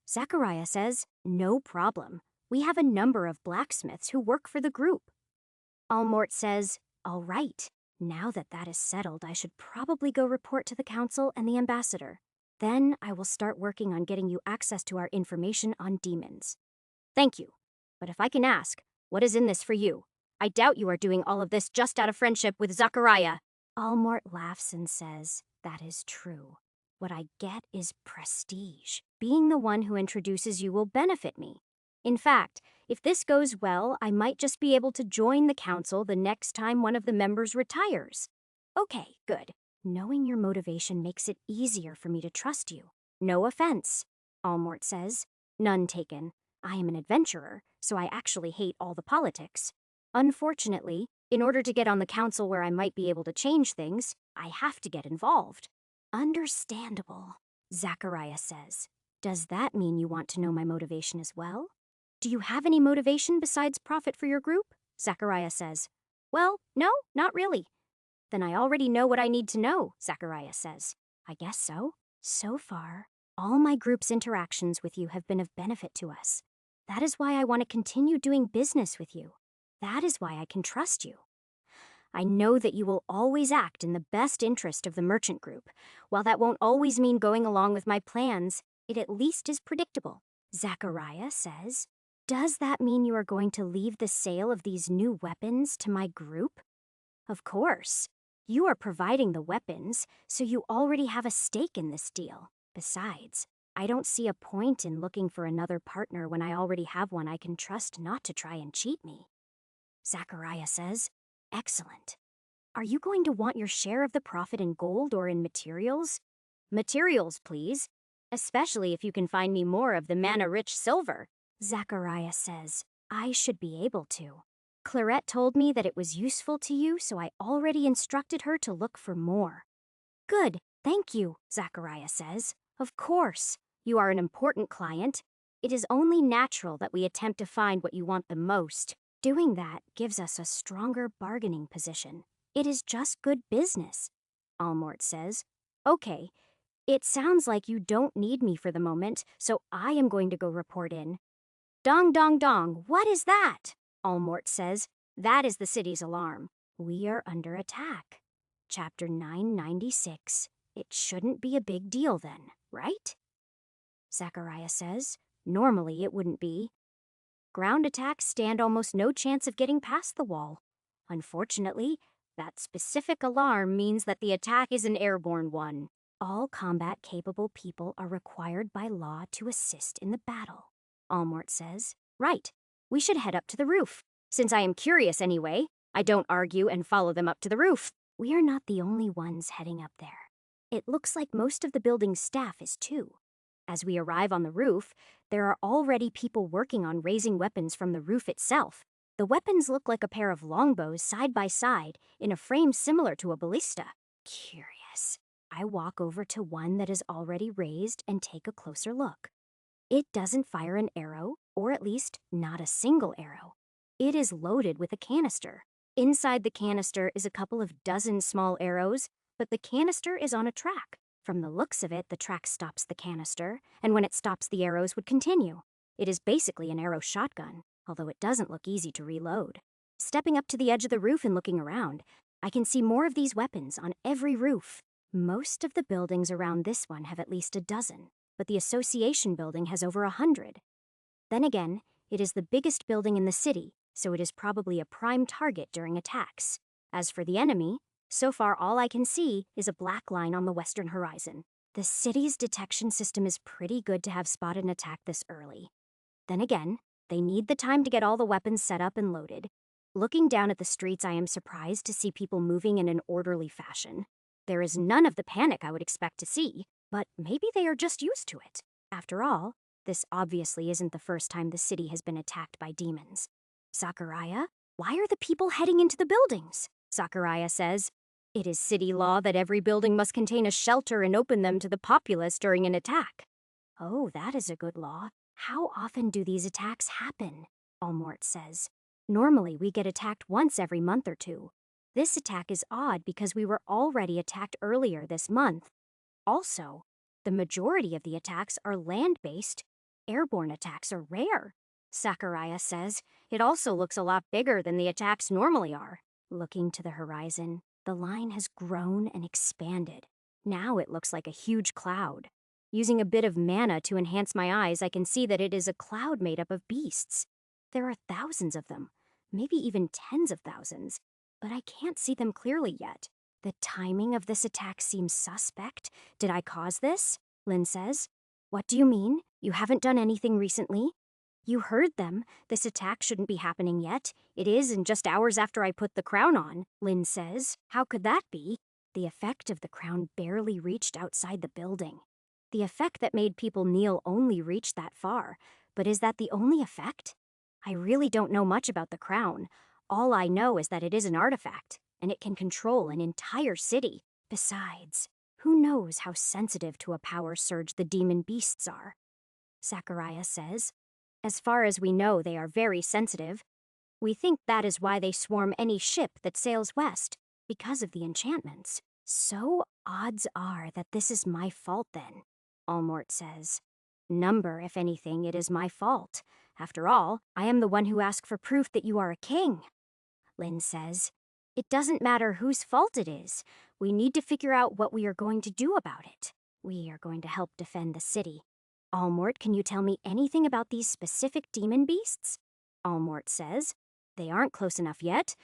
Zachariah says, no problem. We have a number of blacksmiths who work for the group. Allmort says, all right. Now that that is settled, I should probably go report to the council and the ambassador. Then I will start working on getting you access to our information on demons. Thank you. But if I can ask, what is in this for you? I doubt you are doing all of this just out of friendship with Zachariah. Allmort laughs and says, that is true. What I get is prestige. Being the one who introduces you will benefit me. In fact, if this goes well, I might just be able to join the council the next time one of the members retires. Okay, good. Knowing your motivation makes it easier for me to trust you. No offense, Allmort says. None taken. I am an adventurer, so I actually hate all the politics. Unfortunately, in order to get on the council where I might be able to change things, I have to get involved. Understandable, Zachariah says. Does that mean you want to know my motivation as well? Do you have any motivation besides profit for your group? Zachariah says. Well, no, not really. Then I already know what I need to know, Zachariah says. I guess so. So far, all my group's interactions with you have been of benefit to us. That is why I want to continue doing business with you. That is why I can trust you. I know that you will always act in the best interest of the merchant group. While that won't always mean going along with my plans, it at least is predictable. Zachariah says, does that mean you are going to leave the sale of these new weapons to my group? Of course. You are providing the weapons, so you already have a stake in this deal. Besides, I don't see a point in looking for another partner when I already have one I can trust not to try and cheat me. Zachariah says, excellent. Are you going to want your share of the profit in gold or in materials? Materials, please. Especially if you can find me more of the mana-rich silver. Zachariah says, I should be able to. Clarette told me that it was useful to you, so I already instructed her to look for more. Good, thank you, Zachariah says. Of course, you are an important client. It is only natural that we attempt to find what you want the most. Doing that gives us a stronger bargaining position. It is just good business, Almort says. Okay, it sounds like you don't need me for the moment, so I am going to go report in. Dong dong dong, what is that? Almort says. That is the city's alarm. We are under attack. Chapter 996. It shouldn't be a big deal then, right? Zachariah says. Normally it wouldn't be. Ground attacks stand almost no chance of getting past the wall. Unfortunately, that specific alarm means that the attack is an airborne one. All combat-capable people are required by law to assist in the battle, Almort says. Right. We should head up to the roof. Since I am curious anyway, I don't argue and follow them up to the roof. We are not the only ones heading up there. It looks like most of the building's staff is too. As we arrive on the roof, there are already people working on raising weapons from the roof itself. The weapons look like a pair of longbows side by side in a frame similar to a ballista. Curious. I walk over to one that is already raised and take a closer look. It doesn't fire an arrow, or at least not a single arrow. It is loaded with a canister. Inside the canister is a couple of dozen small arrows, but the canister is on a track. From the looks of it, the track stops the canister, and when it stops, the arrows would continue. It is basically an arrow shotgun, although it doesn't look easy to reload. Stepping up to the edge of the roof and looking around, I can see more of these weapons on every roof. Most of the buildings around this one have at least a dozen, but the association building has over 100. Then again, it is the biggest building in the city, so it is probably a prime target during attacks. As for the enemy, so far all I can see is a black line on the western horizon. The city's detection system is pretty good to have spotted an attack this early. Then again, they need the time to get all the weapons set up and loaded. Looking down at the streets, I am surprised to see people moving in an orderly fashion. There is none of the panic I would expect to see, but maybe they are just used to it. After all, this obviously isn't the first time the city has been attacked by demons. Zachariah, why are the people heading into the buildings? Zachariah says. It is city law that every building must contain a shelter and open them to the populace during an attack. Oh, that is a good law. How often do these attacks happen? Almort says. Normally we get attacked once every month or two. This attack is odd because we were already attacked earlier this month. Also, the majority of the attacks are land-based. Airborne attacks are rare. Zachariah says. It also looks a lot bigger than the attacks normally are. Looking to the horizon, the line has grown and expanded. Now it looks like a huge cloud. Using a bit of mana to enhance my eyes, I can see that it is a cloud made up of beasts. There are thousands of them, maybe even tens of thousands, but I can't see them clearly yet. The timing of this attack seems suspect. Did I cause this? Lynn says. What do you mean? You haven't done anything recently? You heard them. This attack shouldn't be happening yet. It is in just hours after I put the crown on, Lynn says. How could that be? The effect of the crown barely reached outside the building. The effect that made people kneel only reached that far. But is that the only effect? I really don't know much about the crown. All I know is that it is an artifact, and it can control an entire city. Besides, who knows how sensitive to a power surge the demon beasts are? Zachariah says. As far as we know, they are very sensitive. We think that is why they swarm any ship that sails west, because of the enchantments. So odds are that this is my fault then, Almort says. Number, if anything, it is my fault. After all, I am the one who asked for proof that you are a king. Lynn says. It doesn't matter whose fault it is. We need to figure out what we are going to do about it. We are going to help defend the city. Allmort, can you tell me anything about these specific demon beasts? Allmort says, they aren't close enough yet.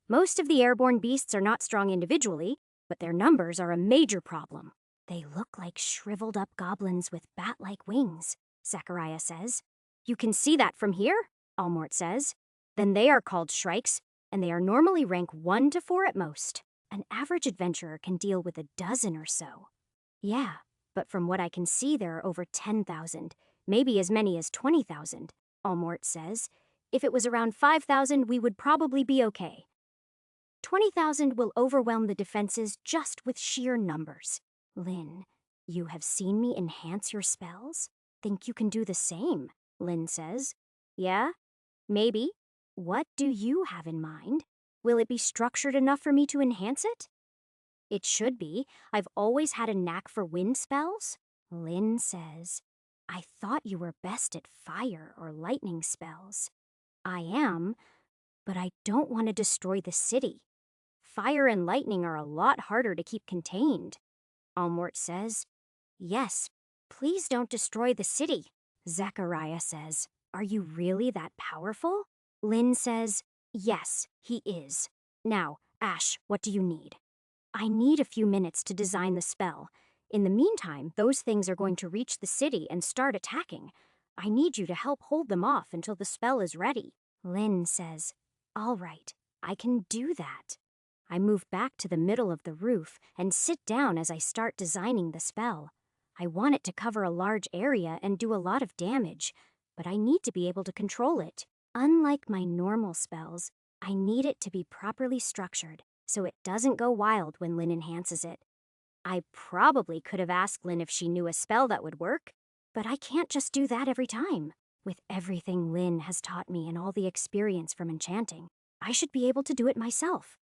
Most of the airborne beasts are not strong individually, but their numbers are a major problem. They look like shriveled up goblins with bat-like wings, Zachariah says. You can see that from here, Allmort says. Then they are called shrikes, and they are normally rank 1 to 4 at most. An average adventurer can deal with a dozen or so. Yeah, but from what I can see there are over 10,000, maybe as many as 20,000, Allmort says. If it was around 5,000, we would probably be okay. 20,000 will overwhelm the defenses just with sheer numbers. Lynn, you have seen me enhance your spells? Think you can do the same, Lynn says. Yeah? Maybe. What do you have in mind? Will it be structured enough for me to enhance it? It should be. I've always had a knack for wind spells. Lynn says, I thought you were best at fire or lightning spells. I am, but I don't want to destroy the city. Fire and lightning are a lot harder to keep contained. Allmort says, yes, please don't destroy the city. Zachariah says, are you really that powerful? Lynn says, yes, he is. Now, Ash, what do you need? I need a few minutes to design the spell. In the meantime, those things are going to reach the city and start attacking. I need you to help hold them off until the spell is ready. Lynn says, all right, I can do that. I move back to the middle of the roof and sit down as I start designing the spell. I want it to cover a large area and do a lot of damage, but I need to be able to control it. Unlike my normal spells, I need it to be properly structured so it doesn't go wild when Lynn enhances it. I probably could have asked Lynn if she knew a spell that would work, but I can't just do that every time. With everything Lynn has taught me and all the experience from enchanting, I should be able to do it myself.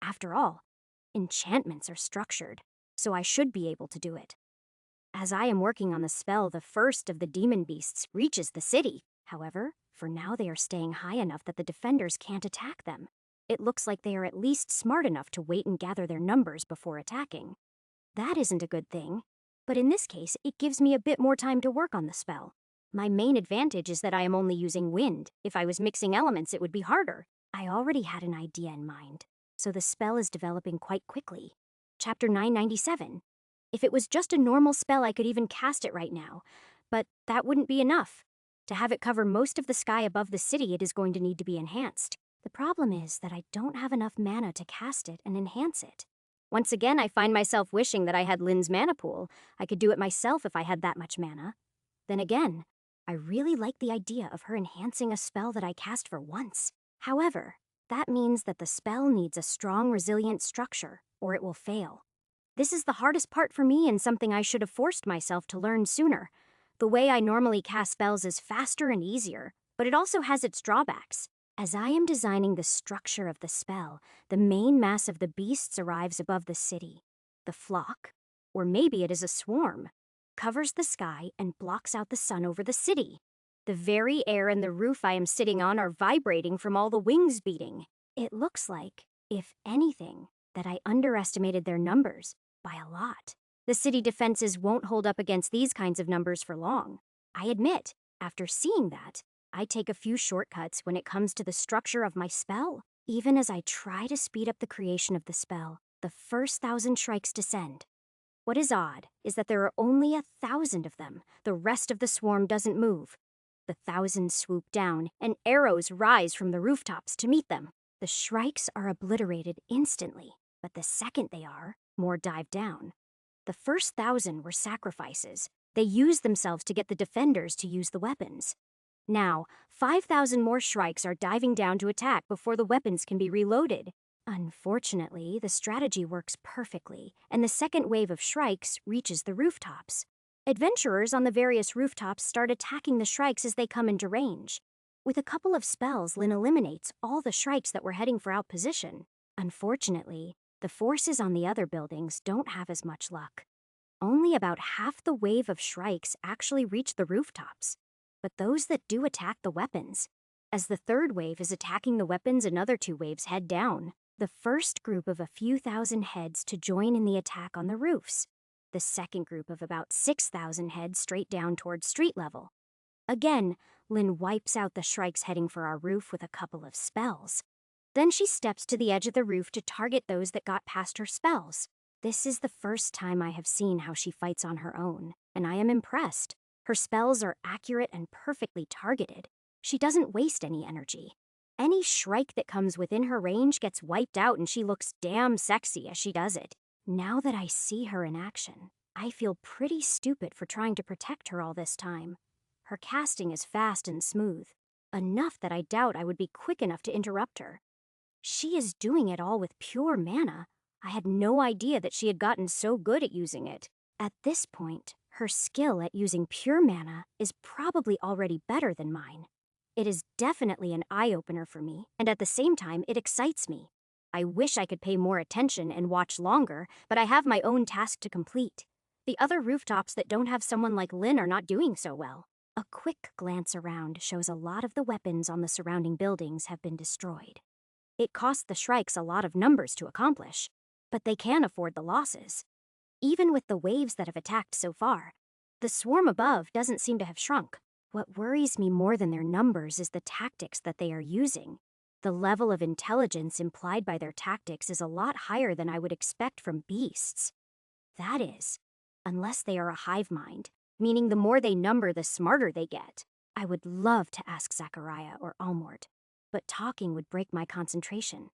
After all, enchantments are structured, so I should be able to do it. As I am working on the spell, the first of the demon beasts reaches the city. However, for now they are staying high enough that the defenders can't attack them. It looks like they are at least smart enough to wait and gather their numbers before attacking. That isn't a good thing, but in this case, it gives me a bit more time to work on the spell. My main advantage is that I am only using wind. If I was mixing elements, it would be harder. I already had an idea in mind, so the spell is developing quite quickly. Chapter 997. If it was just a normal spell, I could even cast it right now, but that wouldn't be enough. To have it cover most of the sky above the city, it is going to need to be enhanced. The problem is that I don't have enough mana to cast it and enhance it. Once again, I find myself wishing that I had Lynn's mana pool. I could do it myself if I had that much mana. Then again, I really like the idea of her enhancing a spell that I cast for once. However, that means that the spell needs a strong, resilient structure, or it will fail. This is the hardest part for me and something I should have forced myself to learn sooner. The way I normally cast spells is faster and easier, but it also has its drawbacks. As I am designing the structure of the spell, the main mass of the beasts arrives above the city. The flock, or maybe it is a swarm, covers the sky and blocks out the sun over the city. The very air and the roof I am sitting on are vibrating from all the wings beating. It looks like, if anything, that I underestimated their numbers by a lot. The city defenses won't hold up against these kinds of numbers for long. I admit, after seeing that, I take a few shortcuts when it comes to the structure of my spell. Even as I try to speed up the creation of the spell, the first 1,000 shrikes descend. What is odd is that there are only 1,000 of them. The rest of the swarm doesn't move. The 1,000 swoop down, and arrows rise from the rooftops to meet them. The shrikes are obliterated instantly, but the second they are, more dive down. The first 1,000 were sacrifices. They used themselves to get the defenders to use the weapons. Now, 5,000 more shrikes are diving down to attack before the weapons can be reloaded. Unfortunately, the strategy works perfectly, and the second wave of shrikes reaches the rooftops. Adventurers on the various rooftops start attacking the shrikes as they come into range. With a couple of spells, Lynn eliminates all the shrikes that were heading for outposition. Unfortunately, the forces on the other buildings don't have as much luck. Only about half the wave of shrikes actually reach the rooftops. But those that do attack the weapons. As the third wave is attacking the weapons, another 2 waves head down. The first group of a few thousand heads to join in the attack on the roofs. The second group of about 6,000 heads straight down towards street level. Again, Lynn wipes out the shrikes heading for our roof with a couple of spells. Then she steps to the edge of the roof to target those that got past her spells. This is the first time I have seen how she fights on her own, and I am impressed. Her spells are accurate and perfectly targeted. She doesn't waste any energy. Any shrike that comes within her range gets wiped out, and she looks damn sexy as she does it. Now that I see her in action, I feel pretty stupid for trying to protect her all this time. Her casting is fast and smooth, enough that I doubt I would be quick enough to interrupt her. She is doing it all with pure mana. I had no idea that she had gotten so good at using it. At this point, her skill at using pure mana is probably already better than mine. It is definitely an eye-opener for me, and at the same time, it excites me. I wish I could pay more attention and watch longer, but I have my own task to complete. The other rooftops that don't have someone like Lynn are not doing so well. A quick glance around shows a lot of the weapons on the surrounding buildings have been destroyed. It costs the Shrikes a lot of numbers to accomplish, but they can afford the losses. Even with the waves that have attacked so far, the swarm above doesn't seem to have shrunk. What worries me more than their numbers is the tactics that they are using. The level of intelligence implied by their tactics is a lot higher than I would expect from beasts. That is, unless they are a hive mind, meaning the more they number, the smarter they get. I would love to ask Zachariah or Almort, but talking would break my concentration.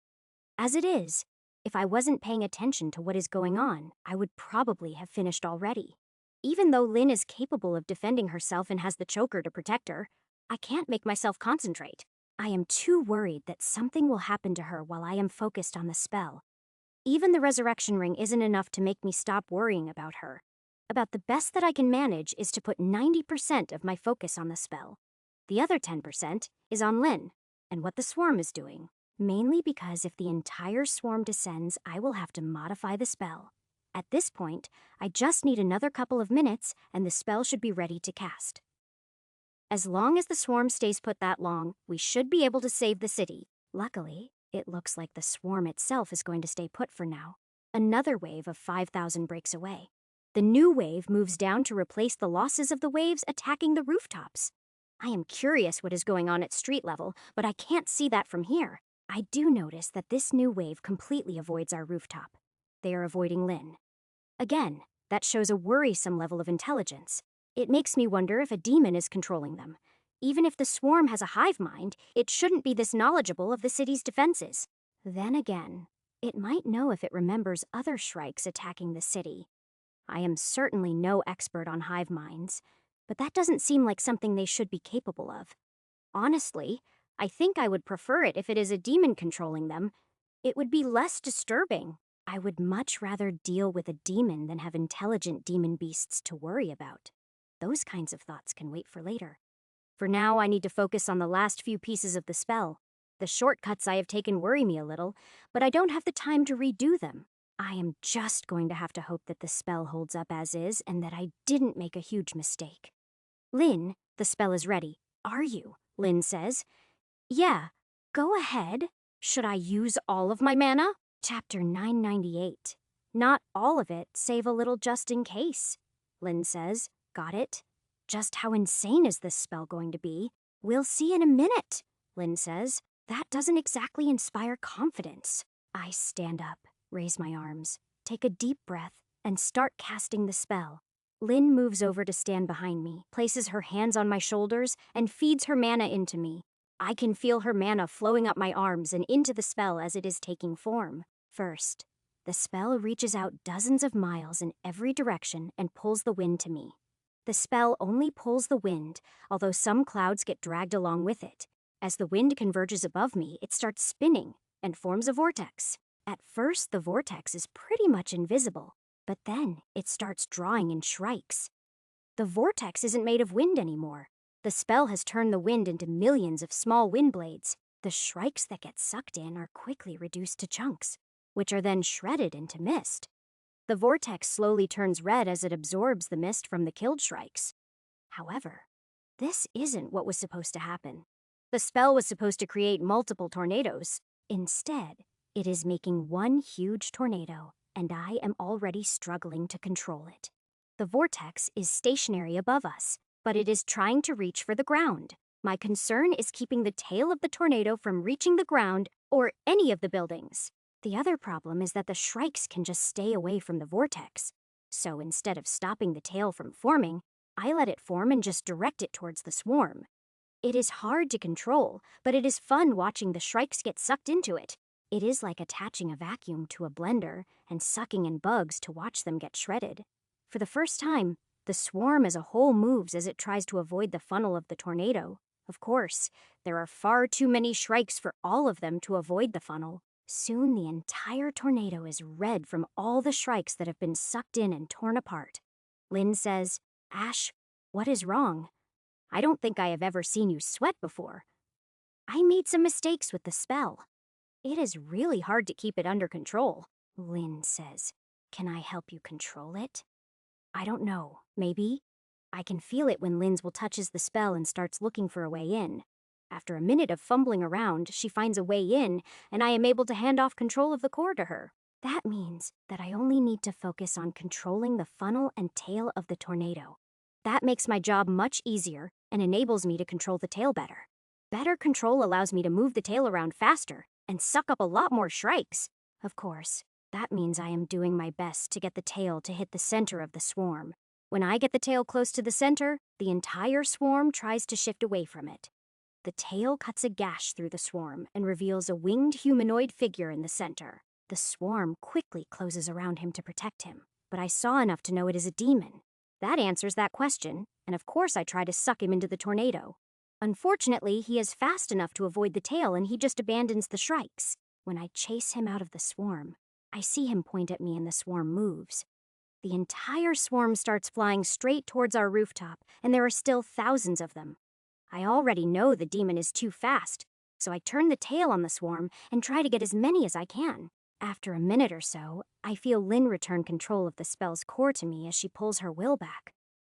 As it is, if I wasn't paying attention to what is going on, I would probably have finished already. Even though Lynn is capable of defending herself and has the choker to protect her, I can't make myself concentrate. I am too worried that something will happen to her while I am focused on the spell. Even the resurrection ring isn't enough to make me stop worrying about her. About the best that I can manage is to put 90% of my focus on the spell. The other 10% is on Lynn and what the swarm is doing. Mainly because if the entire swarm descends, I will have to modify the spell. At this point, I just need another couple of minutes and the spell should be ready to cast. As long as the swarm stays put that long, we should be able to save the city. Luckily, it looks like the swarm itself is going to stay put for now. Another wave of 5,000 breaks away. The new wave moves down to replace the losses of the waves attacking the rooftops. I am curious what is going on at street level, but I can't see that from here. I do notice that this new wave completely avoids our rooftop. They are avoiding Lynn. Again, that shows a worrisome level of intelligence. It makes me wonder if a demon is controlling them. Even if the swarm has a hive mind, it shouldn't be this knowledgeable of the city's defenses. Then again, it might know if it remembers other shrikes attacking the city. I am certainly no expert on hive minds, but that doesn't seem like something they should be capable of. Honestly, I think I would prefer it if it is a demon controlling them. It would be less disturbing. I would much rather deal with a demon than have intelligent demon beasts to worry about. Those kinds of thoughts can wait for later. For now, I need to focus on the last few pieces of the spell. The shortcuts I have taken worry me a little, but I don't have the time to redo them. I am just going to have to hope that the spell holds up as is and that I didn't make a huge mistake. Lynn, the spell is ready. Are you? Lynn says. Yeah, go ahead. Should I use all of my mana? Chapter 998. Not all of it, save a little just in case. Lynn says. Got it? Just how insane is this spell going to be? We'll see in a minute, Lynn says. That doesn't exactly inspire confidence. I stand up, raise my arms, take a deep breath, and start casting the spell. Lynn moves over to stand behind me, places her hands on my shoulders, and feeds her mana into me. I can feel her mana flowing up my arms and into the spell as it is taking form. First, the spell reaches out dozens of miles in every direction and pulls the wind to me. The spell only pulls the wind, although some clouds get dragged along with it. As the wind converges above me, it starts spinning and forms a vortex. At first, the vortex is pretty much invisible, but then it starts drawing in shrikes. The vortex isn't made of wind anymore. The spell has turned the wind into millions of small wind blades. The shrikes that get sucked in are quickly reduced to chunks, which are then shredded into mist. The vortex slowly turns red as it absorbs the mist from the killed shrikes. However, this isn't what was supposed to happen. The spell was supposed to create multiple tornadoes. Instead, It is making one huge tornado, and I am already struggling to control it. The vortex is stationary above us, but it is trying to reach for the ground. My concern is keeping the tail of the tornado from reaching the ground or any of the buildings. The other problem is that the shrikes can just stay away from the vortex. So instead of stopping the tail from forming, I let it form and just direct it towards the swarm. It is hard to control, but it is fun watching the shrikes get sucked into it. It is like attaching a vacuum to a blender and sucking in bugs to watch them get shredded. For the first time, the swarm as a whole moves as it tries to avoid the funnel of the tornado. Of course, there are far too many shrikes for all of them to avoid the funnel. Soon the entire tornado is red from all the shrikes that have been sucked in and torn apart. Lynn says, "Ash, what is wrong? I don't think I have ever seen you sweat before." "I made some mistakes with the spell. It is really hard to keep it under control," Lynn says. "Can I help you control it?" "I don't know. Maybe?" I can feel it when Lindswell touches the spell and starts looking for a way in. After a minute of fumbling around, she finds a way in, and I am able to hand off control of the core to her. That means that I only need to focus on controlling the funnel and tail of the tornado. That makes my job much easier and enables me to control the tail better. Better control allows me to move the tail around faster and suck up a lot more shrikes. Of course, that means I am doing my best to get the tail to hit the center of the swarm. When I get the tail close to the center, the entire swarm tries to shift away from it. The tail cuts a gash through the swarm and reveals a winged humanoid figure in the center. The swarm quickly closes around him to protect him, but I saw enough to know it is a demon. That answers that question, and of course I try to suck him into the tornado. Unfortunately, he is fast enough to avoid the tail and he just abandons the shrikes. When I chase him out of the swarm, I see him point at me and the swarm moves. The entire swarm starts flying straight towards our rooftop, and there are still thousands of them. I already know the demon is too fast, so I turn the tail on the swarm and try to get as many as I can. After a minute or so, I feel Lynn return control of the spell's core to me as she pulls her will back.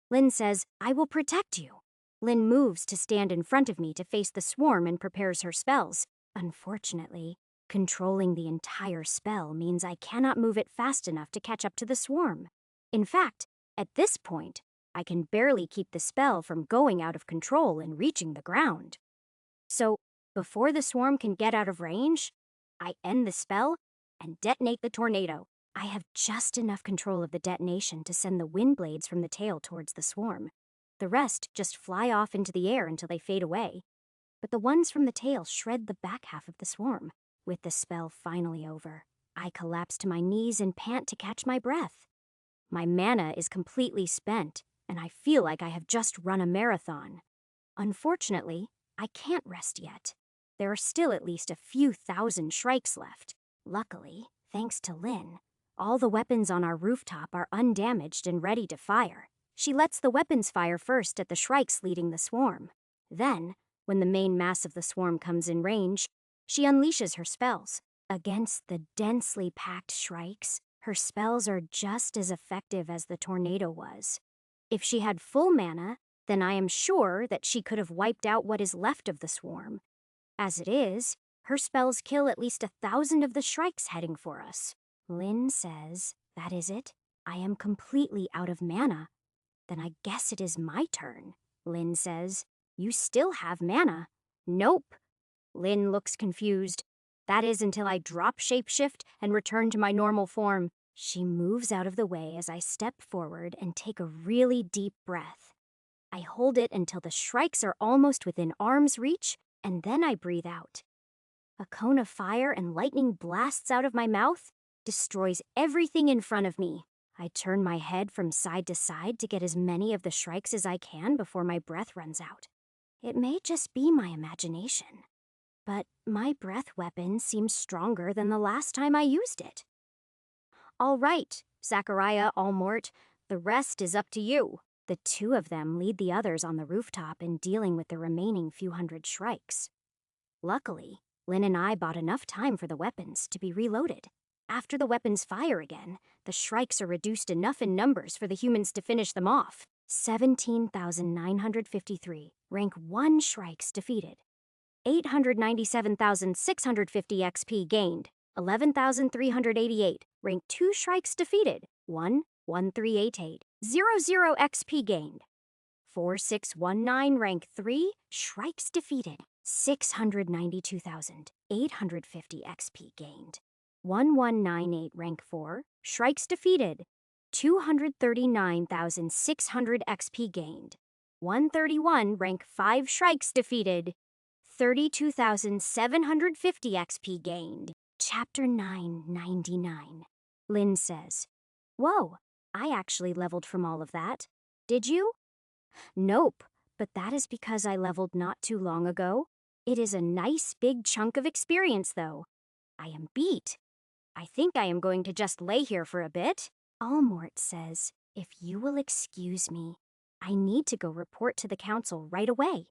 Lynn says, "I will protect you." Lynn moves to stand in front of me to face the swarm and prepares her spells. Unfortunately, controlling the entire spell means I cannot move it fast enough to catch up to the swarm. In fact, at this point, I can barely keep the spell from going out of control and reaching the ground. So, before the swarm can get out of range, I end the spell and detonate the tornado. I have just enough control of the detonation to send the wind blades from the tail towards the swarm. The rest just fly off into the air until they fade away. But the ones from the tail shred the back half of the swarm. With the spell finally over, I collapse to my knees and pant to catch my breath. My mana is completely spent, and I feel like I have just run a marathon. Unfortunately, I can't rest yet. There are still at least a few thousand shrikes left. Luckily, thanks to Lynn, all the weapons on our rooftop are undamaged and ready to fire. She lets the weapons fire first at the shrikes leading the swarm. Then, when the main mass of the swarm comes in range, she unleashes her spells. Against the densely packed shrikes, her spells are just as effective as the tornado was. If she had full mana, then I am sure that she could have wiped out what is left of the swarm. As it is, her spells kill at least 1,000 of the shrikes heading for us. Lynn says, "That is it. I am completely out of mana." "Then I guess it is my turn." Lynn says, "You still have mana." "Nope." Lynn looks confused. "That is until I drop shapeshift and return to my normal form." She moves out of the way as I step forward and take a really deep breath. I hold it until the shrikes are almost within arm's reach, and then I breathe out. A cone of fire and lightning blasts out of my mouth, destroys everything in front of me. I turn my head from side to side to get as many of the shrikes as I can before my breath runs out. It may just be my imagination, but my breath weapon seems stronger than the last time I used it. "All right, Zachariah Allmort, the rest is up to you." The two of them lead the others on the rooftop in dealing with the remaining few hundred shrikes. Luckily, Lynn and I bought enough time for the weapons to be reloaded. After the weapons fire again, the shrikes are reduced enough in numbers for the humans to finish them off. 17,953, rank 1 shrikes defeated. 897,650 XP gained. 11,388. Rank 2 Shrikes defeated. 1,1388. 00 XP gained. 4619. Rank 3 Shrikes defeated. 692,850 XP gained. 1198. Rank 4 Shrikes defeated. 239,600 XP gained. 131. Rank 5 Shrikes defeated. 32,750 XP gained. Chapter 999. Lynn says, "Whoa, I actually leveled from all of that. Did you?" "Nope, but that is because I leveled not too long ago. It is a nice big chunk of experience, though. I am beat. I think I am going to just lay here for a bit." Almort says, "If you will excuse me, I need to go report to the council right away."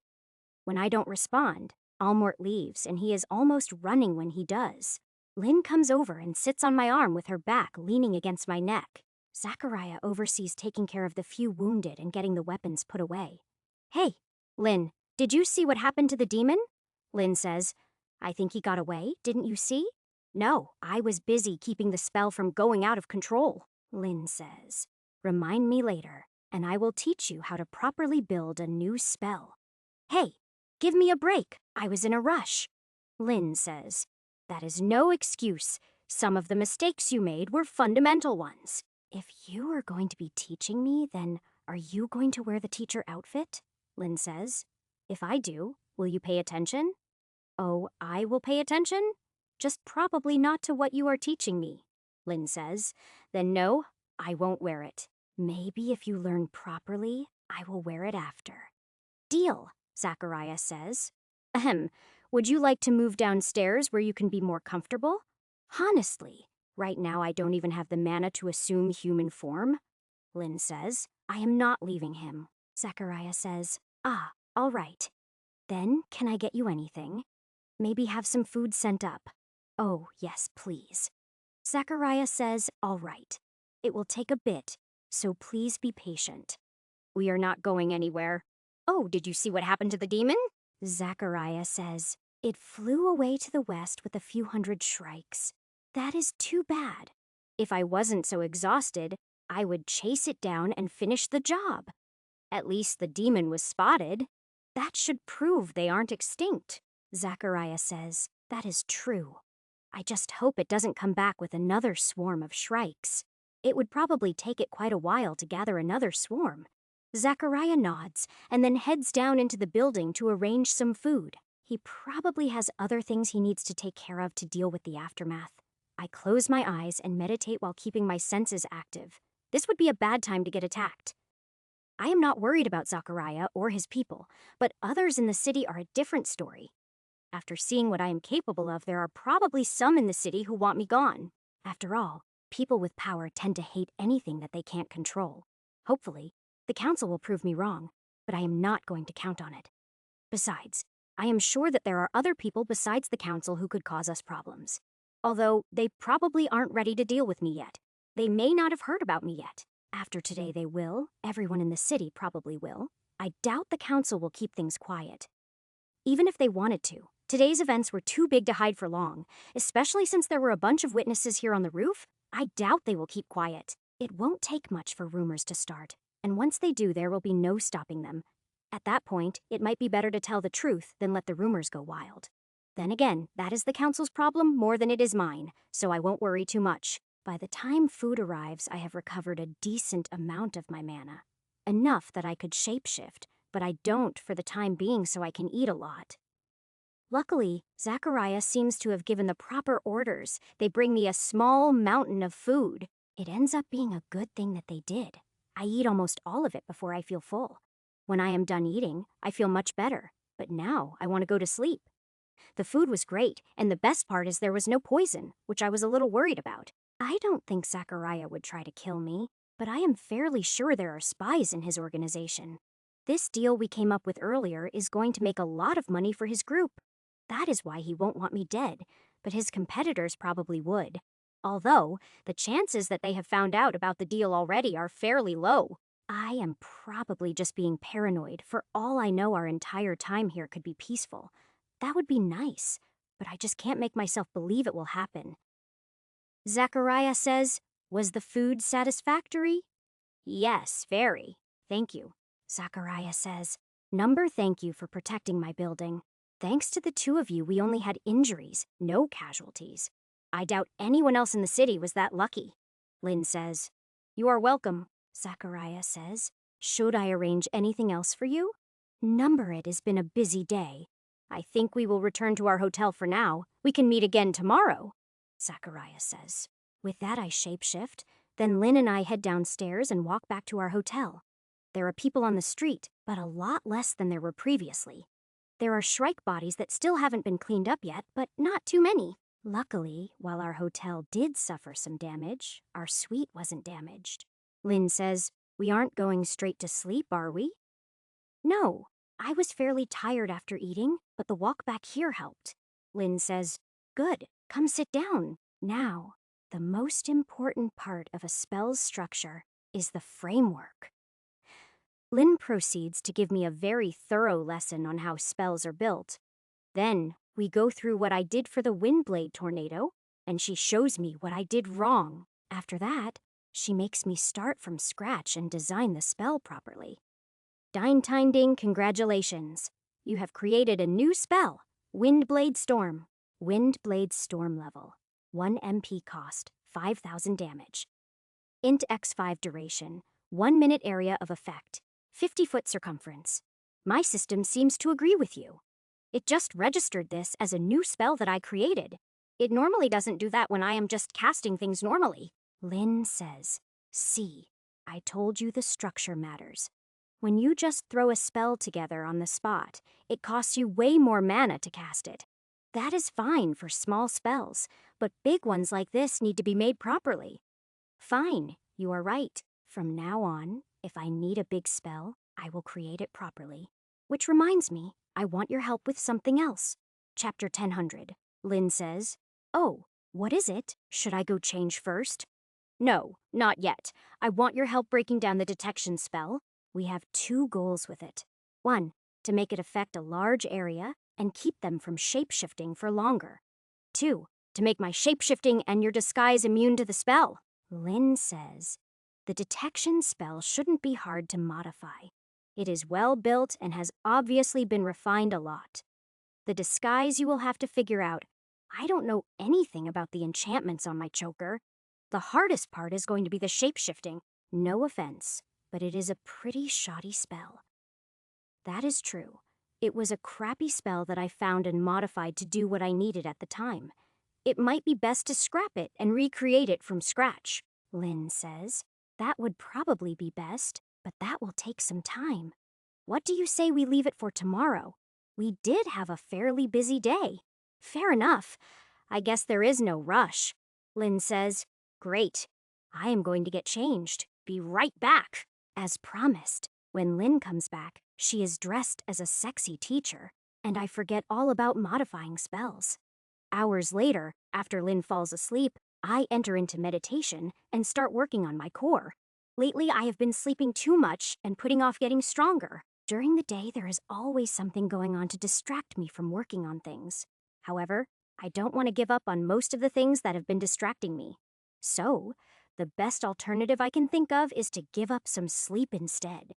When I don't respond, Almort leaves, and he is almost running when he does. Lynn comes over and sits on my arm with her back leaning against my neck. Zachariah oversees taking care of the few wounded and getting the weapons put away. "Hey, Lynn, did you see what happened to the demon?" Lynn says, "I think he got away, didn't you see?" "No, I was busy keeping the spell from going out of control." Lynn says, "Remind me later, and I will teach you how to properly build a new spell." "Hey, give me a break. I was in a rush." Lynn says, "That is no excuse. Some of the mistakes you made were fundamental ones." "If you are going to be teaching me, then are you going to wear the teacher outfit?" Lynn says. "If I do, will you pay attention?" "Oh, I will pay attention? Just probably not to what you are teaching me." Lynn says. "Then no, I won't wear it. Maybe if you learn properly, I will wear it after." "Deal," Zachariah says. "Ahem, would you like to move downstairs where you can be more comfortable?" "Honestly, right now I don't even have the mana to assume human form." Lynn says. "I am not leaving him." Zachariah says, "Ah, all right. Then can I get you anything? Maybe have some food sent up." "Oh, yes, please." Zachariah says, "All right. It will take a bit, so please be patient." "We are not going anywhere." "Oh, did you see what happened to the demon?" Zachariah says, "It flew away to the west with a few hundred shrikes. That is too bad. If I wasn't so exhausted, I would chase it down and finish the job. At least the demon was spotted. That should prove they aren't extinct." Zachariah says, "That is true. I just hope it doesn't come back with another swarm of shrikes. It would probably take it quite a while to gather another swarm." Zachariah nods and then heads down into the building to arrange some food. He probably has other things he needs to take care of to deal with the aftermath. I close my eyes and meditate while keeping my senses active. This would be a bad time to get attacked. I am not worried about Zachariah or his people, but others in the city are a different story. After seeing what I am capable of, there are probably some in the city who want me gone. After all, people with power tend to hate anything that they can't control. Hopefully, the council will prove me wrong, but I am not going to count on it. Besides, I am sure that there are other people besides the council who could cause us problems. Although they probably aren't ready to deal with me yet. They may not have heard about me yet. After today they will. Everyone in the city probably will. I doubt the council will keep things quiet. Even if they wanted to, today's events were too big to hide for long, especially since there were a bunch of witnesses here on the roof. I doubt they will keep quiet. It won't take much for rumors to start, and once they do, there will be no stopping them. At that point, it might be better to tell the truth than let the rumors go wild. Then again, that is the council's problem more than it is mine, so I won't worry too much. By the time food arrives, I have recovered a decent amount of my mana. Enough that I could shapeshift, but I don't for the time being so I can eat a lot. Luckily, Zachariah seems to have given the proper orders. They bring me a small mountain of food. It ends up being a good thing that they did. I eat almost all of it before I feel full. When I am done eating, I feel much better, but now I want to go to sleep. The food was great, and the best part is there was no poison, which I was a little worried about. I don't think Zachariah would try to kill me, but I am fairly sure there are spies in his organization. This deal we came up with earlier is going to make a lot of money for his group. That is why he won't want me dead, but his competitors probably would. Although, the chances that they have found out about the deal already are fairly low. I am probably just being paranoid. For all I know, our entire time here could be peaceful. That would be nice, but I just can't make myself believe it will happen. Zachariah says, "Was the food satisfactory?" "Yes, very. Thank you." Zachariah says, "Number, thank you for protecting my building. Thanks to the two of you, we only had injuries, no casualties. I doubt anyone else in the city was that lucky." Lynn says, "You are welcome." Zachariah says, "Should I arrange anything else for you?" "Number, it has been a busy day. I think we will return to our hotel for now. We can meet again tomorrow," Zachariah says. With that, I shapeshift. Then Lynn and I head downstairs and walk back to our hotel. There are people on the street, but a lot less than there were previously. There are Shrike bodies that still haven't been cleaned up yet, but not too many. Luckily, while our hotel did suffer some damage, our suite wasn't damaged. Lynn says, "We aren't going straight to sleep, are we?" "No. I was fairly tired after eating, but the walk back here helped." Lynn says, "Good. Come sit down. Now, the most important part of a spell's structure is the framework." Lynn proceeds to give me a very thorough lesson on how spells are built. Then we go through what I did for the Windblade tornado, and she shows me what I did wrong. After that, she makes me start from scratch and design the spell properly. "Dine Tinding, congratulations. You have created a new spell, Windblade Storm. Windblade Storm level. 1 MP cost, 5,000 damage. Int X5 duration, 1 minute area of effect, 50-foot circumference. My system seems to agree with you. It just registered this as a new spell that I created. It normally doesn't do that when I am just casting things normally." Lynn says, "See, I told you the structure matters. When you just throw a spell together on the spot, it costs you way more mana to cast it. That is fine for small spells, but big ones like this need to be made properly." "Fine, you are right. From now on, if I need a big spell, I will create it properly. Which reminds me, I want your help with something else." Chapter 1000. Lynn says, "Oh, what is it? Should I go change first?" "No, not yet. I want your help breaking down the detection spell. We have 2 goals with it. 1, to make it affect a large area and keep them from shapeshifting for longer. 2, to make my shapeshifting and your disguise immune to the spell." Lynn says, "The detection spell shouldn't be hard to modify. It is well built and has obviously been refined a lot. The disguise you will have to figure out. I don't know anything about the enchantments on my choker. The hardest part is going to be the shapeshifting. No offense, but it is a pretty shoddy spell." That is true. It was a crappy spell that I found and modified to do what I needed at the time. It might be best to scrap it and recreate it from scratch. Lynn says, "That would probably be best, but that will take some time. What do you say we leave it for tomorrow? We did have a fairly busy day." "Fair enough. I guess there is no rush." Lynn says, "Great. I am going to get changed. Be right back." As promised, when Lynn comes back, she is dressed as a sexy teacher, and I forget all about modifying spells. Hours later, after Lynn falls asleep, I enter into meditation and start working on my core. Lately, I have been sleeping too much and putting off getting stronger. During the day, there is always something going on to distract me from working on things. However, I don't want to give up on most of the things that have been distracting me. So, the best alternative I can think of is to give up some sleep instead.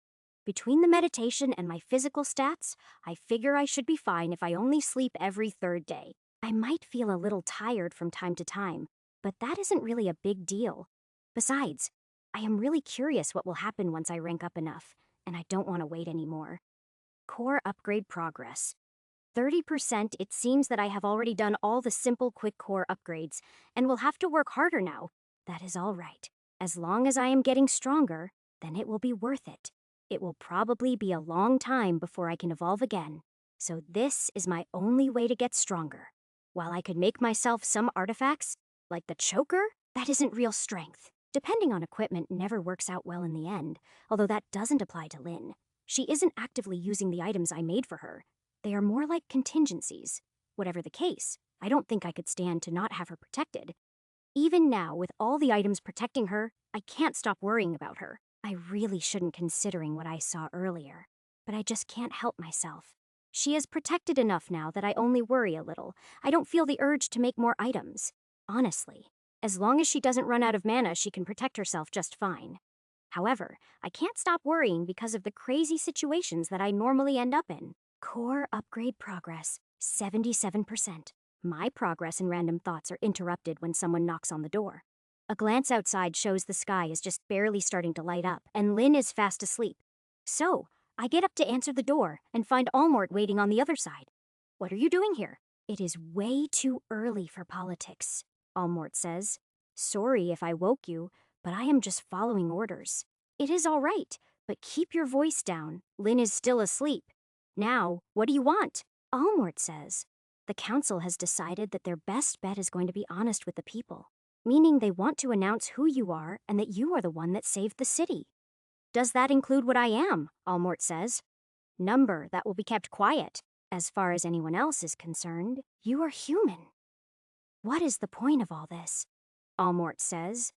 Between the meditation and my physical stats, I figure I should be fine if I only sleep every 3rd day. I might feel a little tired from time to time, but that isn't really a big deal. Besides, I am really curious what will happen once I rank up enough, and I don't want to wait anymore. Core upgrade progress. 30%. It seems that I have already done all the simple quick core upgrades, and will have to work harder now. That is all right. As long as I am getting stronger, then it will be worth it. It will probably be a long time before I can evolve again. So this is my only way to get stronger. While I could make myself some artifacts, like the choker, that isn't real strength. Depending on equipment never works out well in the end, although that doesn't apply to Lynn. She isn't actively using the items I made for her. They are more like contingencies. Whatever the case, I don't think I could stand to not have her protected. Even now, with all the items protecting her, I can't stop worrying about her. I really shouldn't considering what I saw earlier, but I just can't help myself. She is protected enough now that I only worry a little. I don't feel the urge to make more items. Honestly, As long as she doesn't run out of mana, she can protect herself just fine. However, I can't stop worrying because of the crazy situations that I normally end up in. Core upgrade progress, 77%. My progress and random thoughts are interrupted when someone knocks on the door. A glance outside shows the sky is just barely starting to light up, and Lynn is fast asleep. So, I get up to answer the door and find Almort waiting on the other side. "What are you doing here?" "It is way too early for politics," Almort says. "Sorry if I woke you, but I am just following orders." "It is all right, but keep your voice down. Lynn is still asleep." "Now, what do you want?" Almort says. "The council has decided that their best bet is going to be honest with the people, meaning they want to announce who you are and that you are the one that saved the city." "Does that include what I am?" Almort says. "Number, that will be kept quiet. As far as anyone else is concerned, you are human." "What is the point of all this?" Almort says.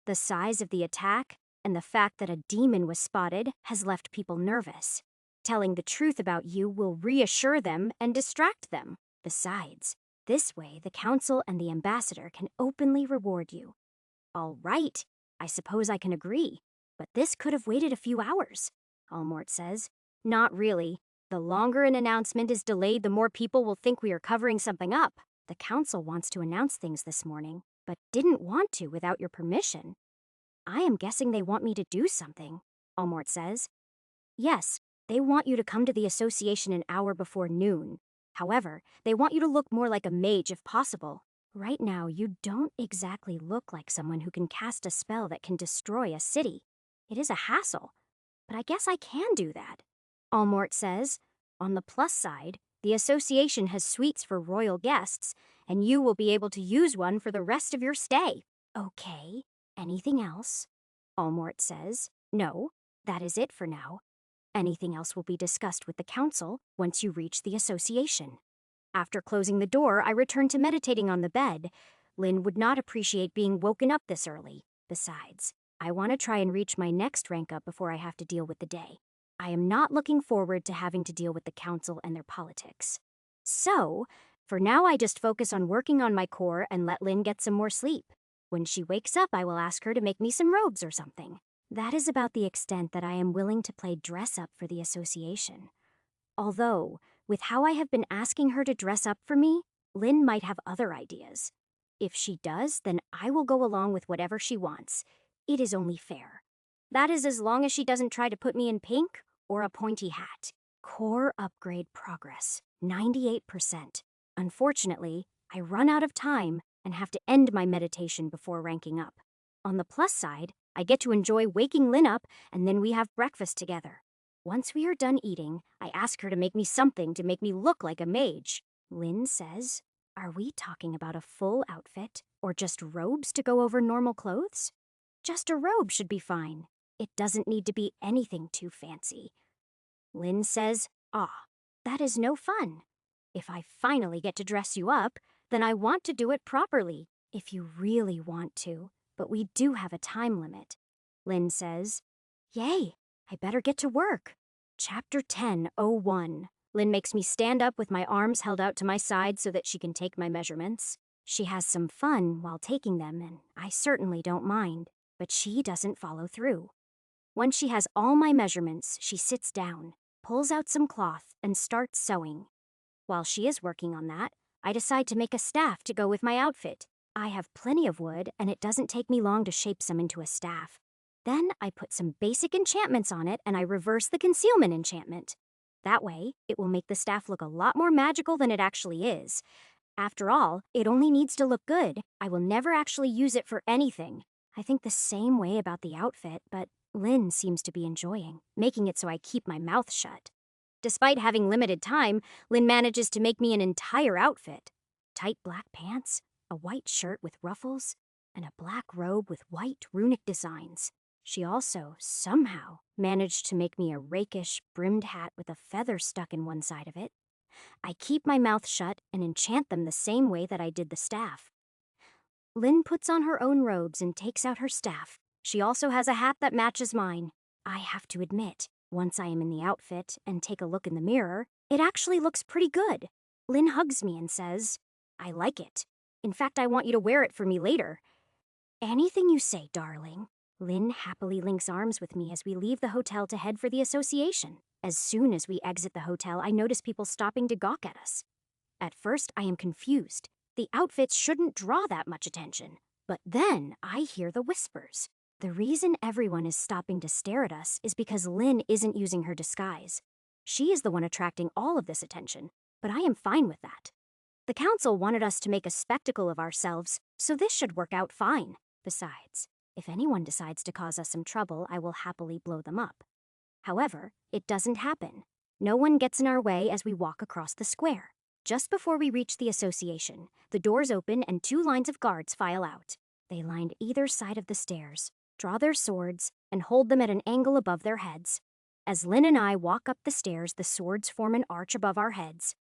"The size of the attack and the fact that a demon was spotted has left people nervous. Telling the truth about you will reassure them and distract them. Besides, this way the council and the ambassador can openly reward you." "All right, I suppose I can agree. But this could have waited a few hours," Almort says. "Not really. The longer an announcement is delayed, the more people will think we are covering something up. The council wants to announce things this morning, but didn't want to without your permission." "I am guessing they want me to do something," Almort says. "Yes, they want you to come to the association an hour before noon. However, they want you to look more like a mage if possible. Right now, you don't exactly look like someone who can cast a spell that can destroy a city. It is a hassle, but I guess I can do that." Almort says, "On the plus side, the association has suites for royal guests, and you will be able to use one for the rest of your stay." "Okay, anything else?" Almort says. "No, that is it for now. Anything else will be discussed with the council once you reach the association." After closing the door, I return to meditating on the bed. Lynn would not appreciate being woken up this early. Besides, I want to try and reach my next rank up before I have to deal with the day. I am not looking forward to having to deal with the council and their politics. So, for now I just focus on working on my core and let Lynn get some more sleep. When she wakes up, I will ask her to make me some robes or something. That is about the extent that I am willing to play dress up for the association. Although, with how I have been asking her to dress up for me, Lynn might have other ideas. If she does, then I will go along with whatever she wants. It is only fair. That is as long as she doesn't try to put me in pink or a pointy hat. Core upgrade progress, 98%. Unfortunately, I run out of time and have to end my meditation before ranking up. On the plus side, I get to enjoy waking Lynn up, and then we have breakfast together. Once we are done eating, I ask her to make me something to make me look like a mage. Lynn says, "Are we talking about a full outfit, or just robes to go over normal clothes?" "Just a robe should be fine. It doesn't need to be anything too fancy." Lynn says, "Ah, that is no fun. If I finally get to dress you up, then I want to do it properly. If you really want to, but we do have a time limit." Lynn says, "Yay, I better get to work." Chapter 10:01. Lynn makes me stand up with my arms held out to my side so that she can take my measurements. She has some fun while taking them, and I certainly don't mind, but she doesn't follow through. Once she has all my measurements, she sits down, pulls out some cloth, and starts sewing. While she is working on that, I decide to make a staff to go with my outfit. I have plenty of wood, and it doesn't take me long to shape some into a staff. Then I put some basic enchantments on it, and I reverse the concealment enchantment. That way, it will make the staff look a lot more magical than it actually is. After all, it only needs to look good. I will never actually use it for anything. I think the same way about the outfit, but Lynn seems to be enjoying, making it so I keep my mouth shut. Despite having limited time, Lynn manages to make me an entire outfit. Tight black pants, a white shirt with ruffles, and a black robe with white runic designs. She also, somehow, managed to make me a rakish, brimmed hat with a feather stuck in one side of it. I keep my mouth shut and enchant them the same way that I did the staff. Lynn puts on her own robes and takes out her staff. She also has a hat that matches mine. I have to admit, once I am in the outfit and take a look in the mirror, it actually looks pretty good. Lynn hugs me and says, "I like it. In fact, I want you to wear it for me later." Anything you say, darling. Lynn happily links arms with me as we leave the hotel to head for the association. As soon as we exit the hotel, I notice people stopping to gawk at us. At first, I am confused. The outfits shouldn't draw that much attention. But then I hear the whispers. The reason everyone is stopping to stare at us is because Lynn isn't using her disguise. She is the one attracting all of this attention, but I am fine with that. The council wanted us to make a spectacle of ourselves, so this should work out fine. Besides, if anyone decides to cause us some trouble, I will happily blow them up. However, it doesn't happen. No one gets in our way as we walk across the square. Just before we reach the association, the doors open and 2 lines of guards file out. They lined either side of the stairs, draw their swords, and hold them at an angle above their heads. As Lynn and I walk up the stairs, the swords form an arch above our heads.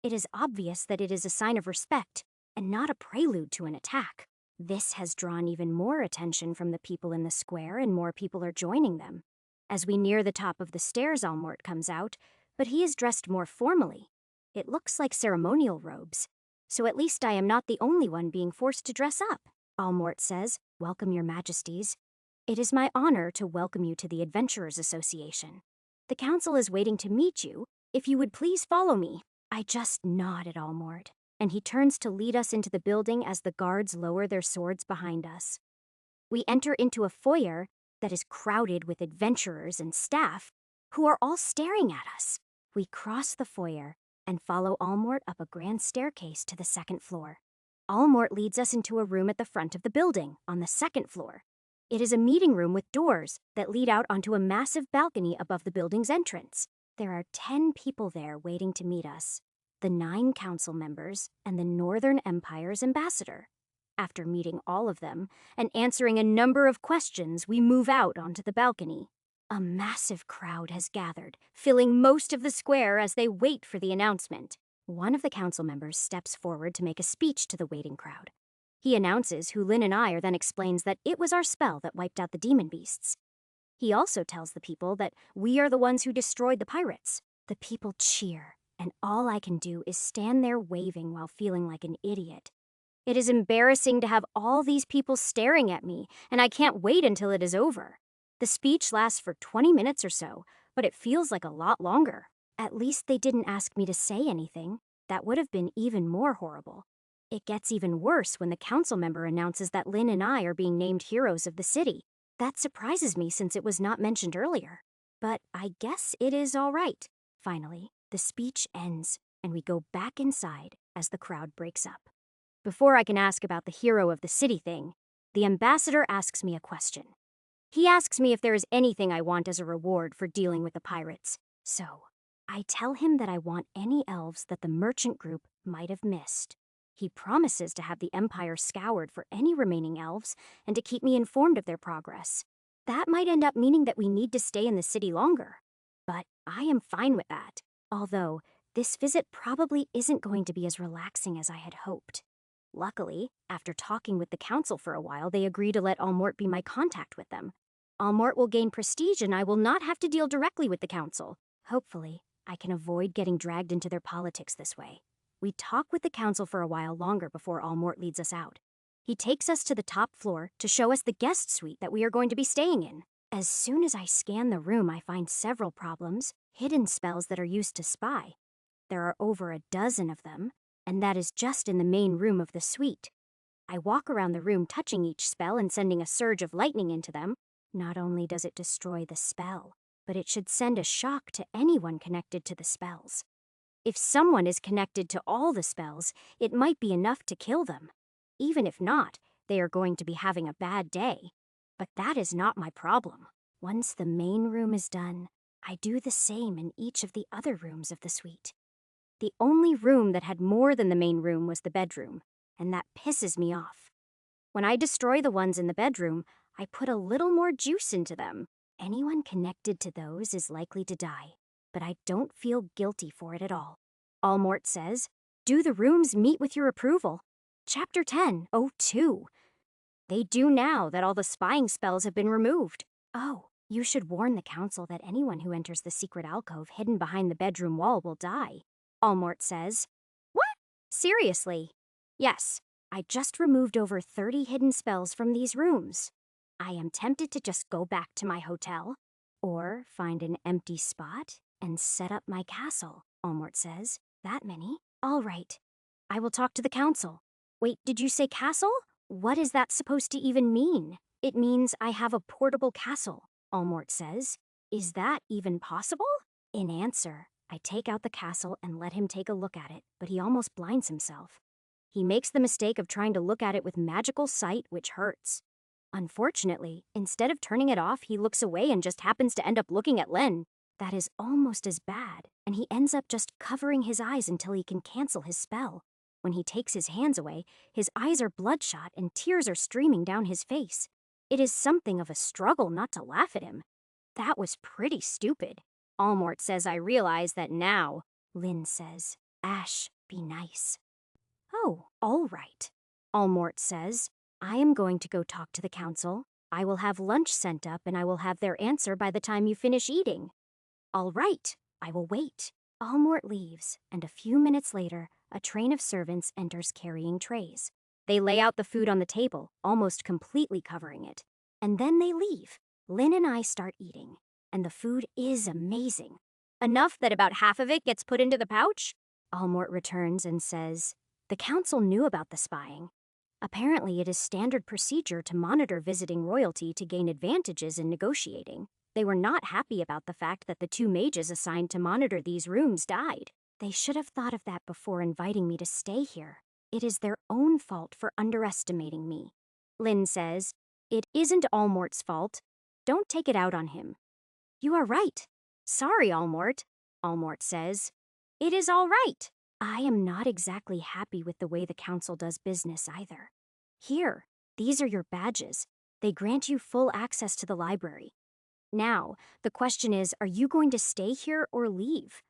It is obvious that it is a sign of respect, and not a prelude to an attack. This has drawn even more attention from the people in the square, and more people are joining them. As we near the top of the stairs, Almort comes out, but he is dressed more formally. It looks like ceremonial robes, so at least I am not the only one being forced to dress up. Almort says, "Welcome, your majesties. It is my honor to welcome you to the Adventurers Association. The council is waiting to meet you. If you would please follow me." I just nod at Almort, and he turns to lead us into the building as the guards lower their swords behind us. We enter into a foyer that is crowded with adventurers and staff who are all staring at us. We cross the foyer and follow Almort up a grand staircase to the 2nd floor. Almort leads us into a room at the front of the building, on the 2nd floor. It is a meeting room with doors that lead out onto a massive balcony above the building's entrance. There are 10 people there waiting to meet us, the 9 council members and the Northern Empire's ambassador. After meeting all of them and answering a number of questions, we move out onto the balcony. A massive crowd has gathered, filling most of the square as they wait for the announcement. One of the council members steps forward to make a speech to the waiting crowd. He announces who Lynn and I are, then explains that it was our spell that wiped out the demon beasts. He also tells the people that we are the ones who destroyed the pirates. The people cheer, and all I can do is stand there waving while feeling like an idiot. It is embarrassing to have all these people staring at me, and I can't wait until it is over. The speech lasts for 20 minutes or so, but it feels like a lot longer. At least they didn't ask me to say anything. That would have been even more horrible. It gets even worse when the council member announces that Lynn and I are being named heroes of the city. That surprises me since it was not mentioned earlier. But I guess it is all right. Finally, the speech ends, and we go back inside as the crowd breaks up. Before I can ask about the hero of the city thing, the ambassador asks me a question. He asks me if there is anything I want as a reward for dealing with the pirates. So, I tell him that I want any elves that the merchant group might have missed. He promises to have the Empire scoured for any remaining elves and to keep me informed of their progress. That might end up meaning that we need to stay in the city longer. But I am fine with that, although this visit probably isn't going to be as relaxing as I had hoped. Luckily, after talking with the council for a while, they agree to let Almort be my contact with them. Almort will gain prestige and I will not have to deal directly with the council. Hopefully, I can avoid getting dragged into their politics this way. We talk with the council for a while longer before Almort leads us out. He takes us to the top floor to show us the guest suite that we are going to be staying in. As soon as I scan the room, I find several problems, hidden spells that are used to spy. There are over a dozen of them, and that is just in the main room of the suite. I walk around the room touching each spell and sending a surge of lightning into them. Not only does it destroy the spell, but it should send a shock to anyone connected to the spells. If someone is connected to all the spells, it might be enough to kill them. Even if not, they are going to be having a bad day. But that is not my problem. Once the main room is done, I do the same in each of the other rooms of the suite. The only room that had more than the main room was the bedroom, and that pisses me off. When I destroy the ones in the bedroom, I put a little more juice into them. Anyone connected to those is likely to die, but I don't feel guilty for it at all. Almort says, "Do the rooms meet with your approval?" Chapter 10:02. They do now that all the spying spells have been removed. Oh, you should warn the council that anyone who enters the secret alcove hidden behind the bedroom wall will die. Almort says, "What? Seriously?" "Yes. I just removed over 30 hidden spells from these rooms. I am tempted to just go back to my hotel, or find an empty spot and set up my castle, Almort says. That many? All right. I will talk to the council. Wait, did you say castle? What is that supposed to even mean? It means I have a portable castle, Almort says. Is that even possible? In answer, I take out the castle and let him take a look at it, but he almost blinds himself. He makes the mistake of trying to look at it with magical sight, which hurts. Unfortunately, instead of turning it off, he looks away and just happens to end up looking at Lynn. That is almost as bad, and he ends up just covering his eyes until he can cancel his spell. When he takes his hands away, his eyes are bloodshot and tears are streaming down his face. It is something of a struggle not to laugh at him. That was pretty stupid. Almort says I realize that now. Lynn says, Ash, be nice. Oh, all right. Almort says, I am going to go talk to the council. I will have lunch sent up and I will have their answer by the time you finish eating. All right, I will wait. Almort leaves, and a few minutes later, a train of servants enters carrying trays. They lay out the food on the table, almost completely covering it. And then they leave. Lynn and I start eating, and the food is amazing. Enough that about half of it gets put into the pouch? Almort returns and says, the council knew about the spying. Apparently, it is standard procedure to monitor visiting royalty to gain advantages in negotiating. They were not happy about the fact that the 2 mages assigned to monitor these rooms died. They should have thought of that before inviting me to stay here. It is their own fault for underestimating me. Lynn says, it isn't Almort's fault. Don't take it out on him. You are right. Sorry, Almort. Almort says, it is all right. I am not exactly happy with the way the council does business either. Here, these are your badges. They grant you full access to the library. Now, the question is, are you going to stay here or leave?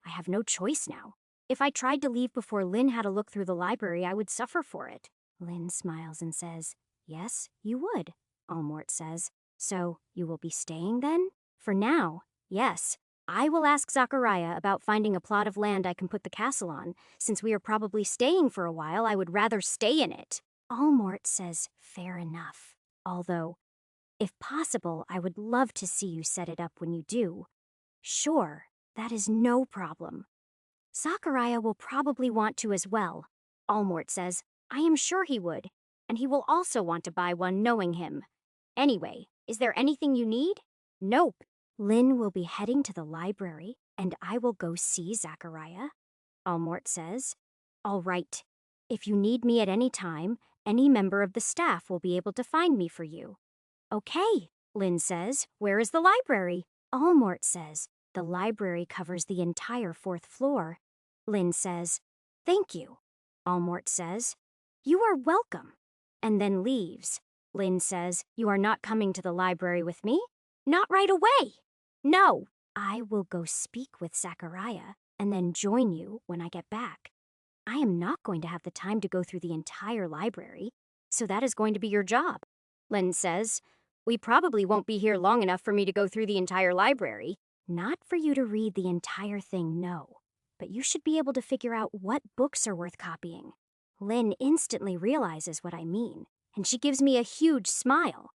I have no choice now. If I tried to leave before Lynn had a look through the library, I would suffer for it. Lynn smiles and says, yes, you would, Almort says. So, you will be staying then? For now, yes. I will ask Zachariah about finding a plot of land I can put the castle on. Since we are probably staying for a while, I would rather stay in it. Almort says, fair enough. Although, if possible, I would love to see you set it up when you do. Sure, that is no problem. Zachariah will probably want to as well. Almort says, I am sure he would, and he will also want to buy one knowing him. Anyway, is there anything you need? Nope. Lynn will be heading to the library, and I will go see Zachariah. Almort says, all right. If you need me at any time, any member of the staff will be able to find me for you. Okay, Lynn says, where is the library? Almort says, the library covers the entire 4th floor. Lynn says, thank you. Almort says, you are welcome, and then leaves. Lynn says, you are not coming to the library with me? Not right away. No, I will go speak with Zachariah and then join you when I get back. I am not going to have the time to go through the entire library, so that is going to be your job. Lynn says, we probably won't be here long enough for me to go through the entire library. Not for you to read the entire thing, no. But you should be able to figure out what books are worth copying. Lynn instantly realizes what I mean, and she gives me a huge smile.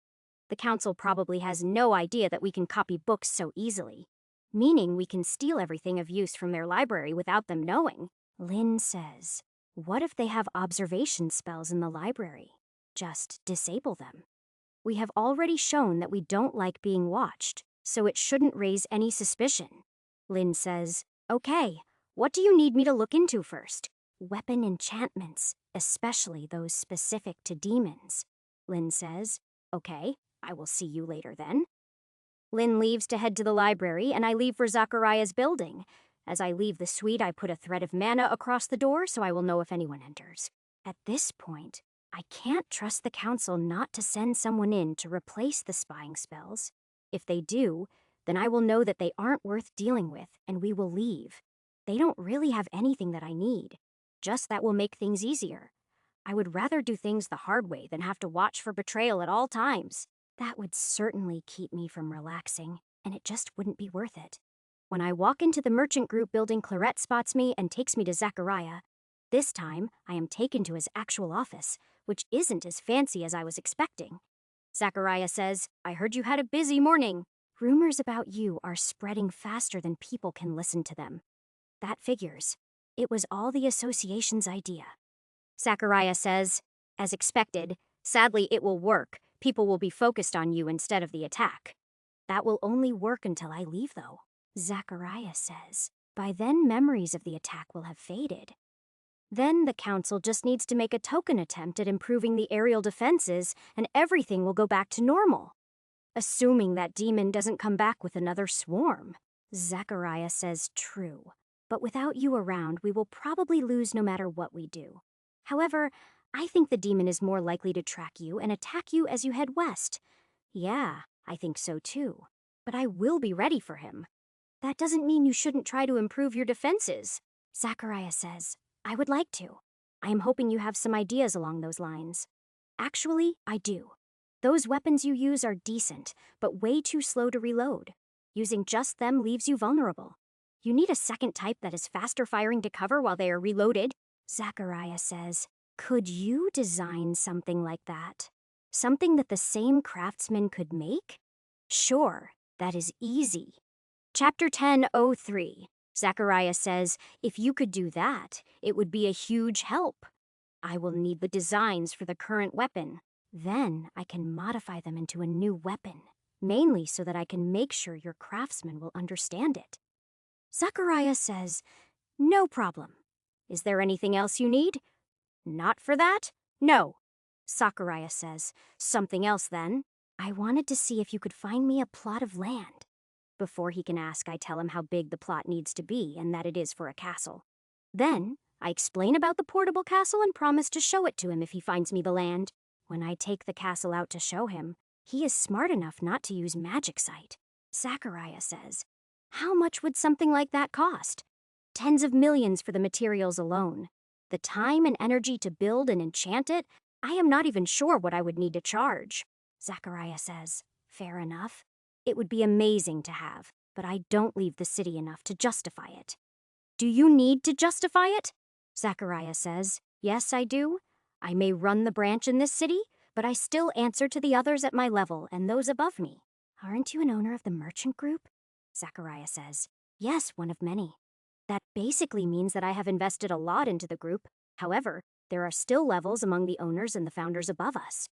The council probably has no idea that we can copy books so easily, meaning we can steal everything of use from their library without them knowing. Lynn says, what if they have observation spells in the library? Just disable them. We have already shown that we don't like being watched, so it shouldn't raise any suspicion. Lynn says, okay, what do you need me to look into first? Weapon enchantments, especially those specific to demons. Lynn says, okay, I will see you later then. Lynn leaves to head to the library, and I leave for Zachariah's building. As I leave the suite, I put a thread of mana across the door so I will know if anyone enters. At this point, I can't trust the council not to send someone in to replace the spying spells. If they do, then I will know that they aren't worth dealing with, and we will leave. They don't really have anything that I need. Just that will make things easier. I would rather do things the hard way than have to watch for betrayal at all times. That would certainly keep me from relaxing, and it just wouldn't be worth it. When I walk into the merchant group building, Clarette spots me and takes me to Zachariah. This time, I am taken to his actual office, which isn't as fancy as I was expecting. Zachariah says, "I heard you had a busy morning." Rumors about you are spreading faster than people can listen to them. That figures. It was all the association's idea. Zachariah says, "As expected, sadly it will work. People will be focused on you instead of the attack." "That will only work until I leave, though," Zachariah says. "By then, memories of the attack will have faded. Then the council just needs to make a token attempt at improving the aerial defenses, and everything will go back to normal. Assuming that demon doesn't come back with another swarm." Zachariah says, "True. But without you around, we will probably lose no matter what we do. However, I think the demon is more likely to track you and attack you as you head west." "Yeah, I think so too. But I will be ready for him." "That doesn't mean you shouldn't try to improve your defenses." Zachariah says, "I would like to. I am hoping you have some ideas along those lines." "Actually, I do. Those weapons you use are decent, but way too slow to reload. Using just them leaves you vulnerable. You need a second type that is faster firing to cover while they are reloaded." Zachariah says, "Could you design something like that? Something that the same craftsman could make?" "Sure, that is easy." Chapter 10:03. Zachariah says, "If you could do that, it would be a huge help. I will need the designs for the current weapon. Then I can modify them into a new weapon, mainly so that I can make sure your craftsman will understand it." Zachariah says, "No problem. Is there anything else you need?" "Not for that? No." Zachariah says, "Something else then." "I wanted to see if you could find me a plot of land." Before he can ask, I tell him how big the plot needs to be and that it is for a castle. Then I explain about the portable castle and promise to show it to him if he finds me the land. When I take the castle out to show him, he is smart enough not to use magic sight. Zachariah says, "How much would something like that cost?" "Tens of millions for the materials alone. The time and energy to build and enchant it, I am not even sure what I would need to charge." Zachariah says, "Fair enough. It would be amazing to have, but I don't leave the city enough to justify it." "Do you need to justify it?" Zachariah says, "Yes, I do. I may run the branch in this city, but I still answer to the others at my level and those above me." "Aren't you an owner of the merchant group?" Zachariah says, "Yes, one of many." "That basically means that I have invested a lot into the group. However, there are still levels among the owners and the founders above us."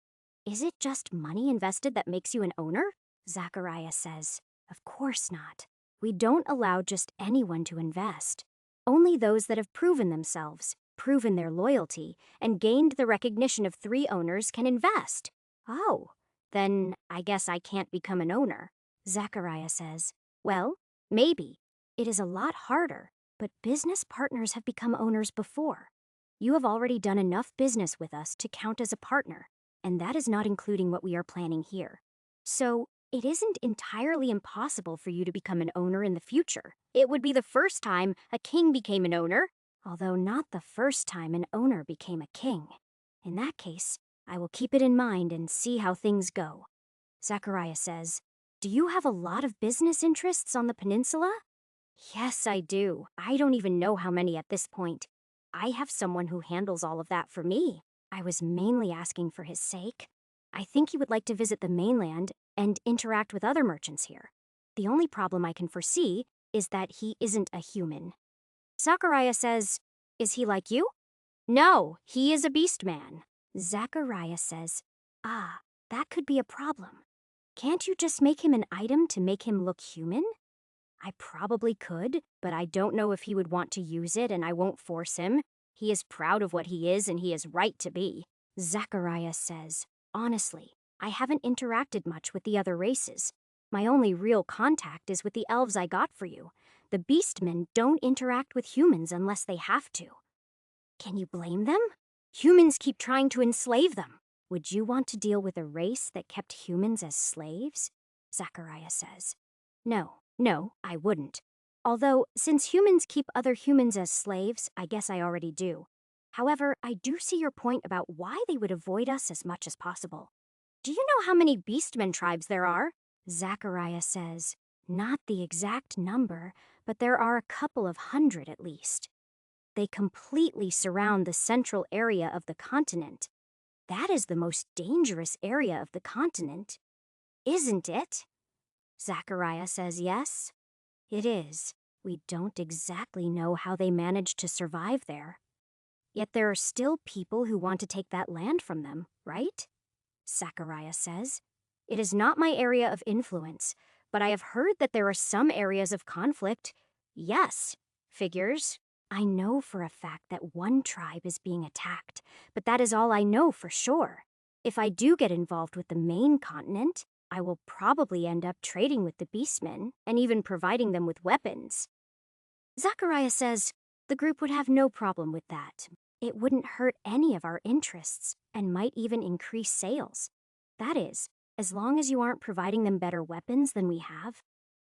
"Is it just money invested that makes you an owner?" Zachariah says, "Of course not. We don't allow just anyone to invest. Only those that have proven themselves, proven their loyalty, and gained the recognition of 3 owners can invest." "Oh, then I guess I can't become an owner." Zachariah says, "Well, maybe. It is a lot harder, but business partners have become owners before. You have already done enough business with us to count as a partner, and that is not including what we are planning here. So, it isn't entirely impossible for you to become an owner in the future. It would be the first time a king became an owner, although not the first time an owner became a king. In that case, I will keep it in mind and see how things go." Zachariah says, "Do you have a lot of business interests on the peninsula?" "Yes, I do. I don't even know how many at this point. I have someone who handles all of that for me. I was mainly asking for his sake. I think he would like to visit the mainland and interact with other merchants here. The only problem I can foresee is that he isn't a human." Zachariah says, "Is he like you?" "No, he is a beast man." Zachariah says, "Ah, that could be a problem. Can't you just make him an item to make him look human?" "I probably could, but I don't know if he would want to use it, and I won't force him. He is proud of what he is, and he is right to be." Zachariah says, "Honestly, I haven't interacted much with the other races. My only real contact is with the elves I got for you. The beastmen don't interact with humans unless they have to." "Can you blame them? Humans keep trying to enslave them." "Would you want to deal with a race that kept humans as slaves?" Zachariah says. No, I wouldn't. Although, since humans keep other humans as slaves, I guess I already do. However, I do see your point about why they would avoid us as much as possible. Do you know how many beastmen tribes there are?" Zachariah says, "Not the exact number, but there are a couple of hundred at least." They completely surround the central area of the continent. That is the most dangerous area of the continent, isn't it? Zachariah says yes. It is. We don't exactly know how they managed to survive there. Yet there are still people who want to take that land from them, right? Zachariah says. It is not my area of influence, but I have heard that there are some areas of conflict. Yes, figures. I know for a fact that one tribe is being attacked, but that is all I know for sure. If I do get involved with the main continent, I will probably end up trading with the Beastmen and even providing them with weapons. Zachariah says the group would have no problem with that. It wouldn't hurt any of our interests and might even increase sales. That is, as long as you aren't providing them better weapons than we have.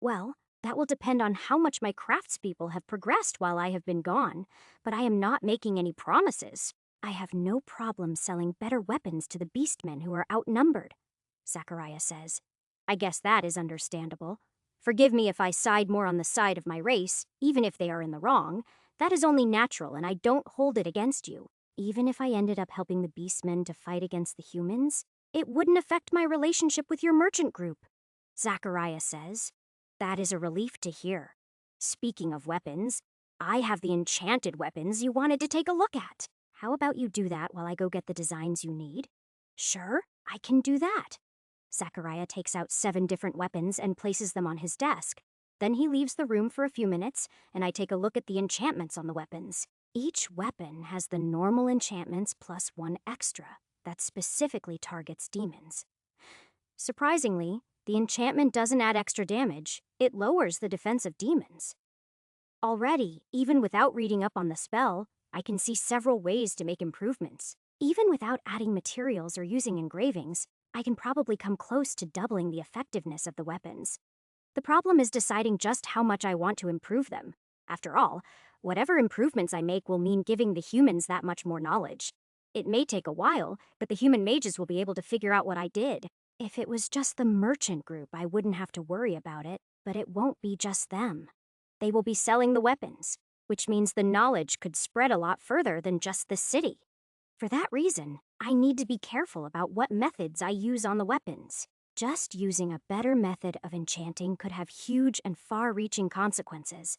Well, that will depend on how much my craftspeople have progressed while I have been gone, but I am not making any promises. I have no problem selling better weapons to the Beastmen who are outnumbered, Zachariah says. I guess that is understandable. Forgive me if I side more on the side of my race, even if they are in the wrong. That is only natural, and I don't hold it against you. Even if I ended up helping the Beastmen to fight against the humans, it wouldn't affect my relationship with your merchant group, Zachariah says. That is a relief to hear. Speaking of weapons, I have the enchanted weapons you wanted to take a look at. How about you do that while I go get the designs you need? Sure, I can do that. Zachariah takes out 7 different weapons and places them on his desk. Then he leaves the room for a few minutes, and I take a look at the enchantments on the weapons. Each weapon has the normal enchantments plus 1 extra that specifically targets demons. Surprisingly, the enchantment doesn't add extra damage, it lowers the defense of demons. Already, even without reading up on the spell, I can see several ways to make improvements. Even without adding materials or using engravings, I can probably come close to doubling the effectiveness of the weapons. The problem is deciding just how much I want to improve them. After all, whatever improvements I make will mean giving the humans that much more knowledge. It may take a while, but the human mages will be able to figure out what I did. If it was just the merchant group, I wouldn't have to worry about it, but it won't be just them. They will be selling the weapons, which means the knowledge could spread a lot further than just the city. For that reason, I need to be careful about what methods I use on the weapons. Just using a better method of enchanting could have huge and far-reaching consequences.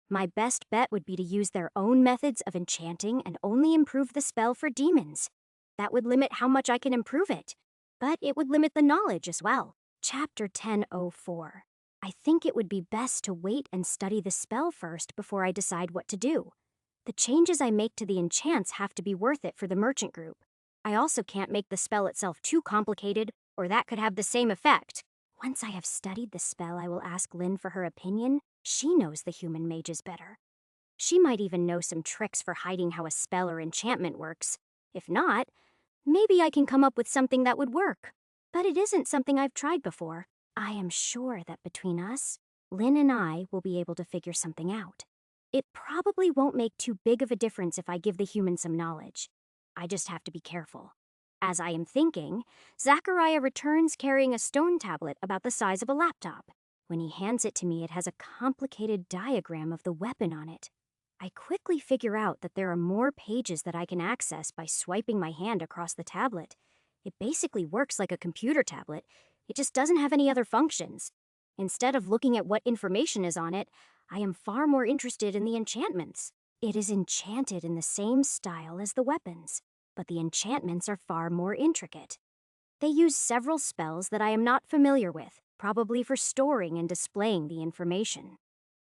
My best bet would be to use their own methods of enchanting and only improve the spell for demons. That would limit how much I can improve it, but it would limit the knowledge as well. Chapter 10:04. I think it would be best to wait and study the spell first before I decide what to do. The changes I make to the enchants have to be worth it for the merchant group. I also can't make the spell itself too complicated, or that could have the same effect. Once I have studied the spell, I will ask Lynn for her opinion. She knows the human mages better. She might even know some tricks for hiding how a spell or enchantment works. If not, maybe I can come up with something that would work. But it isn't something I've tried before. I am sure that between us, Lynn and I will be able to figure something out. It probably won't make too big of a difference if I give the humans some knowledge. I just have to be careful. As I am thinking, Zachariah returns carrying a stone tablet about the size of a laptop. When he hands it to me, it has a complicated diagram of the weapon on it. I quickly figure out that there are more pages that I can access by swiping my hand across the tablet. It basically works like a computer tablet. It just doesn't have any other functions. Instead of looking at what information is on it, I am far more interested in the enchantments. It is enchanted in the same style as the weapons, but the enchantments are far more intricate. They use several spells that I am not familiar with, probably for storing and displaying the information.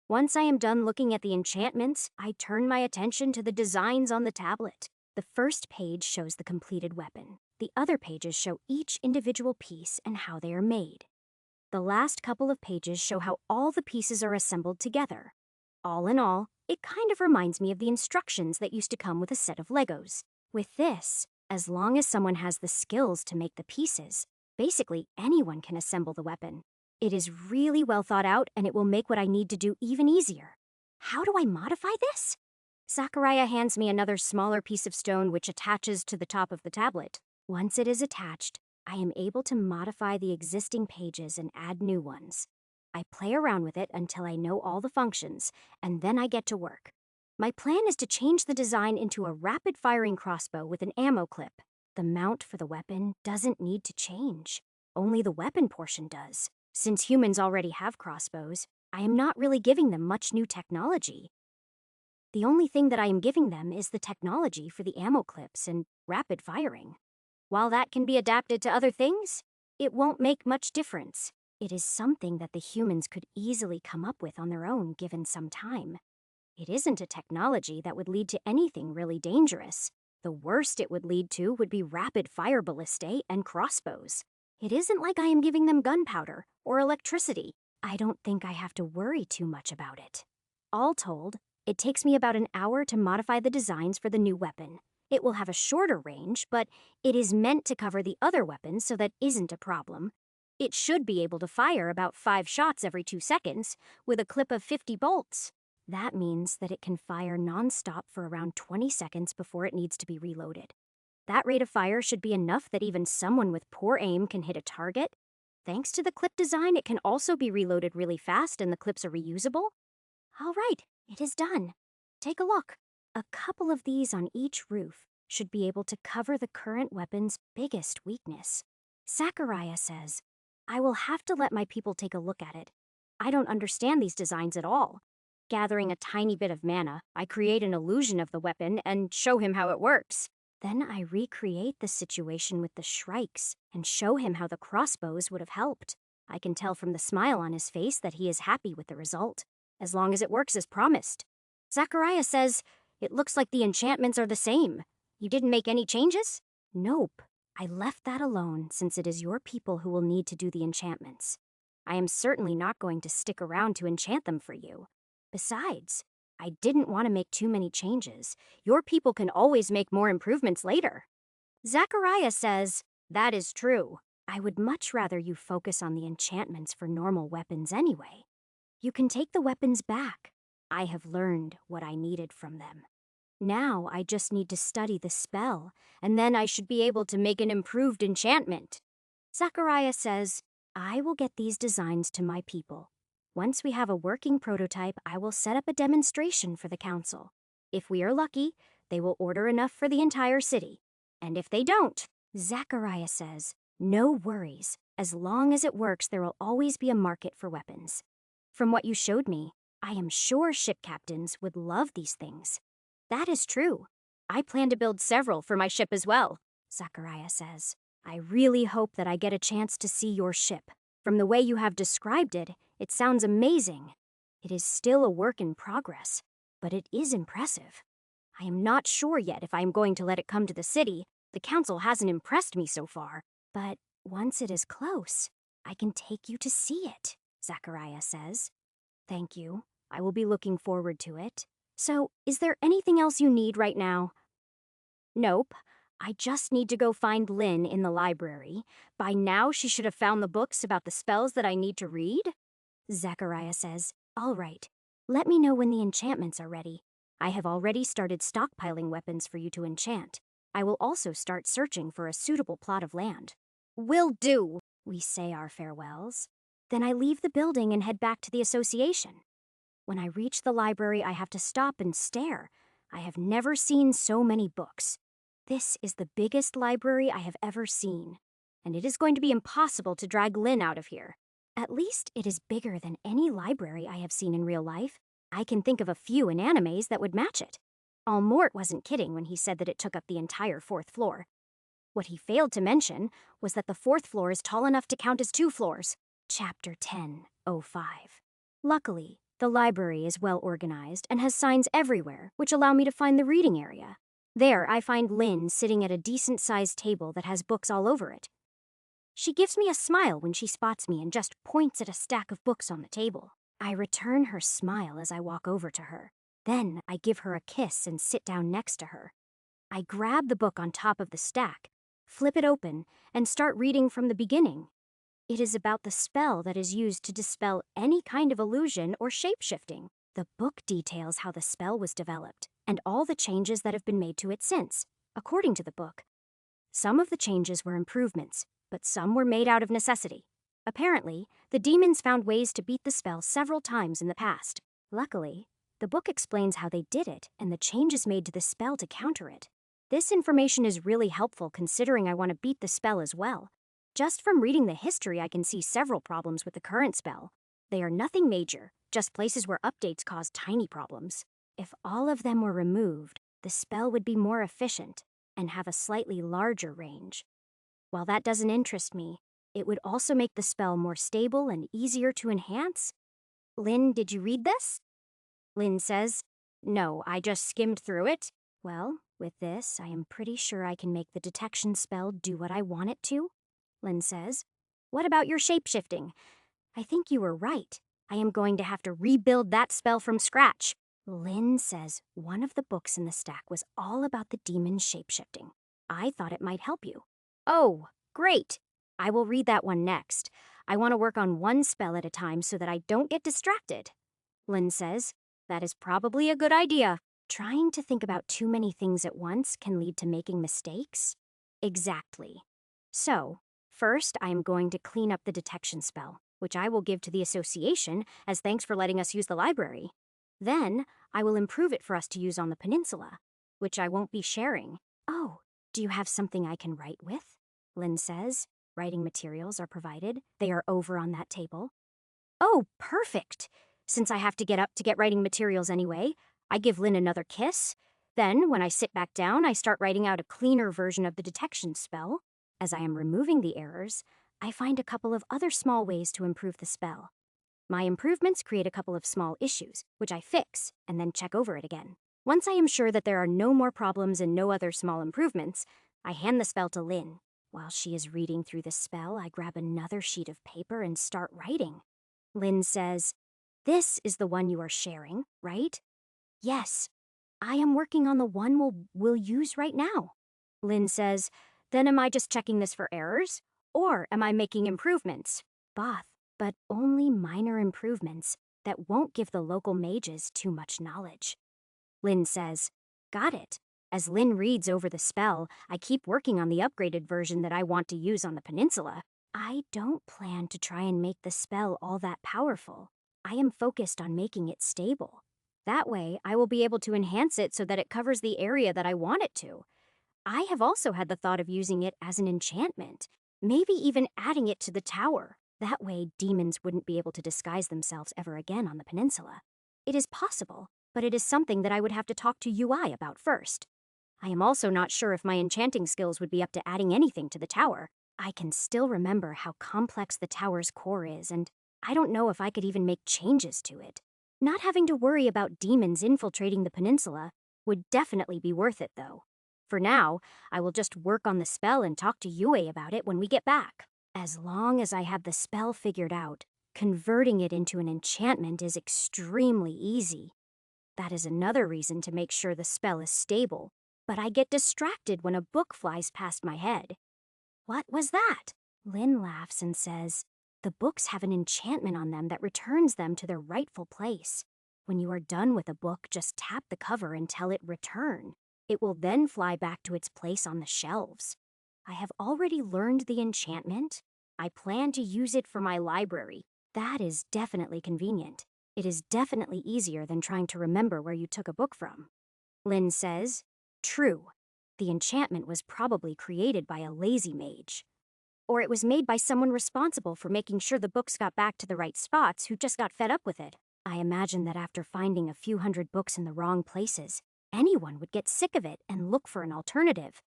Once I am done looking at the enchantments, I turn my attention to the designs on the tablet. The first page shows the completed weapon. The other pages show each individual piece and how they are made. The last couple of pages show how all the pieces are assembled together. All in all, it kind of reminds me of the instructions that used to come with a set of Legos. With this, as long as someone has the skills to make the pieces, basically anyone can assemble the weapon. It is really well thought out, and it will make what I need to do even easier. How do I modify this? Zachariah hands me another smaller piece of stone which attaches to the top of the tablet. Once it is attached, I am able to modify the existing pages and add new ones. I play around with it until I know all the functions, and then I get to work. My plan is to change the design into a rapid-firing crossbow with an ammo clip. The mount for the weapon doesn't need to change. Only the weapon portion does. Since humans already have crossbows, I am not really giving them much new technology. The only thing that I am giving them is the technology for the ammo clips and rapid firing. While that can be adapted to other things, it won't make much difference. It is something that the humans could easily come up with on their own given some time. It isn't a technology that would lead to anything really dangerous. The worst it would lead to would be rapid-fire ballistae and crossbows. It isn't like I am giving them gunpowder or electricity. I don't think I have to worry too much about it. All told, it takes me about an hour to modify the designs for the new weapon. It will have a shorter range, but it is meant to cover the other weapons, so that isn't a problem. It should be able to fire about 5 shots every 2 seconds, with a clip of 50 bolts. That means that it can fire non-stop for around 20 seconds before it needs to be reloaded. That rate of fire should be enough that even someone with poor aim can hit a target. Thanks to the clip design, it can also be reloaded really fast and the clips are reusable. All right, it is done. Take a look. A couple of these on each roof should be able to cover the current weapon's biggest weakness. Zachariah says, I will have to let my people take a look at it. I don't understand these designs at all. Gathering a tiny bit of mana, I create an illusion of the weapon and show him how it works. Then I recreate the situation with the shrikes and show him how the crossbows would have helped. I can tell from the smile on his face that he is happy with the result, as long as it works as promised. Zachariah says, it looks like the enchantments are the same. You didn't make any changes? Nope. I left that alone since it is your people who will need to do the enchantments. I am certainly not going to stick around to enchant them for you. Besides, I didn't want to make too many changes. Your people can always make more improvements later. Zachariah says, that is true. I would much rather you focus on the enchantments for normal weapons anyway. You can take the weapons back. I have learned what I needed from them. Now I just need to study the spell, and then I should be able to make an improved enchantment. Zachariah says, I will get these designs to my people. Once we have a working prototype, I will set up a demonstration for the council. If we are lucky, they will order enough for the entire city. And if they don't, Zachariah says, no worries. As long as it works, there will always be a market for weapons. From what you showed me, I am sure ship captains would love these things. That is true. I plan to build several for my ship as well, Zachariah says. I really hope that I get a chance to see your ship. From the way you have described it, it sounds amazing. It is still a work in progress, but it is impressive. I am not sure yet if I am going to let it come to the city. The council hasn't impressed me so far, but once it is close, I can take you to see it, Zachariah says. Thank you. I will be looking forward to it. So, is there anything else you need right now? Nope. I just need to go find Lynn in the library. By now, she should have found the books about the spells that I need to read. Zachariah says, all right. Let me know when the enchantments are ready. I have already started stockpiling weapons for you to enchant. I will also start searching for a suitable plot of land. Will do, we say our farewells. Then I leave the building and head back to the association. When I reach the library, I have to stop and stare. I have never seen so many books. This is the biggest library I have ever seen, and it is going to be impossible to drag Lynn out of here. At least it is bigger than any library I have seen in real life. I can think of a few in animes that would match it. Allmort wasn't kidding when he said that it took up the entire 4th floor. What he failed to mention was that the 4th floor is tall enough to count as 2 floors. Chapter 10:05. Luckily, the library is well organized and has signs everywhere, which allow me to find the reading area. There, I find Lynn sitting at a decent-sized table that has books all over it. She gives me a smile when she spots me and just points at a stack of books on the table. I return her smile as I walk over to her. Then I give her a kiss and sit down next to her. I grab the book on top of the stack, flip it open, and start reading from the beginning. It is about the spell that is used to dispel any kind of illusion or shape-shifting. The book details how the spell was developed and all the changes that have been made to it since, according to the book. Some of the changes were improvements, but some were made out of necessity. Apparently, the demons found ways to beat the spell several times in the past. Luckily, The book explains how they did it and the changes made to the spell to counter it. This information is really helpful considering I want to beat the spell as well. Just from reading the history, I can see several problems with the current spell. They are nothing major, just places where updates cause tiny problems. If all of them were removed, the spell would be more efficient and have a slightly larger range. While that doesn't interest me, it would also make the spell more stable and easier to enhance. Lynn, did you read this? Lynn says, "No, I just skimmed through it." Well, with this, I am pretty sure I can make the detection spell do what I want it to. Lynn says, "What about your shapeshifting?" "I think you were right. I am going to have to rebuild that spell from scratch." Lynn says one of the books in the stack was all about the demon's shapeshifting. I thought it might help you. Oh, great. I will read that one next. I want to work on one spell at a time so that I don't get distracted. Lynn says, "That is probably a good idea. Trying to think about too many things at once can lead to making mistakes." Exactly. So, first I am going to clean up the detection spell, which I will give to the association as thanks for letting us use the library. Then, I will improve it for us to use on the peninsula, which I won't be sharing. Oh, do you have something I can write with? Lynn says. Writing materials are provided. They are over on that table. Oh, perfect! Since I have to get up to get writing materials anyway, I give Lynn another kiss. Then, when I sit back down, I start writing out a cleaner version of the detection spell. As I am removing the errors, I find a couple of other small ways to improve the spell. My improvements create a couple of small issues, which I fix and then check over it again. Once I am sure that there are no more problems and no other small improvements, I hand the spell to Lynn. While she is reading through the spell, I grab another sheet of paper and start writing. Lynn says, "This is the one you are sharing, right?" "Yes. I am working on the one we'll use right now." Lynn says, "Then am I just checking this for errors? Or am I making improvements?" "Both, but only minor improvements that won't give the local mages too much knowledge." Lynn says, "Got it." As Lynn reads over the spell, I keep working on the upgraded version that I want to use on the peninsula. I don't plan to try and make the spell all that powerful. I am focused on making it stable. That way, I will be able to enhance it so that it covers the area that I want it to. I have also had the thought of using it as an enchantment, maybe even adding it to the tower. That way, demons wouldn't be able to disguise themselves ever again on the peninsula. It is possible, but it is something that I would have to talk to UI about first. I am also not sure if my enchanting skills would be up to adding anything to the tower. I can still remember how complex the tower's core is, and I don't know if I could even make changes to it. Not having to worry about demons infiltrating the peninsula would definitely be worth it, though. For now, I will just work on the spell and talk to Yue about it when we get back. As long as I have the spell figured out, converting it into an enchantment is extremely easy. That is another reason to make sure the spell is stable, but I get distracted when a book flies past my head. "What was that?" Lynn laughs and says, "The books have an enchantment on them that returns them to their rightful place. When you are done with a book, just tap the cover and tell it return. It will then fly back to its place on the shelves. I have already learned the enchantment. I plan to use it for my library. That is definitely convenient. It is definitely easier than trying to remember where you took a book from." Lynn says, "True. The enchantment was probably created by a lazy mage. Or it was made by someone responsible for making sure the books got back to the right spots who just got fed up with it. I imagine that after finding a few hundred books in the wrong places, anyone would get sick of it and look for an alternative."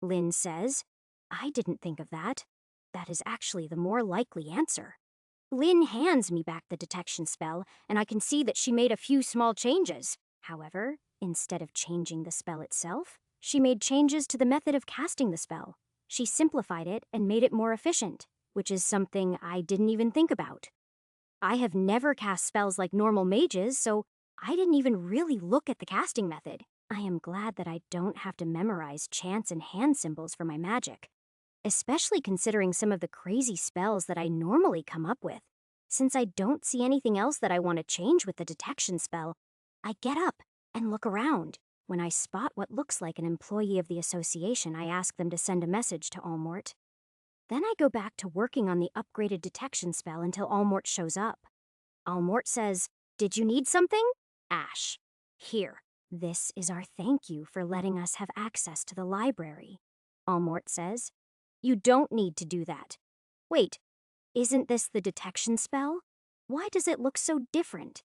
Lynn says, "I didn't think of that. That is actually the more likely answer." Lynn hands me back the detection spell, and I can see that she made a few small changes. However, instead of changing the spell itself, she made changes to the method of casting the spell. She simplified it and made it more efficient, which is something I didn't even think about. I have never cast spells like normal mages, so I didn't even really look at the casting method. I am glad that I don't have to memorize chants and hand symbols for my magic, especially considering some of the crazy spells that I normally come up with. Since I don't see anything else that I want to change with the detection spell, I get up and look around. When I spot what looks like an employee of the association, I ask them to send a message to Allmort. Then I go back to working on the upgraded detection spell until Allmort shows up. Allmort says, "Did you need something?" Ash, here. This is our thank you for letting us have access to the library, Allmort says. You don't need to do that. Wait, isn't this the detection spell? Why does it look so different?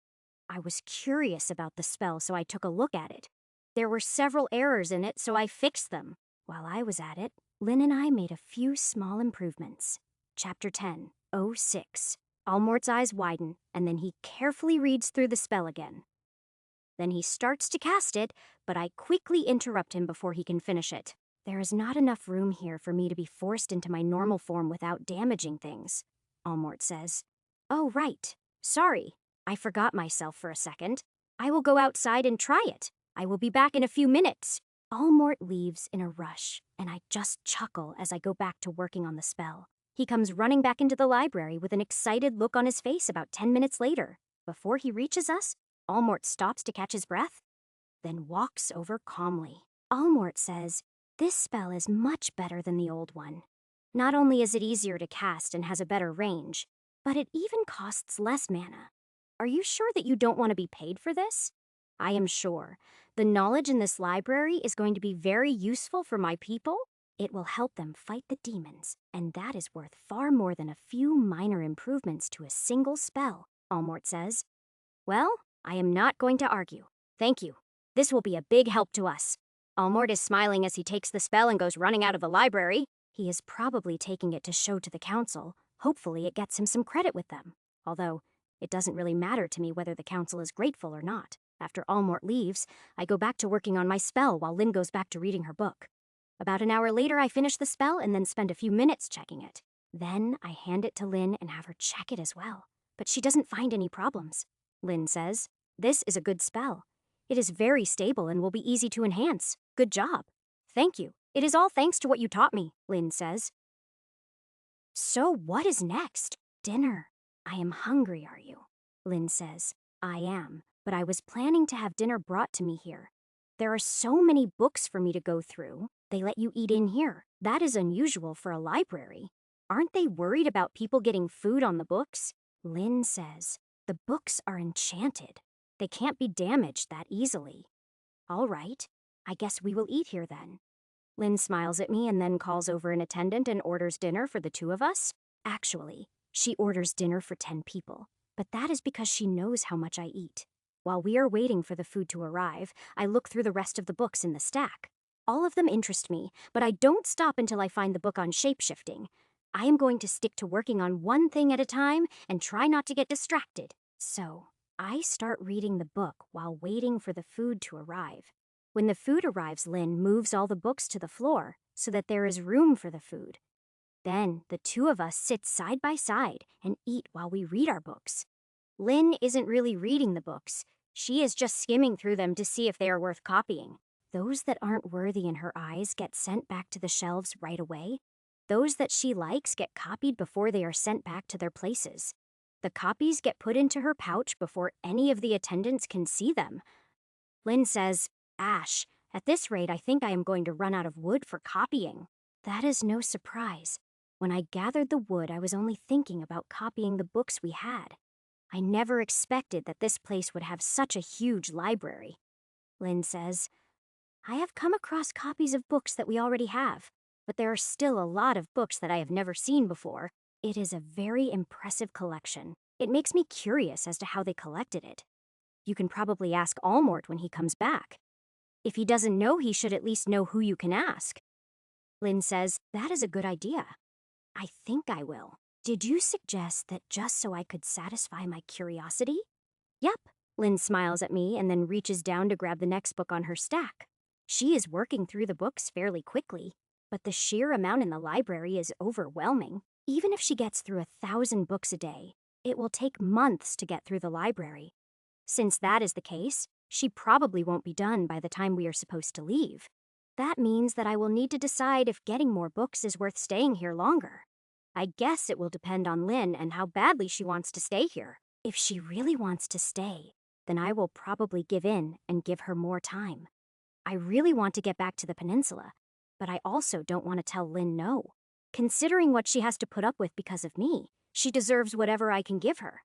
I was curious about the spell, so I took a look at it. There were several errors in it, so I fixed them. While I was at it, Lynn and I made a few small improvements. Chapter 10, 06. Allmort's eyes widen, and then he carefully reads through the spell again. Then he starts to cast it, but I quickly interrupt him before he can finish it. There is not enough room here for me to be forced into my normal form without damaging things, Allmort says. Oh, right. Sorry. I forgot myself for a second. I will go outside and try it. I will be back in a few minutes. Allmort leaves in a rush, and I just chuckle as I go back to working on the spell. He comes running back into the library with an excited look on his face about 10 minutes later. Before he reaches us, Allmort stops to catch his breath, then walks over calmly. Allmort says, this spell is much better than the old one. Not only is it easier to cast and has a better range, but it even costs less mana. Are you sure that you don't want to be paid for this? I am sure. The knowledge in this library is going to be very useful for my people. It will help them fight the demons, and that is worth far more than a few minor improvements to a single spell, Allmort says. Well, I am not going to argue. Thank you. This will be a big help to us. Allmort is smiling as he takes the spell and goes running out of the library. He is probably taking it to show to the council. Hopefully it gets him some credit with them. Although, it doesn't really matter to me whether the council is grateful or not. After Allmort leaves, I go back to working on my spell while Lynn goes back to reading her book. About an hour later, I finish the spell and then spend a few minutes checking it. Then I hand it to Lynn and have her check it as well. But she doesn't find any problems. Lynn says, this is a good spell. It is very stable and will be easy to enhance. Good job. Thank you. It is all thanks to what you taught me, Lynn says. So what is next? Dinner. I am hungry, are you? Lynn says. I am, but I was planning to have dinner brought to me here. There are so many books for me to go through. They let you eat in here. That is unusual for a library. Aren't they worried about people getting food on the books? Lynn says, the books are enchanted. They can't be damaged that easily. All right, I guess we will eat here then. Lynn smiles at me and then calls over an attendant and orders dinner for the two of us. Actually, she orders dinner for 10 people, but that is because she knows how much I eat. While we are waiting for the food to arrive, I look through the rest of the books in the stack. All of them interest me, but I don't stop until I find the book on shapeshifting. I am going to stick to working on one thing at a time and try not to get distracted. So, I start reading the book while waiting for the food to arrive. When the food arrives, Lynn moves all the books to the floor so that there is room for the food. Then, the two of us sit side by side and eat while we read our books. Lynn isn't really reading the books. She is just skimming through them to see if they are worth copying. Those that aren't worthy in her eyes get sent back to the shelves right away. Those that she likes get copied before they are sent back to their places. The copies get put into her pouch before any of the attendants can see them. Lynn says, Ash, at this rate I think I am going to run out of wood for copying. That is no surprise. When I gathered the wood, I was only thinking about copying the books we had. I never expected that this place would have such a huge library. Lynn says, I have come across copies of books that we already have, but there are still a lot of books that I have never seen before. It is a very impressive collection. It makes me curious as to how they collected it. You can probably ask Allmort when he comes back. If he doesn't know, he should at least know who you can ask. Lynn says, that is a good idea. I think I will. Did you suggest that just so I could satisfy my curiosity? Yep. Lynn smiles at me and then reaches down to grab the next book on her stack. She is working through the books fairly quickly, but the sheer amount in the library is overwhelming. Even if she gets through 1,000 books a day, it will take months to get through the library. Since that is the case, she probably won't be done by the time we are supposed to leave. That means that I will need to decide if getting more books is worth staying here longer. I guess it will depend on Lynn and how badly she wants to stay here. If she really wants to stay, then I will probably give in and give her more time. I really want to get back to the peninsula, but I also don't want to tell Lynn no. Considering what she has to put up with because of me, she deserves whatever I can give her.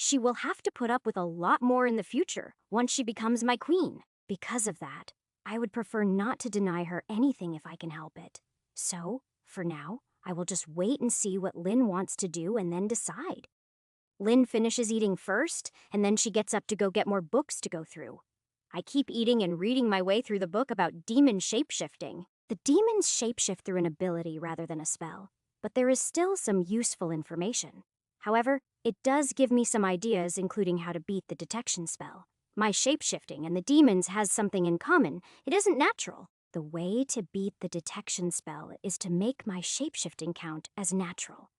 She will have to put up with a lot more in the future once she becomes my queen. Because of that, I would prefer not to deny her anything if I can help it. So, for now, I will just wait and see what Lynn wants to do and then decide. Lynn finishes eating first, and then she gets up to go get more books to go through. I keep eating and reading my way through the book about demon shapeshifting. The demons shapeshift through an ability rather than a spell, but there is still some useful information. However, it does give me some ideas, including how to beat the detection spell. My shapeshifting and the demons has something in common. It isn't natural. The way to beat the detection spell is to make my shapeshifting count as natural.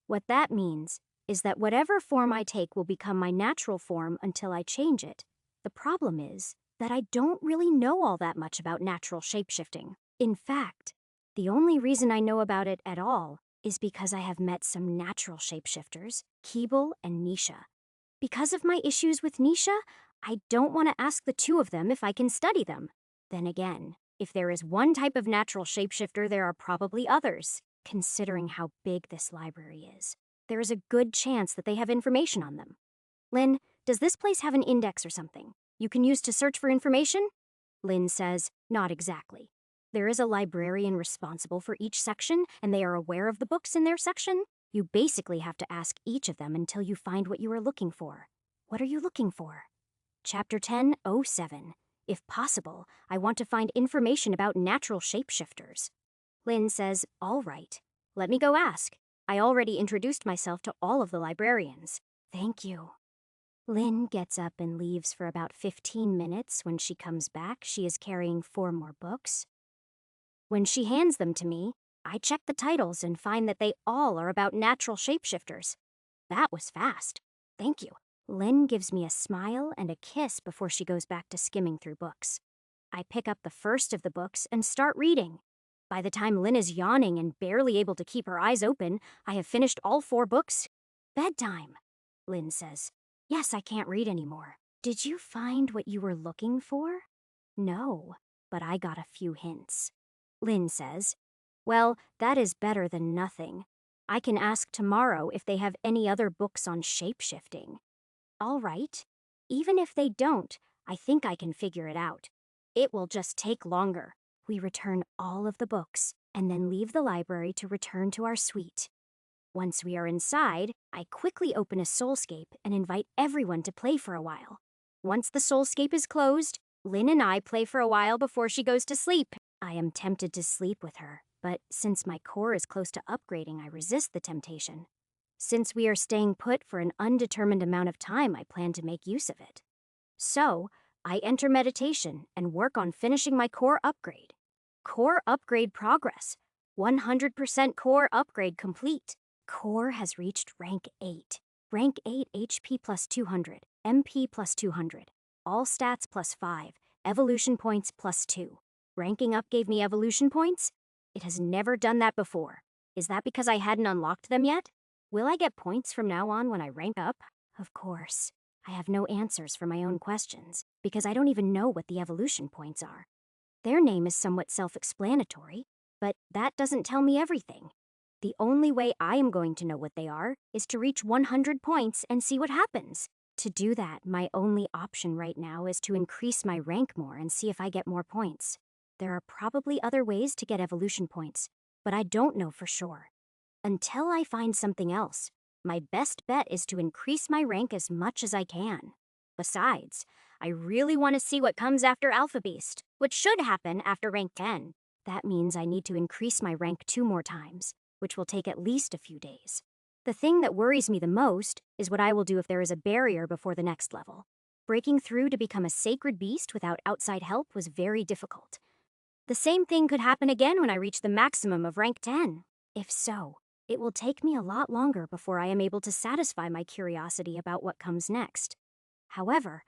What that means is that whatever form I take will become my natural form until I change it. The problem is that I don't really know all that much about natural shapeshifting. In fact, the only reason I know about it at all is because I have met some natural shapeshifters, Keeble and Nisha. Because of my issues with Nisha, I don't want to ask the two of them if I can study them. Then again, if there is one type of natural shapeshifter, there are probably others. Considering how big this library is, there is a good chance that they have information on them. Lynn, does this place have an index or something you can use to search for information? Lynn says, not exactly. There is a librarian responsible for each section, and they are aware of the books in their section. You basically have to ask each of them until you find what you are looking for. What are you looking for? Chapter 10:07. If possible, I want to find information about natural shapeshifters. Lynn says, all right. Let me go ask. I already introduced myself to all of the librarians. Thank you. Lynn gets up and leaves for about 15 minutes. When she comes back, she is carrying 4 more books. When she hands them to me, I check the titles and find that they all are about natural shapeshifters. That was fast. Thank you. Lynn gives me a smile and a kiss before she goes back to skimming through books. I pick up the first of the books and start reading. By the time Lynn is yawning and barely able to keep her eyes open, I have finished all 4 books. Bedtime, Lynn says. Yes, I can't read anymore. Did you find what you were looking for? No, but I got a few hints. Lynn says, well, that is better than nothing. I can ask tomorrow if they have any other books on shapeshifting. All right. Even if they don't, I think I can figure it out. It will just take longer. We return all of the books and then leave the library to return to our suite. Once we are inside, I quickly open a soulscape and invite everyone to play for a while. Once the soulscape is closed, Lynn and I play for a while before she goes to sleep. I am tempted to sleep with her, but since my core is close to upgrading, I resist the temptation. Since we are staying put for an undetermined amount of time, I plan to make use of it. So, I enter meditation and work on finishing my core upgrade. Core upgrade progress. 100% core upgrade complete. Core has reached rank 8. Rank 8 HP plus 200, MP plus 200, all stats plus 5, evolution points plus 2. Ranking up gave me evolution points? It has never done that before. Is that because I hadn't unlocked them yet? Will I get points from now on when I rank up? Of course. I have no answers for my own questions, because I don't even know what the evolution points are. Their name is somewhat self-explanatory, but that doesn't tell me everything. The only way I am going to know what they are is to reach 100 points and see what happens. To do that, my only option right now is to increase my rank more and see if I get more points. There are probably other ways to get evolution points, but I don't know for sure. Until I find something else, my best bet is to increase my rank as much as I can. Besides, I really want to see what comes after Alpha Beast, which should happen after rank 10. That means I need to increase my rank 2 more times, which will take at least a few days. The thing that worries me the most is what I will do if there is a barrier before the next level. Breaking through to become a sacred beast without outside help was very difficult. The same thing could happen again when I reach the maximum of rank 10. If so, it will take me a lot longer before I am able to satisfy my curiosity about what comes next. However,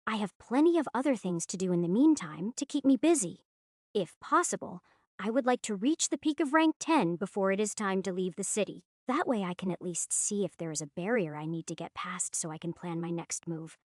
I have plenty of other things to do in the meantime to keep me busy. If possible, I would like to reach the peak of rank 10 before it is time to leave the city. That way I can at least see if there is a barrier I need to get past so I can plan my next move.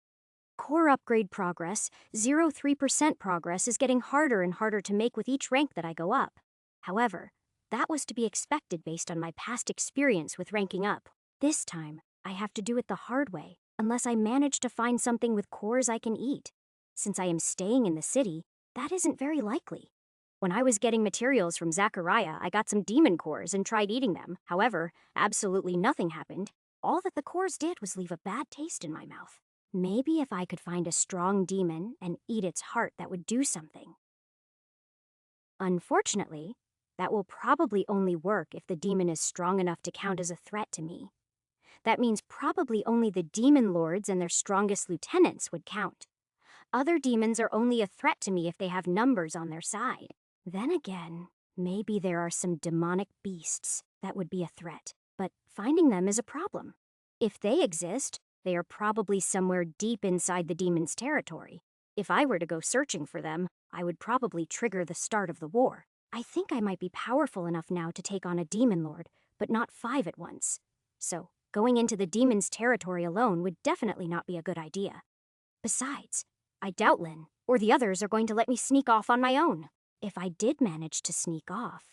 Core upgrade progress, 0.3% progress, is getting harder and harder to make with each rank that I go up. However, that was to be expected based on my past experience with ranking up. This time, I have to do it the hard way, unless I manage to find something with cores I can eat. Since I am staying in the city, that isn't very likely. When I was getting materials from Zachariah, I got some demon cores and tried eating them. However, absolutely nothing happened. All that the cores did was leave a bad taste in my mouth. Maybe if I could find a strong demon and eat its heart, that would do something. Unfortunately, that will probably only work if the demon is strong enough to count as a threat to me. That means probably only the demon lords and their strongest lieutenants would count. Other demons are only a threat to me if they have numbers on their side. Then again, maybe there are some demonic beasts that would be a threat, but finding them is a problem. If they exist, they are probably somewhere deep inside the demon's territory. If I were to go searching for them, I would probably trigger the start of the war. I think I might be powerful enough now to take on a demon lord, but not 5 at once. So, going into the demon's territory alone would definitely not be a good idea. Besides, I doubt Lynn or the others are going to let me sneak off on my own. If I did manage to sneak off,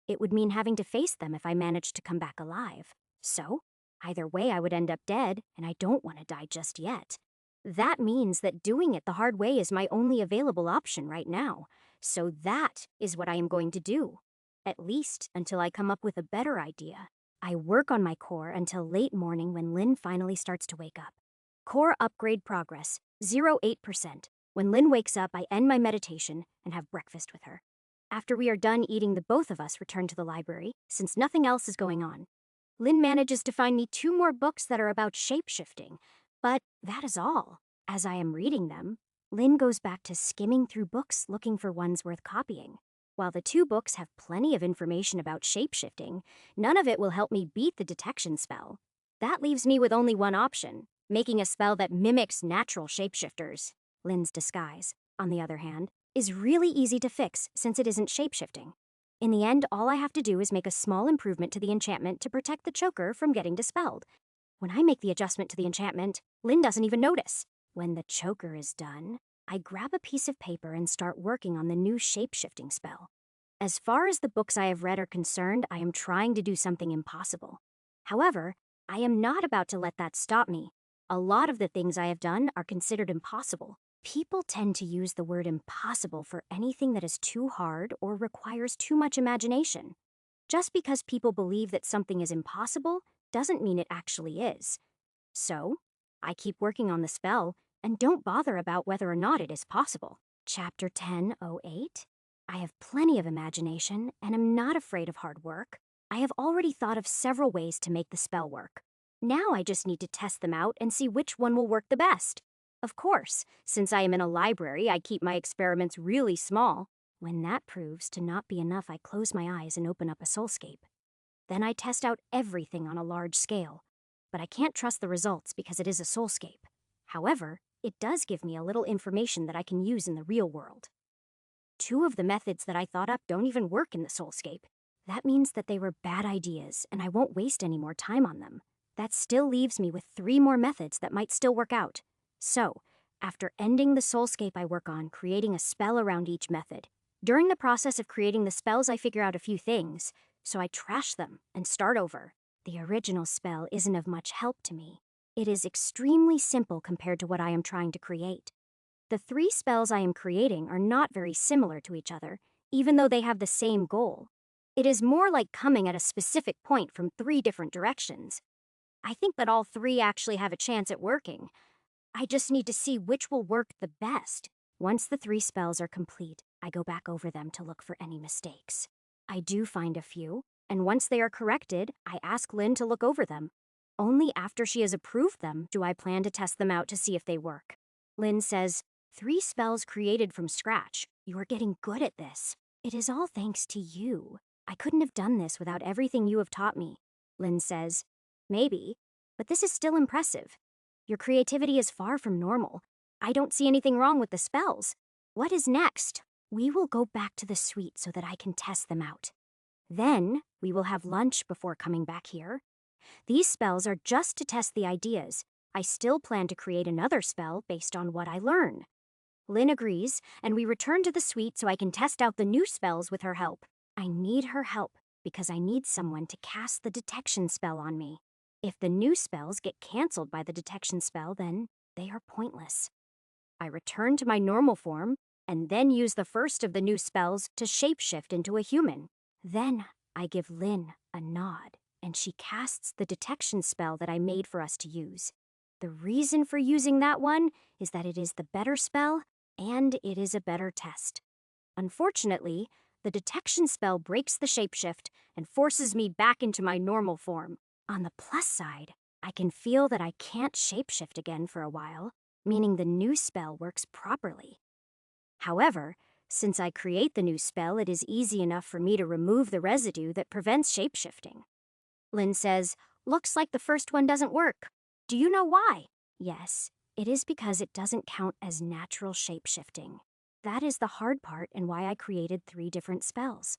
it would mean having to face them if I managed to come back alive. So, either way I would end up dead, and I don't want to die just yet. That means that doing it the hard way is my only available option right now. So that is what I am going to do. At least until I come up with a better idea. I work on my core until late morning when Lynn finally starts to wake up. Core upgrade progress, 0.8%. When Lynn wakes up, I end my meditation and have breakfast with her. After we are done eating, the both of us return to the library, since nothing else is going on. Lynn manages to find me 2 more books that are about shape-shifting, but that is all. As I am reading them, Lynn goes back to skimming through books looking for ones worth copying. While the 2 books have plenty of information about shape-shifting, none of it will help me beat the detection spell. That leaves me with only one option, making a spell that mimics natural shapeshifters. Lynn's disguise, on the other hand, is really easy to fix since it isn't shapeshifting. In the end, all I have to do is make a small improvement to the enchantment to protect the choker from getting dispelled. When I make the adjustment to the enchantment, Lynn doesn't even notice. When the choker is done, I grab a piece of paper and start working on the new shape-shifting spell. As far as the books I have read are concerned, I am trying to do something impossible. However, I am not about to let that stop me. A lot of the things I have done are considered impossible. People tend to use the word impossible for anything that is too hard or requires too much imagination. Just because people believe that something is impossible doesn't mean it actually is. So, I keep working on the spell and don't bother about whether or not it is possible. Chapter 10:08. I have plenty of imagination and am not afraid of hard work. I have already thought of several ways to make the spell work. Now I just need to test them out and see which one will work the best. Of course, since I am in a library, I keep my experiments really small. When that proves to not be enough, I close my eyes and open up a soulscape. Then I test out everything on a large scale. But I can't trust the results because it is a soulscape. However, it does give me a little information that I can use in the real world. 2 of the methods that I thought up don't even work in the soulscape. That means that they were bad ideas, and I won't waste any more time on them. That still leaves me with 3 more methods that might still work out. So, after ending the soulscape I work on, creating a spell around each method. During the process of creating the spells, I figure out a few things, so I trash them and start over. The original spell isn't of much help to me. It is extremely simple compared to what I am trying to create. The 3 spells I am creating are not very similar to each other, even though they have the same goal. It is more like coming at a specific point from 3 different directions. I think that all 3 actually have a chance at working. I just need to see which will work the best. Once the 3 spells are complete, I go back over them to look for any mistakes. I do find a few, and once they are corrected, I ask Lynn to look over them. Only after she has approved them do I plan to test them out to see if they work. Lynn says, 3 spells created from scratch. You are getting good at this. It is all thanks to you. I couldn't have done this without everything you have taught me. Lynn says, maybe, but this is still impressive. Your creativity is far from normal. I don't see anything wrong with the spells. What is next? We will go back to the suite so that I can test them out. Then, we will have lunch before coming back here. These spells are just to test the ideas. I still plan to create another spell based on what I learn. Lynn agrees, and we return to the suite so I can test out the new spells with her help. I need her help because I need someone to cast the detection spell on me. If the new spells get cancelled by the detection spell, then they are pointless. I return to my normal form, and then use the first of the new spells to shapeshift into a human. Then I give Lynn a nod, and she casts the detection spell that I made for us to use. The reason for using that one is that it is the better spell, and it is a better test. Unfortunately, the detection spell breaks the shapeshift and forces me back into my normal form. On the plus side, I can feel that I can't shapeshift again for a while, meaning the new spell works properly. However, since I create the new spell, it is easy enough for me to remove the residue that prevents shapeshifting. Lynn says, "Looks like the first one doesn't work. Do you know why?" Yes, it is because it doesn't count as natural shapeshifting. That is the hard part and why I created 3 different spells.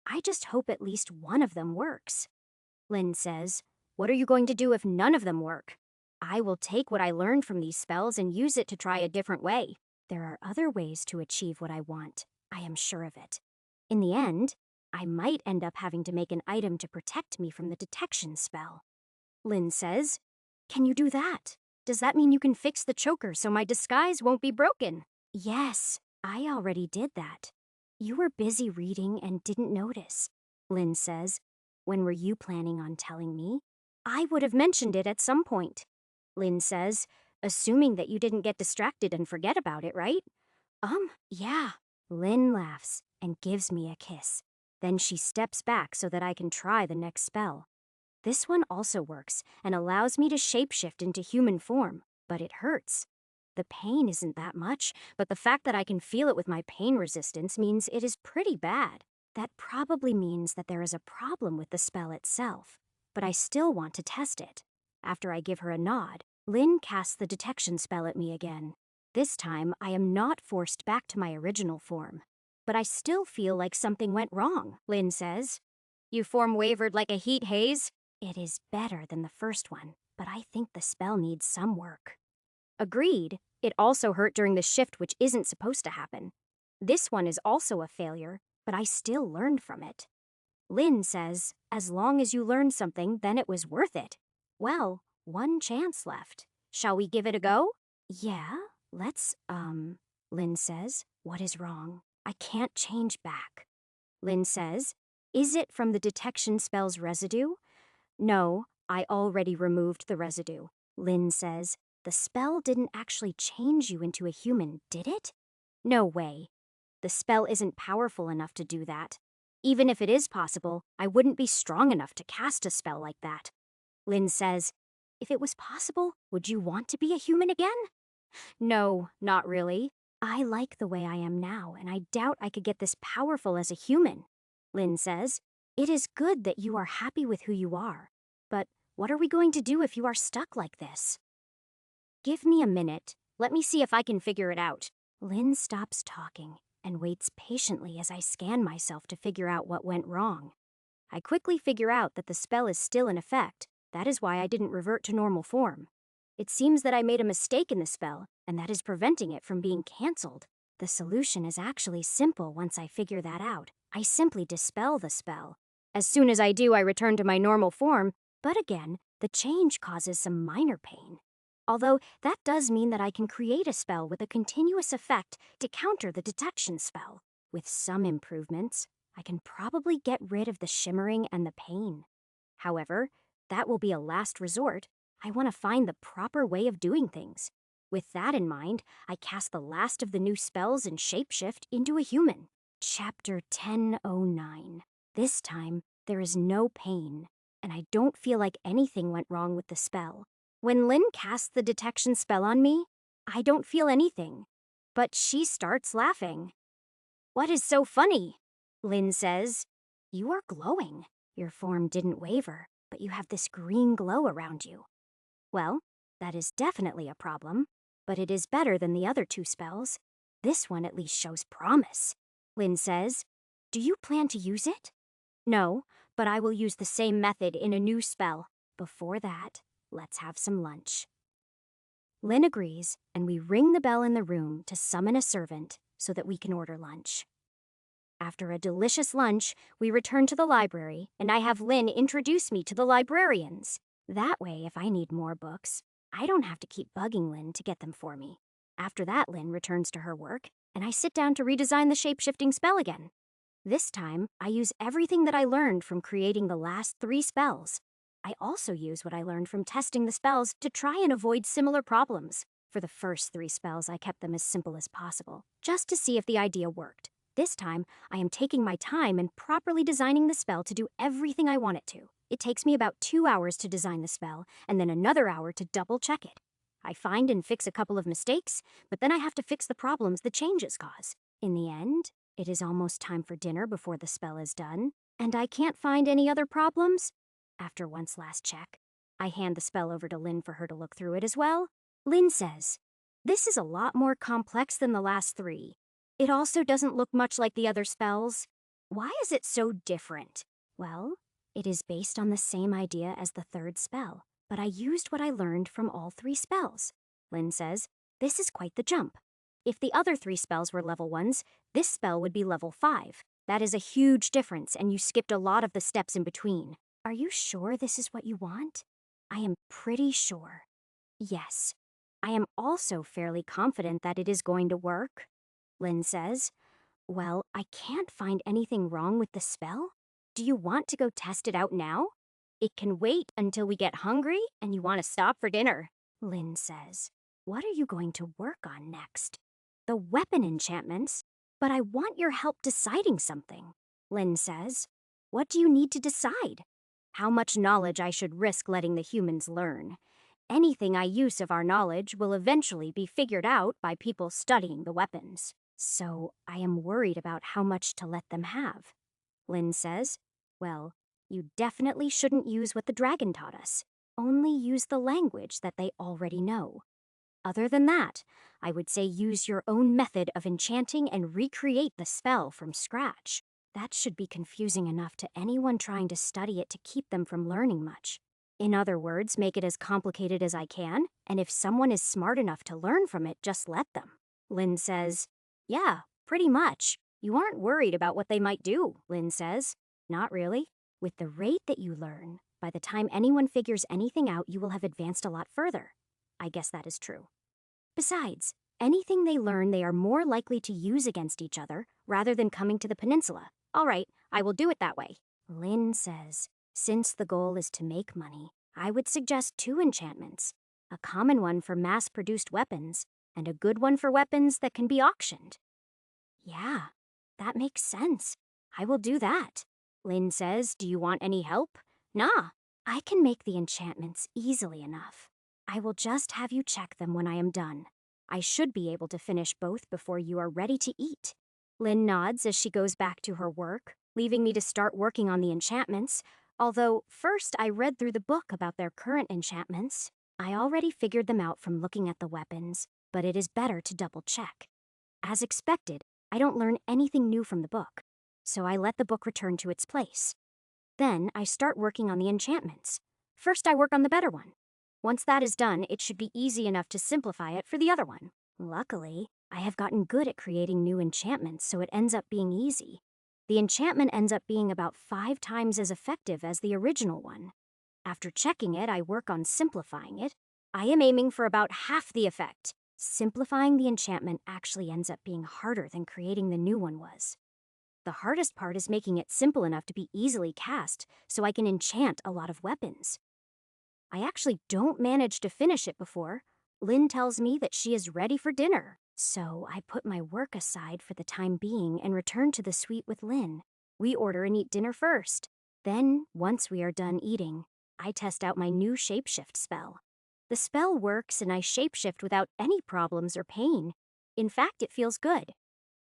I just hope at least one of them works. Lynn says, "What are you going to do if none of them work?" I will take what I learned from these spells and use it to try a different way. There are other ways to achieve what I want. I am sure of it. In the end, I might end up having to make an item to protect me from the detection spell. Lynn says, "Can you do that? Does that mean you can fix the choker so my disguise won't be broken?" Yes, I already did that. You were busy reading and didn't notice. Lynn says, "When were you planning on telling me?" I would have mentioned it at some point. Lynn says, "Assuming that you didn't get distracted and forget about it, right?" Yeah. Lynn laughs and gives me a kiss. Then she steps back so that I can try the next spell. This one also works and allows me to shapeshift into human form, but it hurts. The pain isn't that much, but the fact that I can feel it with my pain resistance means it is pretty bad. That probably means that there is a problem with the spell itself, but I still want to test it. After I give her a nod, Lynn casts the detection spell at me again. This time, I am not forced back to my original form. But I still feel like something went wrong, Lynn says. "You form wavered like a heat haze." It is better than the first one, but I think the spell needs some work. Agreed, it also hurt during the shift, which isn't supposed to happen. This one is also a failure, but I still learned from it. Lynn says, as long as you learned something, then it was worth it. Well, one chance left. Shall we give it a go? Yeah, let's, Lynn says. What is wrong? I can't change back. Lynn says, is it from the detection spell's residue? No, I already removed the residue. Lynn says, the spell didn't actually change you into a human, did it? No way. The spell isn't powerful enough to do that. Even if it is possible, I wouldn't be strong enough to cast a spell like that. Lynn says, if it was possible, would you want to be a human again? No, not really. I like the way I am now, and I doubt I could get this powerful as a human. Lynn says, it is good that you are happy with who you are. But what are we going to do if you are stuck like this? Give me a minute. Let me see if I can figure it out. Lynn stops talking and waits patiently as I scan myself to figure out what went wrong. I quickly figure out that the spell is still in effect. That is why I didn't revert to normal form. It seems that I made a mistake in the spell, and that is preventing it from being cancelled. The solution is actually simple once I figure that out. I simply dispel the spell. As soon as I do, I return to my normal form, but again, the change causes some minor pain. Although that does mean that I can create a spell with a continuous effect to counter the detection spell. With some improvements, I can probably get rid of the shimmering and the pain. However, that will be a last resort. I want to find the proper way of doing things. With that in mind, I cast the last of the new spells and shapeshift into a human. Chapter 1009. This time, there is no pain, and I don't feel like anything went wrong with the spell. When Lynn casts the detection spell on me, I don't feel anything, but she starts laughing. What is so funny? Lynn says, you are glowing. Your form didn't waver, but you have this green glow around you. Well, that is definitely a problem, but it is better than the other 2 spells. This one at least shows promise. Lynn says, do you plan to use it? No, but I will use the same method in a new spell. Before that, let's have some lunch. Lynn agrees, and we ring the bell in the room to summon a servant so that we can order lunch. After a delicious lunch, we return to the library, and I have Lynn introduce me to the librarians. That way, if I need more books, I don't have to keep bugging Lynn to get them for me. After that, Lynn returns to her work, and I sit down to redesign the shape-shifting spell again. This time, I use everything that I learned from creating the last 3 spells. I also use what I learned from testing the spells to try and avoid similar problems. For the first 3 spells, I kept them as simple as possible, just to see if the idea worked. This time, I am taking my time and properly designing the spell to do everything I want it to. It takes me about 2 hours to design the spell, and then another hour to double-check it. I find and fix a couple of mistakes, but then I have to fix the problems the changes cause. In the end, it is almost time for dinner before the spell is done, and I can't find any other problems. After one's last check, I hand the spell over to Lynn for her to look through it as well. Lynn says, "This is a lot more complex than the last 3. It also doesn't look much like the other spells. Why is it so different?" Well, it is based on the same idea as the 3rd spell, but I used what I learned from all 3 spells. Lynn says, "This is quite the jump. If the other 3 spells were level 1s, this spell would be level 5. That is a huge difference, and you skipped a lot of the steps in between. Are you sure this is what you want?" I am pretty sure. Yes. I am also fairly confident that it is going to work. Lynn says, "Well, I can't find anything wrong with the spell. Do you want to go test it out now? It can wait until we get hungry and you want to stop for dinner." Lynn says, "What are you going to work on next?" "The weapon enchantments. But I want your help deciding something." Lynn says, "What do you need to decide?" "How much knowledge I should risk letting the humans learn. Anything I use of our knowledge will eventually be figured out by people studying the weapons. So I am worried about how much to let them have." Lynn says, "Well, you definitely shouldn't use what the dragon taught us. Only use the language that they already know. Other than that, I would say use your own method of enchanting and recreate the spell from scratch. That should be confusing enough to anyone trying to study it to keep them from learning much. In other words, make it as complicated as I can, and if someone is smart enough to learn from it, just let them." Lynn says, "Yeah, pretty much. You aren't worried about what they might do," Lynn says. "Not really. With the rate that you learn, by the time anyone figures anything out, you will have advanced a lot further." I guess that is true. Besides, anything they learn they are more likely to use against each other rather than coming to the peninsula. All right, I will do it that way. Lynn says, "Since the goal is to make money, I would suggest 2 enchantments. A common one for mass-produced weapons, and a good one for weapons that can be auctioned." Yeah, that makes sense. I will do that. Lynn says, "Do you want any help?" "Nah, I can make the enchantments easily enough. I will just have you check them when I am done. I should be able to finish both before you are ready to eat." Lynn nods as she goes back to her work, leaving me to start working on the enchantments, although first I read through the book about their current enchantments. I already figured them out from looking at the weapons, but it is better to double-check. As expected, I don't learn anything new from the book, so I let the book return to its place. Then I start working on the enchantments. First I work on the better one. Once that is done, it should be easy enough to simplify it for the other one. Luckily, I have gotten good at creating new enchantments, so it ends up being easy. The enchantment ends up being about 5 times as effective as the original one. After checking it, I work on simplifying it. I am aiming for about half the effect. Simplifying the enchantment actually ends up being harder than creating the new one was. The hardest part is making it simple enough to be easily cast so I can enchant a lot of weapons. I actually don't manage to finish it before Lynn tells me that she is ready for dinner. So I put my work aside for the time being and return to the suite with Lynn. We order and eat dinner first. Then, once we are done eating, I test out my new shapeshift spell. The spell works and I shapeshift without any problems or pain. In fact, it feels good.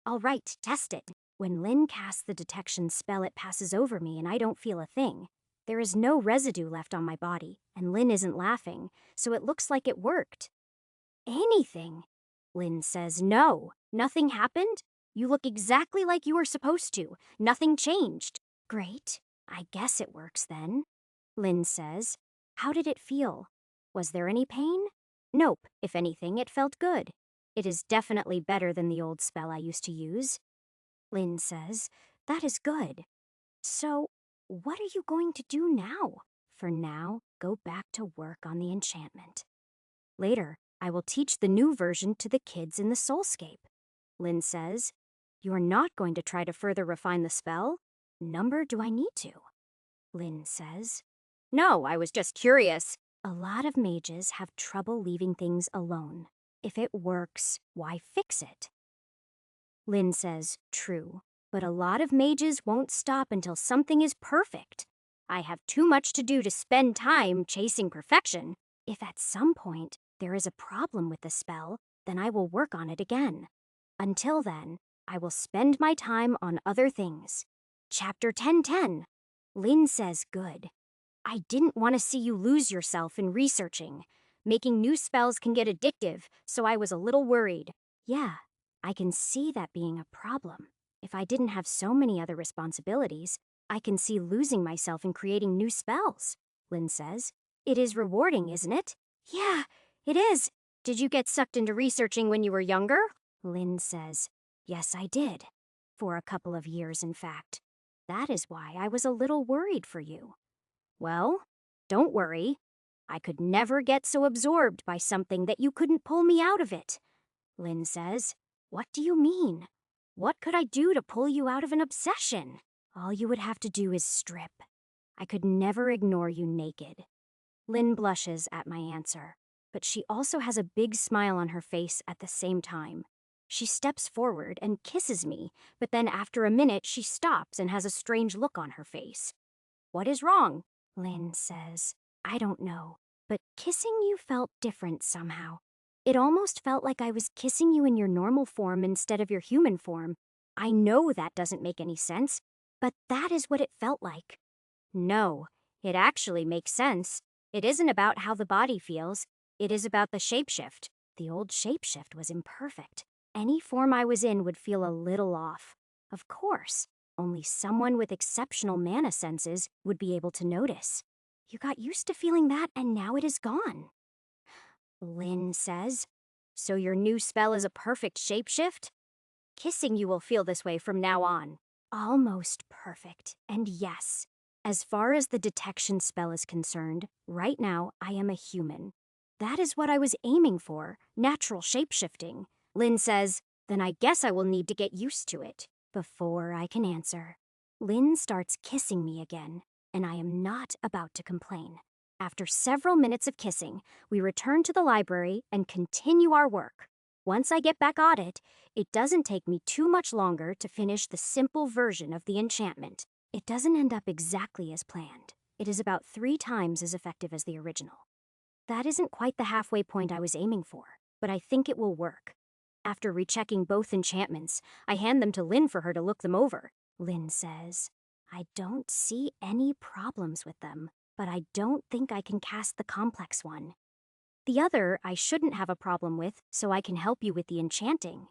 All right, test it. When Lynn casts the detection spell, it passes over me and I don't feel a thing. There is no residue left on my body, and Lynn isn't laughing, so it looks like it worked. "Anything?" Lynn says, "No, nothing happened. You look exactly like you were supposed to. Nothing changed." "Great. I guess it works then." Lynn says, "How did it feel? Was there any pain?" "Nope. If anything, it felt good. It is definitely better than the old spell I used to use." Lynn says, "That is good. So, what are you going to do now?" For now, go back to work on the enchantment. Later, I will teach the new version to the kids in the soulscape. Lynn says, "You're not going to try to further refine the spell? Number do I need to?" Lynn says, "No, I was just curious." A lot of mages have trouble leaving things alone. If it works, why fix it? Lynn says, "True, but a lot of mages won't stop until something is perfect. I have too much to do to spend time chasing perfection. If at some point there is a problem with the spell, then I will work on it again. Until then, I will spend my time on other things." Chapter 1010. Lynn says, "Good. I didn't want to see you lose yourself in researching. Making new spells can get addictive, so I was a little worried." Yeah, I can see that being a problem. If I didn't have so many other responsibilities, I can see losing myself in creating new spells, Lynn says. "It is rewarding, isn't it?" "Yeah, it is." "Did you get sucked into researching when you were younger?" Lynn says, "Yes, I did. For a couple of years, in fact. That is why I was a little worried for you." "Well, don't worry. I could never get so absorbed by something that you couldn't pull me out of it." Lynn says, "What do you mean? What could I do to pull you out of an obsession?" "All you would have to do is strip. I could never ignore you naked." Lynn blushes at my answer, but she also has a big smile on her face at the same time. She steps forward and kisses me, but then after a minute she stops and has a strange look on her face. "What is wrong?" Lynn says, "I don't know, but kissing you felt different somehow. It almost felt like I was kissing you in your normal form instead of your human form. I know that doesn't make any sense, but that is what it felt like." "No, it actually makes sense. It isn't about how the body feels. It is about the shapeshift." The old shapeshift was imperfect. Any form I was in would feel a little off. Of course, only someone with exceptional mana senses would be able to notice. "You got used to feeling that and now it is gone." Lynn says, "So your new spell is a perfect shapeshift?" "Kissing you will feel this way from now on." Almost perfect, and yes. As far as the detection spell is concerned, right now I am a human. That is what I was aiming for, natural shapeshifting. Lynn says, "Then I guess I will need to get used to it." Before I can answer, Lynn starts kissing me again, and I am not about to complain. After several minutes of kissing, we return to the library and continue our work. Once I get back on it, it doesn't take me too much longer to finish the simple version of the enchantment. It doesn't end up exactly as planned. It is about 3 times as effective as the original. That isn't quite the halfway point I was aiming for, but I think it will work. After rechecking both enchantments, I hand them to Lynn for her to look them over. Lynn says, "I don't see any problems with them, but I don't think I can cast the complex one. The other I shouldn't have a problem with, so I can help you with the enchanting."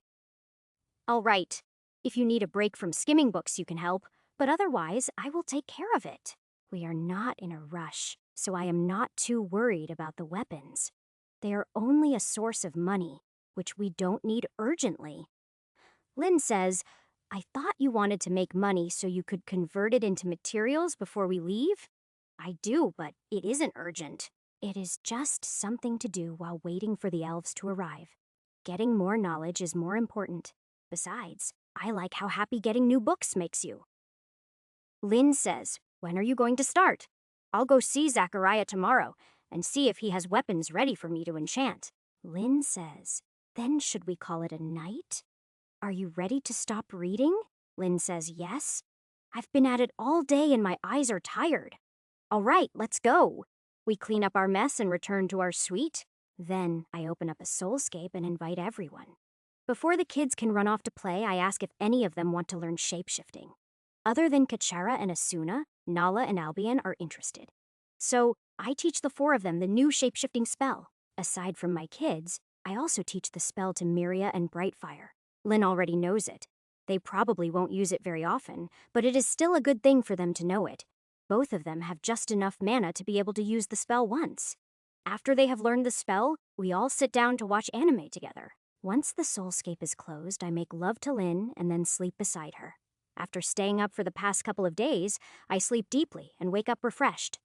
"All right. If you need a break from skimming books, you can help, but otherwise, I will take care of it." We are not in a rush, so I am not too worried about the weapons. They are only a source of money, which we don't need urgently. Lynn says, "I thought you wanted to make money so you could convert it into materials before we leave?" "I do, but it isn't urgent. It is just something to do while waiting for the elves to arrive. Getting more knowledge is more important. Besides, I like how happy getting new books makes you." Lynn says, "When are you going to start? I'll go see Zachariah tomorrow and see if he has weapons ready for me to enchant." Lynn says, "Then should we call it a night? Are you ready to stop reading?" Lynn says, "Yes. I've been at it all day and my eyes are tired." "All right, let's go." We clean up our mess and return to our suite. Then I open up a soulscape and invite everyone. Before the kids can run off to play, I ask if any of them want to learn shapeshifting. Other than Kachara and Asuna, Nala and Albion are interested. So I teach the 4 of them the new shapeshifting spell. Aside from my kids, I also teach the spell to Miria and Brightfire. Lynn already knows it. They probably won't use it very often, but it is still a good thing for them to know it. Both of them have just enough mana to be able to use the spell once. After they have learned the spell, we all sit down to watch anime together. Once the soulscape is closed, I make love to Lynn and then sleep beside her. After staying up for the past couple of days, I sleep deeply and wake up refreshed.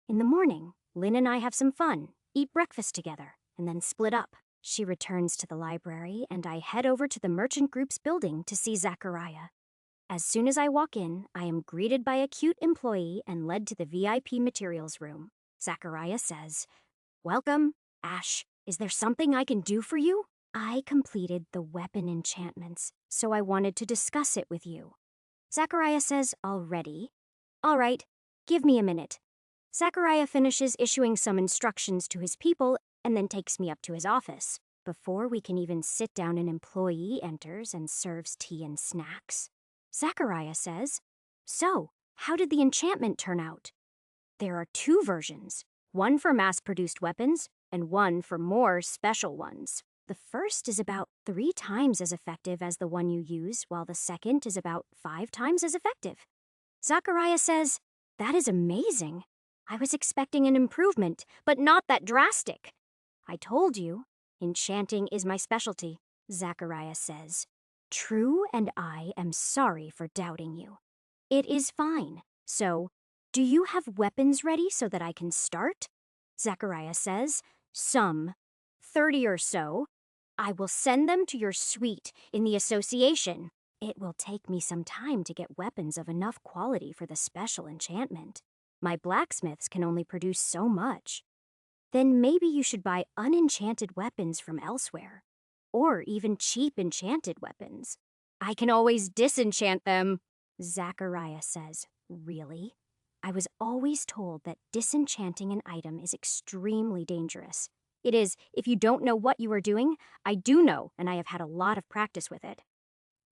In the morning, Lynn and I have some fun, eat breakfast together, and then split up. She returns to the library, and I head over to the merchant group's building to see Zachariah. As soon as I walk in, I am greeted by a cute employee and led to the VIP materials room. Zachariah says, "Welcome, Ash. Is there something I can do for you?" "I completed the weapon enchantments, so I wanted to discuss it with you." Zachariah says, "Already?" "All right, give me a minute." Zachariah finishes issuing some instructions to his people and then takes me up to his office. Before we can even sit down, an employee enters and serves tea and snacks. Zachariah says, "So, how did the enchantment turn out?" "There are two versions, one for mass-produced weapons and one for more special ones. The first is about 3 times as effective as the one you use, while the second is about 5 times as effective." Zachariah says, "That is amazing. I was expecting an improvement, but not that drastic." "I told you, enchanting is my specialty," Zachariah says. "True, and I am sorry for doubting you." "It is fine. So, do you have weapons ready so that I can start?" Zachariah says, "Some. 30 or so. I will send them to your suite in the association. It will take me some time to get weapons of enough quality for the special enchantment. My blacksmiths can only produce so much." "Then maybe you should buy unenchanted weapons from elsewhere. Or even cheap enchanted weapons." "I can always disenchant them," Zachariah says. "Really? I was always told that disenchanting an item is extremely dangerous." "It is, if you don't know what you are doing. I do know, and I have had a lot of practice with it."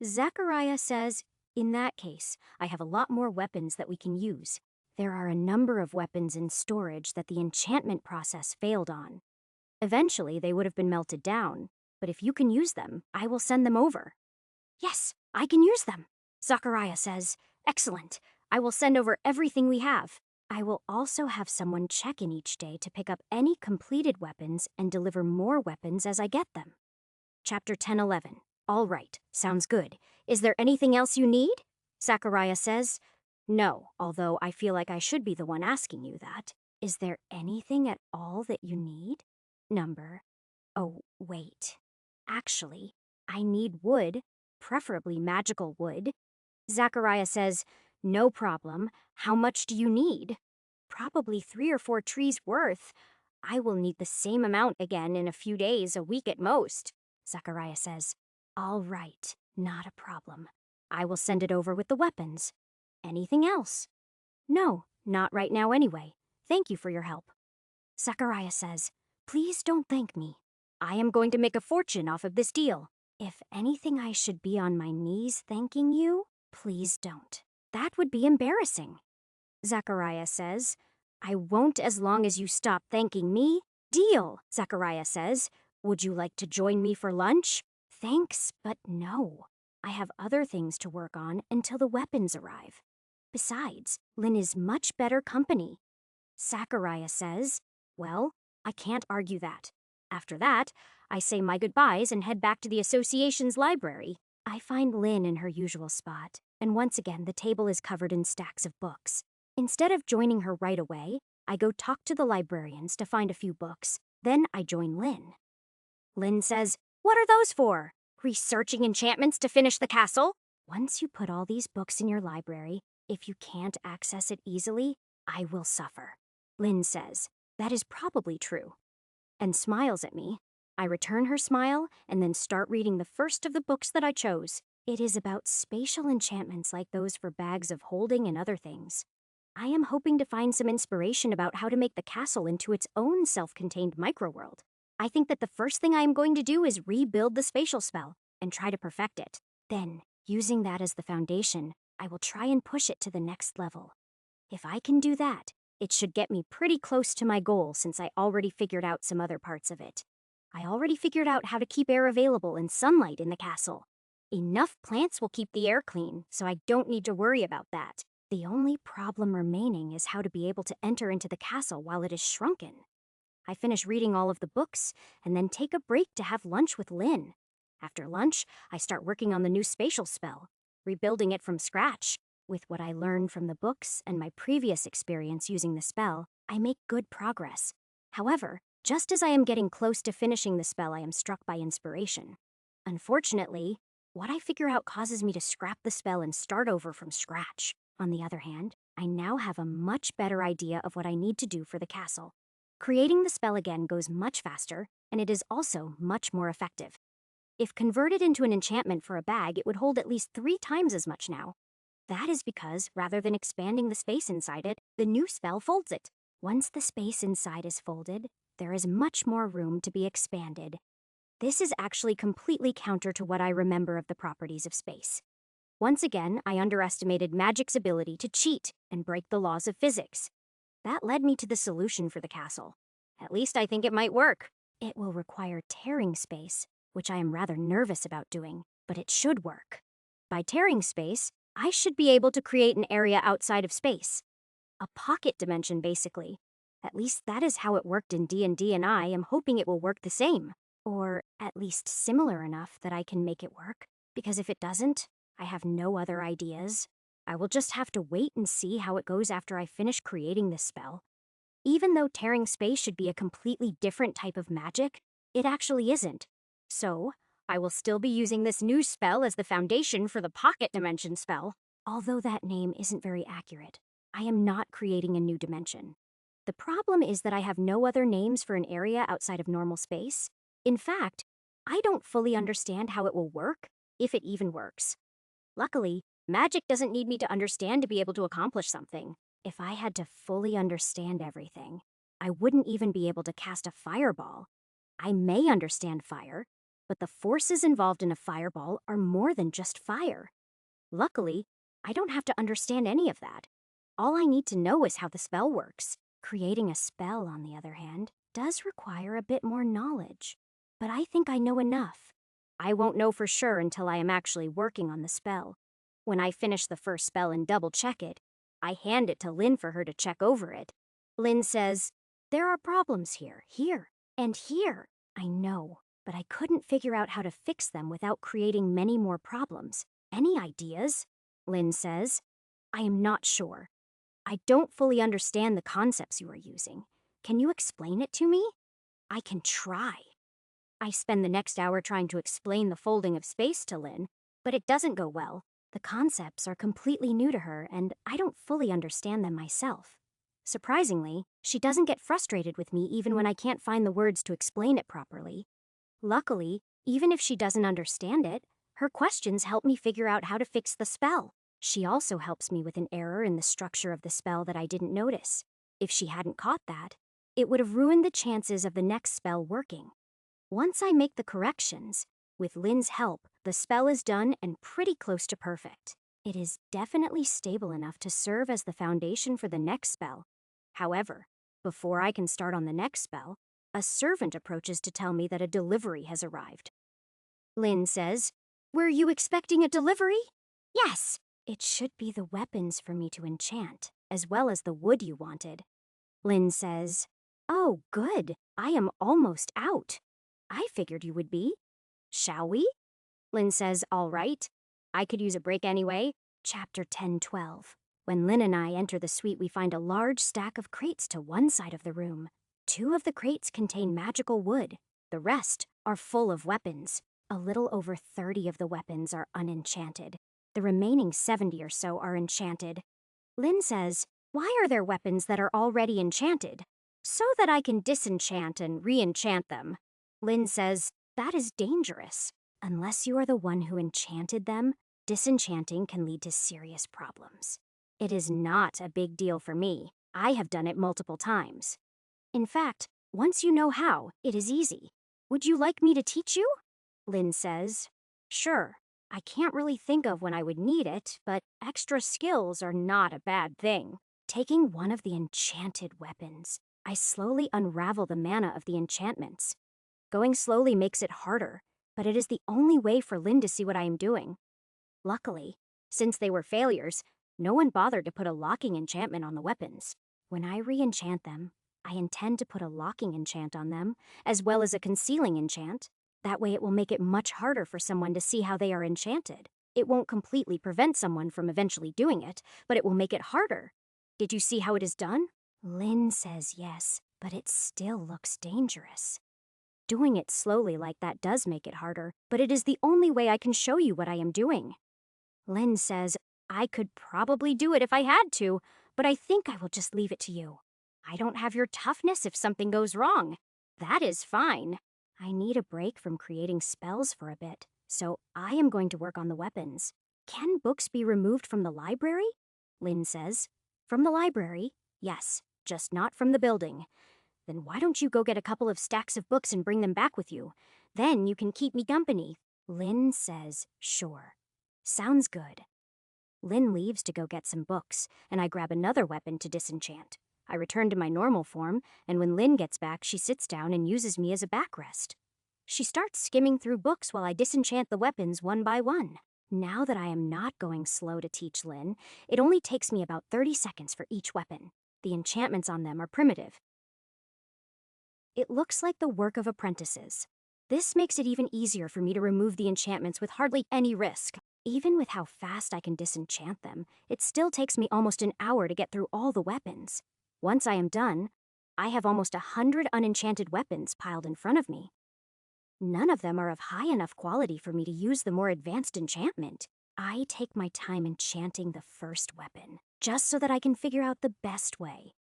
Zachariah says, "In that case, I have a lot more weapons that we can use. There are a number of weapons in storage that the enchantment process failed on. Eventually, they would have been melted down, but if you can use them, I will send them over." "Yes, I can use them," Zachariah says. "Excellent. I will send over everything we have. I will also have someone check in each day to pick up any completed weapons and deliver more weapons as I get them." Chapter 10:11. "All right, sounds good. Is there anything else you need?" Zachariah says, "No, although I feel like I should be the one asking you that. Is there anything at all that you need?" Number. Oh, wait. Actually, I need wood, preferably magical wood. Zachariah says, "No problem. How much do you need?" "Probably 3 or 4 trees worth. I will need the same amount again in a few days, a week at most." Zachariah says, "All right, not a problem. I will send it over with the weapons. Anything else?" "No, not right now anyway. Thank you for your help." Zachariah says, "Please don't thank me. I am going to make a fortune off of this deal. If anything I should be on my knees thanking you, please don't. That would be embarrassing." Zachariah says, "I won't as long as you stop thanking me." "Deal," Zachariah says. "Would you like to join me for lunch?" "Thanks, but no. I have other things to work on until the weapons arrive. Besides, Lynn is much better company." Zachariah says, "Well, I can't argue that." After that, I say my goodbyes and head back to the association's library. I find Lynn in her usual spot, and once again the table is covered in stacks of books. Instead of joining her right away, I go talk to the librarians to find a few books. Then I join Lynn. Lynn says, "What are those for? Researching enchantments to finish the castle?" "Once you put all these books in your library, if you can't access it easily, I will suffer." Lynn says, "That is probably true," and smiles at me. I return her smile and then start reading the first of the books that I chose. It is about spatial enchantments like those for bags of holding and other things. I am hoping to find some inspiration about how to make the castle into its own self-contained microworld. I think that the first thing I am going to do is rebuild the spatial spell and try to perfect it. Then, using that as the foundation, I will try and push it to the next level. If I can do that, it should get me pretty close to my goal since I already figured out some other parts of it. I already figured out how to keep air available and sunlight in the castle. Enough plants will keep the air clean, so I don't need to worry about that. The only problem remaining is how to be able to enter into the castle while it is shrunken. I finish reading all of the books and then take a break to have lunch with Lynn. After lunch, I start working on the new spatial spell, rebuilding it from scratch. With what I learned from the books and my previous experience using the spell, I make good progress. However, just as I am getting close to finishing the spell, I am struck by inspiration. Unfortunately, what I figure out causes me to scrap the spell and start over from scratch. On the other hand, I now have a much better idea of what I need to do for the castle. Creating the spell again goes much faster, and it is also much more effective. If converted into an enchantment for a bag, it would hold at least 3 times as much now. That is because, rather than expanding the space inside it, the new spell folds it. Once the space inside is folded, there is much more room to be expanded. This is actually completely counter to what I remember of the properties of space. Once again, I underestimated magic's ability to cheat and break the laws of physics. That led me to the solution for the castle. At least I think it might work. It will require tearing space, which I am rather nervous about doing, but it should work. By tearing space, I should be able to create an area outside of space. A pocket dimension, basically. At least that is how it worked in D&D, and I am hoping it will work the same. Or at least similar enough that I can make it work. Because if it doesn't, I have no other ideas. I will just have to wait and see how it goes after I finish creating this spell. Even though tearing space should be a completely different type of magic, it actually isn't. So, I will still be using this new spell as the foundation for the pocket dimension spell. Although that name isn't very accurate, I am not creating a new dimension. The problem is that I have no other names for an area outside of normal space. In fact, I don't fully understand how it will work, if it even works. Luckily, magic doesn't need me to understand to be able to accomplish something. If I had to fully understand everything, I wouldn't even be able to cast a fireball. I may understand fire, but the forces involved in a fireball are more than just fire. Luckily, I don't have to understand any of that. All I need to know is how the spell works. Creating a spell, on the other hand, does require a bit more knowledge. But I think I know enough. I won't know for sure until I am actually working on the spell. When I finish the first spell and double-check it, I hand it to Lynn for her to check over it. Lynn says, "There are problems here, and here." I know, but I couldn't figure out how to fix them without creating many more problems. Any ideas? Lynn says. I am not sure. I don't fully understand the concepts you are using. Can you explain it to me? I can try. I spend the next hour trying to explain the folding of space to Lynn, but it doesn't go well. The concepts are completely new to her, and I don't fully understand them myself. Surprisingly, she doesn't get frustrated with me even when I can't find the words to explain it properly. Luckily, even if she doesn't understand it, her questions help me figure out how to fix the spell. She also helps me with an error in the structure of the spell that I didn't notice. If she hadn't caught that, it would have ruined the chances of the next spell working. Once I make the corrections, with Lynn's help, the spell is done and pretty close to perfect. It is definitely stable enough to serve as the foundation for the next spell. However, before I can start on the next spell, a servant approaches to tell me that a delivery has arrived. Lynn says, "Were you expecting a delivery?" "Yes, it should be the weapons for me to enchant, as well as the wood you wanted." Lynn says, "Oh, good. I am almost out. I figured you would be. Shall we?" Lynn says, "All right. I could use a break anyway." Chapter 10:12. When Lynn and I enter the suite, we find a large stack of crates to one side of the room. 2 of the crates contain magical wood. The rest are full of weapons. A little over 30 of the weapons are unenchanted. The remaining 70 or so are enchanted. Lynn says, "Why are there weapons that are already enchanted?" "So that I can disenchant and re-enchant them." Lynn says, "That is dangerous. Unless you are the one who enchanted them, disenchanting can lead to serious problems." It is not a big deal for me. I have done it multiple times. In fact, once you know how, it is easy. "Would you like me to teach you?" Lynn says. "Sure. I can't really think of when I would need it, but extra skills are not a bad thing." Taking one of the enchanted weapons, I slowly unravel the mana of the enchantments. Going slowly makes it harder, but it is the only way for Lynn to see what I am doing. Luckily, since they were failures, no one bothered to put a locking enchantment on the weapons. When I re-enchant them, I intend to put a locking enchant on them, as well as a concealing enchant. That way it will make it much harder for someone to see how they are enchanted. It won't completely prevent someone from eventually doing it, but it will make it harder. Did you see how it is done? Lynn says yes, but it still looks dangerous. Doing it slowly like that does make it harder, but it is the only way I can show you what I am doing. Lynn says I could probably do it if I had to, but I think I will just leave it to you. I don't have your toughness if something goes wrong. That is fine. I need a break from creating spells for a bit, so I am going to work on the weapons. Can books be removed from the library? Lynn says. From the library? Yes, just not from the building. Then why don't you go get a couple of stacks of books and bring them back with you? Then you can keep me company. Lynn says, sure. Sounds good. Lynn leaves to go get some books, and I grab another weapon to disenchant. I return to my normal form, and when Lynn gets back, she sits down and uses me as a backrest. She starts skimming through books while I disenchant the weapons one by one. Now that I am not going slow to teach Lynn, it only takes me about 30 seconds for each weapon. The enchantments on them are primitive. It looks like the work of apprentices. This makes it even easier for me to remove the enchantments with hardly any risk. Even with how fast I can disenchant them, it still takes me almost an hour to get through all the weapons. Once I am done, I have almost 100 unenchanted weapons piled in front of me. None of them are of high enough quality for me to use the more advanced enchantment. I take my time enchanting the first weapon, just so that I can figure out the best way.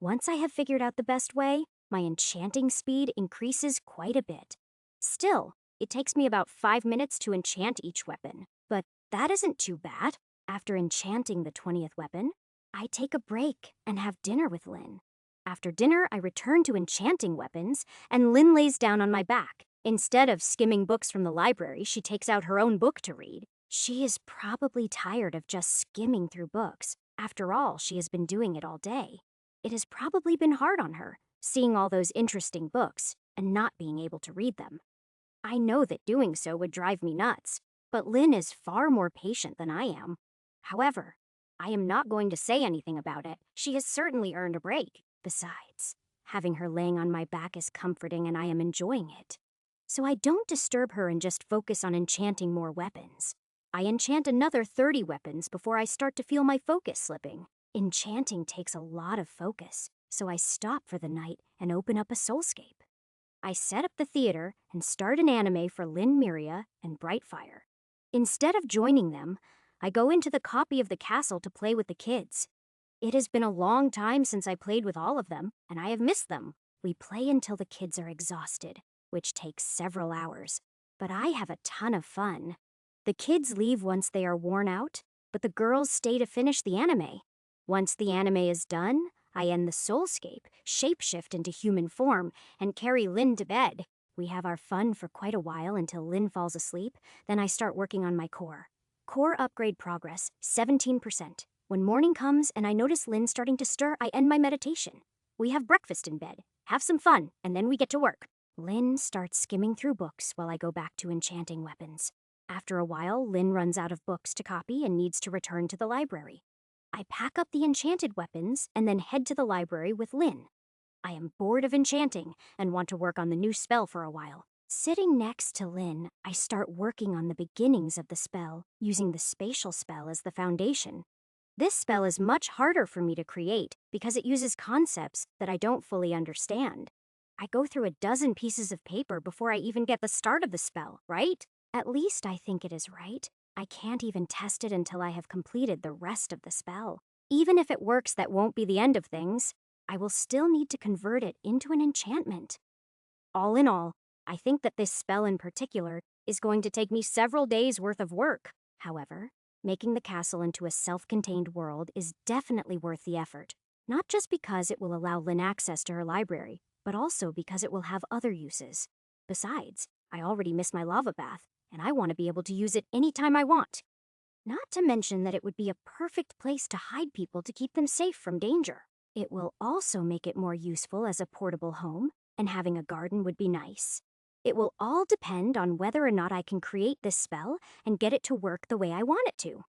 Once I have figured out the best way, my enchanting speed increases quite a bit. Still, it takes me about 5 minutes to enchant each weapon, but that isn't too bad. After enchanting the 20th weapon, I take a break and have dinner with Lynn. After dinner, I return to enchanting weapons, and Lynn lays down on my back. Instead of skimming books from the library, she takes out her own book to read. She is probably tired of just skimming through books. After all, she has been doing it all day. It has probably been hard on her, seeing all those interesting books and not being able to read them. I know that doing so would drive me nuts, but Lynn is far more patient than I am. However, I am not going to say anything about it. She has certainly earned a break. Besides, having her laying on my back is comforting and I am enjoying it. So I don't disturb her and just focus on enchanting more weapons. I enchant another 30 weapons before I start to feel my focus slipping. Enchanting takes a lot of focus, so I stop for the night and open up a soulscape. I set up the theater and start an anime for Lynn Miria and Brightfire. Instead of joining them, I go into the copy of the castle to play with the kids. It has been a long time since I played with all of them, and I have missed them. We play until the kids are exhausted, which takes several hours, but I have a ton of fun. The kids leave once they are worn out, but the girls stay to finish the anime. Once the anime is done, I end the soulscape, shapeshift into human form, and carry Lynn to bed. We have our fun for quite a while until Lynn falls asleep, then I start working on my core. Core upgrade progress, 17%. When morning comes and I notice Lynn starting to stir, I end my meditation. We have breakfast in bed, have some fun, and then we get to work. Lynn starts skimming through books while I go back to enchanting weapons. After a while, Lynn runs out of books to copy and needs to return to the library. I pack up the enchanted weapons and then head to the library with Lynn. I am bored of enchanting and want to work on the new spell for a while. Sitting next to Lynn, I start working on the beginnings of the spell, using the spatial spell as the foundation. This spell is much harder for me to create because it uses concepts that I don't fully understand. I go through a dozen pieces of paper before I even get the start of the spell, right? At least I think it is right. I can't even test it until I have completed the rest of the spell. Even if it works, that won't be the end of things. I will still need to convert it into an enchantment. All in all, I think that this spell in particular is going to take me several days' worth of work. However, making the castle into a self-contained world is definitely worth the effort. Not just because it will allow Lynn access to her library, but also because it will have other uses. Besides, I already miss my lava bath, and I want to be able to use it anytime I want. Not to mention that it would be a perfect place to hide people to keep them safe from danger. It will also make it more useful as a portable home, and having a garden would be nice. It will all depend on whether or not I can create this spell and get it to work the way I want it to.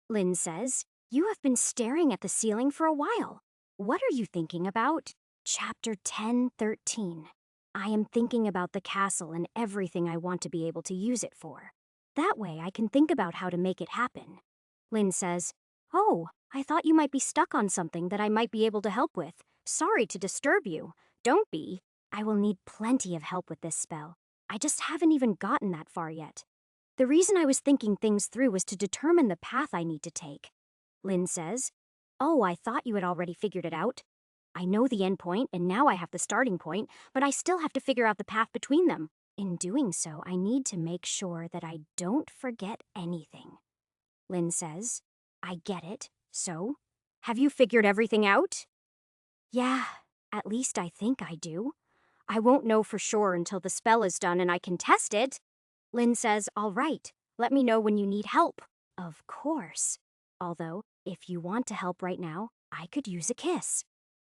Lynn says, "You have been staring at the ceiling for a while. What are you thinking about?" Chapter 10:13. I am thinking about the castle and everything I want to be able to use it for. That way I can think about how to make it happen. Lynn says, Oh, I thought you might be stuck on something that I might be able to help with. Sorry to disturb you. Don't be. I will need plenty of help with this spell. I just haven't even gotten that far yet. The reason I was thinking things through was to determine the path I need to take. Lynn says, Oh, I thought you had already figured it out. I know the end point, and now I have the starting point, but I still have to figure out the path between them. In doing so, I need to make sure that I don't forget anything. Lynn says, I get it. So, have you figured everything out? Yeah, at least I think I do. I won't know for sure until the spell is done and I can test it. Lynn says, All right, let me know when you need help. Of course. Although, if you want to help right now, I could use a kiss.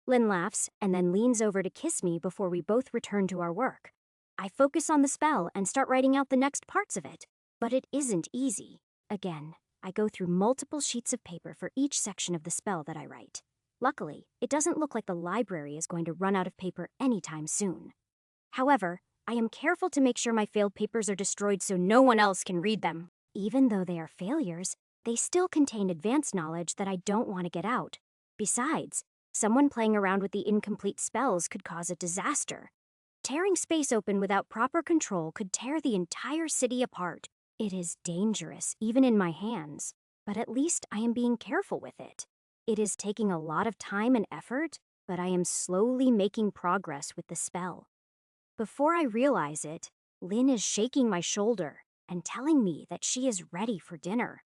Lynn laughs and then leans over to kiss me before we both return to our work. I focus on the spell and start writing out the next parts of it. But it isn't easy. Again, I go through multiple sheets of paper for each section of the spell that I write. Luckily, it doesn't look like the library is going to run out of paper anytime soon. However, I am careful to make sure my failed papers are destroyed so no one else can read them. Even though they are failures, they still contain advanced knowledge that I don't want to get out. Besides, someone playing around with the incomplete spells could cause a disaster. Tearing space open without proper control could tear the entire city apart. It is dangerous, even in my hands, but at least I am being careful with it. It is taking a lot of time and effort, but I am slowly making progress with the spell. Before I realize it, Lynn is shaking my shoulder and telling me that she is ready for dinner.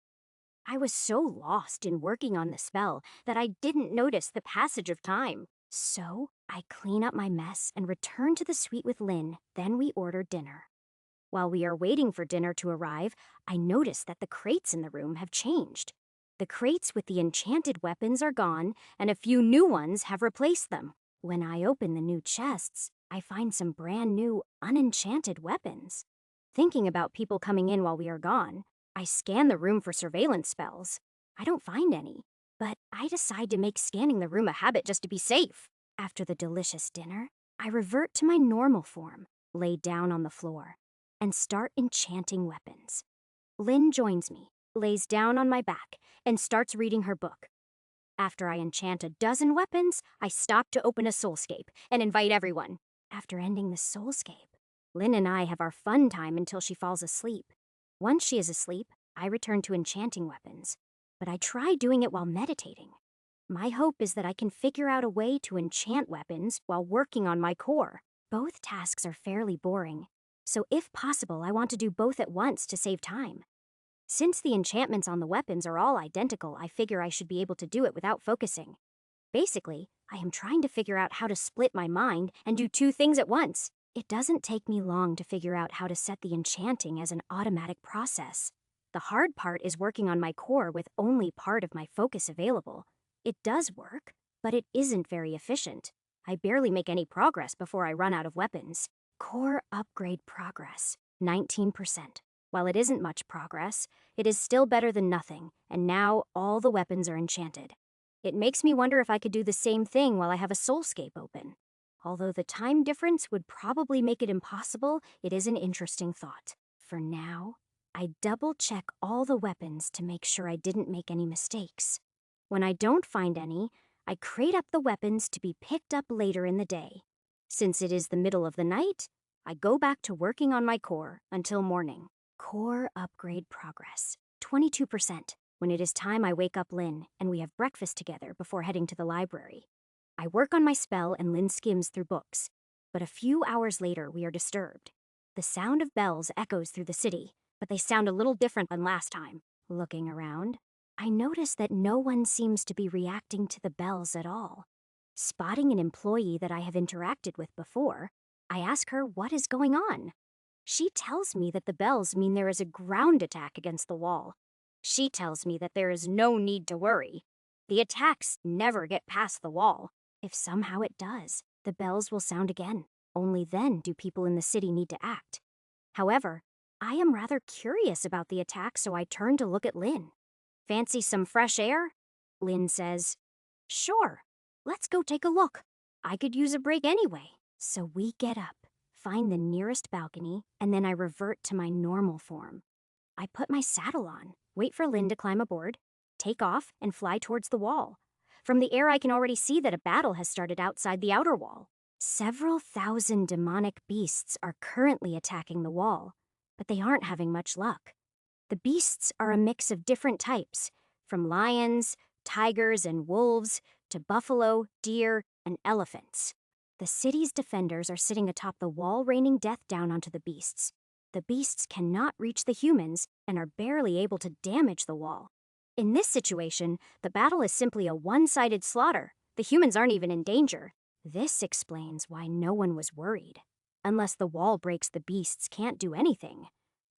I was so lost in working on the spell that I didn't notice the passage of time. So, I clean up my mess and return to the suite with Lynn, then we order dinner. While we are waiting for dinner to arrive, I notice that the crates in the room have changed. The crates with the enchanted weapons are gone, and a few new ones have replaced them. When I open the new chests, I find some brand new, unenchanted weapons. Thinking about people coming in while we are gone, I scan the room for surveillance spells. I don't find any, but I decide to make scanning the room a habit just to be safe. After the delicious dinner, I revert to my normal form, lay down on the floor, and start enchanting weapons. Lynn joins me, lays down on my back, and starts reading her book. After I enchant a dozen weapons, I stop to open a soulscape and invite everyone. After ending the soulscape, Lynn and I have our fun time until she falls asleep. Once she is asleep, I return to enchanting weapons, but I try doing it while meditating. My hope is that I can figure out a way to enchant weapons while working on my core. Both tasks are fairly boring, so if possible, I want to do both at once to save time. Since the enchantments on the weapons are all identical, I figure I should be able to do it without focusing. Basically, I am trying to figure out how to split my mind and do two things at once. It doesn't take me long to figure out how to set the enchanting as an automatic process. The hard part is working on my core with only part of my focus available. It does work, but it isn't very efficient. I barely make any progress before I run out of weapons. Core upgrade progress, 19%. While it isn't much progress, it is still better than nothing, and now all the weapons are enchanted. It makes me wonder if I could do the same thing while I have a soulscape open. Although the time difference would probably make it impossible, it is an interesting thought. For now, I double-check all the weapons to make sure I didn't make any mistakes. When I don't find any, I crate up the weapons to be picked up later in the day. Since it is the middle of the night, I go back to working on my core until morning. Core upgrade progress, 22%. When it is time, I wake up Lynn, and we have breakfast together before heading to the library. I work on my spell and Lynn skims through books, but a few hours later we are disturbed. The sound of bells echoes through the city, but they sound a little different than last time. Looking around, I notice that no one seems to be reacting to the bells at all. Spotting an employee that I have interacted with before, I ask her what is going on. She tells me that the bells mean there is a ground attack against the wall. She tells me that there is no need to worry. The attacks never get past the wall. If somehow it does, the bells will sound again. Only then do people in the city need to act. However, I am rather curious about the attack, so I turn to look at Lynn. Fancy some fresh air? Lynn says, Sure, let's go take a look. I could use a break anyway. So we get up, find the nearest balcony, and then I revert to my normal form. I put my saddle on, wait for Lynn to climb aboard, take off, and fly towards the wall. From the air, I can already see that a battle has started outside the outer wall. Several thousand demonic beasts are currently attacking the wall, but they aren't having much luck. The beasts are a mix of different types, from lions, tigers, and wolves to buffalo, deer, and elephants. The city's defenders are sitting atop the wall, raining death down onto the beasts. The beasts cannot reach the humans and are barely able to damage the wall. In this situation, the battle is simply a one-sided slaughter. The humans aren't even in danger. This explains why no one was worried. Unless the wall breaks, the beasts can't do anything.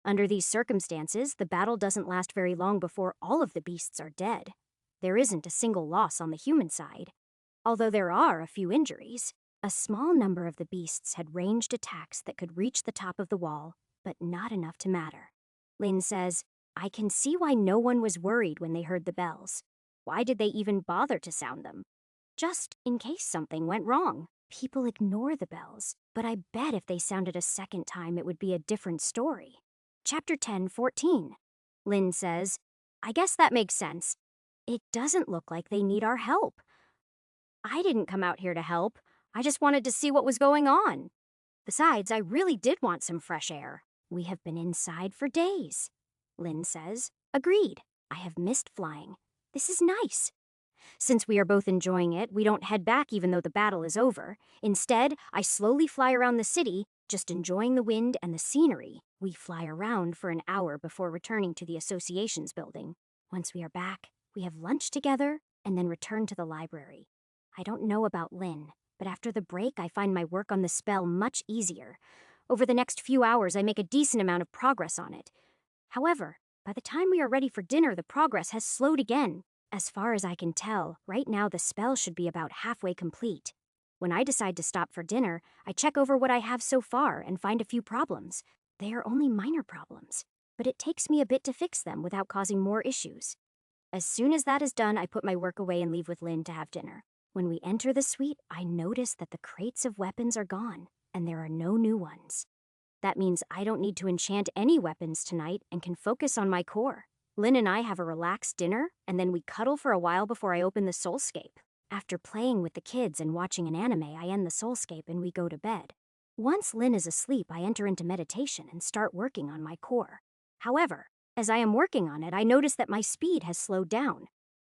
Under these circumstances, the battle doesn't last very long before all of the beasts are dead. There isn't a single loss on the human side, although there are a few injuries. A small number of the beasts had ranged attacks that could reach the top of the wall, but not enough to matter. Lynn says, I can see why no one was worried when they heard the bells. Why did they even bother to sound them? Just in case something went wrong. People ignore the bells, but I bet if they sounded a second time it would be a different story. Chapter 10:14. Lynn says, I guess that makes sense. It doesn't look like they need our help. I didn't come out here to help. I just wanted to see what was going on. Besides, I really did want some fresh air. We have been inside for days. Lynn says, agreed. I have missed flying. This is nice. Since we are both enjoying it, we don't head back even though the battle is over. Instead, I slowly fly around the city, just enjoying the wind and the scenery. We fly around for an hour before returning to the association's building. Once we are back, we have lunch together and then return to the library. I don't know about Lynn, but after the break, I find my work on the spell much easier. Over the next few hours, I make a decent amount of progress on it. However, by the time we are ready for dinner, the progress has slowed again. As far as I can tell, right now the spell should be about halfway complete. When I decide to stop for dinner, I check over what I have so far and find a few problems. They are only minor problems, but it takes me a bit to fix them without causing more issues. As soon as that is done, I put my work away and leave with Lynn to have dinner. When we enter the suite, I notice that the crates of weapons are gone, and there are no new ones. That means I don't need to enchant any weapons tonight and can focus on my core. Lynn and I have a relaxed dinner, and then we cuddle for a while before I open the Soulscape. After playing with the kids and watching an anime, I end the Soulscape and we go to bed. Once Lynn is asleep, I enter into meditation and start working on my core. However, as I am working on it, I notice that my speed has slowed down.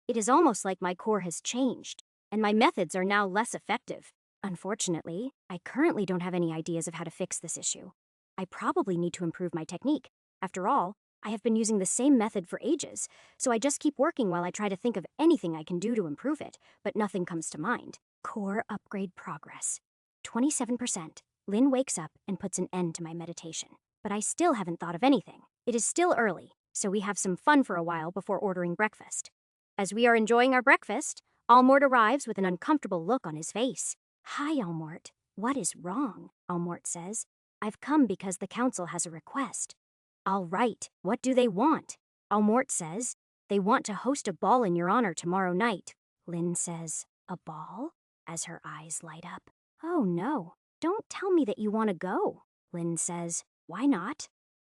It is almost like my core has changed, and my methods are now less effective. Unfortunately, I currently don't have any ideas of how to fix this issue. I probably need to improve my technique. After all, I have been using the same method for ages, so I just keep working while I try to think of anything I can do to improve it, but nothing comes to mind. Core upgrade progress. 27%. Lynn wakes up and puts an end to my meditation. But I still haven't thought of anything. It is still early, so we have some fun for a while before ordering breakfast. As we are enjoying our breakfast, Almort arrives with an uncomfortable look on his face. Hi, Almort. What is wrong? Almort says. I've come because the council has a request. All right, what do they want? Almort says, they want to host a ball in your honor tomorrow night. Lynn says, a ball? As her eyes light up. Oh no, don't tell me that you want to go. Lynn says, why not?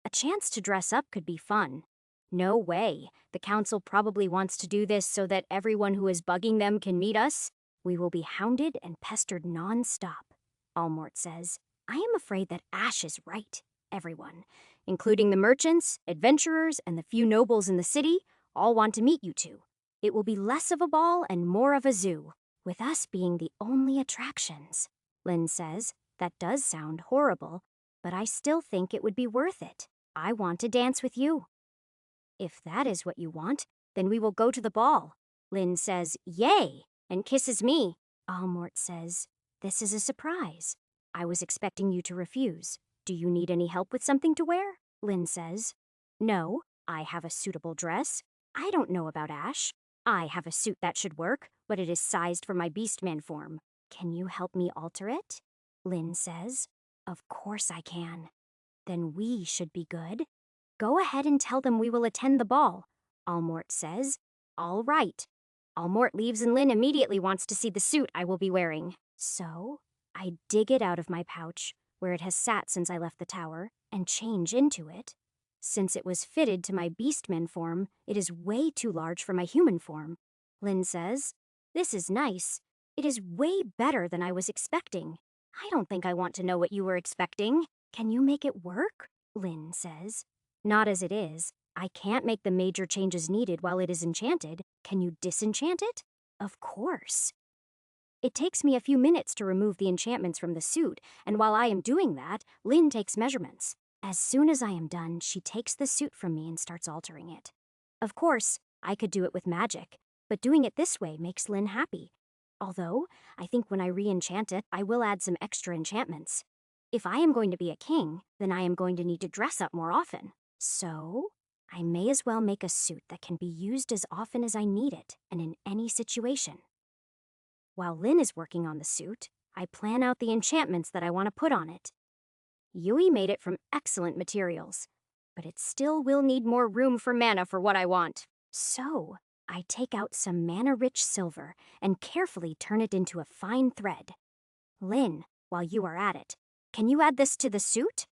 A chance to dress up could be fun. No way. The council probably wants to do this so that everyone who is bugging them can meet us. We will be hounded and pestered non-stop. Almort says, I am afraid that Ash is right. Everyone, including the merchants, adventurers, and the few nobles in the city, all want to meet you two. It will be less of a ball and more of a zoo, with us being the only attractions. Lynn says, that does sound horrible, but I still think it would be worth it. I want to dance with you. If that is what you want, then we will go to the ball. Lynn says, yay, and kisses me. Almort says, this is a surprise. I was expecting you to refuse. Do you need any help with something to wear? Lynn says, no, I have a suitable dress. I don't know about Ash. I have a suit that should work, but it is sized for my Beastman form. Can you help me alter it? Lynn says, of course I can. Then we should be good. Go ahead and tell them we will attend the ball. Almort says, all right. Almort leaves and Lynn immediately wants to see the suit I will be wearing. So, I dig it out of my pouch, where it has sat since I left the tower, and change into it. Since it was fitted to my beastman form, it is way too large for my human form. Lynn says, "This is nice. It is way better than I was expecting. I don't think I want to know what you were expecting. Can you make it work?" Lynn says. "Not as it is. I can't make the major changes needed while it is enchanted. Can you disenchant it?" "Of course." It takes me a few minutes to remove the enchantments from the suit, and while I am doing that, Lynn takes measurements. As soon as I am done, she takes the suit from me and starts altering it. Of course, I could do it with magic, but doing it this way makes Lynn happy. Although, I think when I re-enchant it, I will add some extra enchantments. If I am going to be a king, then I am going to need to dress up more often. So, I may as well make a suit that can be used as often as I need it, and in any situation. While Lynn is working on the suit, I plan out the enchantments that I want to put on it. Yui made it from excellent materials, but it still will need more room for mana for what I want. So, I take out some mana-rich silver and carefully turn it into a fine thread. "Lynn, while you are at it, can you add this to the suit?"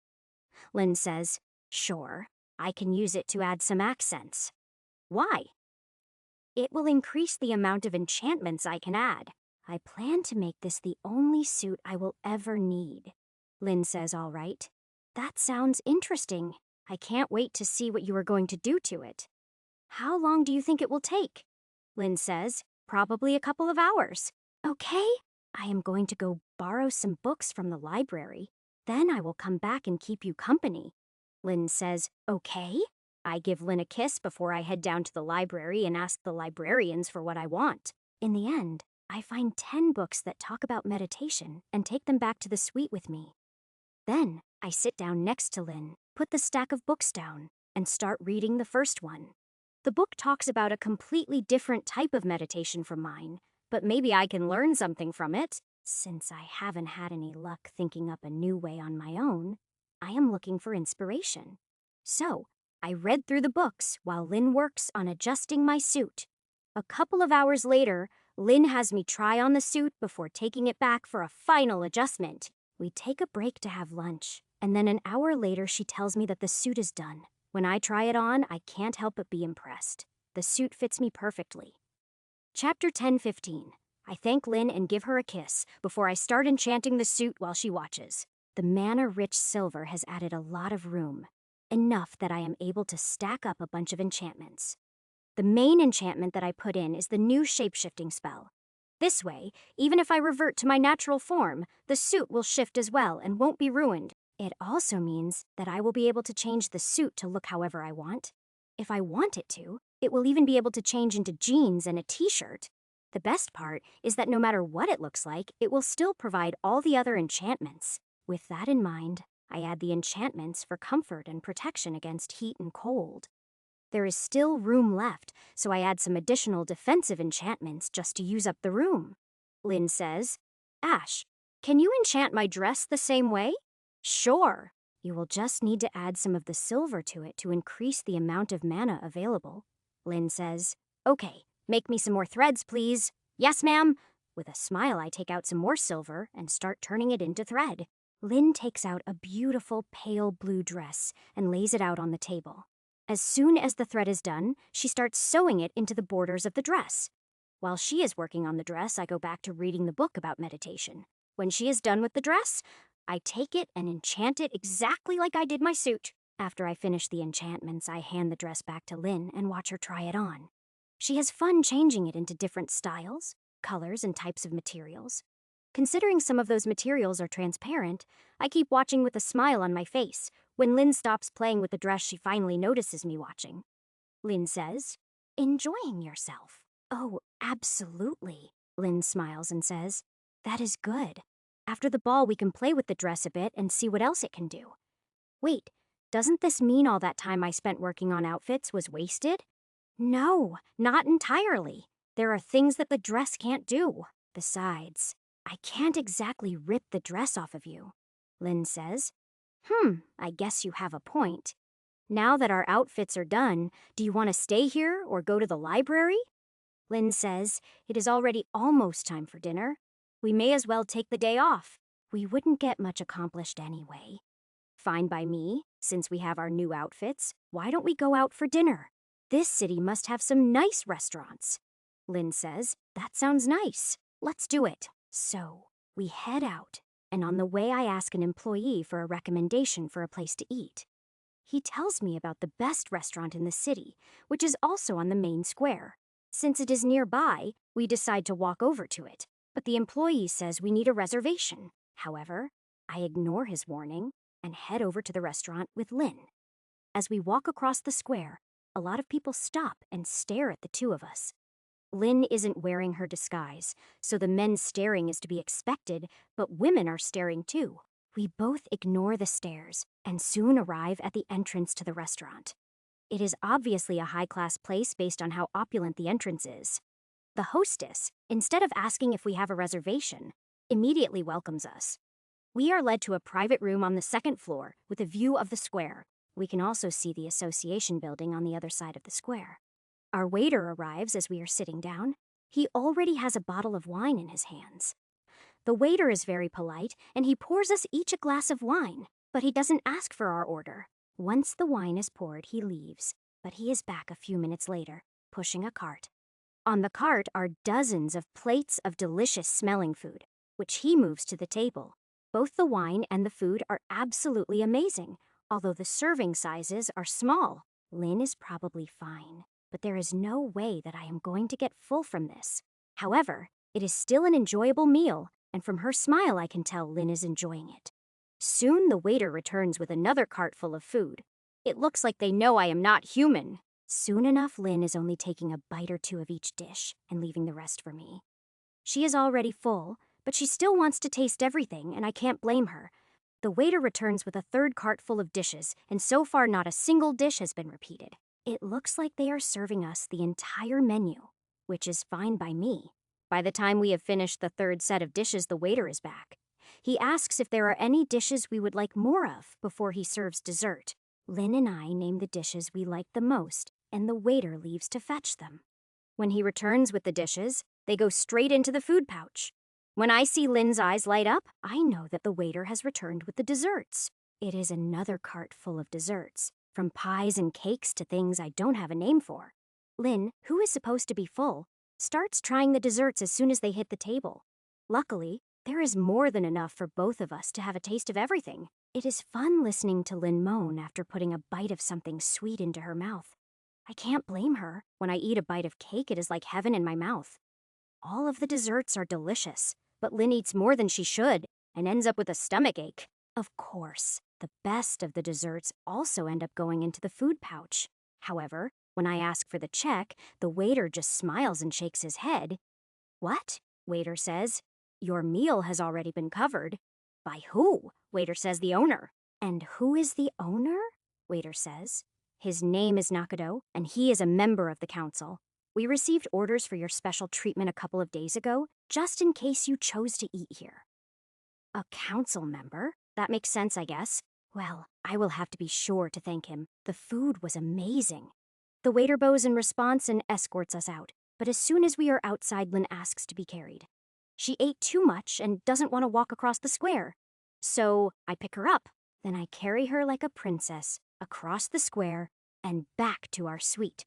Lynn says, "Sure, I can use it to add some accents." "Why?" "It will increase the amount of enchantments I can add. I plan to make this the only suit I will ever need." Lynn says, "All right. That sounds interesting. I can't wait to see what you are going to do to it." "How long do you think it will take?" Lynn says, "Probably a couple of hours." "Okay. I am going to go borrow some books from the library. Then I will come back and keep you company." Lynn says, "Okay." I give Lynn a kiss before I head down to the library and ask the librarians for what I want. In the end, I find 10 books that talk about meditation and take them back to the suite with me. Then, I sit down next to Lynn, put the stack of books down, and start reading the first one. The book talks about a completely different type of meditation from mine, but maybe I can learn something from it. Since I haven't had any luck thinking up a new way on my own, I am looking for inspiration. So, I read through the books while Lynn works on adjusting my suit. A couple of hours later, Lynn has me try on the suit before taking it back for a final adjustment. We take a break to have lunch, and then an hour later she tells me that the suit is done. When I try it on, I can't help but be impressed. The suit fits me perfectly. Chapter 10:15. I thank Lynn and give her a kiss before I start enchanting the suit while she watches. The mana-rich silver has added a lot of room, enough that I am able to stack up a bunch of enchantments. The main enchantment that I put in is the new shape-shifting spell. This way, even if I revert to my natural form, the suit will shift as well and won't be ruined. It also means that I will be able to change the suit to look however I want. If I want it to, it will even be able to change into jeans and a t-shirt. The best part is that no matter what it looks like, it will still provide all the other enchantments. With that in mind, I add the enchantments for comfort and protection against heat and cold. There is still room left, so I add some additional defensive enchantments just to use up the room. Lynn says, "Ash, can you enchant my dress the same way?" "Sure. You will just need to add some of the silver to it to increase the amount of mana available." Lynn says, "Okay, make me some more threads, please." "Yes, ma'am." With a smile, I take out some more silver and start turning it into thread. Lynn takes out a beautiful pale blue dress and lays it out on the table. As soon as the thread is done, she starts sewing it into the borders of the dress. While she is working on the dress, I go back to reading the book about meditation. When she is done with the dress, I take it and enchant it exactly like I did my suit. After I finish the enchantments, I hand the dress back to Lynn and watch her try it on. She has fun changing it into different styles, colors, and types of materials. Considering some of those materials are transparent, I keep watching with a smile on my face. When Lynn stops playing with the dress, she finally notices me watching. Lynn says, "Enjoying yourself?" "Oh, absolutely." Lynn smiles and says, "That is good. After the ball, we can play with the dress a bit and see what else it can do." Wait, doesn't this mean all that time I spent working on outfits was wasted? No, not entirely. There are things that the dress can't do. Besides, I can't exactly rip the dress off of you. Lynn says, I guess you have a point. Now that our outfits are done, do you want to stay here or go to the library?" Lynn says, "It is already almost time for dinner. We may as well take the day off. We wouldn't get much accomplished anyway." "Fine by me. Since we have our new outfits, why don't we go out for dinner? This city must have some nice restaurants. Lynn says, that sounds nice. Let's do it. So, we head out, and on the way I ask an employee for a recommendation for a place to eat. He tells me about the best restaurant in the city, which is also on the main square. Since it is nearby, we decide to walk over to it, but the employee says we need a reservation. However, I ignore his warning and head over to the restaurant with Lynn. As we walk across the square, a lot of people stop and stare at the two of us. Lynn isn't wearing her disguise, so the men staring is to be expected, but women are staring too. We both ignore the stares and soon arrive at the entrance to the restaurant. It is obviously a high-class place based on how opulent the entrance is. The hostess, instead of asking if we have a reservation, immediately welcomes us. We are led to a private room on the second floor with a view of the square. We can also see the association building on the other side of the square. Our waiter arrives as we are sitting down. He already has a bottle of wine in his hands. The waiter is very polite, and he pours us each a glass of wine, but he doesn't ask for our order. Once the wine is poured, he leaves, but he is back a few minutes later, pushing a cart. On the cart are dozens of plates of delicious-smelling food, which he moves to the table. Both the wine and the food are absolutely amazing, although the serving sizes are small. Lynn is probably fine, but there is no way that I am going to get full from this. However, it is still an enjoyable meal, and from her smile I can tell Lynn is enjoying it. Soon the waiter returns with another cart full of food. It looks like they know I am not human. Soon enough, Lynn is only taking a bite or two of each dish and leaving the rest for me. She is already full, but she still wants to taste everything, and I can't blame her. The waiter returns with a third cart full of dishes, and so far not a single dish has been repeated. It looks like they are serving us the entire menu, which is fine by me. By the time we have finished the third set of dishes, the waiter is back. He asks if there are any dishes we would like more of before he serves dessert. Lynn and I name the dishes we like the most, and the waiter leaves to fetch them. When he returns with the dishes, they go straight into the food pouch. When I see Lynn's eyes light up, I know that the waiter has returned with the desserts. It is another cart full of desserts, from pies and cakes to things I don't have a name for. Lynn, who is supposed to be full, starts trying the desserts as soon as they hit the table. Luckily, there is more than enough for both of us to have a taste of everything. It is fun listening to Lynn moan after putting a bite of something sweet into her mouth. I can't blame her. When I eat a bite of cake, it is like heaven in my mouth. All of the desserts are delicious, but Lynn eats more than she should and ends up with a stomachache. Of course, the best of the desserts also end up going into the food pouch. However, when I ask for the check, the waiter just smiles and shakes his head. What? Waiter says. Your meal has already been covered. By who? Waiter says the owner. And who is the owner? Waiter says. His name is Nakado, and he is a member of the council. We received orders for your special treatment a couple of days ago, just in case you chose to eat here. A council member? That makes sense, I guess. Well, I will have to be sure to thank him. The food was amazing. The waiter bows in response and escorts us out, but as soon as we are outside, Lynn asks to be carried. She ate too much and doesn't want to walk across the square. So I pick her up. Then I carry her like a princess across the square and back to our suite.